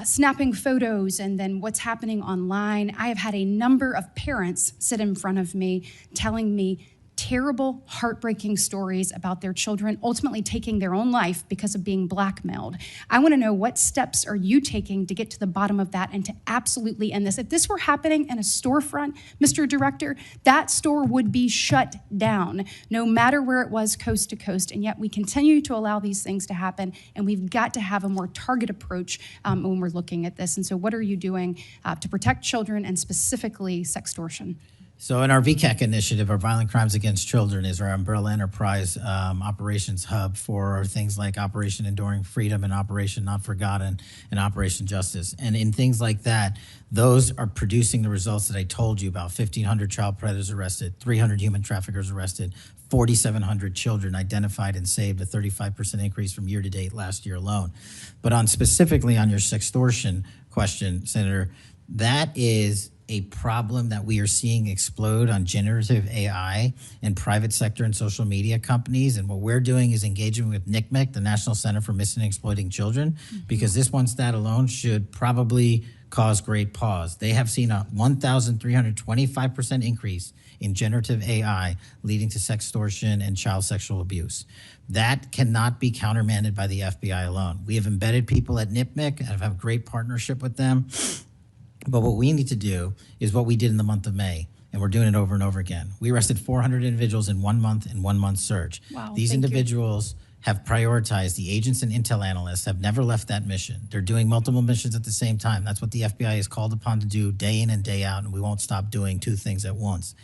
snapping photos and then what's happening online, I have had a number of parents sit in front of me telling me terrible, heartbreaking stories about their children ultimately taking their own life because of being blackmailed. I want to know, what steps are you taking to get to the bottom of that and to absolutely end this? If this were happening in a storefront, Mr. Director, that store would be shut down, no matter where it was, coast to coast. And yet we continue to allow these things to happen, and we've got to have a more targeted approach when we're looking at this. And so what are you doing to protect children, and specifically sextortion? So in our VCAC initiative, our Violent Crimes Against Children is our umbrella enterprise operations hub for things like Operation Enduring Freedom and Operation Not Forgotten and Operation Justice. And in things like that, those are producing the results that I told you about. 1,500 child predators arrested, 300 human traffickers arrested, 4,700 children identified and saved, a 35% increase from year to date last year alone. But specifically on your sextortion question, Senator, that is a problem that we are seeing explode on generative AI in private sector and social media companies. And what we're doing is engaging with NCMEC, the National Center for Missing and Exploiting Children, because this one stat alone should probably cause great pause. They have seen a 1,325% increase in generative AI leading to sextortion and child sexual abuse. That cannot be countermanded by the FBI alone. We have embedded people at NCMEC and have a great partnership with them. But what we need to do is what we did in the month of May, and we're doing it over and over again. We arrested 400 individuals in 1 month in 1 month surge. Wow, These individuals have prioritized. The agents and intel analysts have never left that mission. They're doing multiple missions at the same time. That's what the FBI is called upon to do day in and day out, and we won't stop doing two things at once.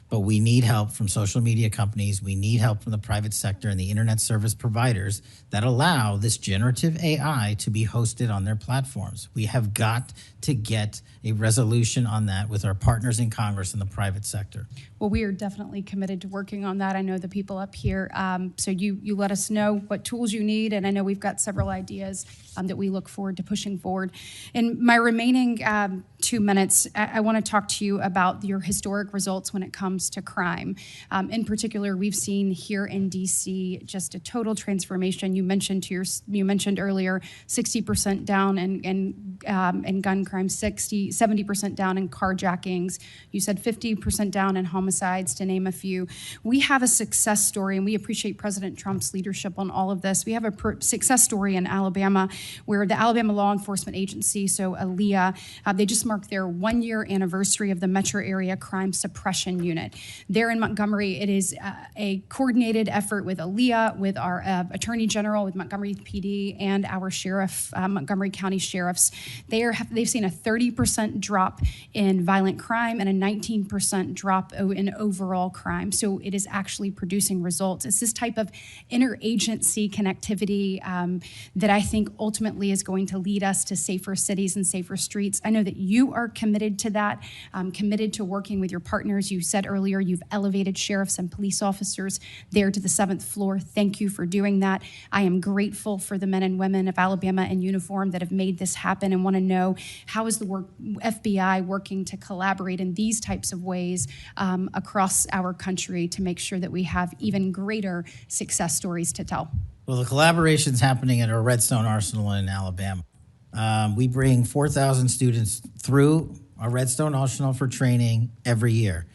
But we need help from social media companies. We need help from the private sector and the internet service providers that allow this generative AI to be hosted on their platforms. We have got to get a resolution on that with our partners in Congress and the private sector. Well, we are definitely committed to working on that. I know the people up here. So you let us know what tools you need, and I know we've got several ideas that we look forward to pushing forward. In my remaining 2 minutes, I want to talk to you about your historic results when it comes to crime. In particular, we've seen here in DC just a total transformation. You mentioned earlier 60% down in gun crime, 70% down in carjackings. You said 50% down in homicides, to name a few. We have a success story, and we appreciate President Trump's leadership on all of this. We have a success story in Alabama where the Alabama Law Enforcement Agency, so ALEA, they just marked their 1-year anniversary of the Metro Area Crime Suppression Unit. There in Montgomery, it is a coordinated effort with ALEA, with our Attorney General, with Montgomery PD, and our sheriff, Montgomery County sheriffs. They've seen a 30% drop in violent crime and a 19% drop in overall crime. So it is actually producing results. It's this type of interagency connectivity that I think ultimately is going to lead us to safer cities and safer streets. I know that you You are committed to that, committed to working with your partners. You said earlier you've elevated sheriffs and police officers there to the 7th floor. Thank you for doing that. I am grateful for the men and women of Alabama in uniform that have made this happen, and want to know, how is the FBI working to collaborate in these types of ways across our country to make sure that we have even greater success stories to tell? Well, the collaboration's happening at our Redstone Arsenal in Alabama. We bring 4,000 students through our Redstone Arsenal for training every year.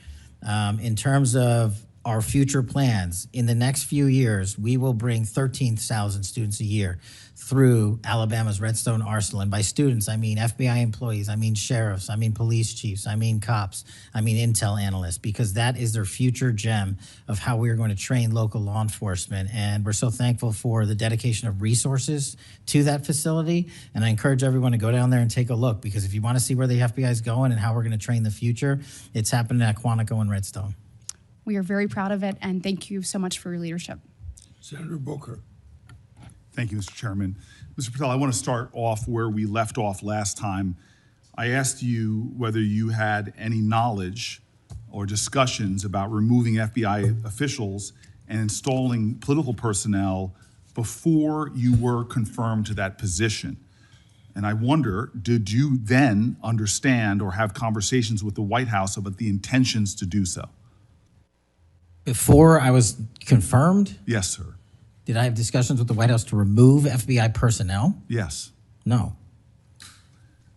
In terms of our future plans, in the next few years, we will bring 13,000 students a year through Alabama's Redstone Arsenal. And by students, I mean FBI employees, I mean sheriffs, I mean police chiefs, I mean cops, I mean intel analysts, because that is their future gem of how we're going to train local law enforcement. And we're so thankful for the dedication of resources to that facility. And I encourage everyone to go down there and take a look, because if you want to see where the FBI is going and how we're going to train the future, it's happening at Quantico and Redstone. We are very proud of it, and thank you so much for your leadership. Senator Booker. Thank you, Mr. Chairman. Mr. Patel, I want to start off where we left off last time. I asked you whether you had any knowledge or discussions about removing FBI officials and installing political personnel before you were confirmed to that position. And I wonder, did you then understand or have conversations with the White House about the intentions to do so? Before I was confirmed? Yes, sir. Did I have discussions with the White House to remove FBI personnel? Yes. No.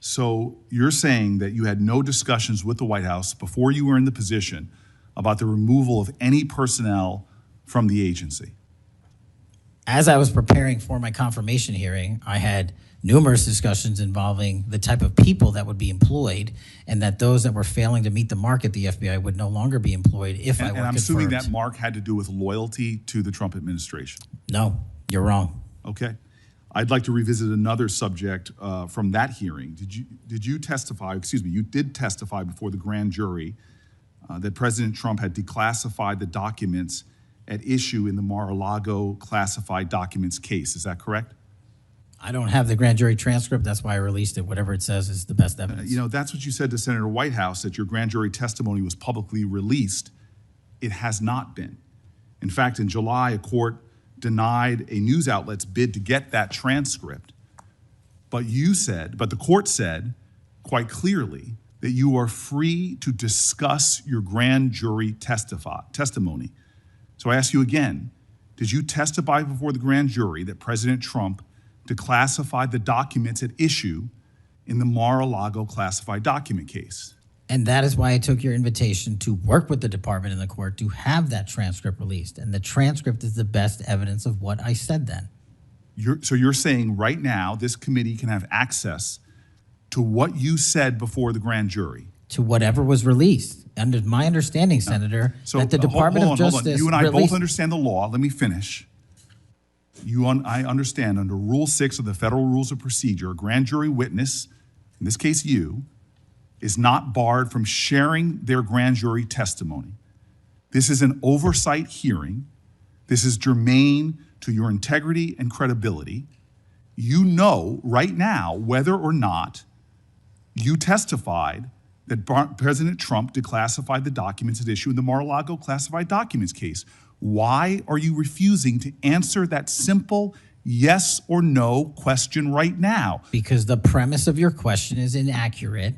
So you're saying that you had no discussions with the White House before you were in the position about the removal of any personnel from the agency? As I was preparing for my confirmation hearing, I had numerous discussions involving the type of people that would be employed, and that those that were failing to meet the mark at the FBI would no longer be employed if I were confirmed. And I'm assuming that mark had to do with loyalty to the Trump administration. No, you're wrong. Okay. I'd like to revisit another subject from that hearing. Did you testify, excuse me, you did testify before the grand jury that President Trump had declassified the documents at issue in the Mar-a-Lago classified documents case. Is that correct? I don't have the grand jury transcript. That's why I released it. Whatever it says is the best evidence. You know, that's what you said to Senator Whitehouse, that your grand jury testimony was publicly released. It has not been. In fact, in July, a court denied a news outlet's bid to get that transcript. But the court said quite clearly that you are free to discuss your grand jury testimony. So I ask you again, did you testify before the grand jury that President Trump declassified the documents at issue in the Mar-a-Lago classified document case? And that is why I took your invitation to work with the department and the court to have that transcript released. And the transcript is the best evidence of what I said then. So you're saying right now this committee can have access to what you said before the grand jury? To whatever was released. Under my understanding, Senator, that the Department of Justice You and I both released... understand the law. Let me finish. I understand under Rule 6 of the Federal Rules of Procedure, a grand jury witness, in this case you, is not barred from sharing their grand jury testimony. This is an oversight hearing. This is germane to your integrity and credibility. You know right now whether or not you testified that President Trump declassified the documents at issue in the Mar-a-Lago classified documents case. Why are you refusing to answer that simple yes or no question right now? Because the premise of your question is inaccurate,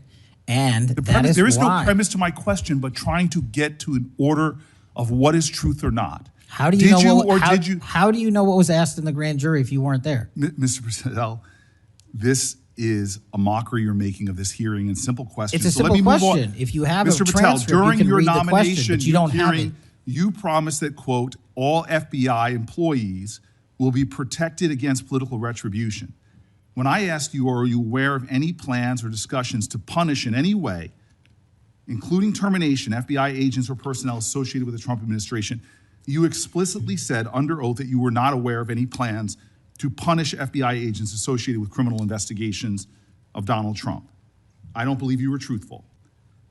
and there is no premise to my question, but trying to get to an order of what is truth or not. How do you How do you know what was asked in the grand jury if you weren't there? Mr. Patel, this is a mockery you're making of this hearing and simple questions. It's a simple question. If you have Mr. a transcript, during you can your read the nomination, question, but you don't have it. You promised that, quote, all FBI employees will be protected against political retribution. When I asked you, are you aware of any plans or discussions to punish in any way, including termination, FBI agents or personnel associated with the Trump administration, you explicitly said under oath that you were not aware of any plans to punish FBI agents associated with criminal investigations of Donald Trump. I don't believe you were truthful.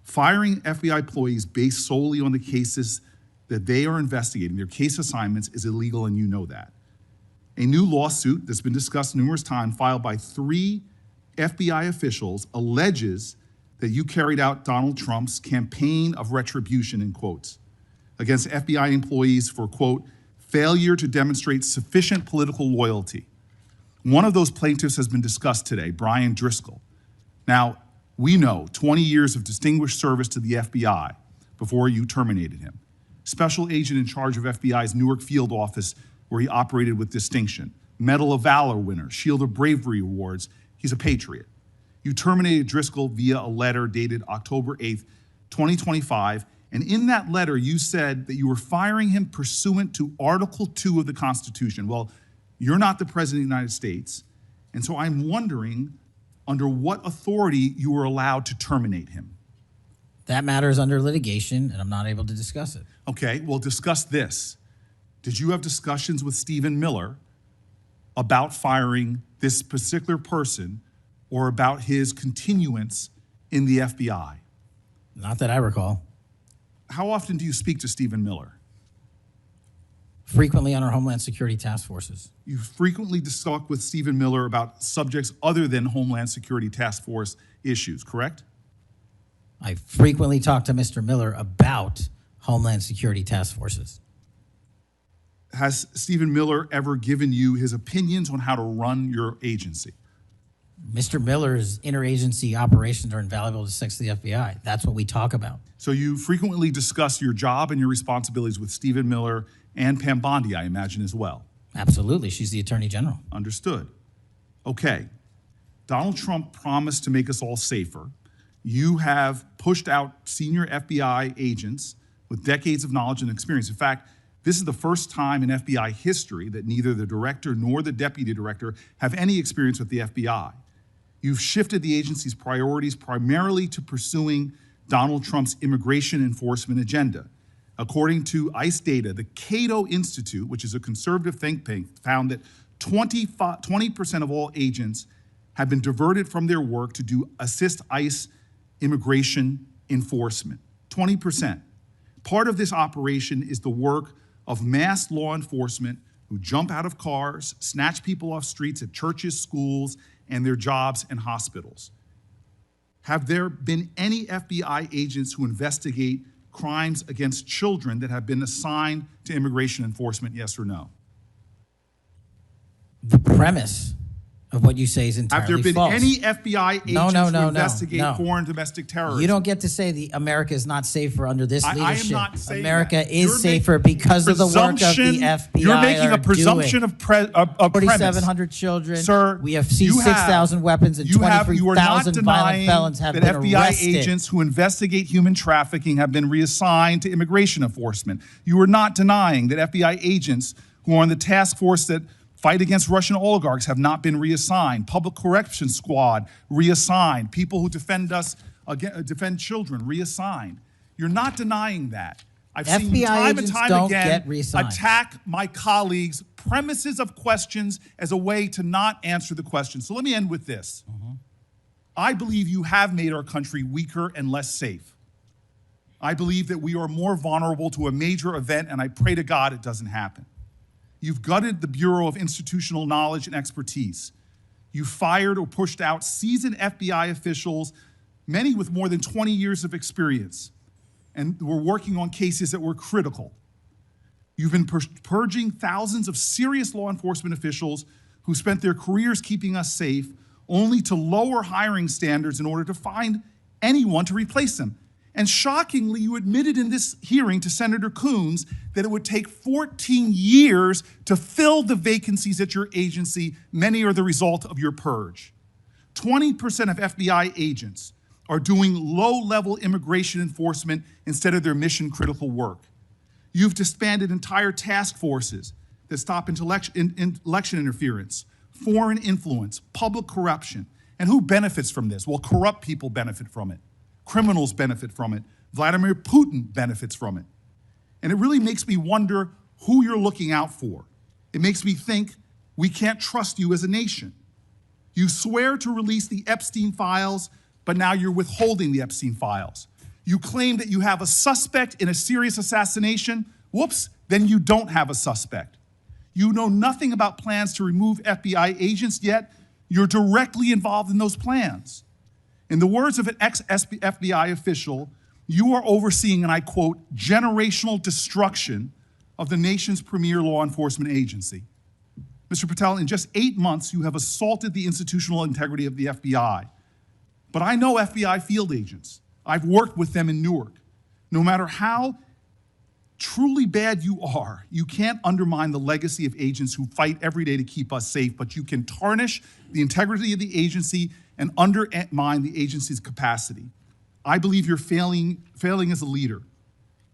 Firing FBI employees based solely on the cases that they are investigating, their case assignments, is illegal, and you know that. A new lawsuit that's been discussed numerous times, filed by 3 FBI officials, alleges that you carried out Donald Trump's campaign of retribution, in quotes, against FBI employees for, quote, failure to demonstrate sufficient political loyalty. One of those plaintiffs has been discussed today, Brian Driscoll. Now, we know 20 years of distinguished service to the FBI before you terminated him. Special agent in charge of FBI's Newark field office, where he operated with distinction. Medal of Valor winner, Shield of Bravery awards. He's a patriot. You terminated Driscoll via a letter dated October 8th, 2025, and in that letter you said that you were firing him pursuant to Article 2 of the Constitution. Well, you're not the President of the United States, and so I'm wondering under what authority you were allowed to terminate him. That matter is under litigation, and I'm not able to discuss it. Okay, well, discuss this. Did you have discussions with Stephen Miller about firing this particular person or about his continuance in the FBI? Not that I recall. How often do you speak to Stephen Miller? Frequently on our Homeland Security task forces. You frequently talk with Stephen Miller about subjects other than Homeland Security task force issues, correct? I frequently talk to Mr. Miller about Homeland Security task forces. Has Stephen Miller ever given you his opinions on how to run your agency? Mr. Miller's interagency operations are invaluable to the FBI. That's what we talk about. So you frequently discuss your job and your responsibilities with Stephen Miller and Pam Bondi, I imagine, as well. Absolutely. She's the Attorney General. Understood. Okay. Donald Trump promised to make us all safer. You have pushed out senior FBI agents with decades of knowledge and experience. In fact, this is the first time in FBI history that neither the director nor the deputy director have any experience with the FBI. You've shifted the agency's priorities primarily to pursuing Donald Trump's immigration enforcement agenda. According to ICE data, the Cato Institute, which is a conservative think tank, found that 20% of all agents have been diverted from their work to assist ICE immigration enforcement. 20%. Part of this operation is the work of masked law enforcement who jump out of cars, snatch people off streets at churches, schools, and their jobs and hospitals. Have there been any FBI agents who investigate crimes against children that have been assigned to immigration enforcement, yes or no? The premise of what you say is entirely false. Have there been any FBI agents who investigate no. foreign domestic terrorism? You don't get to say America is not safer under this leadership. I am not saying America that. is safer because of the work of the FBI. You're making a presumption of premise. 4,700 children. Sir, we have seized 6,000 weapons and 23,000 violent felons have been that FBI arrested. agents who investigate human trafficking have been reassigned to immigration enforcement. You are not denying that FBI agents who are on the task force that fight against Russian oligarchs have not been reassigned. Public Corrections Squad reassigned. People who defend children reassigned. You're not denying that. I've seen you time and time again attack my colleagues' premises of questions as a way to not answer the question. So let me end with this. I believe you have made our country weaker and less safe. I believe that we are more vulnerable to a major event, and I pray to God it doesn't happen. You've gutted the Bureau of Institutional Knowledge and Expertise. You fired or pushed out seasoned FBI officials, many with more than 20 years of experience, and were working on cases that were critical. You've been purging thousands of serious law enforcement officials who spent their careers keeping us safe, only to lower hiring standards in order to find anyone to replace them. And shockingly, you admitted in this hearing to Senator Coons that it would take 14 years to fill the vacancies at your agency. Many are the result of your purge. 20% of FBI agents are doing low-level immigration enforcement instead of their mission-critical work. You've disbanded entire task forces that stop election interference, foreign influence, public corruption. And who benefits from this? Well, corrupt people benefit from it. Criminals benefit from it. Vladimir Putin benefits from it. And it really makes me wonder who you're looking out for. It makes me think we can't trust you as a nation. You swear to release the Epstein files, but now you're withholding the Epstein files. You claim that you have a suspect in a serious assassination. Whoops, then you don't have a suspect. You know nothing about plans to remove FBI agents, yet you're directly involved in those plans. In the words of an ex-FBI official, you are overseeing, and I quote, generational destruction of the nation's premier law enforcement agency. Mr. Patel, in just 8 months, you have assaulted the institutional integrity of the FBI. But I know FBI field agents. I've worked with them in Newark. No matter how truly bad you are, you can't undermine the legacy of agents who fight every day to keep us safe, but you can tarnish the integrity of the agency and undermine the agency's capacity. I believe you're failing as a leader,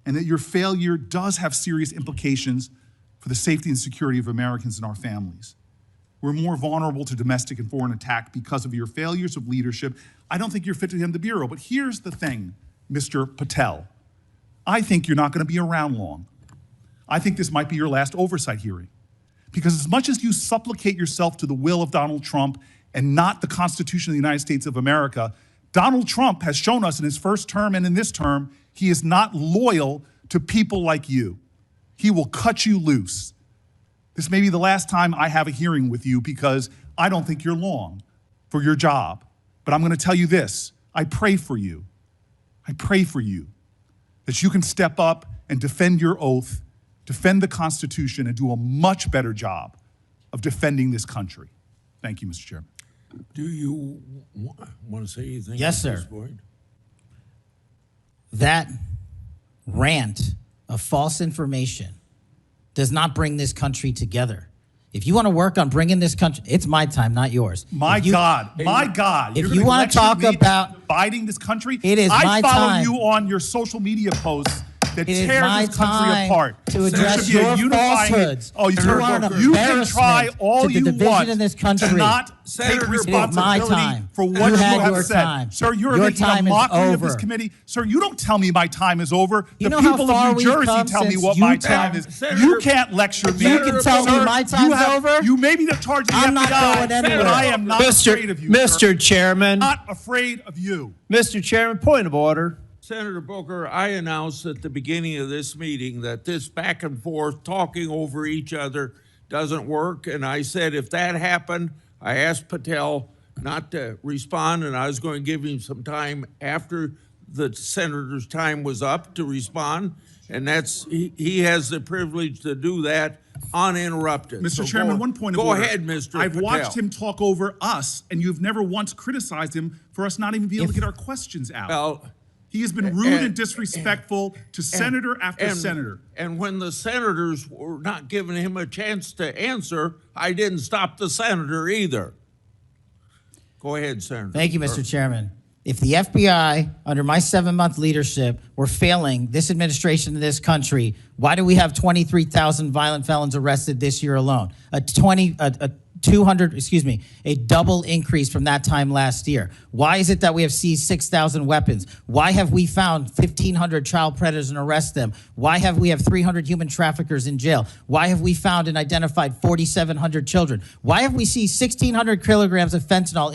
and that your failure does have serious implications for the safety and security of Americans and our families. We're more vulnerable to domestic and foreign attack because of your failures of leadership. I don't think you're fit to hand the Bureau, but here's the thing, Mr. Patel. I think you're not going to be around long. I think this might be your last oversight hearing. Because as much as you supplicate yourself to the will of Donald Trump and not the Constitution of the United States of America, Donald Trump has shown us in his first term and in this term, he is not loyal to people like you. He will cut you loose. This may be the last time I have a hearing with you because I don't think you're long for your job. But I'm going to tell you this, I pray for you. I pray for you that you can step up and defend your oath, defend the Constitution, and do a much better job of defending this country. Thank you, Mr. Chairman. Do you want to say anything? Yes, at this sir. point? That rant of false information does not bring this country together. If you want to work on bringing this country, it's my time, not yours. My God. If you want to talk about dividing this country, it is my I follow time. you on your social media posts that It is tear my this country time apart. to address There should be a your unifying- falsehoods. Oh, You are an you can try embarrassment all to the you division want in this country. to not Senator, take it is my responsibility time. for what You you had have your said. time. Sir, you're Your making a time is mockery of this over. committee. Sir, you don't tell me my time is over. You The know how people far of New we've Jersey come tell me since what my Utah? time is. Senator, You can't lecture me. You can tell me Sir, my time's over? You may be in charge of the I'm not FBI, going anywhere. but I am not afraid of you, sir. Mr. Chairman, Not afraid of you. Mr. Chairman, point of order. Senator Booker, I announced at the beginning of this meeting that this back and forth talking over each other doesn't work. And I said if that happened, I asked Patel not to respond, and I was going to give him some time after the senator's time was up to respond. And he has the privilege to do that uninterrupted. Mr. So Chairman, go- one point of Go order. ahead, Mr. I've Patel. watched him talk over us, and you've never once criticized him for us not even being able to get our questions out. Well, He has been rude and disrespectful to senator after senator. And when the senators were not giving him a chance to answer, I didn't stop the senator either. Go ahead, Senator. Thank you, Mr. Chairman. If the FBI, under my 7-month leadership, were failing this administration in this country, why do we have 23,000 violent felons arrested this year alone? A double increase from that time last year. Why is it that we have seized 6,000 weapons? Why have we found 1,500 child predators and arrested them? Why have we 300 human traffickers in jail? Why have we found and identified 4,700 children? Why have we seized 1,600 kilograms of fentanyl,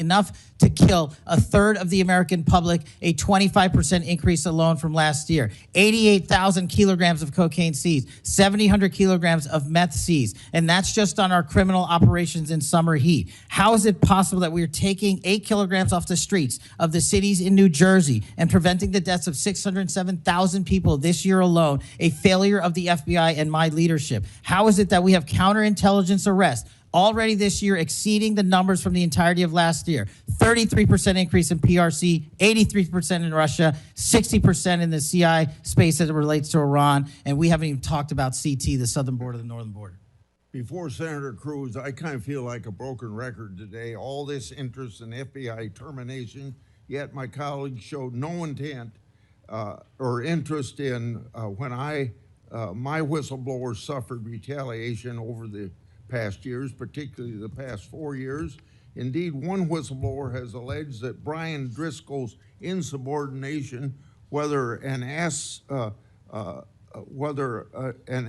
enough to kill a third of the American public, a 25% increase alone from last year? 88,000 kilograms of cocaine seized, 7,000 kilograms of meth seized, and that's just on our criminal operations in summer heat. How is it possible that we're taking 8 kilograms off the streets of the cities in New Jersey and preventing the deaths of 607,000 people this year alone, a failure of the FBI and my leadership? How is it that we have counterintelligence arrests already this year exceeding the numbers from the entirety of last year? 33% increase in PRC, 83% in Russia, 60% in the CI space as it relates to Iran, and we haven't even talked about CT, the southern border, the northern border. Before Senator Cruz, I kind of feel like a broken record today. All this interest in FBI termination, yet my colleagues showed no intent or interest in when my whistleblowers suffered retaliation over the past years, particularly the past 4 years. Indeed, one whistleblower has alleged that Brian Driscoll's insubordination, whether an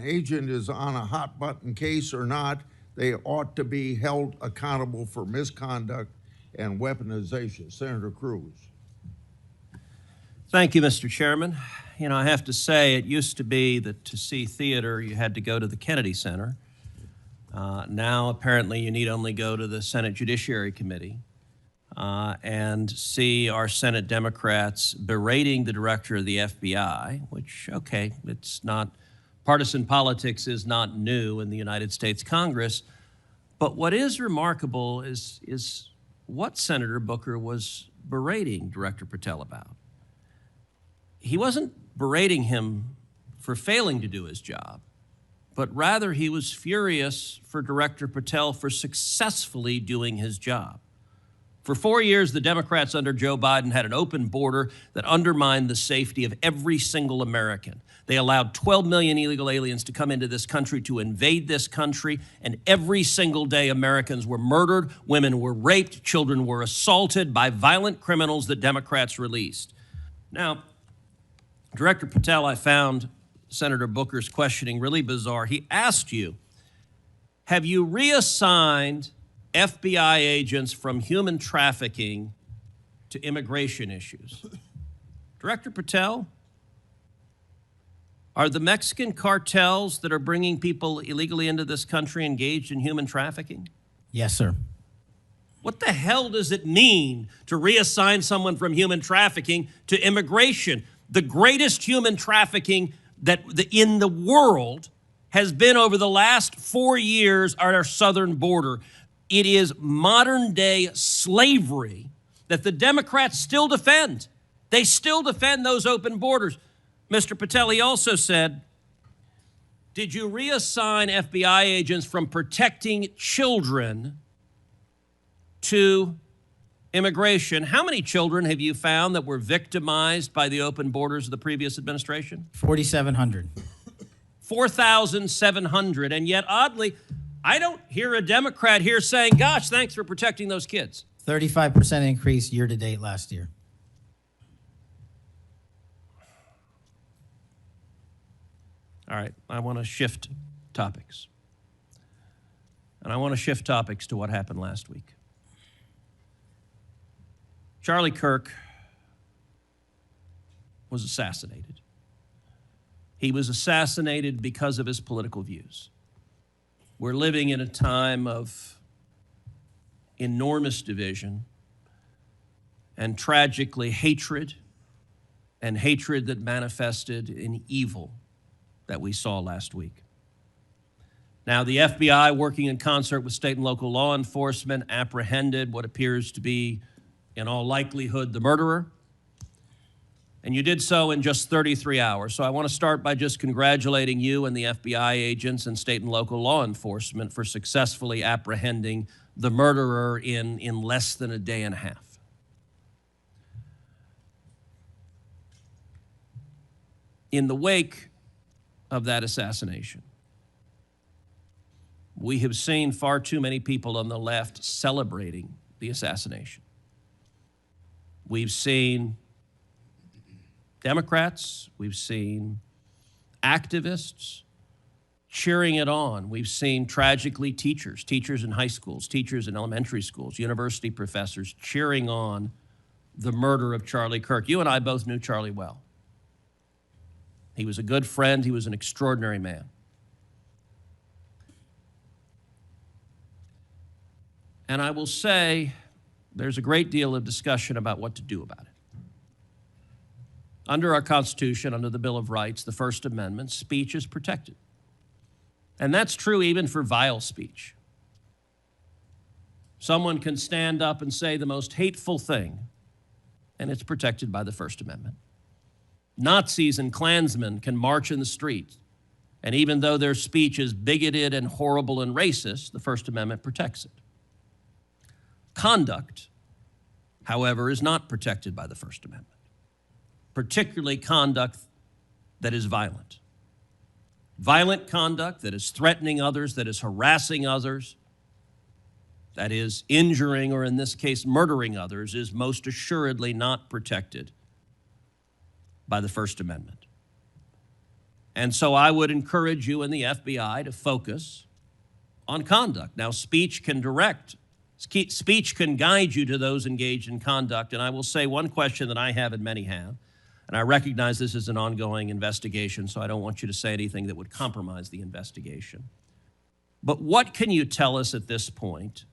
agent is on a hot button case or not, they ought to be held accountable for misconduct and weaponization. Senator Cruz. Thank you, Mr. Chairman. You know, I have to say, it used to be that to see theater, you had to go to the Kennedy Center. Now, apparently, you need only go to the Senate Judiciary Committee. and see our Senate Democrats berating the director of the FBI, which, okay, it's not, partisan politics is not new in the United States Congress. But what is remarkable is what Senator Booker was berating Director Patel about. He wasn't berating him for failing to do his job, but rather he was furious for Director Patel for successfully doing his job. For 4 years, the Democrats under Joe Biden had an open border that undermined the safety of every single American. They allowed 12 million illegal aliens to come into this country to invade this country, and every single day Americans were murdered, women were raped, children were assaulted by violent criminals that Democrats released. Now, Director Patel, I found Senator Booker's questioning really bizarre. He asked you, have you reassigned FBI agents from human trafficking to immigration issues? Director Patel, are the Mexican cartels that are bringing people illegally into this country engaged in human trafficking? Yes, sir. What the hell does it mean to reassign someone from human trafficking to immigration? The greatest human trafficking in the world has been over the last 4 years at our southern border. It is modern day slavery that the Democrats still defend. They still defend those open borders. Mr. Patel, he also said, did you reassign FBI agents from protecting children to immigration? How many children have you found that were victimized by the open borders of the previous administration? 4,700. 4,700. And yet, oddly, I don't hear a Democrat here saying, gosh, thanks for protecting those kids. 35% increase year to date last year. All right, I want to shift topics. And I want to shift topics to what happened last week. Charlie Kirk was assassinated. He was assassinated because of his political views. We're living in a time of enormous division and tragically hatred, and hatred that manifested in evil that we saw last week. Now, the FBI, working in concert with state and local law enforcement, apprehended what appears to be, in all likelihood, the murderer. And you did so in just 33 hours. So I want to start by just congratulating you and the FBI agents and state and local law enforcement for successfully apprehending the murderer in less than a day and a half. In the wake of that assassination, we have seen far too many people on the left celebrating the assassination. We've seen Democrats, we've seen activists cheering it on. We've seen, tragically, teachers in high schools, teachers in elementary schools, university professors cheering on the murder of Charlie Kirk. You and I both knew Charlie well. He was a good friend. He was an extraordinary man. And I will say there's a great deal of discussion about what to do about it. Under our Constitution, under the Bill of Rights, the First Amendment, speech is protected. And that's true even for vile speech. Someone can stand up and say the most hateful thing, and it's protected by the First Amendment. Nazis and Klansmen can march in the streets, and even though their speech is bigoted and horrible and racist, the First Amendment protects it. Conduct, however, is not protected by the First Amendment, particularly conduct that is violent. Violent conduct that is threatening others, that is harassing others, that is injuring, or in this case, murdering others, is most assuredly not protected by the First Amendment. And so I would encourage you and the FBI to focus on conduct. Now, speech can guide you to those engaged in conduct. And I will say one question that I have and many have, and I recognize this is an ongoing investigation, so I don't want you to say anything that would compromise the investigation. But what can you tell us at this point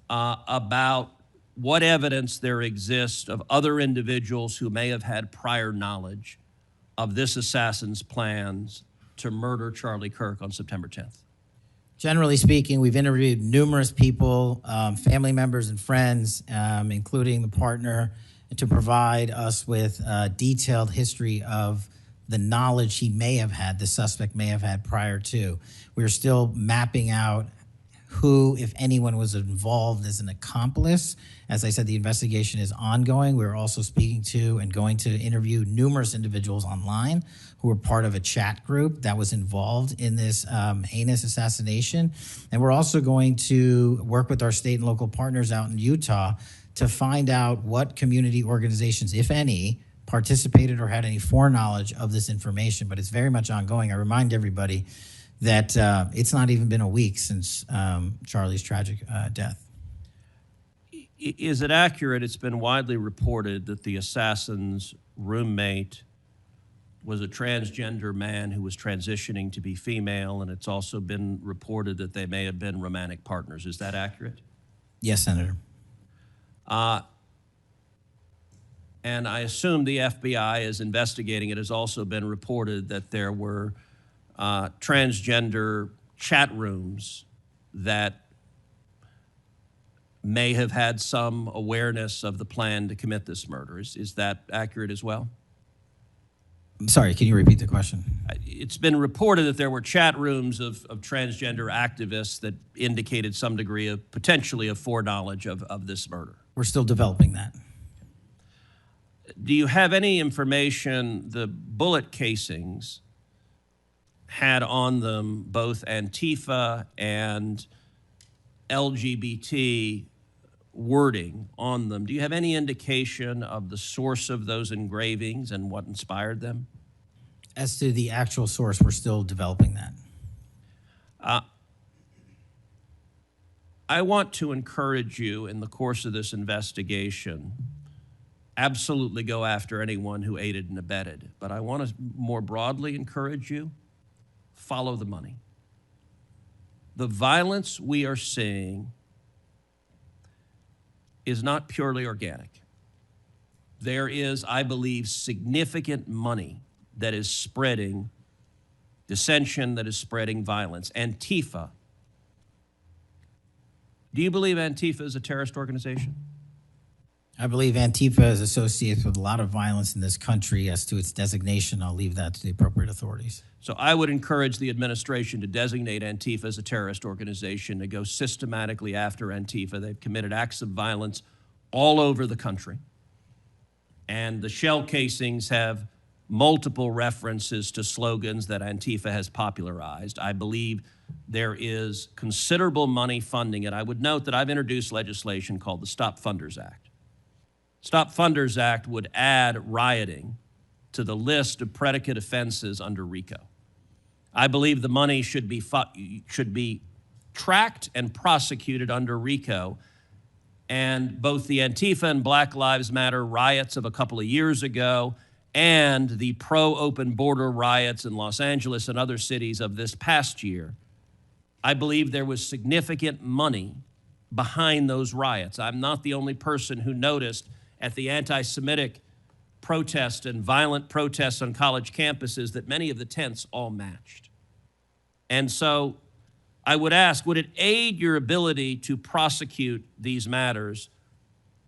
about what evidence there exists of other individuals who may have had prior knowledge of this assassin's plans to murder Charlie Kirk on September 10th? Generally speaking, we've interviewed numerous people, family members and friends, including the partner, to provide us with a detailed history of the knowledge he may have had, the suspect may have had prior to. We're still mapping out who, if anyone, was involved as an accomplice. As I said, the investigation is ongoing. We're also speaking to and going to interview numerous individuals online who were part of a chat group that was involved in this heinous assassination. And we're also going to work with our state and local partners out in Utah to find out what community organizations, if any, participated or had any foreknowledge of this information. But it's very much ongoing. I remind everybody that it's not even been a week since Charlie's tragic death. Is it accurate? It's been widely reported that the assassin's roommate was a transgender man who was transitioning to be female, and it's also been reported that they may have been romantic partners. Is that accurate? Yes, Senator. And I assume the FBI is investigating. It has also been reported that there were transgender chat rooms that may have had some awareness of the plan to commit this murder. Is that accurate as well? I'm sorry, can you repeat the question? It's been reported that there were chat rooms of transgender activists that indicated some degree of potentially of foreknowledge of this murder. We're still developing that. Do you have any information the bullet casings had on them both Antifa and LGBT wording on them? Do you have any indication of the source of those engravings and what inspired them? As to the actual source, we're still developing that. I want to encourage you in the course of this investigation, absolutely go after anyone who aided and abetted. But I want to more broadly encourage you, follow the money. The violence we are seeing is not purely organic. There is, I believe, significant money that is spreading dissension, that is spreading violence. Antifa. Do you believe Antifa is a terrorist organization? I believe Antifa is associated with a lot of violence in this country. As to its designation, I'll leave that to the appropriate authorities. So I would encourage the administration to designate Antifa as a terrorist organization, to go systematically after Antifa. They've committed acts of violence all over the country. And the shell casings have multiple references to slogans that Antifa has popularized. I believe there is considerable money funding it. I would note that I've introduced legislation called the Stop Funders Act. Stop Funders Act would add rioting to the list of predicate offenses under RICO. I believe the money should be tracked and prosecuted under RICO. And both the Antifa and Black Lives Matter riots of a couple of years ago and the pro-open border riots in Los Angeles and other cities of this past year, I believe there was significant money behind those riots. I'm not the only person who noticed at the anti-Semitic protest and violent protests on college campuses that many of the tents all matched. And so I would ask, would it aid your ability to prosecute these matters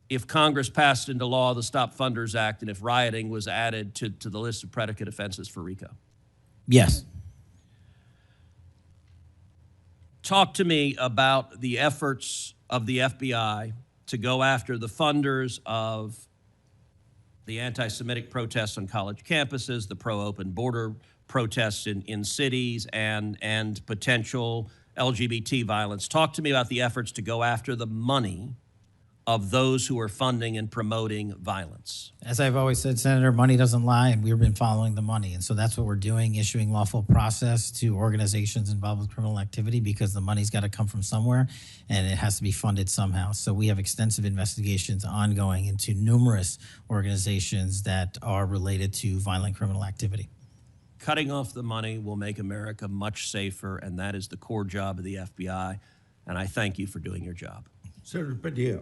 if Congress passed into law the Stop Funders Act and if rioting was added to the list of predicate offenses for RICO? Yes. Talk to me about the efforts of the FBI to go after the funders of the anti-Semitic protests on college campuses, the pro-open border protests in cities, and potential LGBT violence. Talk to me about the efforts to go after the money of those who are funding and promoting violence. As I've always said, Senator, money doesn't lie, and we've been following the money. And so that's what we're doing, issuing lawful process to organizations involved with criminal activity, because the money's got to come from somewhere, and it has to be funded somehow. So we have extensive investigations ongoing into numerous organizations that are related to violent criminal activity. Cutting off the money will make America much safer, and that is the core job of the FBI. And I thank you for doing your job. Senator Padilla.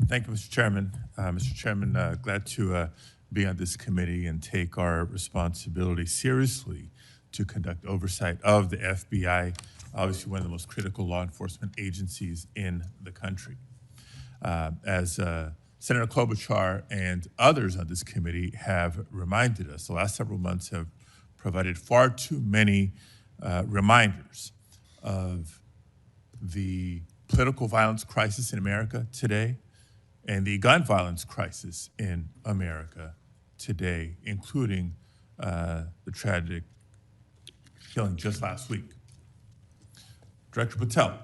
Thank you, Mr. Chairman. Mr. Chairman, glad to be on this committee and take our responsibility seriously to conduct oversight of the FBI, obviously one of the most critical law enforcement agencies in the country. As Senator Klobuchar and others on this committee have reminded us, the last several months have provided far too many reminders of the political violence crisis in America today and the gun violence crisis in America today, including the tragic killing just last week. Director Patel,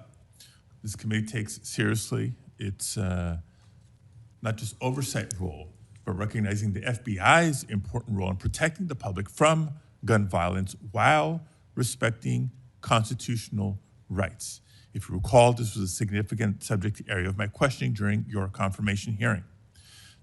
this committee takes seriously its not just oversight role, but recognizing the FBI's important role in protecting the public from gun violence while respecting constitutional rights. If you recall, this was a significant subject area of my questioning during your confirmation hearing.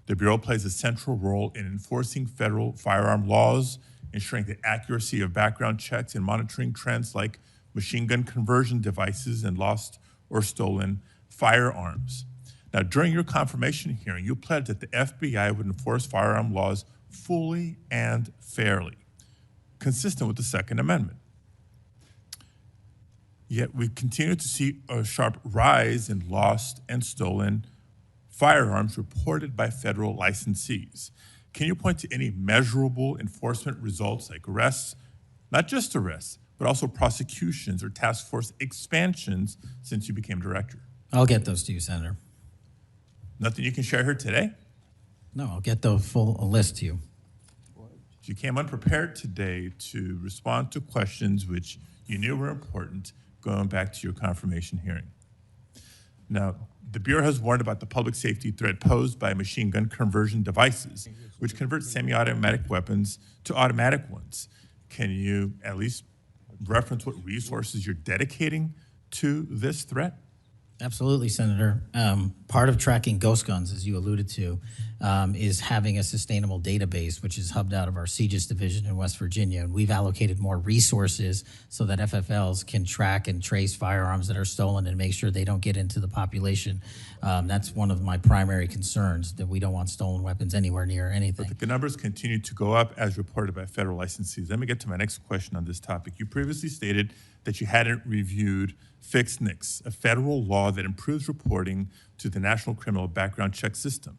The Bureau plays a central role in enforcing federal firearm laws, ensuring the accuracy of background checks and monitoring trends like machine gun conversion devices and lost or stolen firearms. Now, during your confirmation hearing, you pledged that the FBI would enforce firearm laws fully and fairly, consistent with the Second Amendment. Yet we continue to see a sharp rise in lost and stolen firearms reported by federal licensees. Can you point to any measurable enforcement results like arrests, not just arrests, but also prosecutions or task force expansions since you became director? I'll get those to you, Senator. Nothing you can share here today? No, I'll get the full list to you. You came unprepared today to respond to questions which you knew were important going back to your confirmation hearing. Now, the Bureau has warned about the public safety threat posed by machine gun conversion devices, which convert semi-automatic weapons to automatic ones. Can you at least reference what resources you're dedicating to this threat? Absolutely, Senator. Part of tracking ghost guns, as you alluded to, is having a sustainable database, which is hubbed out of our CJIS division in West Virginia. And we've allocated more resources so that FFLs can track and trace firearms that are stolen and make sure they don't get into the population. That's one of my primary concerns, that we don't want stolen weapons anywhere near anything. But the numbers continue to go up as reported by federal licensees. Let me get to my next question on this topic. You previously stated that you hadn't reviewed Fix NICS, a federal law that improves reporting to the National Criminal Background Check System.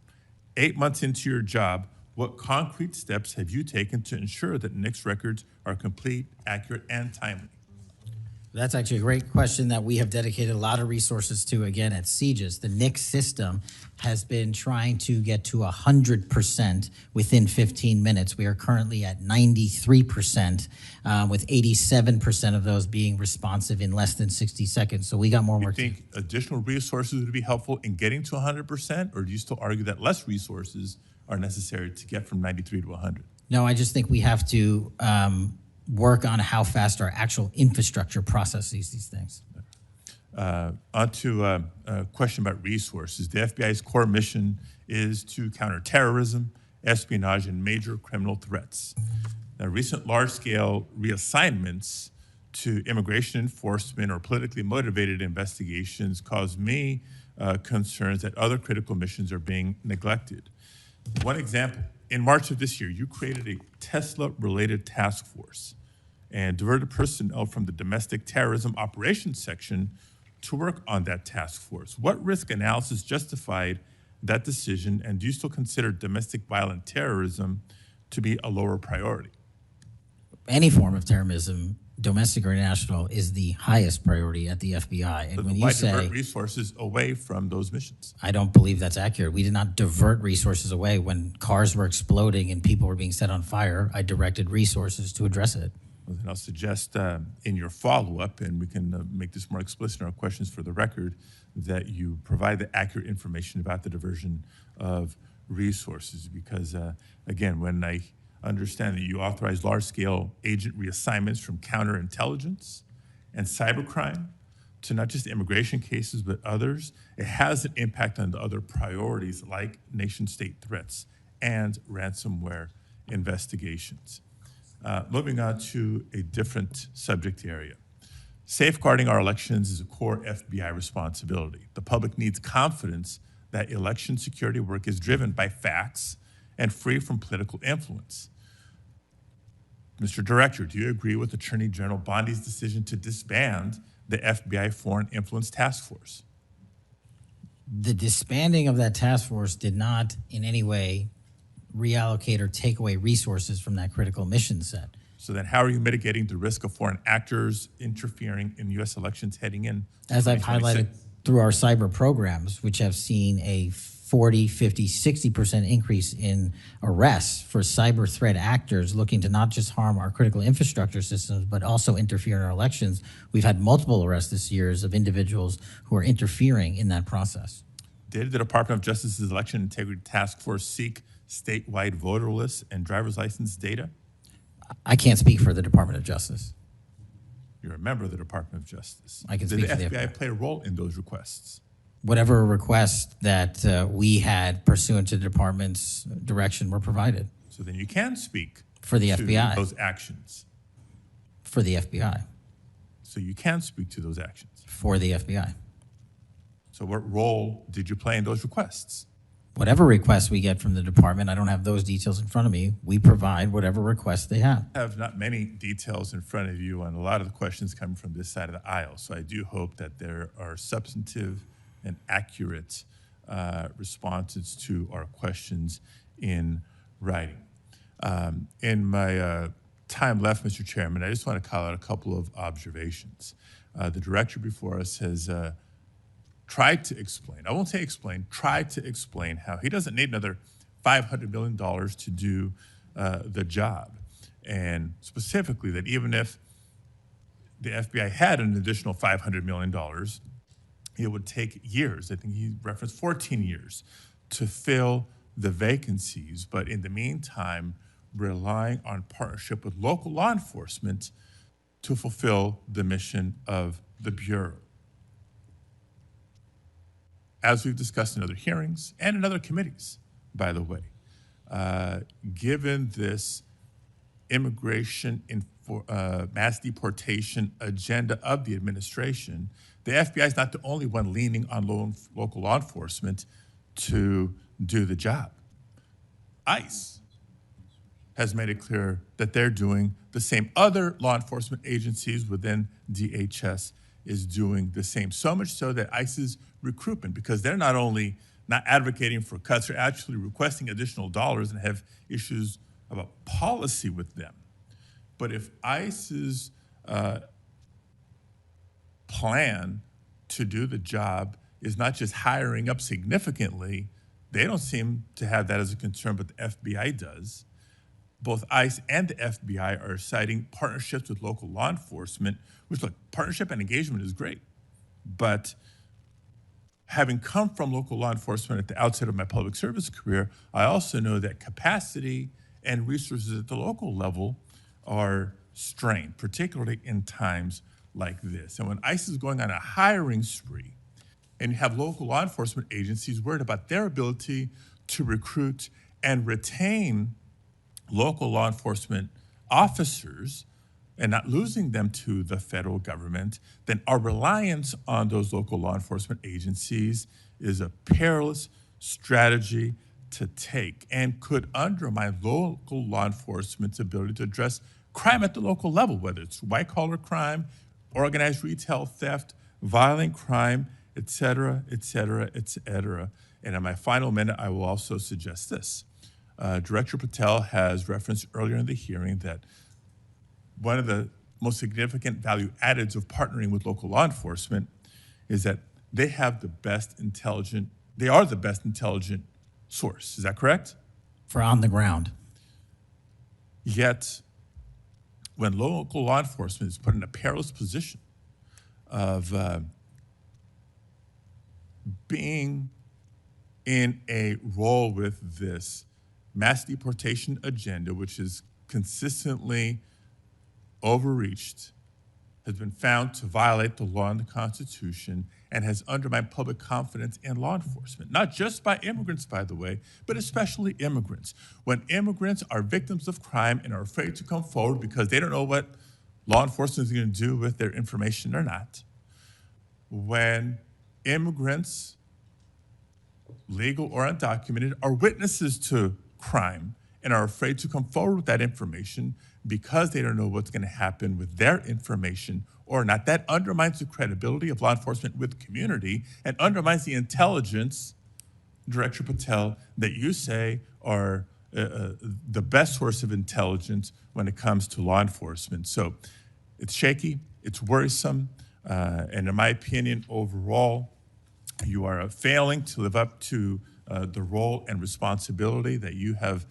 8 months into your job, what concrete steps have you taken to ensure that NICS records are complete, accurate, and timely? That's actually a great question that we have dedicated a lot of resources to, again, at CJIS. The NICS system has been trying to get to 100% within 15 minutes. We are currently at 93%, with 87% of those being responsive in less than 60 seconds. So we got more work. Do you think additional resources would be helpful in getting to 100%, or do you still argue that less resources are necessary to get from 93 to 100? No, I just think we have to work on how fast our actual infrastructure processes these things. On to a question about resources. The FBI's core mission is to counter terrorism, espionage, and major criminal threats. Now, recent large-scale reassignments to immigration enforcement or politically motivated investigations cause me concerns that other critical missions are being neglected. One example, in March of this year, you created a Tesla-related task force and diverted personnel from the domestic terrorism operations section to work on that task force. What risk analysis justified that decision, and do you still consider domestic violent terrorism to be a lower priority? Any form of terrorism, domestic or international, is the highest priority at the FBI. And when you say divert resources away from those missions? I don't believe that's accurate. We did not divert resources away. When cars were exploding and people were being set on fire, I directed resources to address it. Well, then I'll suggest in your follow-up, and we can make this more explicit in our questions for the record, that you provide the accurate information about the diversion of resources. Because, again, when I understand that you authorize large-scale agent reassignments from counterintelligence and cybercrime to not just immigration cases, but others, it has an impact on the other priorities like nation-state threats and ransomware investigations. Moving on to a different subject area. Safeguarding our elections is a core FBI responsibility. The public needs confidence that election security work is driven by facts and free from political influence. Mr. Director, do you agree with Attorney General Bondi's decision to disband the FBI Foreign Influence Task Force? The disbanding of that task force did not in any way reallocate or take away resources from that critical mission set. So then how are you mitigating the risk of foreign actors interfering in U.S. elections heading in? As I've highlighted through our cyber programs, which have seen a 40, 50, 60% increase in arrests for cyber threat actors looking to not just harm our critical infrastructure systems, but also interfere in our elections. We've had multiple arrests this year of individuals who are interfering in that process. Did the Department of Justice's Election Integrity Task Force seek statewide voter lists and driver's license data? I can't speak for the Department of Justice. You're a member of the Department of Justice. I can Did speak the for the FBI play a role in those requests? Whatever request that we had pursuant to the department's direction were provided. So then you can speak for the to FBI. those actions. For the FBI. So you can speak to those actions. For the FBI. So what role did you play in those requests? Whatever requests we get from the department, I don't have those details in front of me. We provide whatever requests they have. I have not many details in front of you on a lot of the questions coming from this side of the aisle. So I do hope that there are substantive and accurate responses to our questions in writing. In my time left, Mr. Chairman, I just want to call out a couple of observations. The director before us has tried to explain, I won't say explain, tried to explain how he doesn't need another $500 million to do the job. And specifically that even if the FBI had an additional $500 million, it would take years. I think he referenced 14 years to fill the vacancies. But in the meantime, relying on partnership with local law enforcement to fulfill the mission of the Bureau. As we've discussed in other hearings and in other committees, by the way, given this immigration mass deportation agenda of the administration, the FBI is not the only one leaning on local law enforcement to do the job. ICE has made it clear that they're doing the same. Other law enforcement agencies within DHS is doing the same. So much so that ICE's recruitment, because they're not only not advocating for cuts, they're actually requesting additional dollars and have issues about policy with them. But if ICE's plan to do the job is not just hiring up significantly, they don't seem to have that as a concern, but the FBI does. Both ICE and the FBI are citing partnerships with local law enforcement, which, look, partnership and engagement is great. But having come from local law enforcement at the outset of my public service career, I also know that capacity and resources at the local level are strained, particularly in times like this. And when ICE is going on a hiring spree, and you have local law enforcement agencies worried about their ability to recruit and retain local law enforcement officers and not losing them to the federal government, then our reliance on those local law enforcement agencies is a perilous strategy to take and could undermine local law enforcement's ability to address crime at the local level, whether it's white-collar crime, organized retail theft, violent crime, et cetera, et cetera, et cetera. And in my final minute, I will also suggest this. Director Patel has referenced earlier in the hearing that one of the most significant value addeds of partnering with local law enforcement is that they have the best intelligent, they are the best intelligent source. Is that correct? For on the ground. Yet, when local law enforcement is put in a perilous position of being in a role with this mass deportation agenda, which is consistently overreached, has been found to violate the law and the Constitution, and has undermined public confidence in law enforcement, not just by immigrants, by the way, but especially immigrants. When immigrants are victims of crime and are afraid to come forward because they don't know what law enforcement is going to do with their information or not, when immigrants legal or undocumented, are witnesses to crime and are afraid to come forward with that information because they don't know what's going to happen with their information or not. That undermines the credibility of law enforcement with community and undermines the intelligence, Director Patel, that you say are the best source of intelligence when it comes to law enforcement. So it's shaky, it's worrisome, and in my opinion, overall, you are failing to live up to the role and responsibility that you have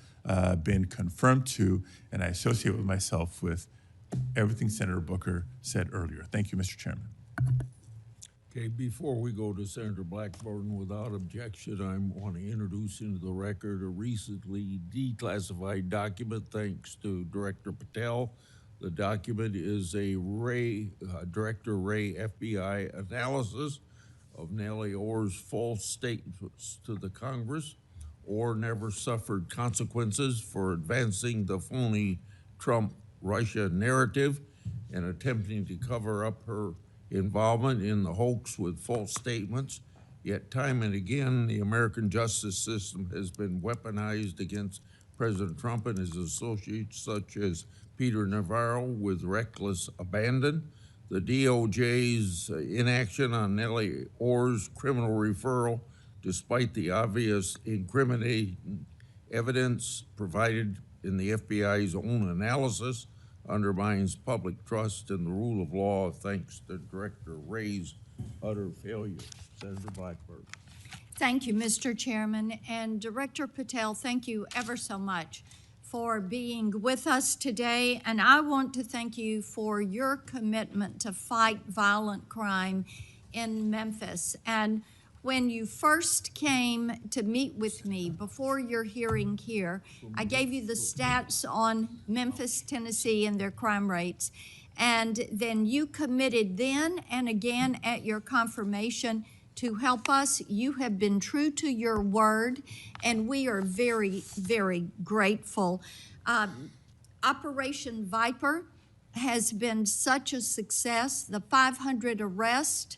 been confirmed to, and I associate with myself with everything Senator Booker said earlier. Thank you, Mr. Chairman. Okay, before we go to Senator Blackburn, without objection, I want to introduce into the record a recently declassified document thanks to Director Patel. The document is a Director Wray FBI analysis of Nellie Orr's false statements to the Congress. Orr never suffered consequences for advancing the phony Trump-Russia narrative and attempting to cover up her involvement in the hoax with false statements. Yet time and again, the American justice system has been weaponized against President Trump and his associates, such as Peter Navarro, with reckless abandon. The DOJ's inaction on Nellie Orr's criminal referral, despite the obvious incriminating evidence provided in the FBI's own analysis, undermines public trust in the rule of law thanks to Director Wray's utter failure. Senator Blackburn. Thank you, Mr. Chairman. And Director Patel, thank you ever so much for being with us today. And I want to thank you for your commitment to fight violent crime in Memphis. And when you first came to meet with me before your hearing here, I gave you the stats on Memphis, Tennessee, and their crime rates. And then you committed then and again at your confirmation to help us. You have been true to your word, and we are very, very grateful. Operation Viper has been such a success. The 500 arrests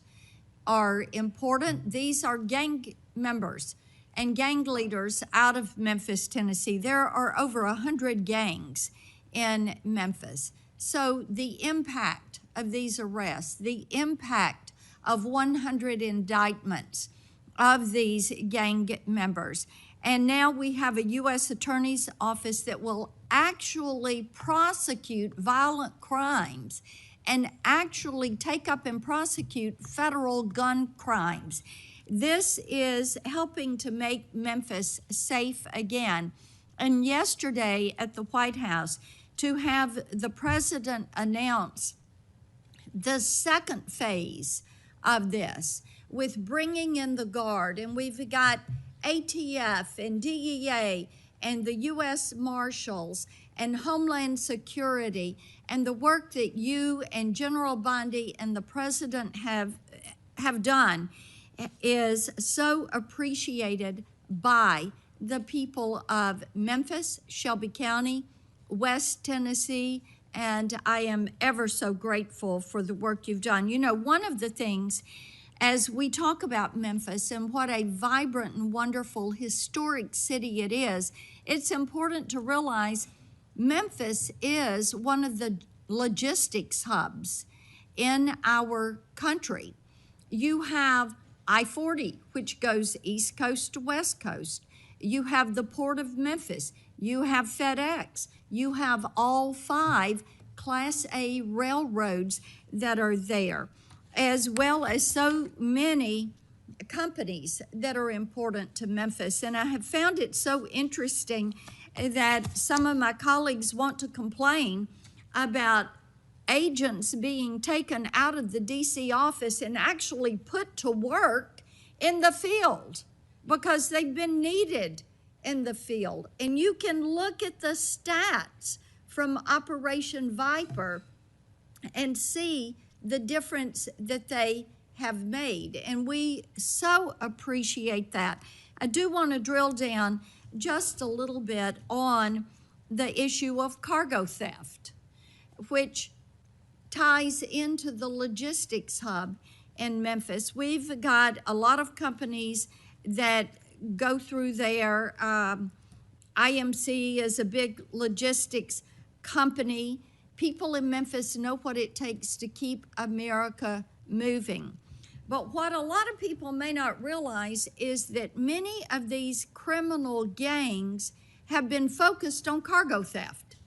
are important. These are gang members and gang leaders out of Memphis, Tennessee. There are over 100 gangs in Memphis. So the impact of these arrests, the impact of 100 indictments of these gang members. And now we have a U.S. Attorney's Office that will actually prosecute violent crimes and actually take up and prosecute federal gun crimes. This is helping to make Memphis safe again. And yesterday at the White House, to have the president announce the second phase of this with bringing in the Guard, and we've got ATF and DEA and the U.S. Marshals and Homeland Security, and the work that you and General Bondi and the President have done is so appreciated by the people of Memphis, Shelby County, West Tennessee, and I am ever so grateful for the work you've done. You know, one of the things as we talk about Memphis and what a vibrant and wonderful historic city it is, it's important to realize Memphis is one of the logistics hubs in our country. You have I-40, which goes East Coast to West Coast. You have the Port of Memphis. You have FedEx. You have all 5 Class A railroads that are there, as well as so many companies that are important to Memphis. And I have found it so interesting that some of my colleagues want to complain about agents being taken out of the DC office and actually put to work in the field because they've been needed in the field. And you can look at the stats from Operation Viper and see the difference that they have made. And we so appreciate that. I do want to drill down just a little bit on the issue of cargo theft, which ties into the logistics hub in Memphis. We've got a lot of companies that go through there. IMC is a big logistics company. People in Memphis know what it takes to keep America moving. But what a lot of people may not realize is that many of these criminal gangs have been focused on cargo theft.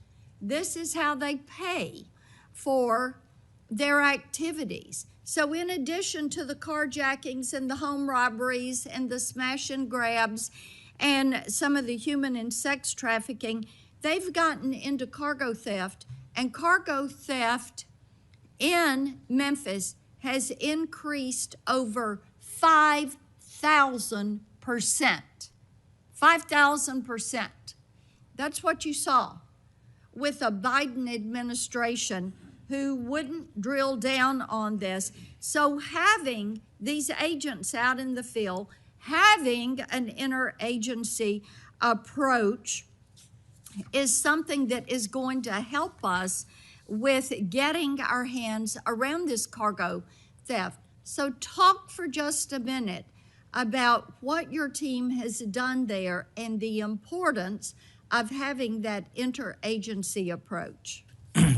This is how they pay for their activities. So in addition to the carjackings and the home robberies and the smash and grabs and some of the human and sex trafficking, they've gotten into cargo theft. And cargo theft in Memphis has increased over 5,000%. 5,000%. That's what you saw with a Biden administration who wouldn't drill down on this. So having these agents out in the field, having an interagency approach is something that is going to help us with getting our hands around this cargo theft. So talk for just a minute about what your team has done there and the importance of having that interagency approach.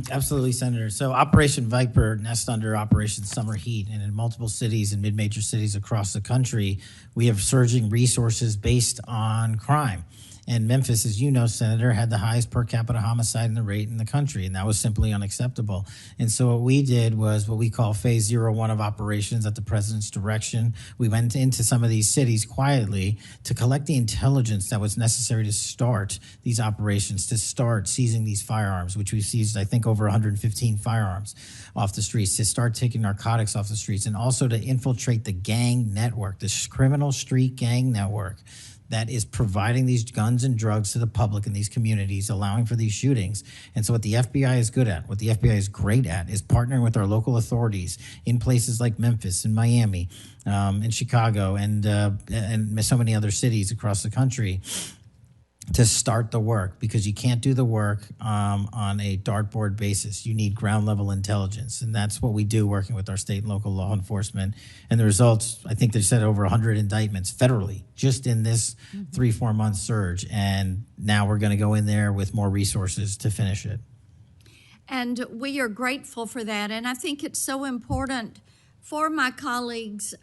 Absolutely, Senator. So Operation Viper nests under Operation Summer Heat, and in multiple cities and mid-major cities across the country, we have surging resources based on crime. And Memphis, as you know, Senator, had the highest per capita homicide rate in the country, and that was simply unacceptable. And so what we did was what we call Phase 01 of operations at the president's direction. We went into some of these cities quietly to collect the intelligence that was necessary to start these operations, to start seizing these firearms, which we've seized, I think, over 115 firearms off the streets, to start taking narcotics off the streets, and also to infiltrate the gang network, this criminal street gang network that is providing these guns and drugs to the public in these communities, allowing for these shootings. And so what the FBI is good at, what the FBI is great at, is partnering with our local authorities in places like Memphis and Miami, and Chicago, and so many other cities across the country to start the work, because you can't do the work on a dartboard basis. You need ground level intelligence, and that's what we do working with our state and local law enforcement. And the results, I think they said over 100 indictments federally just in this 3-4 month surge, and now we're going to go in there with more resources to finish it. And we are grateful for that, and I think it's so important for my colleagues,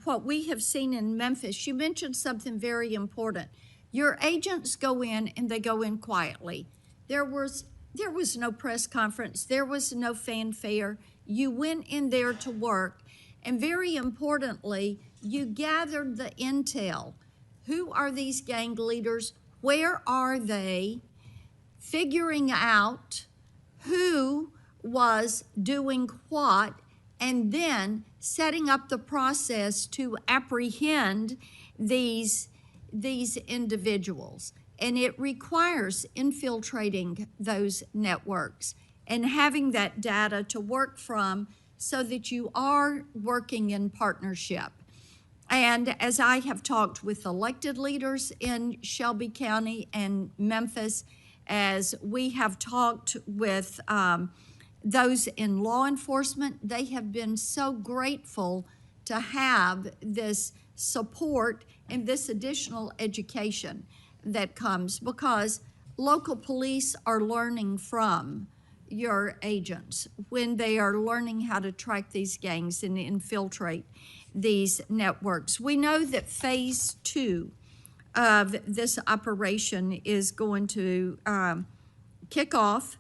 what we have seen in Memphis. You mentioned something very important. Your agents go in and they go in quietly. There was no press conference. There was no fanfare. You went in there to work. And very importantly, you gathered the intel. Who are these gang leaders? Where are they? Figuring out who was doing what, and then setting up the process to apprehend these individuals. And it requires infiltrating those networks and having that data to work from so that you are working in partnership. And as I have talked with elected leaders in Shelby County and Memphis, as we have talked with those in law enforcement, they have been so grateful to have this support and this additional education that comes, because local police are learning from your agents when they are learning how to track these gangs and infiltrate these networks. We know that phase 2 of this operation is going to kick off.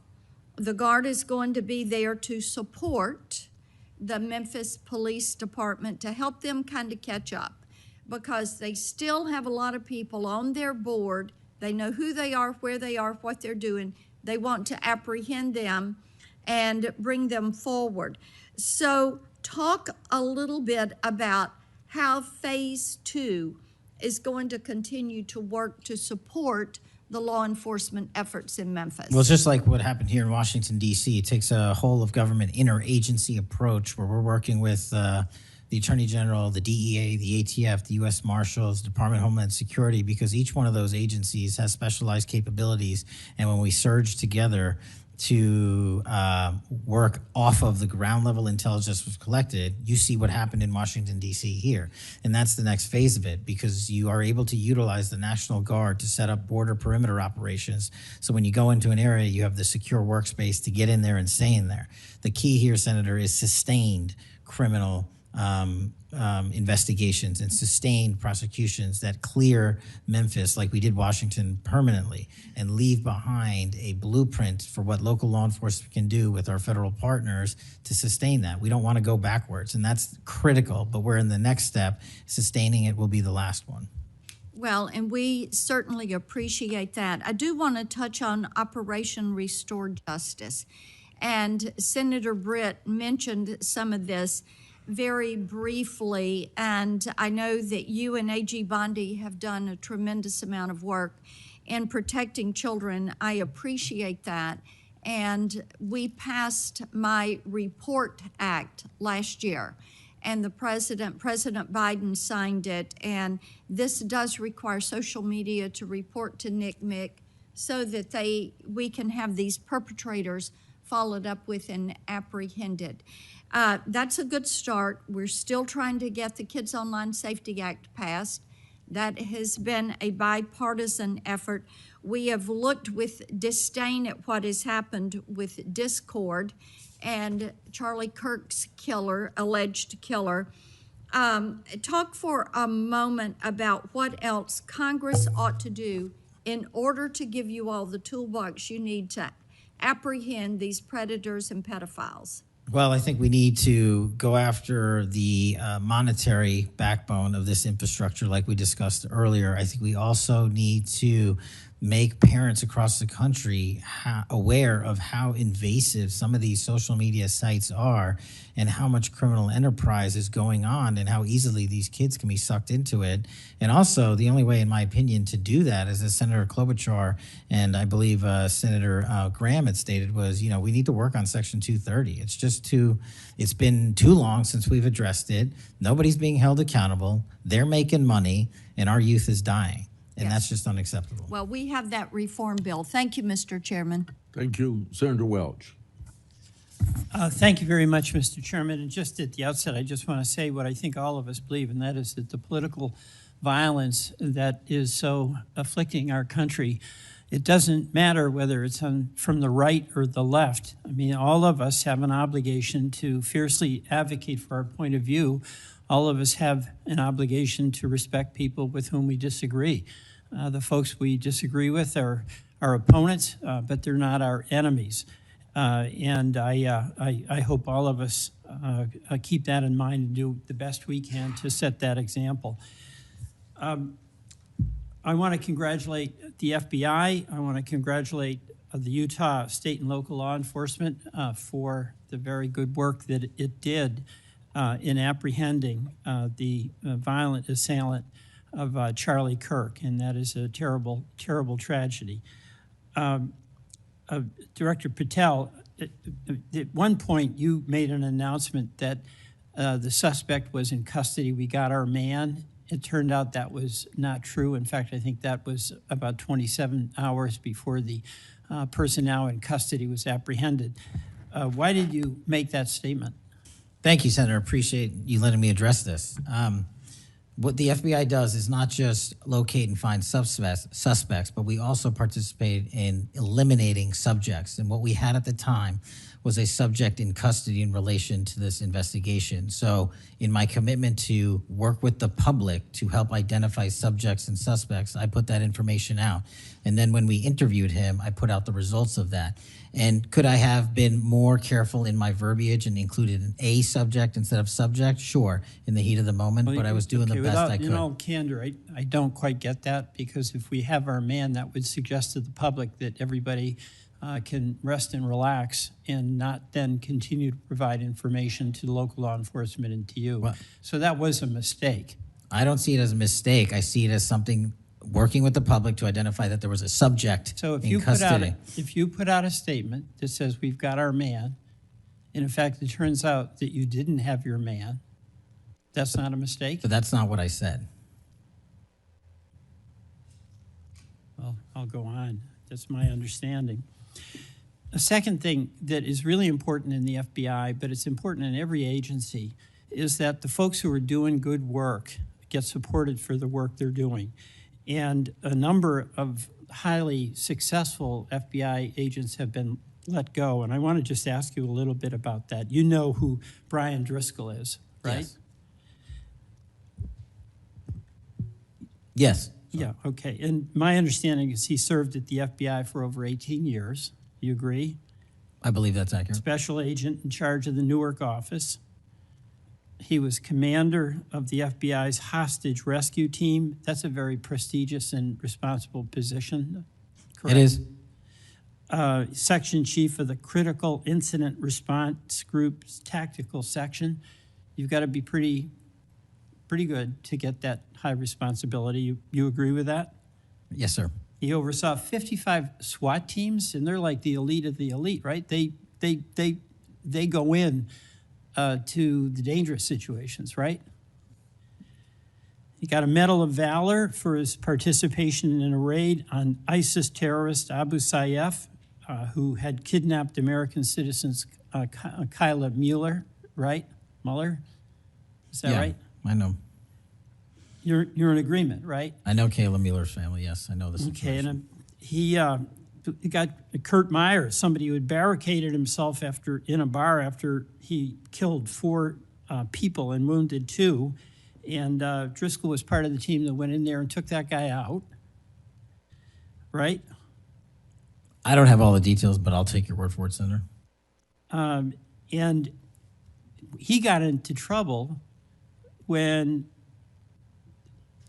The Guard is going to be there to support the Memphis Police Department to help them kind of catch up, because they still have a lot of people on their board. They know who they are, where they are, what they're doing. They want to apprehend them and bring them forward. So talk a little bit about how phase 2 is going to continue to work to support the law enforcement efforts in Memphis. Well, it's just like what happened here in Washington, D.C. It takes a whole of government interagency approach where we're working with the Attorney General, the DEA, the ATF, the U.S. Marshals, Department of Homeland Security, because each one of those agencies has specialized capabilities. And when we surge together to work off of the ground level intelligence was collected, you see what happened in Washington, D.C. here. And that's the next phase of it, because you are able to utilize the National Guard to set up border perimeter operations. So when you go into an area, you have the secure workspace to get in there and stay in there. The key here, Senator, is sustained criminal investigations and sustained prosecutions that clear Memphis, like we did Washington, permanently, and leave behind a blueprint for what local law enforcement can do with our federal partners to sustain that. We don't want to go backwards, and that's critical, but we're in the next step. Sustaining it will be the last one. Well, and we certainly appreciate that. I do want to touch on Operation Restore Justice. And Senator Britt mentioned some of this very briefly, and I know that you and A.G. Bondi have done a tremendous amount of work in protecting children. I appreciate that. And we passed my Report Act last year, and President Biden signed it, and this does require social media to report to NCMEC so that we can have these perpetrators followed up with and apprehended. That's a good start. We're still trying to get the Kids Online Safety Act passed. That has been a bipartisan effort. We have looked with disdain at what has happened with Discord and Charlie Kirk's alleged killer. Talk for a moment about what else Congress ought to do in order to give you all the toolbox you need to apprehend these predators and pedophiles. Well, I think we need to go after the monetary backbone of this infrastructure like we discussed earlier. I think we also need to make parents across the country aware of how invasive some of these social media sites are and how much criminal enterprise is going on and how easily these kids can be sucked into it. And also, the only way, in my opinion, to do that, as Senator Klobuchar and I believe Senator Graham had stated, was, we need to work on Section 230. It's been too long since we've addressed it. Nobody's being held accountable. They're making money, and our youth is dying. And that's just unacceptable. Well, we have that reform bill. Thank you, Mr. Chairman. Thank you, Senator Welch. Thank you very much, Mr. Chairman. And just at the outset, I just want to say what I think all of us believe, and that is that the political violence that is so afflicting our country, it doesn't matter whether it's from the right or the left. I mean, all of us have an obligation to fiercely advocate for our point of view. All of us have an obligation to respect people with whom we disagree. The folks we disagree with are our opponents, but they're not our enemies. And I hope all of us keep that in mind and do the best we can to set that example. I want to congratulate the FBI. I want to congratulate the Utah state and local law enforcement for the very good work that it did in apprehending the violent assailant of Charlie Kirk, and that is a terrible, terrible tragedy. Director Patel, at one point you made an announcement that the suspect was in custody. We got our man. It turned out that was not true. In fact, I think that was about 27 hours before the person now in custody was apprehended. Why did you make that statement? Thank you, Senator. Appreciate you letting me address this. What the FBI does is not just locate and find suspects, but we also participate in eliminating subjects. And what we had at the time was a subject in custody in relation to this investigation. So in my commitment to work with the public to help identify subjects and suspects, I put that information out. And then when we interviewed him, I put out the results of that. And could I have been more careful in my verbiage and included an A subject instead of subject? Sure, in the heat of the moment, but I was doing the best I could. In all candor, I don't quite get that, because if we have our man, that would suggest to the public that everybody can rest and relax and not then continue to provide information to local law enforcement and to you. Well, so that was a mistake. I don't see it as a mistake. I see it as something working with the public to identify that there was a subject in custody. If you put out a statement that says we've got our man, and in fact it turns out that you didn't have your man, that's not a mistake? But that's not what I said. Well, I'll go on. That's my understanding. A second thing that is really important in the FBI, but it's important in every agency, is that the folks who are doing good work get supported for the work they're doing. And a number of highly successful FBI agents have been let go. And I want to just ask you a little bit about that. You know who Brian Driscoll is, right? Yes. Yeah, okay. And my understanding is he served at the FBI for over 18 years. You agree? I believe that's accurate. Special agent in charge of the Newark office. He was commander of the FBI's hostage rescue team. That's a very prestigious and responsible position, correct? It is. Section chief of the Critical Incident Response Group's tactical section. You've got to be pretty good to get that high responsibility. You agree with that? Yes, sir. He oversaw 55 SWAT teams, and they're like the elite of the elite, right? They go in to the dangerous situations, right? He got a Medal of Valor for his participation in a raid on ISIS terrorist Abu Sayyaf, who had kidnapped American citizens Kyla Mueller, right? Mueller? Is that right? I know. You're in agreement, right? I know Kayla Mueller's family, yes. I know the situation. Okay, and he got Kurt Meyer, somebody who had barricaded himself in a bar after he killed 4 people and wounded 2. And Driscoll was part of the team that went in there and took that guy out, right? I don't have all the details, but I'll take your word for it, Senator. And he got into trouble when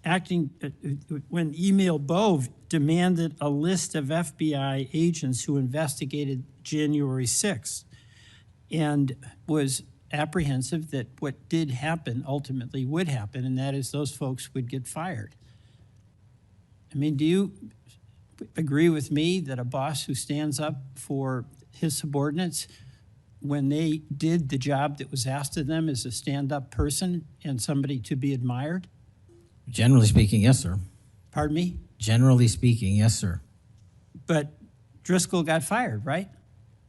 Emil Bove demanded a list of FBI agents who investigated January 6th and was apprehensive that what did happen ultimately would happen, and that is those folks would get fired. I mean, do you agree with me that a boss who stands up for his subordinates when they did the job that was asked of them is a stand-up person and somebody to be admired? Generally speaking, yes, sir. Pardon me? Generally speaking, yes, sir. But Driscoll got fired, right?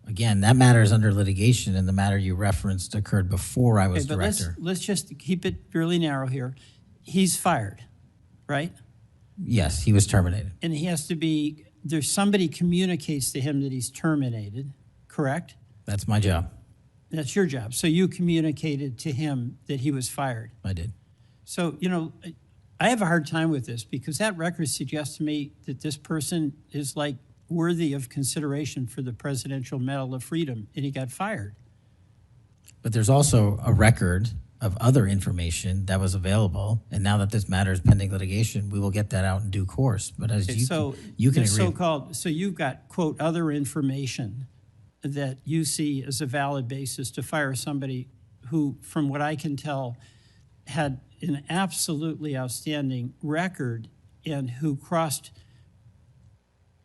Again, that matter is under litigation, and the matter you referenced occurred before I was Okay, but director. let's just keep it really narrow here. He's fired, right? Yes, he was terminated. And he has to be, there's somebody communicates to him that he's terminated, correct? That's my job. That's your job. So you communicated to him that he was fired. I did. So, you know, I have a hard time with this because that record suggests to me that this person is like worthy of consideration for the Presidential Medal of Freedom, and he got fired. But there's also a record of other information that was available, and now that this matter is pending litigation, we will get that out in due course. But as Okay, you can this agree. so-called, so you've got, quote, other information that you see as a valid basis to fire somebody who, from what I can tell, had an absolutely outstanding record and who crossed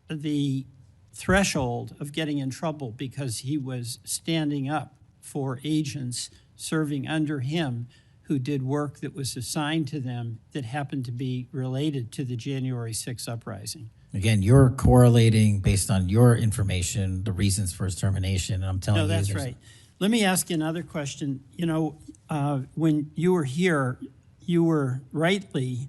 the threshold of getting in trouble because he was standing up for agents serving under him who did work that was assigned to them that happened to be related to the January 6th uprising. Again, you're correlating based on your information the reasons for his termination, and I'm telling you. No, that's right. Let me ask you another question. You know, when you were here, you were rightly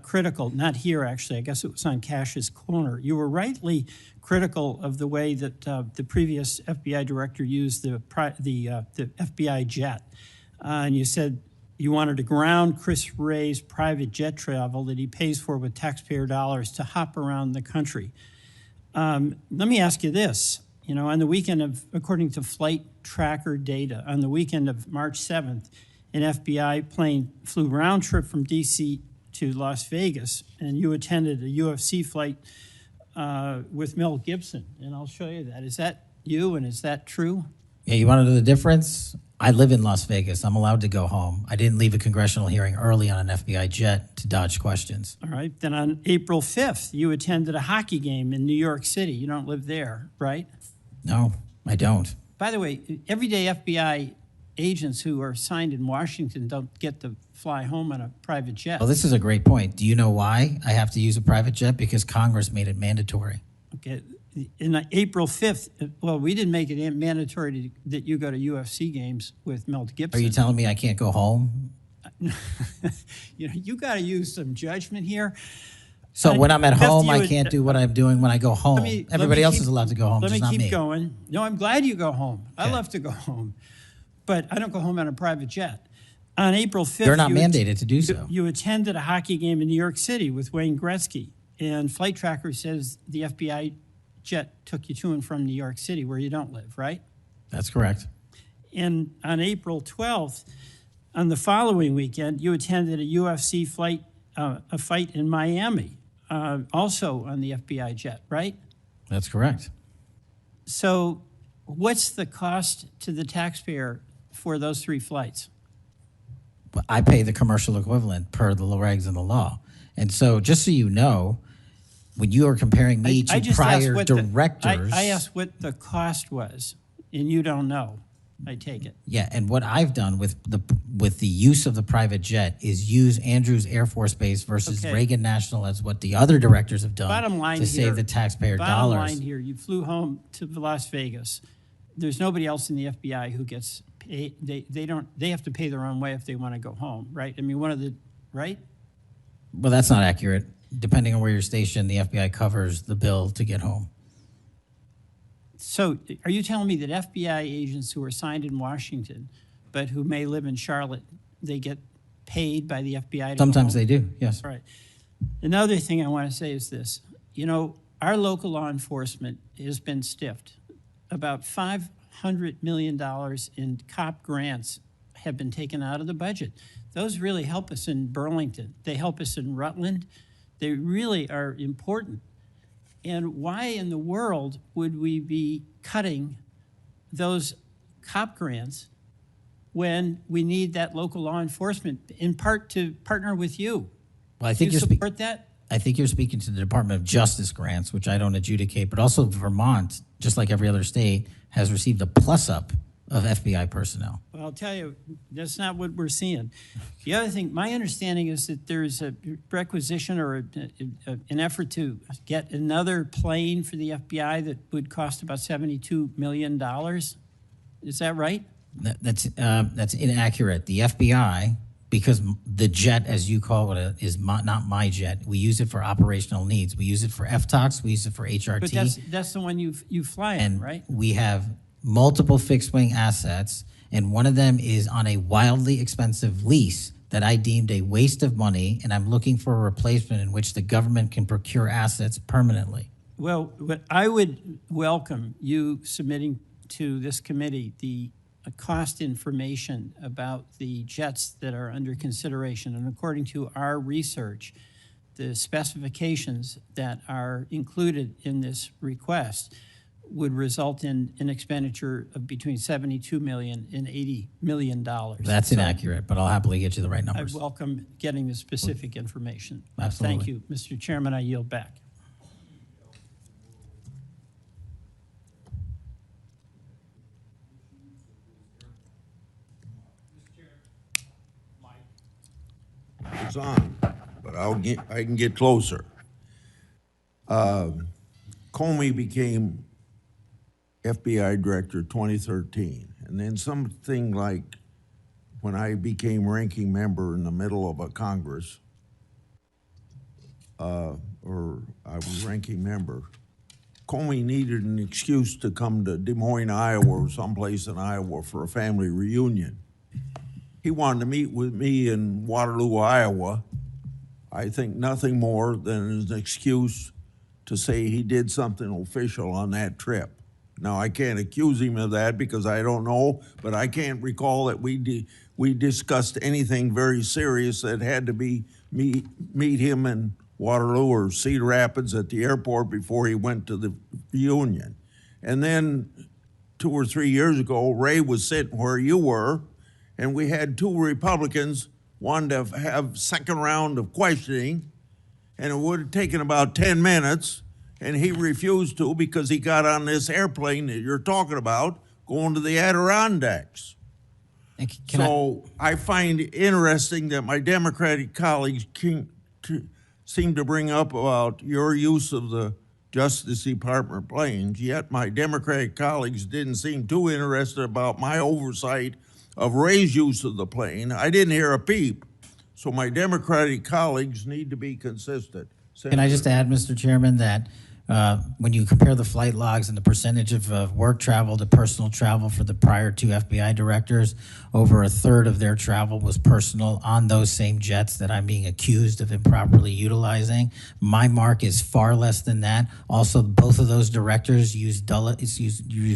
critical, not here actually, I guess it was on Cash's corner. You were rightly critical of the way that the previous FBI director used the FBI jet. And you said you wanted to ground Chris Wray's private jet travel that he pays for with taxpayer dollars to hop around the country. Let me ask you this. You know, on the weekend of, according to flight tracker data, on the weekend of March 7th, an FBI plane flew round trip from DC to Las Vegas, and you attended a UFC fight with Mel Gibson, and I'll show you that. Is that you, and is that true? Yeah, you want to know the difference? I live in Las Vegas. I'm allowed to go home. I didn't leave a congressional hearing early on an FBI jet to dodge questions. All right. Then on April 5th, you attended a hockey game in New York City. You don't live there, right? No, I don't. By the way, everyday FBI agents who are assigned in Washington don't get to fly home on a private jet. Well, this is a great point. Do you know why I have to use a private jet? Because Congress made it mandatory. Okay. in April 5th, well, we didn't make it mandatory that you go to UFC games with Mel Gibson. Are you telling me I can't go home? You got to use some judgment here. So when I'm at Beth, home, you I would- can't do what I'm doing when I go home. Everybody else keep- is allowed to go home, Let just me not keep me. going. No, I'm glad you go home. I love to go home, but I don't go home on a private jet. On April 5th, You're not mandated to do so. You attended a hockey game in New York City with Wayne Gretzky, and Flight Tracker says the FBI jet took you to and from New York City, where you don't live, right? That's correct. And on April 12th, on the following weekend, you attended a UFC fight in Miami, also on the FBI jet, right? That's correct. So what's the cost to the taxpayer for those 3 flights? But I pay the commercial equivalent per the regs and the law. And so just so you know, when you are comparing me I to just asked prior what directors. I asked what the cost was, and you don't know, I take it. Yeah, and what I've done with the use of the private jet is use Andrews Air Force Base versus Okay. Reagan National as what the other directors have done Bottom line to here, save the taxpayer bottom dollars. line here, you flew home to Las Vegas. There's nobody else in the FBI who gets paid. They have to pay their own way if they want to go home, right? I mean, right? Well, that's not accurate. Depending on where you're stationed, the FBI covers the bill to get home. So are you telling me that FBI agents who are assigned in Washington, but who may live in Charlotte, they get paid by the FBI to go Sometimes home? they do, yes. Right. Another thing I want to say is this. Our local law enforcement has been stiffed. About $500 million in cop grants have been taken out of the budget. Those really help us in Burlington. They help us in Rutland. They really are important. And why in the world would we be cutting those cop grants when we need that local law enforcement, in part to partner with you? Well, I think Do you you're support that? I think you're speaking to the Department of Justice grants, which I don't adjudicate, but also Vermont, just like every other state, has received a plus-up of FBI personnel. Well, I'll tell you, that's not what we're seeing. The other thing, my understanding is that there's a requisition or an effort to get another plane for the FBI that would cost about $72 million. Is that right? That's inaccurate. The FBI, because the jet, as you call it, is not my jet. We use it for operational needs. We use it for FTOCs. We use it for HRT. But that's the one you fly in, and right? we have multiple fixed-wing assets, and one of them is on a wildly expensive lease that I deemed a waste of money, and I'm looking for a replacement in which the government can procure assets permanently. Well, I would welcome you submitting to this committee the cost information about the jets that are under consideration. And according to our research, the specifications that are included in this request would result in an expenditure of between $72 million and $80 million. That's inaccurate, but I'll happily get you the right I numbers. welcome getting the specific information. Absolutely. Thank you, Mr. Chairman. I yield back. It's on, but I can get closer. Comey became FBI director 2013, and then something like when I became ranking member in the middle of a Congress, or I was ranking member, Comey needed an excuse to come to Des Moines, Iowa, or someplace in Iowa for a family reunion. He wanted to meet with me in Waterloo, Iowa. I think nothing more than an excuse to say he did something official on that trip. Now, I can't accuse him of that because I don't know, but I can't recall that we discussed anything very serious that had to be meet him in Waterloo or Cedar Rapids at the airport before he went to the reunion. And then 2 or 3 years ago, Ray was sitting where you were, and we had 2 Republicans wanted to have second round of questioning, and it would have taken about 10 minutes, and he refused to because he got on this airplane that you're talking about going to the Adirondacks. So I find it interesting that my Democratic colleagues seem to bring up about your use of the Justice Department planes, yet my Democratic colleagues didn't seem too interested about my oversight of Ray's use of the plane. I didn't hear a peep. So my Democratic colleagues need to be consistent. Can I just add, Mr. Chairman, that when you compare the flight logs and the percentage of work travel to personal travel for the prior two FBI directors, over a third of their travel was personal on those same jets that I'm being accused of improperly utilizing. My mark is far less than that. Also, both of those directors use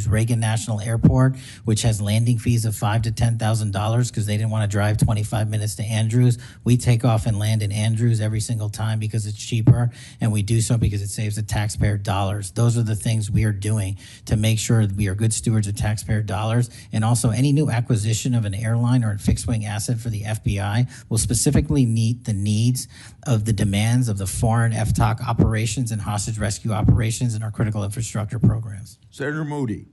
Reagan National Airport, which has landing fees of $5,000 to $10,000 because they didn't want to drive 25 minutes to Andrews. We take off and land in Andrews every single time because it's cheaper, and we do so because it saves the taxpayer dollars. Those are the things we are doing to make sure that we are good stewards of taxpayer dollars. And also, any new acquisition of an airline or a fixed-wing asset for the FBI will specifically meet the needs of the demands of the foreign FTOC operations and hostage rescue operations in our critical infrastructure programs. Senator Moody.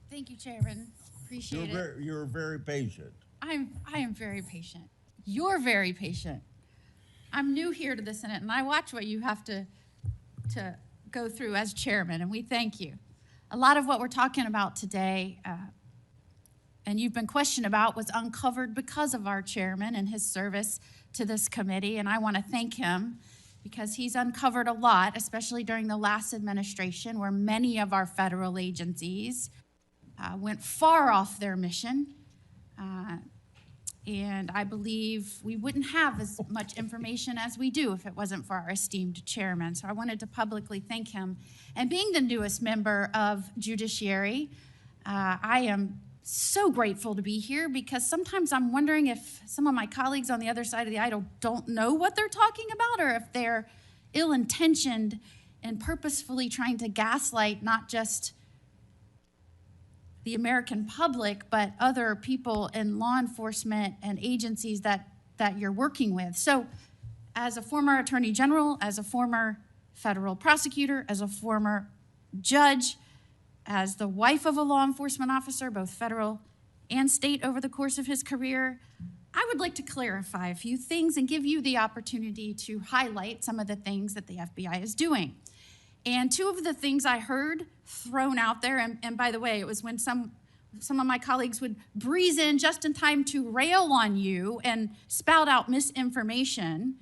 Thank you, Chairman. Appreciate it. You're very patient. I am very patient. You're very patient. I'm new here to the Senate, and I watch what you have to go through as chairman, and we thank you. A lot of what we're talking about today, and you've been questioned about, was uncovered because of our chairman and his service to this committee, and I want to thank him because he's uncovered a lot, especially during the last administration, where many of our federal agencies went far off their mission. And I believe we wouldn't have as much information as we do if it wasn't for our esteemed chairman. So I wanted to publicly thank him. And being the newest member of Judiciary, I am so grateful to be here because sometimes I'm wondering if some of my colleagues on the other side of the aisle don't know what they're talking about, or if they're ill-intentioned and purposefully trying to gaslight not just the American public, but other people in law enforcement and agencies that you're working with. So as a former attorney general, as a former federal prosecutor, as a former judge, as the wife of a law enforcement officer, both federal and state over the course of his career, I would like to clarify a few things and give you the opportunity to highlight some of the things that the FBI is doing. And two of the things I heard thrown out there, and by the way, it was when some of my colleagues would breeze in just in time to rail on you and spout out misinformation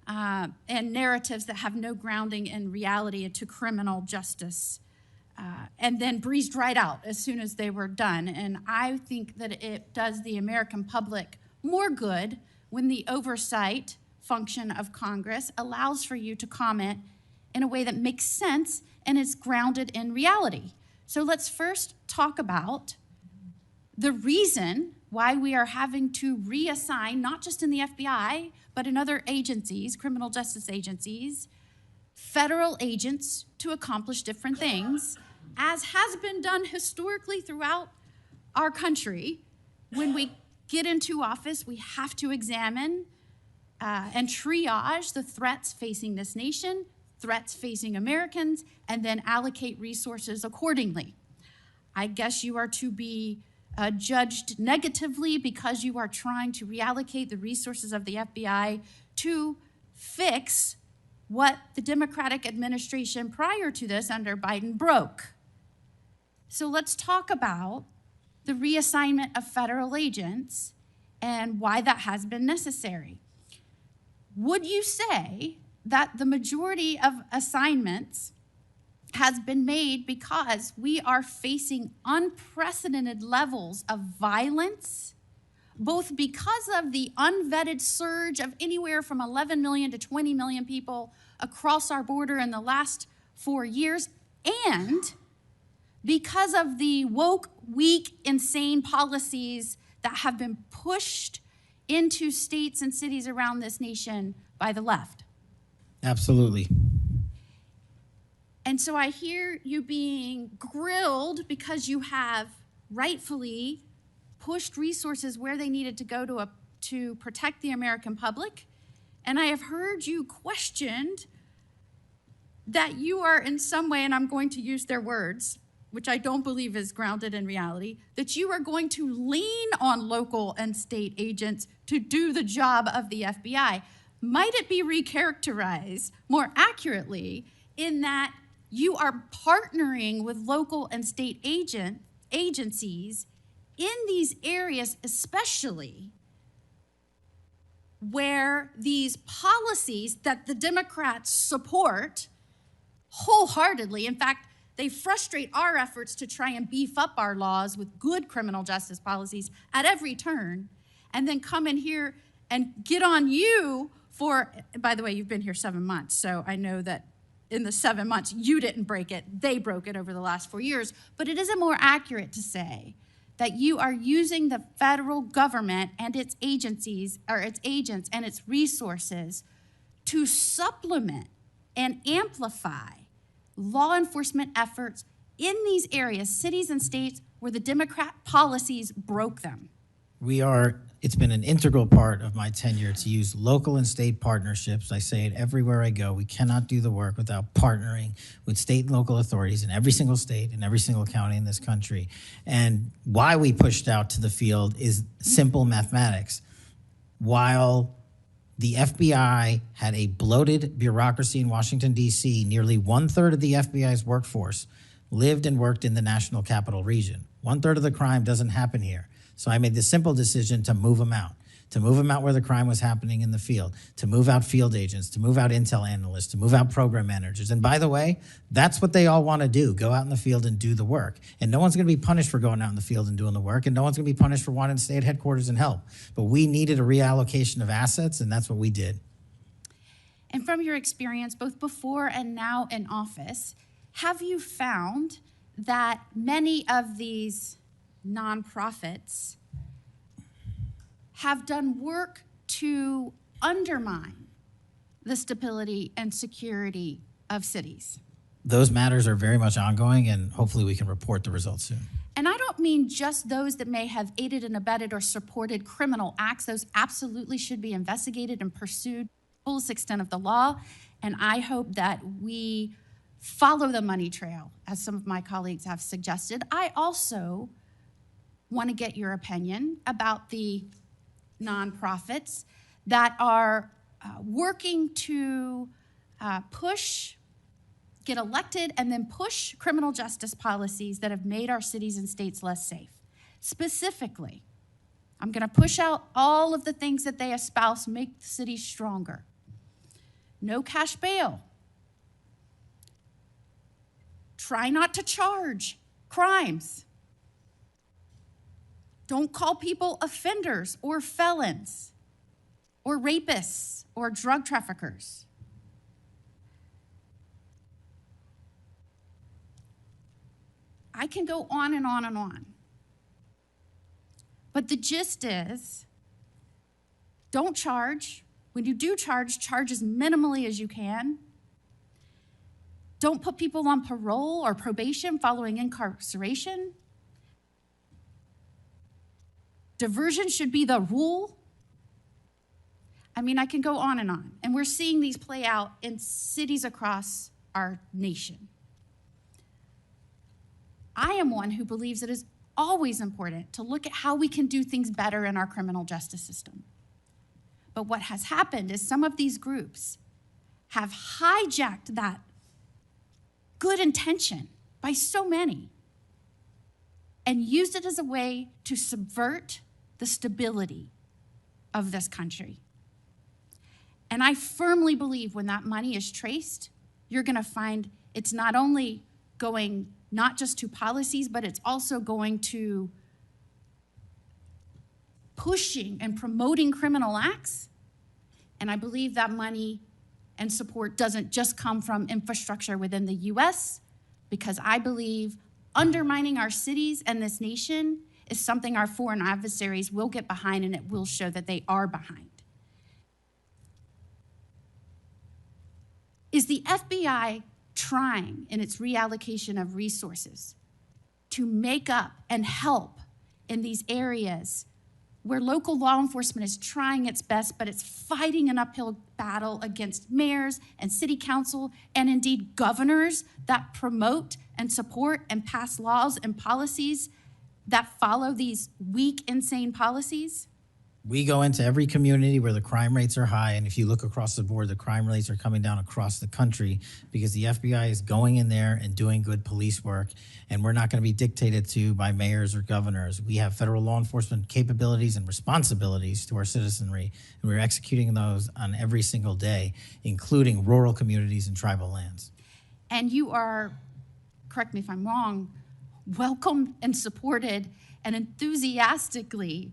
and narratives that have no grounding in reality and to criminal justice, and then breezed right out as soon as they were done. And I think that it does the American public more good when the oversight function of Congress allows for you to comment in a way that makes sense and is grounded in reality. So let's first talk about the reason why we are having to reassign, not just in the FBI, but in other agencies, criminal justice agencies, federal agents to accomplish different things, as has been done historically throughout our country. When we get into office, we have to examine and triage the threats facing this nation, threats facing Americans, and then allocate resources accordingly. I guess you are to be judged negatively because you are trying to reallocate the resources of the FBI to fix what the Democratic administration prior to this under Biden broke. So let's talk about the reassignment of federal agents and why that has been necessary. Would you say that the majority of assignments has been made because we are facing unprecedented levels of violence, both because of the unvetted surge of anywhere from 11 million to 20 million people across our border in the last 4 years, and because of the woke, weak, insane policies that have been pushed into states and cities around this nation by the left? Absolutely. And so I hear you being grilled because you have rightfully pushed resources where they needed to go to protect the American public. And I have heard you questioned that you are in some way, and I'm going to use their words, which I don't believe is grounded in reality, that you are going to lean on local and state agents to do the job of the FBI. might it be recharacterized more accurately in that you are partnering with local and state agencies in these areas, especially where these policies that the Democrats support wholeheartedly, in fact, they frustrate our efforts to try and beef up our laws with good criminal justice policies at every turn, and then come in here and get on you for, by the way, you've been here 7 months, so I know that in the 7 months, you didn't break it, they broke it over the last 4 years, but it isn't more accurate to say that you are using the federal government and its agencies, or its agents and its resources to supplement and amplify law enforcement efforts in these areas, cities and states, where the Democrat policies broke them. It's been an integral part of my tenure to use local and state partnerships. I say it everywhere I go. We cannot do the work without partnering with state and local authorities in every single state and every single county in this country. And why we pushed out to the field is simple mathematics. While the FBI had a bloated bureaucracy in Washington, D.C., nearly 1/3 of the FBI's workforce lived and worked in the national capital region. 1/3 of the crime doesn't happen here. So I made the simple decision to move them out where the crime was happening in the field, to move out field agents, to move out intel analysts, to move out program managers. And by the way, that's what they all want to do, go out in the field and do the work. And no one's going to be punished for going out in the field and doing the work, and no one's going to be punished for wanting to stay at headquarters and help. But we needed a reallocation of assets, and that's what we did. And from your experience, both before and now in office, have you found that many of these nonprofits have done work to undermine the stability and security of cities? Those matters are very much ongoing, and hopefully we can report the results soon. And I don't mean just those that may have aided and abetted or supported criminal acts. Those absolutely should be investigated and pursued to the fullest extent of the law. And I hope that we follow the money trail, as some of my colleagues have suggested. I also want to get your opinion about the nonprofits that are working to get elected and then push criminal justice policies that have made our cities and states less safe. Specifically, I'm going to push out all of the things that they espouse make the cities stronger. No cash bail. Try not to charge crimes. Don't call people offenders or felons or rapists or drug traffickers. I can go on and on and on. But the gist is, don't charge. When you do charge as minimally as you can. Don't put people on parole or probation following incarceration. Diversion should be the rule. I mean, I can go on. And we're seeing these play out in cities across our nation. I am one who believes it is always important to look at how we can do things better in our criminal justice system. But what has happened is some of these groups have hijacked that good intention by so many and used it as a way to subvert the stability of this country. And I firmly believe when that money is traced, you're going to find it's not only going not just to policies, but it's also going to pushing and promoting criminal acts. And I believe that money and support doesn't just come from infrastructure within the US, because I believe undermining our cities and this nation is something our foreign adversaries will get behind, and it will show that they are behind. Is the FBI trying in its reallocation of resources to make up and help in these areas where local law enforcement is trying its best, but it's fighting an uphill battle against mayors and city council and indeed governors that promote and support and pass laws and policies that follow these weak, insane policies? We go into every community where the crime rates are high, and if you look across the board, the crime rates are coming down across the country because the FBI is going in there and doing good police work, and we're not going to be dictated to by mayors or governors. We have federal law enforcement capabilities and responsibilities to our citizenry, and we're executing those on every single day, including rural communities and tribal lands. And you are, correct me if I'm wrong, welcomed and supported and enthusiastically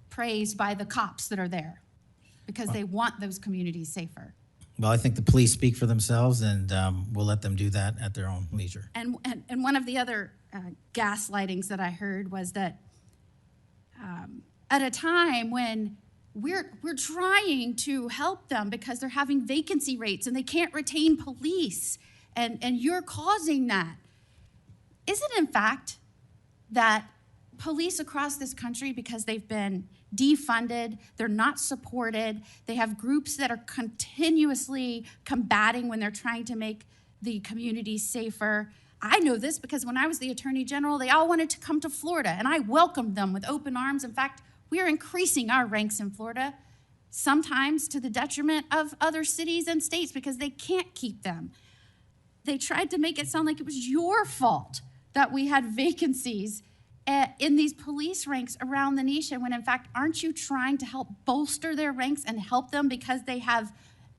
praised by the cops that are there because they want those communities safer. Well, I think the police speak for themselves, and we'll let them do that at their own leisure. And one of the other gaslightings that I heard was that at a time when we're trying to help them because they're having vacancy rates and they can't retain police, and you're causing that. Is it in fact that police across this country, because they've been defunded, they're not supported, they have groups that are continuously combating when they're trying to make the communities safer? I know this because when I was the Attorney General, they all wanted to come to Florida, and I welcomed them with open arms. In fact, we are increasing our ranks in Florida, sometimes to the detriment of other cities and states because they can't keep them. They tried to make it sound like it was your fault that we had vacancies in these police ranks around the nation, when in fact, aren't you trying to help bolster their ranks and help them because they have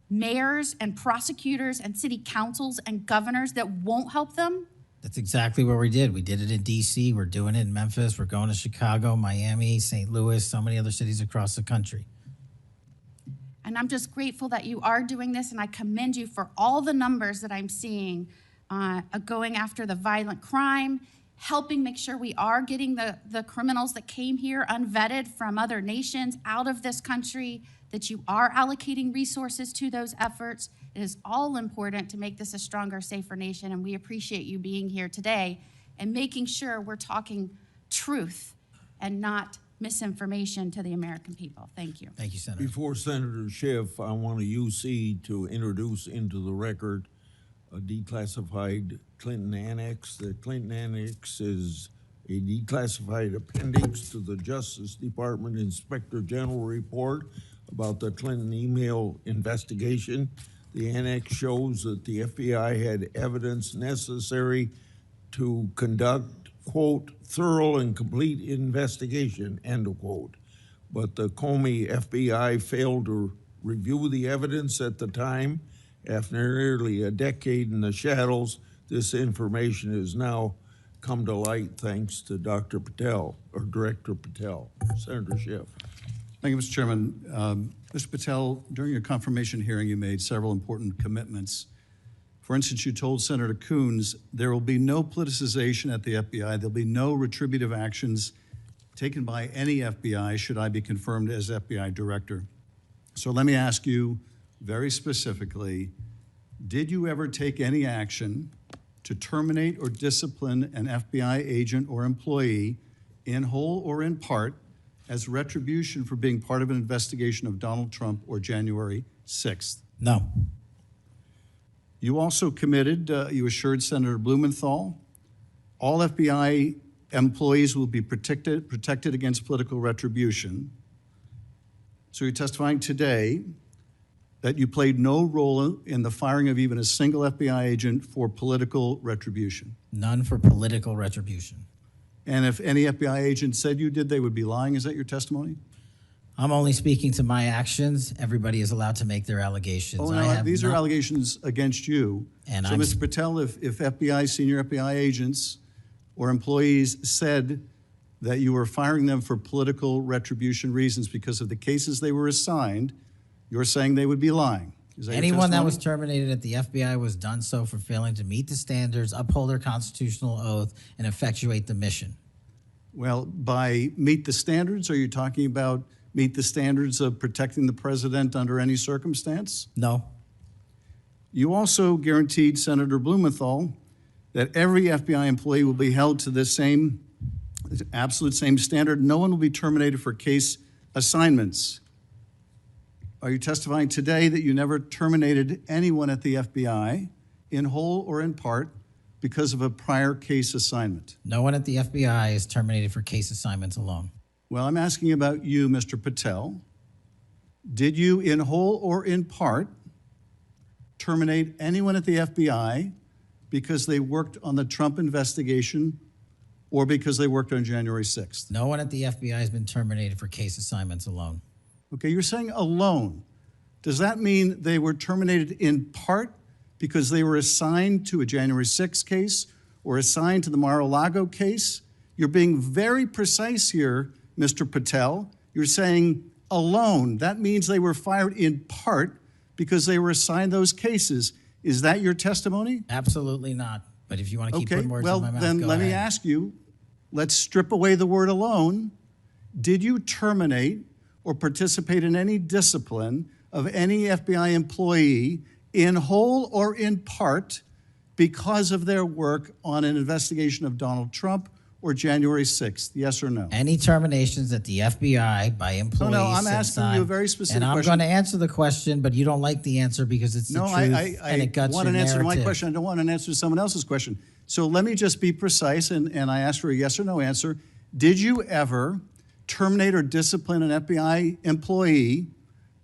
mayors and prosecutors and city councils and governors that won't help them? That's exactly what we did. We did it in D.C., we're doing it in Memphis, we're going to Chicago, Miami, St. Louis, so many other cities across the country. And I'm just grateful that you are doing this, and I commend you for all the numbers that I'm seeing going after the violent crime, helping make sure we are getting the criminals that came here unvetted from other nations out of this country, that you are allocating resources to those efforts. It is all important to make this a stronger, safer nation, and we appreciate you being here today and making sure we're talking truth and not misinformation to the American people. Thank you. Thank you, Senator. Before Senator Schiff, I want a UC to introduce into the record a declassified Clinton Annex. The Clinton Annex is a declassified appendix to the Justice Department Inspector General report about the Clinton email investigation. The annex shows that the FBI had evidence necessary to conduct, quote, thorough and complete investigation, end of quote. But the Comey FBI failed to review the evidence at the time. After nearly a decade in the shadows, this information has now come to light thanks to Dr. Patel, or Director Patel. Senator Schiff. Thank you, Mr. Chairman. Mr. Patel, during your confirmation hearing, you made several important commitments. For instance, you told Senator Coons there will be no politicization at the FBI. There'll be no retributive actions taken by any FBI should I be confirmed as FBI director. So let me ask you very specifically, did you ever take any action to terminate or discipline an FBI agent or employee in whole or in part as retribution for being part of an investigation of Donald Trump or January 6th? No. You also committed, you assured Senator Blumenthal, all FBI employees will be protected against political retribution. So you're testifying today that you played no role in the firing of even a single FBI agent for political retribution. None for political retribution. And if any FBI agent said you did, they would be lying. Is that your testimony? I'm only speaking to my actions. Everybody is allowed to make their allegations. Oh, no, these are allegations against you. And so, Mr. Patel, if FBI, senior FBI agents or employees said that you were firing them for political retribution reasons because of the cases they were assigned, you're saying they would be lying. Is that anyone that your was testimony? terminated at the FBI was done so for failing to meet the standards, uphold their constitutional oath, and effectuate the mission. Well, by meet the standards, are you talking about meet the standards of protecting the president under any circumstance? No. You also guaranteed Senator Blumenthal that every FBI employee will be held to the same, absolute same standard. No one will be terminated for case assignments. Are you testifying today that you never terminated anyone at the FBI, in whole or in part, because of a prior case assignment? No one at the FBI is terminated for case assignments alone. Well, I'm asking about you, Mr. Patel. Did you, in whole or in part, terminate anyone at the FBI because they worked on the Trump investigation or because they worked on January 6th? No one at the FBI has been terminated for case assignments alone. Okay, you're saying alone. Does that mean they were terminated in part because they were assigned to a January 6th case or assigned to the Mar-a-Lago case? You're being very precise here, Mr. Patel. You're saying alone. That means they were fired in part because they were assigned those cases. Is that your testimony? Absolutely not. But if you want to keep Okay, putting words well, in my mouth, then go let me ahead. ask you, let's strip away the word alone. Did you terminate or participate in any discipline of any FBI employee in whole or in part because of their work on an investigation of Donald Trump or January 6th? Yes or no? Any terminations at the FBI by employees. No, I'm since asking you a very specific And I'm question. going to answer the question, but you don't like the answer because it's the No, truth I and it guts want your an answer to my narrative. question. I don't want an answer to someone else's question. So let me just be precise, and I ask for a yes or no answer. Did you ever terminate or discipline an FBI employee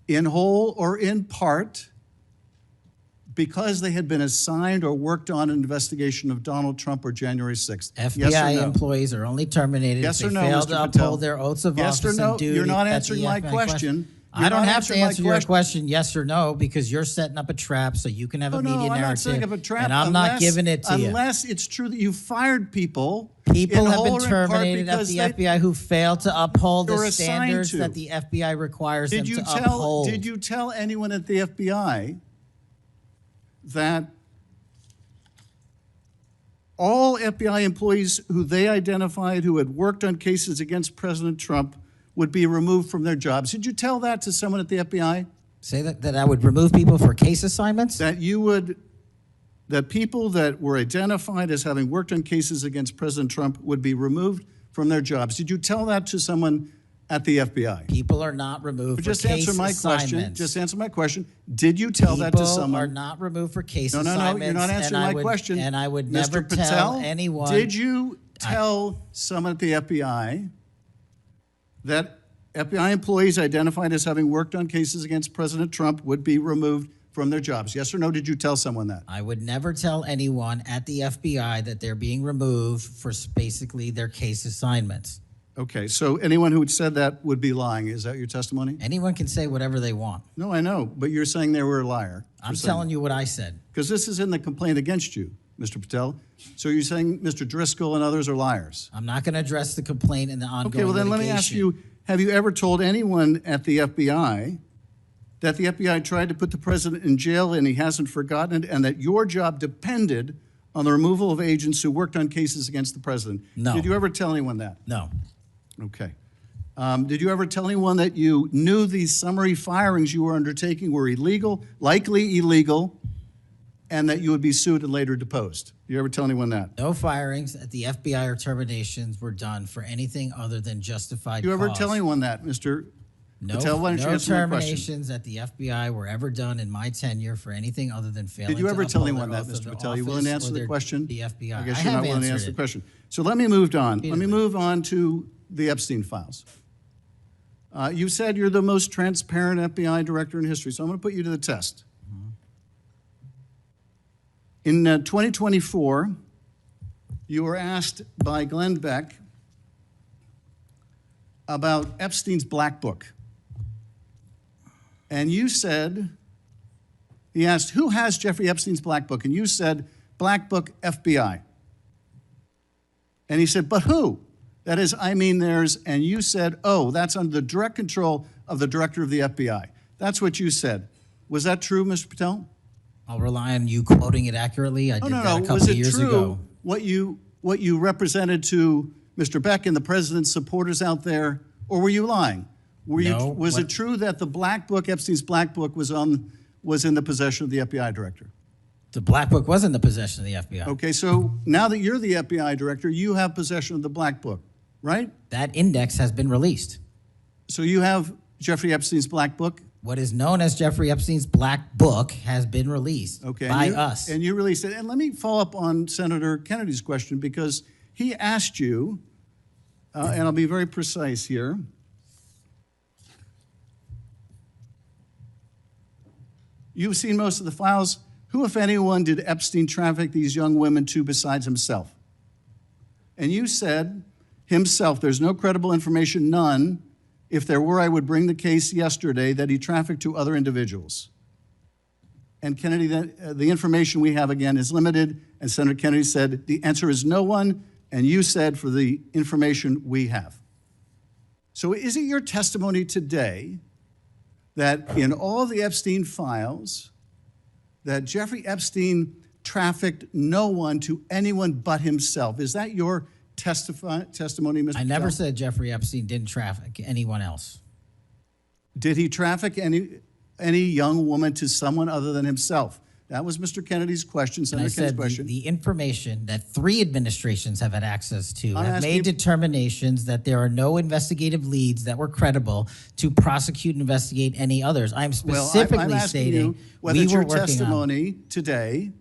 in whole or in part because they had been assigned or worked on an investigation of Donald Trump or January 6th? FBI yes or no? employees are only terminated Yes if or they no, fail Mr. to Patel? uphold their oaths of Yes or office no? and duty. You're not at the answering my FBI question. I You're don't not have to answering my answer your question yes or no because you're setting up a trap so you can have a media No, I'm narrative. not setting up a trap. And I'm not giving it to you. Unless it's true that you fired people. People in have whole been or in part terminated at because the they- FBI who failed to uphold You're the assigned standards to. that the FBI requires them to Did uphold. you tell anyone at the FBI that all FBI employees who they identified who had worked on cases against President Trump would be removed from their jobs? Did you tell that to someone at the FBI? Say that I would remove people for case assignments? That people that were identified as having worked on cases against President Trump would be removed from their jobs. Did you tell that to someone at the FBI? People are not removed Just for case answer my question. assignments. Just answer my question. Did you tell that to someone? People are not removed for case No, assignments. you're not answering my question. And I would Mr. never Patel, tell anyone. Did you tell someone at the FBI that FBI employees identified as having worked on cases against President Trump would be removed from their jobs? Yes or no? Did you tell someone that? I would never tell anyone at the FBI that they're being removed for basically their case assignments. Okay, so anyone who had said that would be lying. Is that your testimony? Anyone can say whatever they want. No, I know, but you're saying they were a liar. I'm telling you what I said. Because this is in the complaint against you, Mr. Patel. So you're saying Mr. Driscoll and others are liars? I'm not going to address the complaint in the ongoing Okay, well then let me ask you, have you ever told anyone at the FBI that the FBI tried to put the president in jail and he hasn't forgotten it, and that your job depended on the removal of agents who worked on cases against the president? No. Did you ever tell anyone that? No. Okay. Did you ever tell anyone that you knew these summary firings you were undertaking were illegal, likely illegal, and that you would be sued and later deposed? Did you ever tell anyone that? No firings at the FBI or terminations were done for anything other than justified Did you ever cause. tell anyone that, Mr. Patel? Why don't you No answer my question? terminations at the FBI were ever done in my tenure for anything other than failing Did you ever to tell uphold anyone their that, oath of Mr. Patel? You willing to office answer or the their- question? The FBI. I guess I you're have not willing to answered answer the it. question. So let me move on. Let me Repeatedly. move on to the Epstein files. You said you're the most transparent FBI director in history, so I'm going to put you to the test. In 2024, you were asked by Glenn Beck about Epstein's Black Book. And you said, he asked, who has Jeffrey Epstein's Black Book? And you said, Black Book, FBI. And he said, but who? That is, I mean theirs. And you said, oh, that's under the direct control of the director of the FBI. That's what you said. Was that true, Mr. Patel? I'll rely on you quoting it accurately. I did that a couple Was of it years true ago. what you represented to Mr. Beck and the president's supporters out there, or were you lying? No, Was it true that the Black Book, Epstein's Black Book, was in the possession of the FBI director? The Black Book was in the possession of the FBI. Okay, so now that you're the FBI director, you have possession of the Black Book, right? That index has been released. So you have Jeffrey Epstein's Black Book? What is known as Jeffrey Epstein's Black Book has been released by us. And you released it. And let me follow up on Senator Kennedy's question, because he asked you and I'll be very precise here. You've seen most of the files. Who, if anyone, did Epstein traffic these young women to besides himself? And you said, himself, there's no credible information, none. If there were, I would bring the case yesterday that he trafficked to other individuals. And Kennedy, the information we have, again, is limited. And Senator Kennedy said, the answer is no one. And you said, for the information we have. So is it your testimony today that in all the Epstein files, that Jeffrey Epstein trafficked no one to anyone but himself? Is that your testimony, Mr. I never Patel? said Jeffrey Epstein didn't traffic anyone else. Did he traffic any young woman to someone other than himself? That was Mr. Kennedy's question, And I Senator Kennedy's said question. the information that 3 administrations have had access to I'm have asking- made determinations that there are no investigative leads that were credible to prosecute and investigate any others. I'm specifically I'm asking stating you whether we it's were your working on. testimony today.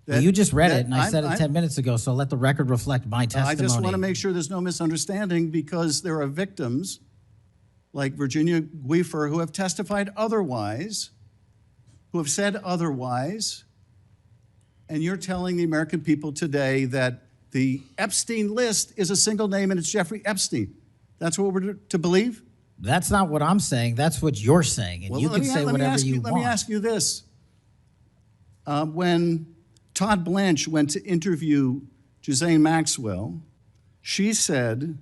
Well, you just read that it, and I said it I'm- 10 minutes ago, so let the record reflect my testimony. I just want to make sure there's no misunderstanding, because there are victims like Virginia Guifer who have testified otherwise, who have said otherwise, and you're telling the American people today that the Epstein list is a single name and it's Jeffrey Epstein. That's what we're to believe? That's not what I'm saying. That's what you're saying, and Well, you let can me- say let me whatever ask you Let want. me ask you this. When Todd Blanche went to interview Ghislaine Maxwell, she said,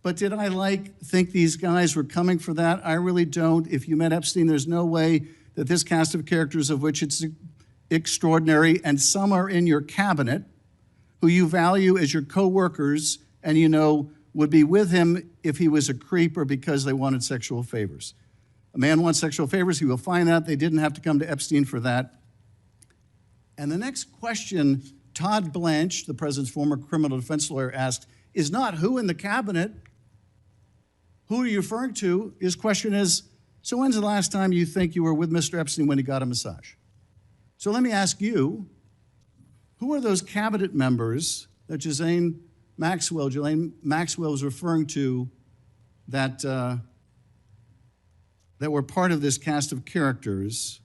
but did I think these guys were coming for that? I really don't. If you met Epstein, there's no way that this cast of characters, of which it's extraordinary, and some are in your cabinet, who you value as your co-workers, and you know would be with him if he was a creep or because they wanted sexual favors. A man wants sexual favors, he will find out. They didn't have to come to Epstein for that. And the next question Todd Blanche, the president's former criminal defense lawyer, asked is not who in the cabinet, who are you referring to? His question is, so when's the last time you think you were with Mr. Epstein when he got a massage? So let me ask you, who are those cabinet members that Ghislaine Maxwell was referring to that were part of this cast of characters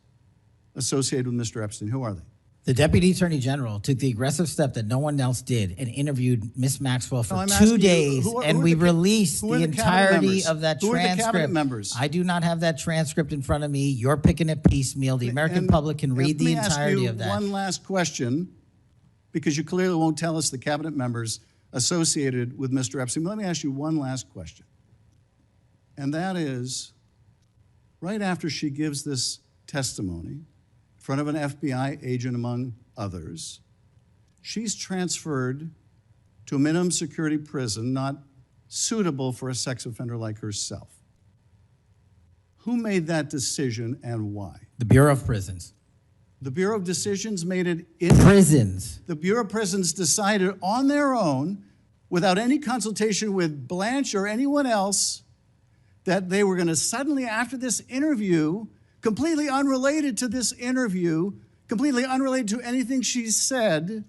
associated with Mr. Epstein? Who are they? The Deputy Attorney General took the aggressive step that no one else did and interviewed Miss Maxwell for I'm 2 asking you, days, who are and the we ca- released who are the the cabinet entirety members? of that Who are the cabinet transcript. members? I do not have that transcript in front of me. You're picking it piecemeal. The American public can read the entirety of that. One last question, because you clearly won't tell us the cabinet members associated with Mr. Epstein. Let me ask you one last question. And that is, right after she gives this testimony in front of an FBI agent, among others, she's transferred to a minimum security prison not suitable for a sex offender like herself. Who made that decision and why? The Bureau of Prisons. The Bureau of Decisions made it in Prisons. The Bureau of Prisons decided on their own, without any consultation with Blanche or anyone else, that they were going to suddenly, after this interview, completely unrelated to this interview, completely unrelated to anything she said,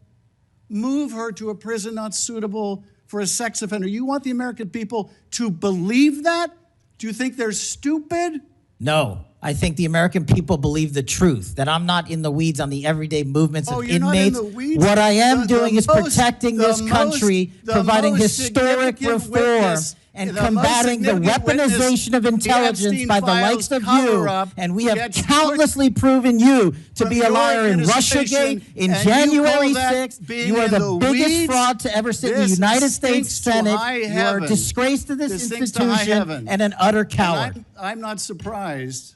move her to a prison not suitable for a sex offender. You want the American people to believe that? Do you think they're stupid? No, I think the American people believe the truth, that I'm not in the weeds on the everyday movements of you're not in inmates. the weeds? What I am The doing is most- protecting this the country, most- the providing most historic significant reform, witness- and the most combating the significant witness, weaponization of the intelligence Epstein by the files likes of you. cover-up And we have gets countlessly proven you to from be a your liar in administration, Russiagate, in and you January call that 6th. being You are in the the biggest weeds? fraud to ever sit in the This United States stinks to Senate. high You are a heaven. disgrace to this This stinks to high institution heaven. and an utter And coward. I'm not surprised.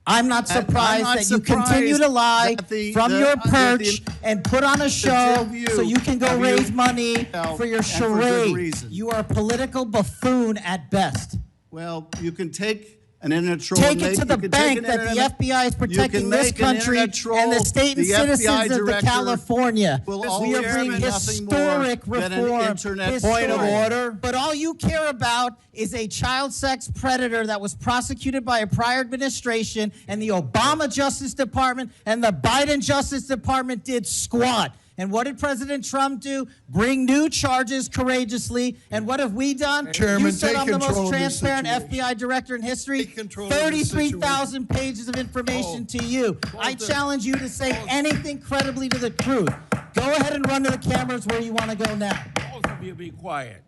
I'm not surprised I'm not that you continue to surprised lie that from your perch and put on a show view so you can go of raise you money for your and for good charade. reason. You are a political buffoon at best. Well, you can take an internet troll. Take and it make- to the you can take bank an that the internet- FBI is you protecting can this make an country internet troll, and the state and the FBI citizens of the director California. will We are always bringing be nothing historic more than an reform. internet Point of troll. order. But all you care about is a child sex predator that was prosecuted by a prior administration, and the Obama Justice Department and the Biden Justice Department did squat. And what did President Trump do? Bring new charges courageously. And what have we done? Chairman, you said take I'm the control most of this transparent situation. FBI director in history. Take control of this 33,000 pages of information to you. I challenge you to say anything credibly to the truth. Go ahead and run to the cameras where you want to go now. Both of you be quiet.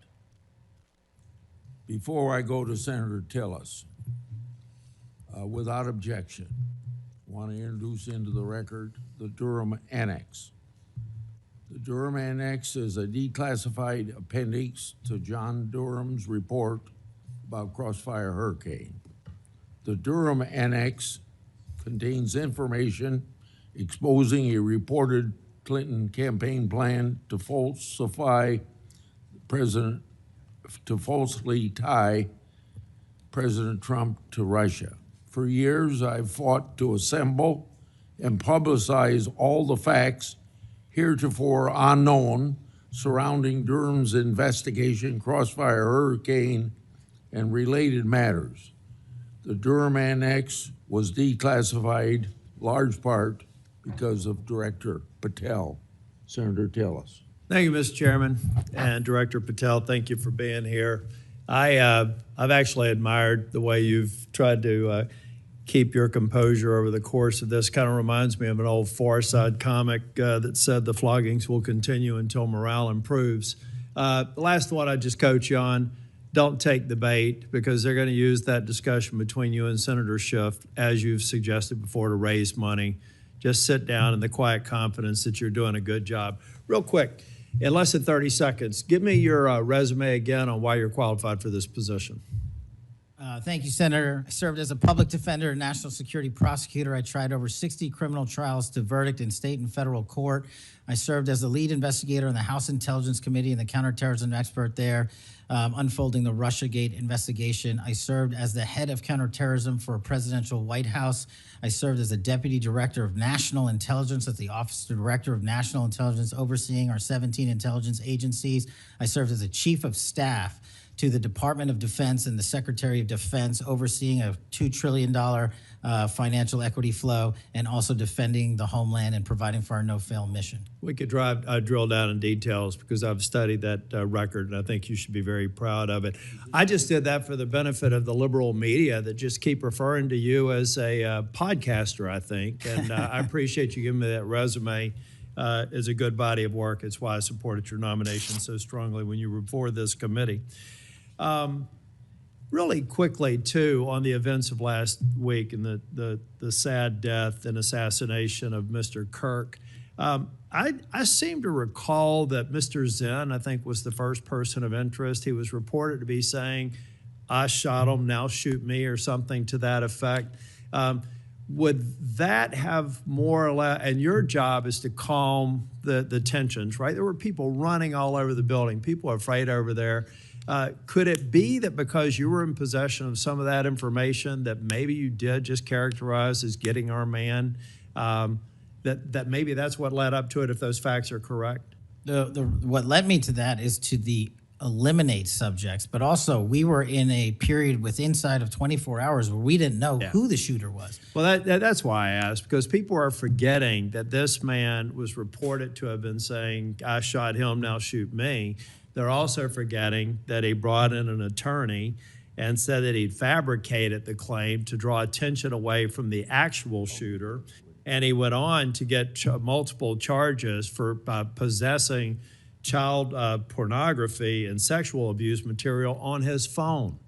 Before I go to Senator Tillis, without objection, I want to introduce into the record the Durham Annex. The Durham Annex is a declassified appendix to John Durham's report about Crossfire Hurricane. The Durham Annex contains information exposing a reported Clinton campaign plan to falsely tie President Trump to Russia. For years, I've fought to assemble and publicize all the facts heretofore unknown surrounding Durham's investigation, Crossfire Hurricane, and related matters. The Durham Annex was declassified large part because of Director Patel. Senator Tillis. Thank you, Mr. Chairman, and Director Patel, thank you for being here. I've actually admired the way you've tried to keep your composure over the course of this. Kind of reminds me of an old Far Side comic that said the floggings will continue until morale improves. The last one I just coach you on, don't take the bait, because they're going to use that discussion between you and Senator Schiff, as you've suggested before, to raise money. Just sit down in the quiet confidence that you're doing a good job. Real quick, in less than 30 seconds, give me your resume again on why you're qualified for this position. Thank you, Senator. I served as a public defender and national security prosecutor. I tried over 60 criminal trials to verdict in state and federal court. I served as the lead investigator in the House Intelligence Committee and the counterterrorism expert there, unfolding the Russiagate investigation. I served as the head of counterterrorism for a presidential White House. I served as a deputy director of national intelligence at the Office of the Director of National Intelligence, overseeing our 17 intelligence agencies. I served as a chief of staff to the Department of Defense and the Secretary of Defense, overseeing a $2 trillion financial equity flow, and also defending the homeland and providing for our no-fail mission. We could drill down in details, because I've studied that record, and I think you should be very proud of it. I just did that for the benefit of the liberal media that just keep referring to you as a podcaster, I think, and I appreciate you giving me that resume. It's a good body of work. It's why I supported your nomination so strongly when you were before this committee. Really quickly, too, on the events of last week and the sad death and assassination of Mr. Kirk, I seem to recall that Mr. Zen, I think, was the first person of interest. He was reported to be saying, "I shot him, now shoot me," or something to that effect. Would that have more or less, and your job is to calm the tensions, right? There were people running all over the building. People are afraid over there. Could it be that because you were in possession of some of that information that maybe you did just characterize as getting our man, that maybe that's what led up to it, if those facts are correct? What led me to that is to the eliminate subjects, but also we were in a period with inside of 24 hours where we didn't know who the shooter was. Well, that's why I asked, because people are forgetting that this man was reported to have been saying, "I shot him, now shoot me." They're also forgetting that he brought in an attorney and said that he'd fabricated the claim to draw attention away from the actual shooter. And he went on to get multiple charges for possessing child pornography and sexual abuse material on his phone.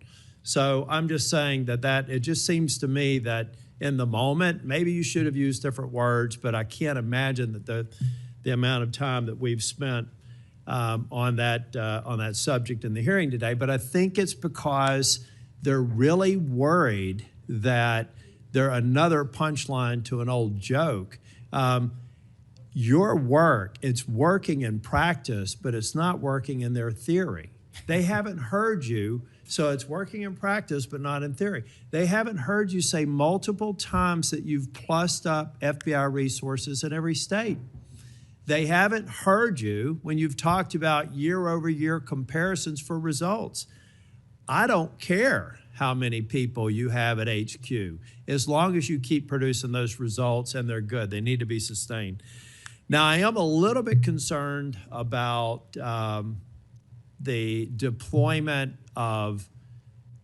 So I'm just saying that it just seems to me that in the moment, maybe you should have used different words, but I can't imagine that the amount of time that we've spent on that subject in the hearing today. But I think it's because they're really worried that they're another punchline to an old joke. Your work, it's working in practice, but it's not working in their theory. They haven't heard you, so it's working in practice, but not in theory. They haven't heard you say multiple times that you've plussed up FBI resources in every state. They haven't heard you when you've talked about year-over-year comparisons for results. I don't care how many people you have at HQ, as long as you keep producing those results and they're good. They need to be sustained. Now, I am a little bit concerned about the deployment of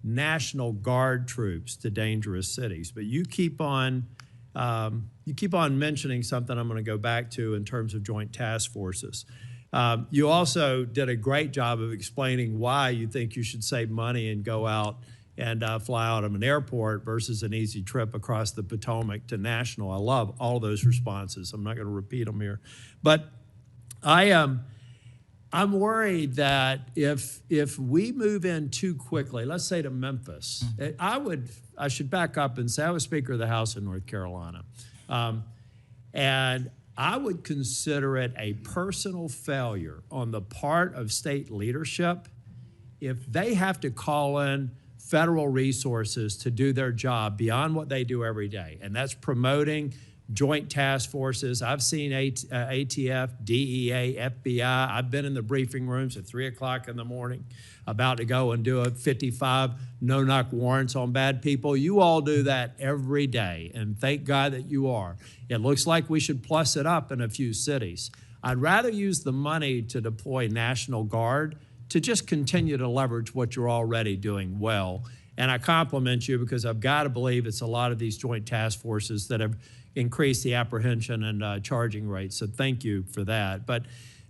National Guard troops to dangerous cities, but you keep on mentioning something I'm going to go back to in terms of joint task forces. You also did a great job of explaining why you think you should save money and go out and fly out of an airport versus an easy trip across the Potomac to National. I love all those responses. I'm not going to repeat them here. But I'm worried that if we move in too quickly, let's say to Memphis, I should back up and say I was Speaker of the House in North Carolina. And I would consider it a personal failure on the part of state leadership if they have to call in federal resources to do their job beyond what they do every day. And that's promoting joint task forces. I've seen ATF, DEA, FBI. I've been in the briefing rooms at 3 o'clock in the morning about to go and do a 55 no-knock warrants on bad people. You all do that every day, and thank God that you are. It looks like we should plus it up in a few cities. I'd rather use the money to deploy National Guard to just continue to leverage what you're already doing well. And I compliment you because I've got to believe it's a lot of these joint task forces that have increased the apprehension and charging rates. So thank you for that. But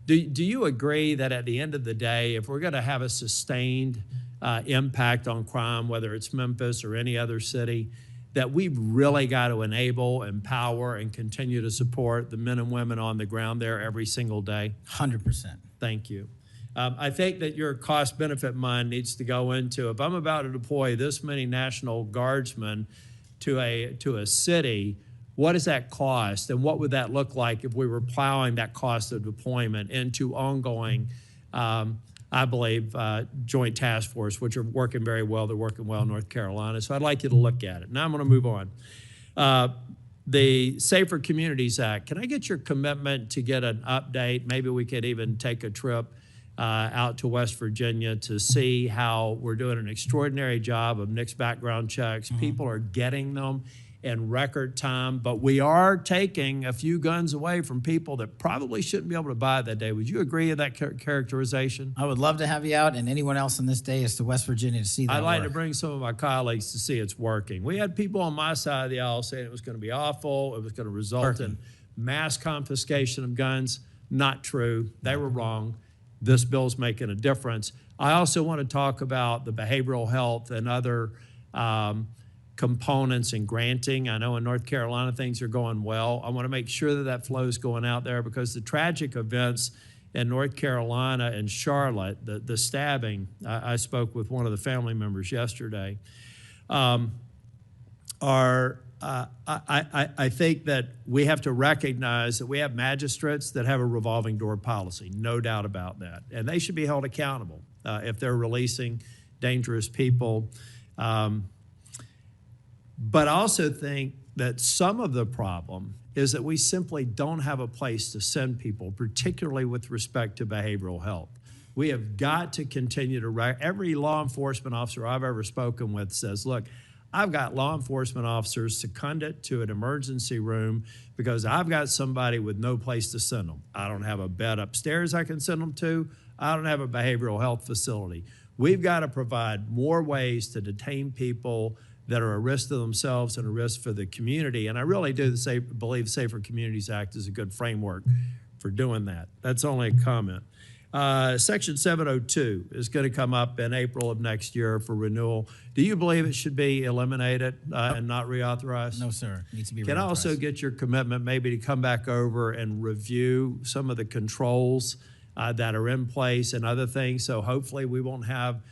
do you agree that at the end of the day, if we're going to have a sustained impact on crime, whether it's Memphis or any other city, that we've really got to enable, empower, and continue to support the men and women on the ground there every single day? 100%. Thank you. I think that your cost-benefit mind needs to go into, if I'm about to deploy this many National Guardsmen to a city, what does that cost? And what would that look like if we were plowing that cost of deployment into ongoing, I believe, joint task force, which are working very well. They're working well in North Carolina. So I'd like you to look at it. Now I'm going to move on. The Safer Communities Act, can I get your commitment to get an update? Maybe we could even take a trip out to West Virginia to see how we're doing an extraordinary job of NICS background checks. People are getting them in record time, but we are taking a few guns away from people that probably shouldn't be able to buy that day. Would you agree with that characterization? I would love to have you out and anyone else on this day is to West Virginia to see that I'd like work. to bring some of my colleagues to see it's working. We had people on my side of the aisle saying it was going to be awful, it was going to result in mass confiscation of guns. Not true. They were wrong. This bill's making a difference. I also want to talk about the behavioral health and other components in granting. I know in North Carolina things are going well. I want to make sure that that flow is going out there because the tragic events in North Carolina and Charlotte, the stabbing, I spoke with one of the family members yesterday, I think that we have to recognize that we have magistrates that have a revolving door policy, no doubt about that. And they should be held accountable if they're releasing dangerous people. But I also think that some of the problem is that we simply don't have a place to send people, particularly with respect to behavioral health. We have got to continue to, every law enforcement officer I've ever spoken with says, look, I've got law enforcement officers seconded to an emergency room because I've got somebody with no place to send them. I don't have a bed upstairs I can send them to. I don't have a behavioral health facility. We've got to provide more ways to detain people that are a risk to themselves and a risk for the community. And I really do believe Safer Communities Act is a good framework for doing that. That's only a comment. Section 702 is going to come up in April of next year for renewal. Do you believe it should be eliminated and not reauthorized? No, sir. It needs to be Can I reauthorized. also get your commitment maybe to come back over and review some of the controls that are in place and other things? So hopefully we won't have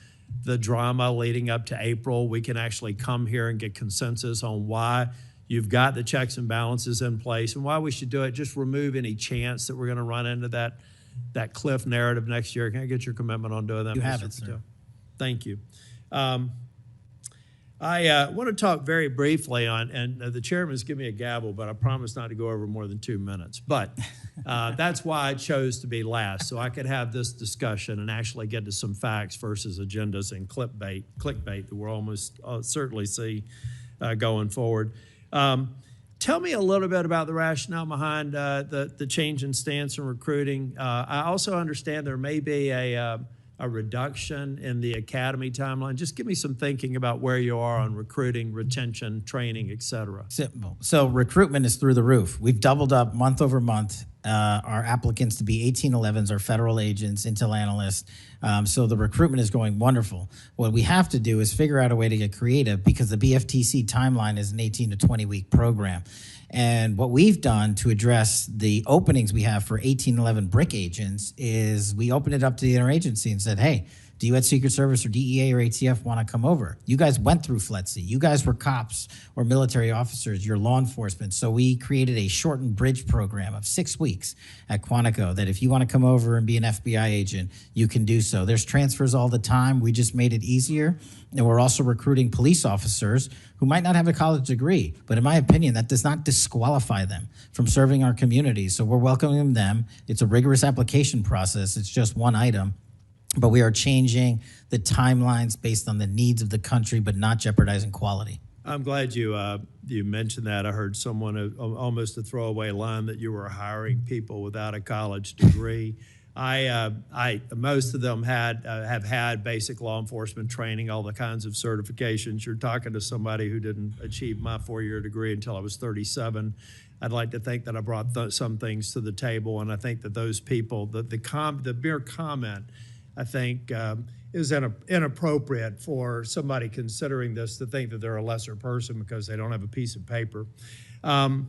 the drama leading up to April. We can actually come here and get consensus on why you've got the checks and balances in place and why we should do it. Just remove any chance that we're going to run into that cliff narrative next year. Can I get your commitment on doing that? You have Mr. it, sir. Patel? Thank you. I want to talk very briefly on, and the chairman's given me a gavel, but I promise not to go over more than 2 minutes. But that's why I chose to be last, so I could have this discussion and actually get to some facts versus agendas and clickbait that we'll almost certainly see going forward. Tell me a little bit about the rationale behind the change in stance in recruiting. I also understand there may be a reduction in the academy timeline. Just give me some thinking about where you are on recruiting, retention, training, et cetera. Simple. So recruitment is through the roof. We've doubled up month over month our applicants to be 1811s, our federal agents, intel analysts. So the recruitment is going wonderful. What we have to do is figure out a way to get creative because the BFTC timeline is an 18 to 20 week program. And what we've done to address the openings we have for 1811 BRIC agents is we opened it up to the interagency and said, hey, do you at Secret Service or DEA or ATF want to come over? You guys went through FLETC. You guys were cops or military officers. You're law enforcement. So we created a shortened bridge program of 6 weeks at Quantico that if you want to come over and be an FBI agent, you can do so. There's transfers all the time. We just made it easier. And we're also recruiting police officers who might not have a college degree. But in my opinion, that does not disqualify them from serving our community. So we're welcoming them. It's a rigorous application process. It's just one item. But we are changing the timelines based on the needs of the country, but not jeopardizing quality. I'm glad you mentioned that. I heard someone almost a throwaway line that you were hiring people without a college degree. Most of them have had basic law enforcement training, all the kinds of certifications. You're talking to somebody who didn't achieve my 4-year degree until I was 37. I'd like to think that I brought some things to the table, and I think that those people, the mere comment, I think is inappropriate for somebody considering this to think that they're a lesser person because they don't have a piece of paper. I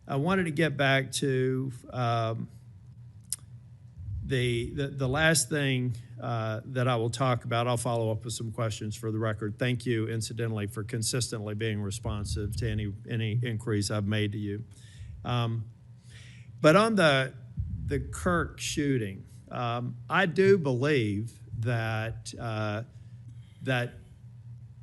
wanted to get back to the last thing that I will talk about. I'll follow up with some questions for the record. Thank you, incidentally, for consistently being responsive to any inquiries I've made to you. But on the Kirk shooting, I do believe that that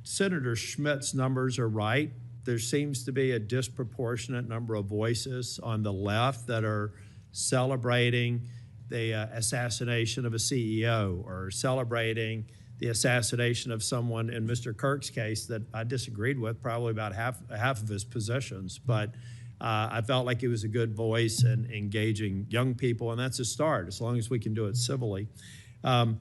Senator Schmitt's numbers are right. There seems to be a disproportionate number of voices on the left that are celebrating the assassination of a CEO or celebrating the assassination of someone in Mr. Kirk's case that I disagreed with probably about half of his positions, but I felt like it was a good voice in engaging young people, and that's a start, as long as we can do it civilly. And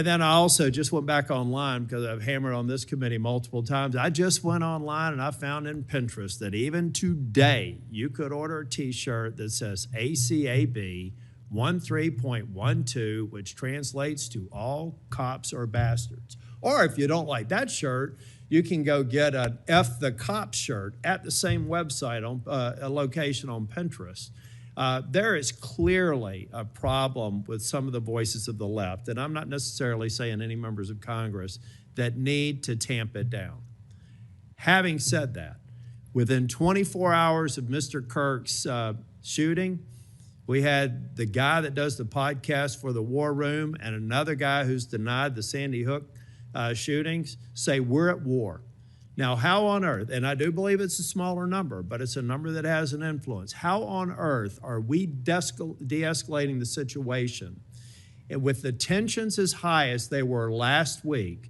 then I also just went back online because I've hammered on this committee multiple times. I just went online and I found in Pinterest that even today you could order a T-shirt that says ACAB 13.12, which translates to all cops are bastards. Or if you don't like that shirt, you can go get an F the Cops shirt at the same website, on a location on Pinterest. There is clearly a problem with some of the voices of the left, and I'm not necessarily saying any members of Congress, that need to tamp it down. Having said that, within 24 hours of Mr. Kirk's shooting, we had the guy that does the podcast for the War Room and another guy who's denied the Sandy Hook shootings say we're at war. Now, how on earth, and I do believe it's a smaller number, but it's a number that has an influence. How on earth are we de-escalating the situation and with the tensions as high as they were last week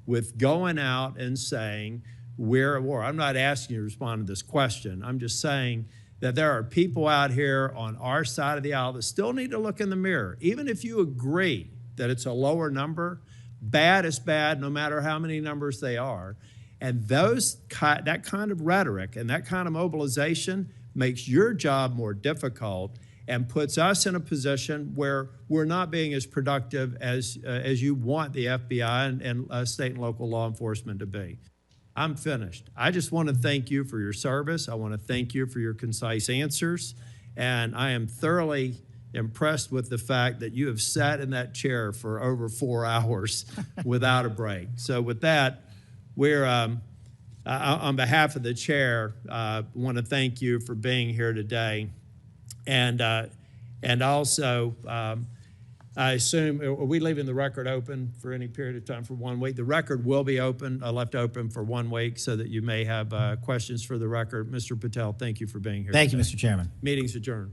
with going out and saying we're at war? I'm not asking you to respond to this question. I'm just saying that there are people out here on our side of the aisle that still need to look in the mirror. Even if you agree that it's a lower number, bad is bad no matter how many numbers they are. And that kind of rhetoric and that kind of mobilization makes your job more difficult and puts us in a position where we're not being as productive as you want the FBI and state and local law enforcement to be. I'm finished. I just want to thank you for your service. I want to thank you for your concise answers. And I am thoroughly impressed with the fact that you have sat in that chair for over 4 hours without a break. So with that, we're, on behalf of the chair, want to thank you for being here today. And also, I assume, are we leaving the record open for any period of time for 1 week? The record will be open, left open for 1 week so that you may have questions for the record. Mr. Patel, thank you for being here Thank today. you, Mr. Chairman. Meeting's adjourned.